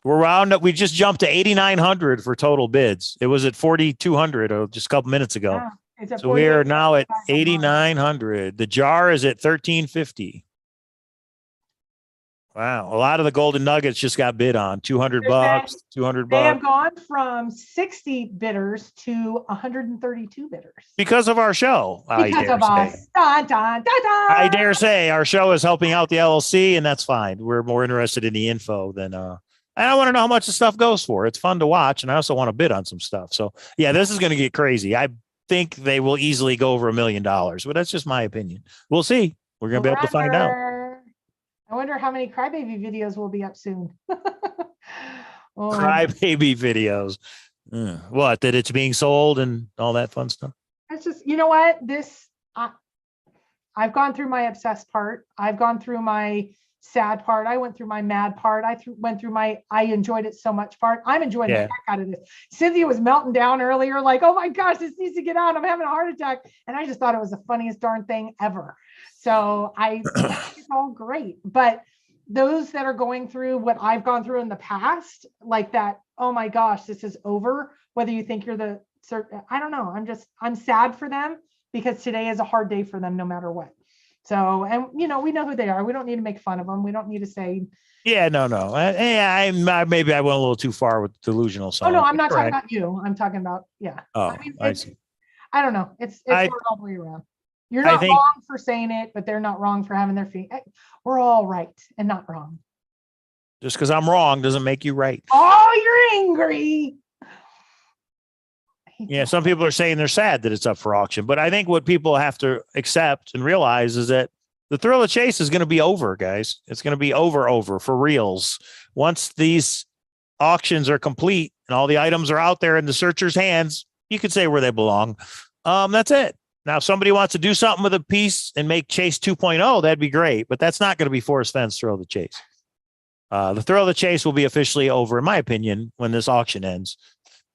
S1: We're round up. We just jumped to 8,900 for total bids. It was at 4,200 just a couple minutes ago.
S2: Yeah, it's at
S1: So we are now at
S2: 48,500.
S1: 8,900. The jar is at 1350. Wow. A lot of the golden nuggets just got bid on. 200 bucks, 200
S2: They have
S1: bucks.
S2: gone from 60 bidders to 132 bidders.
S1: Because of our show.
S2: Because of us. Dun, dun, dun, dun.
S1: I dare say our show is helping out the LLC, and that's fine. We're more interested in the info than I want to know how much the stuff goes for. It's fun to watch, and I also want to bid on some stuff. So yeah, this is going to get crazy. I think they will easily go over $1 million, but that's just my opinion. We'll see. We're going to be able to find out.
S2: I wonder how many crybaby videos will be up soon. Oh,
S1: Crybaby videos. What? That it's being sold and all that fun stuff.
S2: It's just, you know what? I've gone through my obsessed part. I've gone through my sad part. I went through my mad part. Went through my I enjoyed it so much part. I'm enjoying the heck out of this. Cynthia was melting down earlier, like, oh my gosh, this needs to get out. I'm having a heart attack. And I just thought it was the funniest darn thing ever. So it's all great. But those that are going through what I've gone through in the past, like that, oh my gosh, this is over. Whether you think you're I don't know. I'm sad for them because today is a hard day for them no matter what. So, and we know who they are. We don't need to make fun of them. We don't need to say.
S1: Yeah, no. Maybe I went a little too far with delusional.
S2: Oh no, I'm not talking about you. I'm talking about, yeah.
S1: Oh, I see.
S2: I don't know. It's hard all the way around. You're not wrong for saying it, but they're not wrong for having their feet. We're all right and not wrong.
S1: Just because I'm wrong doesn't make you right.
S2: Oh, you're angry.
S1: Yeah, some people are saying they're sad that it's up for auction, but I think what people have to accept and realize is that the thrill of chase is going to be over, guys. It's going to be over for reals. Once these auctions are complete and all the items are out there in the searcher's hands, you could say where they belong. That's it. Now, if somebody wants to do something with a piece and make Chase 2.0, that'd be great, but that's not going to be Forrest Fenn's thrill of the chase. The thrill of the chase will be officially over, in my opinion, when this auction ends.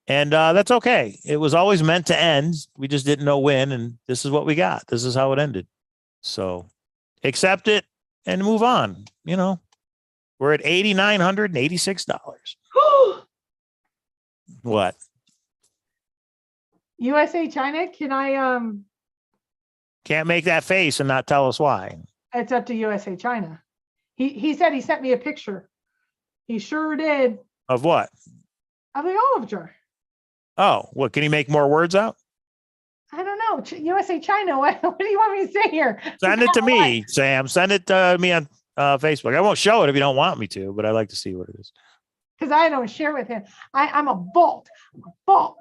S1: And that's okay. It was always meant to end. We just didn't know when, and this is what we got. This is how it ended. So accept it and move on. We're at $8,986. What?
S2: USA China, can I
S1: Can't make that face and not tell us why.
S2: It's up to USA China. He said he sent me a picture. He sure did.
S1: Of what?
S2: Of the olive jar.
S1: Oh, what? Can he make more words out?
S2: I don't know. USA China. What do you want me to say here?
S1: Send it to me, Sam. Send it to me on Facebook. I won't show it if you don't want me to, but I like to see what it is.
S2: Because I don't share with him. I'm a vault. Wow.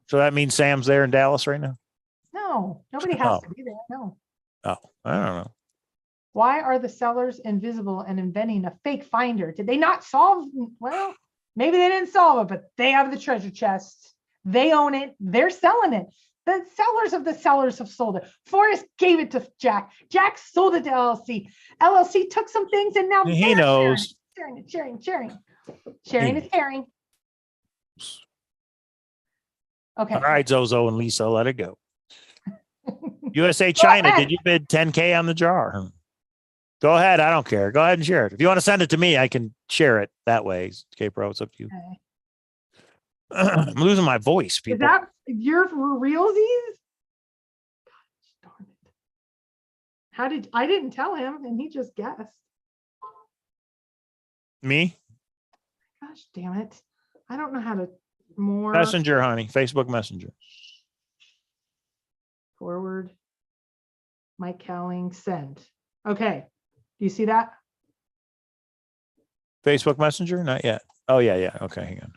S1: So that means Sam's there in Dallas right now?
S2: No, nobody has to be there. No.
S1: Oh, I don't know.
S2: Why are the sellers invisible and inventing a fake finder? Did they not solve? Well, maybe they didn't solve it, but they have the treasure chest. They own it. They're selling it. The sellers of the sellers have sold it. Forrest gave it to Jack. Jack sold it to LLC. LLC took some things and now
S1: he knows.
S2: Sharing. Sharing is caring. Okay.
S1: All right, Zozo and Lisa, let it go. USA China, did you bid 10K on the jar? Go ahead. I don't care. Go ahead and share it. If you want to send it to me, I can share it that way. Okay, bro, it's up to you.
S2: Okay.
S1: I'm losing my voice, people.
S2: Is that your realsies? Gosh, darn it. I didn't tell him and he just guessed.
S1: Me?
S2: Gosh, damn it. I don't know how to more.
S1: Messenger, honey. Facebook Messenger.
S2: Forward. Mike Cowling, send. Okay. Do you see that?
S1: Facebook Messenger? Not yet. Oh, yeah. Okay, hang on.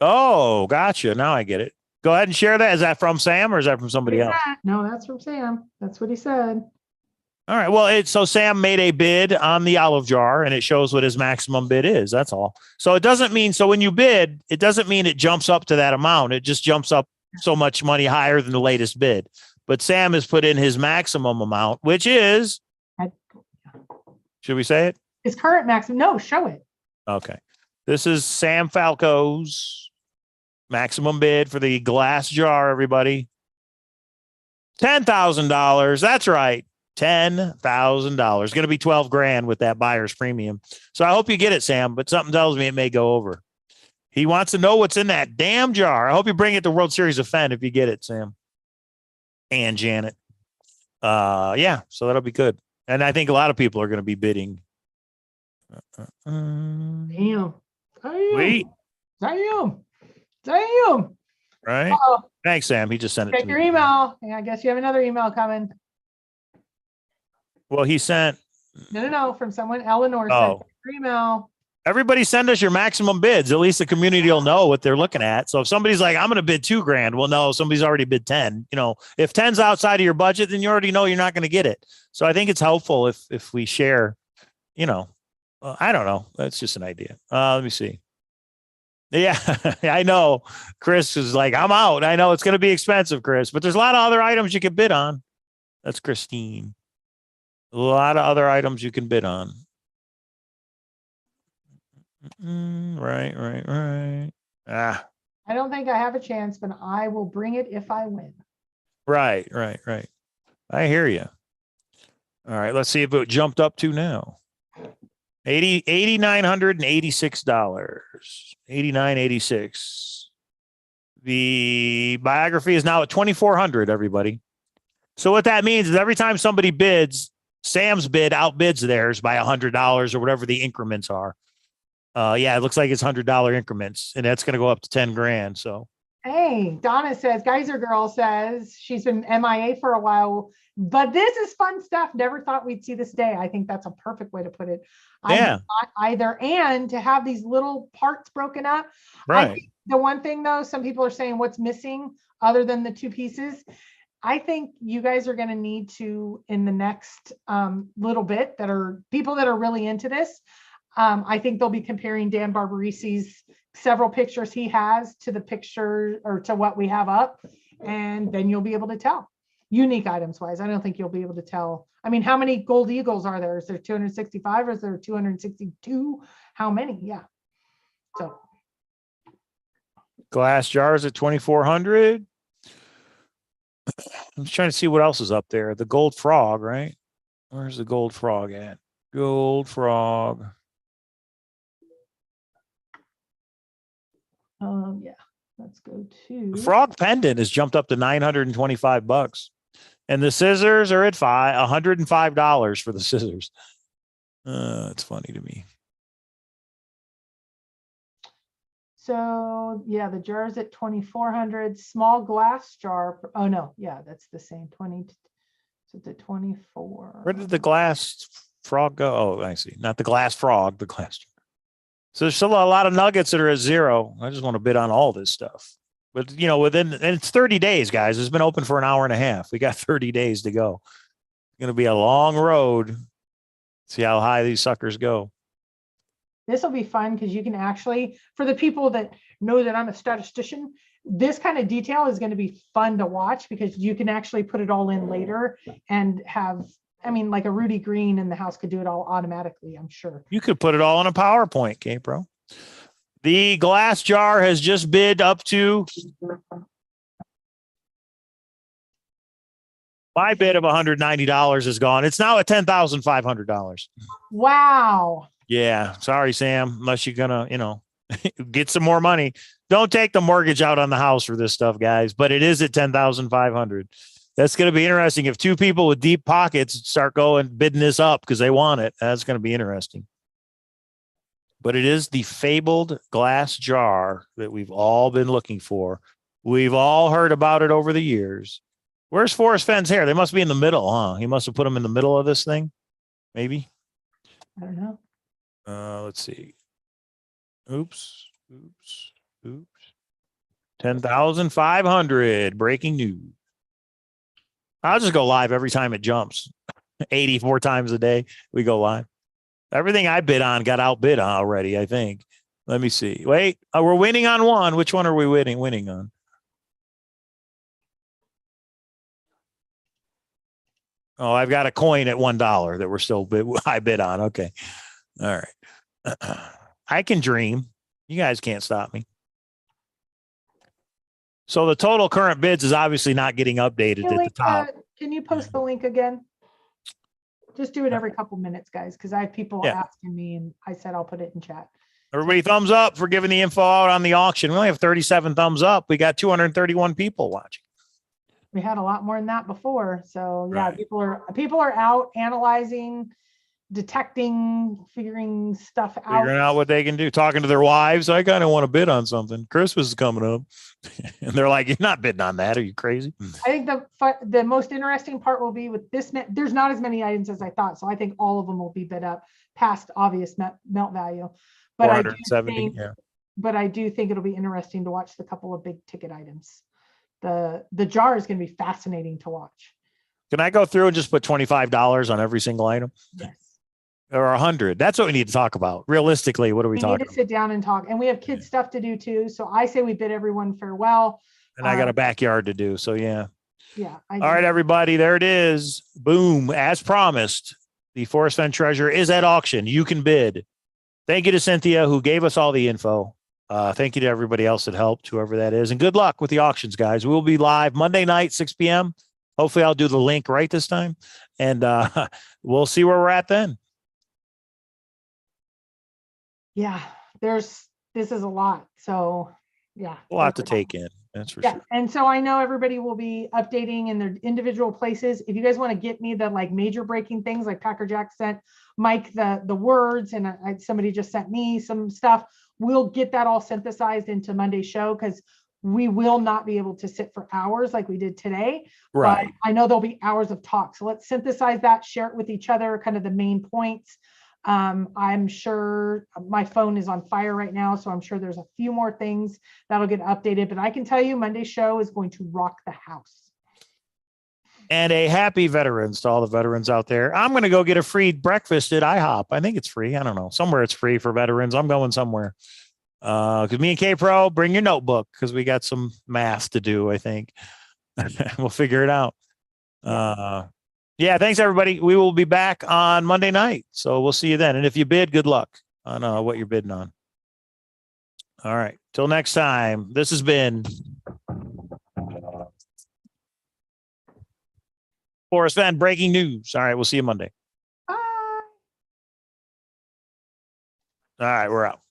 S1: Oh, gotcha. Now I get it. Go ahead and share that. Is that from Sam or is that from somebody else?
S2: No, that's from Sam. That's what he said.
S1: All right. Well, so Sam made a bid on the olive jar and it shows what his maximum bid is. That's all. So it doesn't mean, so when you bid, it doesn't mean it jumps up to that amount. It just jumps up so much money higher than the latest bid. But Sam has put in his maximum amount, which is, should we say it?
S2: His current maximum. No, show it.
S1: Okay. This is Sam Falco's maximum bid for the glass jar, everybody. $10,000. That's right. $10,000. Going to be 12 grand with that buyer's premium. So I hope you get it, Sam, but something tells me it may go over. He wants to know what's in that damn jar. I hope you bring it to World Series of Fenn if you get it, Sam. And Janet. Yeah, so that'll be good. And I think a lot of people are going to be bidding.
S2: Damn.
S1: Sweet.
S2: Damn.
S1: Right?
S2: Uh-oh.
S1: Thanks, Sam. He just sent it
S2: Check
S1: to
S2: your
S1: me.
S2: email. Yeah, I guess you have another email coming.
S1: Well, he sent.
S2: No, from someone. Eleanor
S1: Oh.
S2: said your email.
S1: Everybody send us your maximum bids. At least the community will know what they're looking at. So if somebody's like, I'm going to bid $2 grand. Well, no, somebody's already bid 10. You know, if 10's outside of your budget, then you already know you're not going to get it. So I think it's helpful if we share, you know, I don't know. That's just an idea. Let me see. Yeah, I know. Chris is like, I'm out. I know it's going to be expensive, Chris, but there's a lot of other items you can bid on. That's Christine. A lot of other items you can bid on. Right. Ah,
S2: I don't think I have a chance, but I will bring it if I win.
S1: right. I hear you. All right, let's see if it jumped up to now. $8,986. $89.86. The biography is now at 2,400, everybody. So what that means is every time somebody bids, Sam's bid outbids theirs by $100 or whatever the increments are. Yeah, it looks like it's $100 increments, and that's going to go up to 10 grand. So,
S2: Hey, Donna says, Geyser Girl says she's been MIA for a while, but this is fun stuff. Never thought we'd see this day. I think that's a perfect way to put it.
S1: Yeah.
S2: Either and to have these little parts broken up. I
S1: right.
S2: think the one thing though, some people are saying what's missing other than the two pieces. I think you guys are going to need to, in the next little bit, that are people that are really into this. I think they'll be comparing Dan Barbarisi's several pictures he has to the picture or to what we have up. And then you'll be able to tell unique items wise. I don't think you'll be able to tell. I mean, how many gold eagles are there? Is there 265 or is there 262? How many? Yeah. So
S1: Glass jars at 2,400. I'm just trying to see what else is up there. The gold frog, right? Where's the gold frog at? Gold frog.
S2: yeah, let's go to
S1: The frog pendant has jumped up to $925. And the scissors are at $105 for the scissors. It's funny to me.
S2: So yeah, the jar's at 2,400. Small glass jar. Oh no, yeah, that's the same 20. So it's at 24.
S1: Where did the glass frog go? Oh, I see. Not the glass frog, the glass jar. So there's still a lot of nuggets that are at zero. I just want to bid on all this stuff. But, you know, and it's 30 days, guys. It's been open for an hour and a half. We got 30 days to go. It's going to be a long road. See how high these suckers go.
S2: This will be fun because you can actually, for the people that know that I'm a statistician, this kind of detail is going to be fun to watch because you can actually put it all in later and have, I mean, like a Rudy Green in the house could do it all automatically, I'm sure.
S1: You could put it all in a PowerPoint, K-Pro. The glass jar has just bid up to my bid of $190 is gone. It's now at $10,500.
S2: Wow.
S1: Yeah. Sorry, Sam. Unless you're going to, get some more money. Don't take the mortgage out on the house for this stuff, guys. But it is at $10,500. That's going to be interesting. If two people with deep pockets start going bidding this up because they want it, that's going to be interesting. But it is the fabled glass jar that we've all been looking for. We've all heard about it over the years. Where's Forrest Fenn's hair? They must be in the middle, huh? He must have put them in the middle of this thing. Maybe.
S2: I don't know.
S1: Let's see. Oops. 10,500. Breaking news. I'll just go live every time it jumps. 84 times a day we go live. Everything I bid on got outbid already, I think. Let me see. Wait, we're winning on one. Which one are we winning on? Oh, I've got a coin at $1 that we're still I bid on. Okay. All right. I can dream. You guys can't stop me. So the total current bids is obviously not getting updated at the top.
S2: Can you post the link again? Just do it every couple minutes, guys, because I have people asking me and I said I'll put it in chat.
S1: Everybody thumbs up for giving the info out on the auction. We only have 37 thumbs up. We got 231 people watching.
S2: We had a lot more than that before. So yeah,
S1: Right.
S2: people are out analyzing, detecting, figuring stuff out.
S1: Figuring out what they can do, talking to their wives. I kind of want to bid on something. Christmas is coming up. And they're like, you're not bidding on that. Are you crazy?
S2: I think the most interesting part will be with this. There's not as many items as I thought. So I think all of them will be bid up past obvious melt value. But I do think it'll be interesting to watch the couple of big ticket items. The jar is going to be fascinating to watch.
S1: Can I go through and just put $25 on every single item?
S2: Yes.
S1: Or 100? That's what we need to talk about. Realistically, what are we talking
S2: We need to sit down and talk. And we have kids stuff to do too. So I say we bid everyone farewell.
S1: And I got a backyard to do. So yeah.
S2: Yeah.
S1: All right, everybody. There it is. Boom. As promised, the Forrest Fenn treasure is at auction. You can bid. Thank you to Cynthia, who gave us all the info. Thank you to everybody else that helped, whoever that is. And good luck with the auctions, guys. We'll be live Monday night, 6 p.m. Hopefully I'll do the link right this time. And we'll see where we're at then.
S2: Yeah, this is a lot. So yeah.
S1: A lot to take in. That's for sure.
S2: And so I know everybody will be updating in their individual places. If you guys want to get me the like major breaking things, like Packer Jack sent Mike the words, and somebody just sent me some stuff, we'll get that all synthesized into Monday's show, because we will not be able to sit for hours like we did today.
S1: Right.
S2: But I know there'll be hours of talk. So let's synthesize that, share it with each other, kind of the main points. I'm sure my phone is on fire right now, so I'm sure there's a few more things that'll get updated, but I can tell you Monday's show is going to rock the house.
S1: And a happy veterans to all the veterans out there. I'm going to go get a free breakfast at IHOP. I think it's free. I don't know. Somewhere it's free for veterans. I'm going somewhere. Because me and K-Pro, bring your notebook, because we got some math to do, I think. We'll figure it out. Yeah, thanks, everybody. We will be back on Monday night. So we'll see you then. And if you bid, good luck on what you're bidding on. All right. Till next time, this has been Forrest Fenn breaking news. All right. We'll see you Monday.
S2: Bye.
S1: All right. We're out.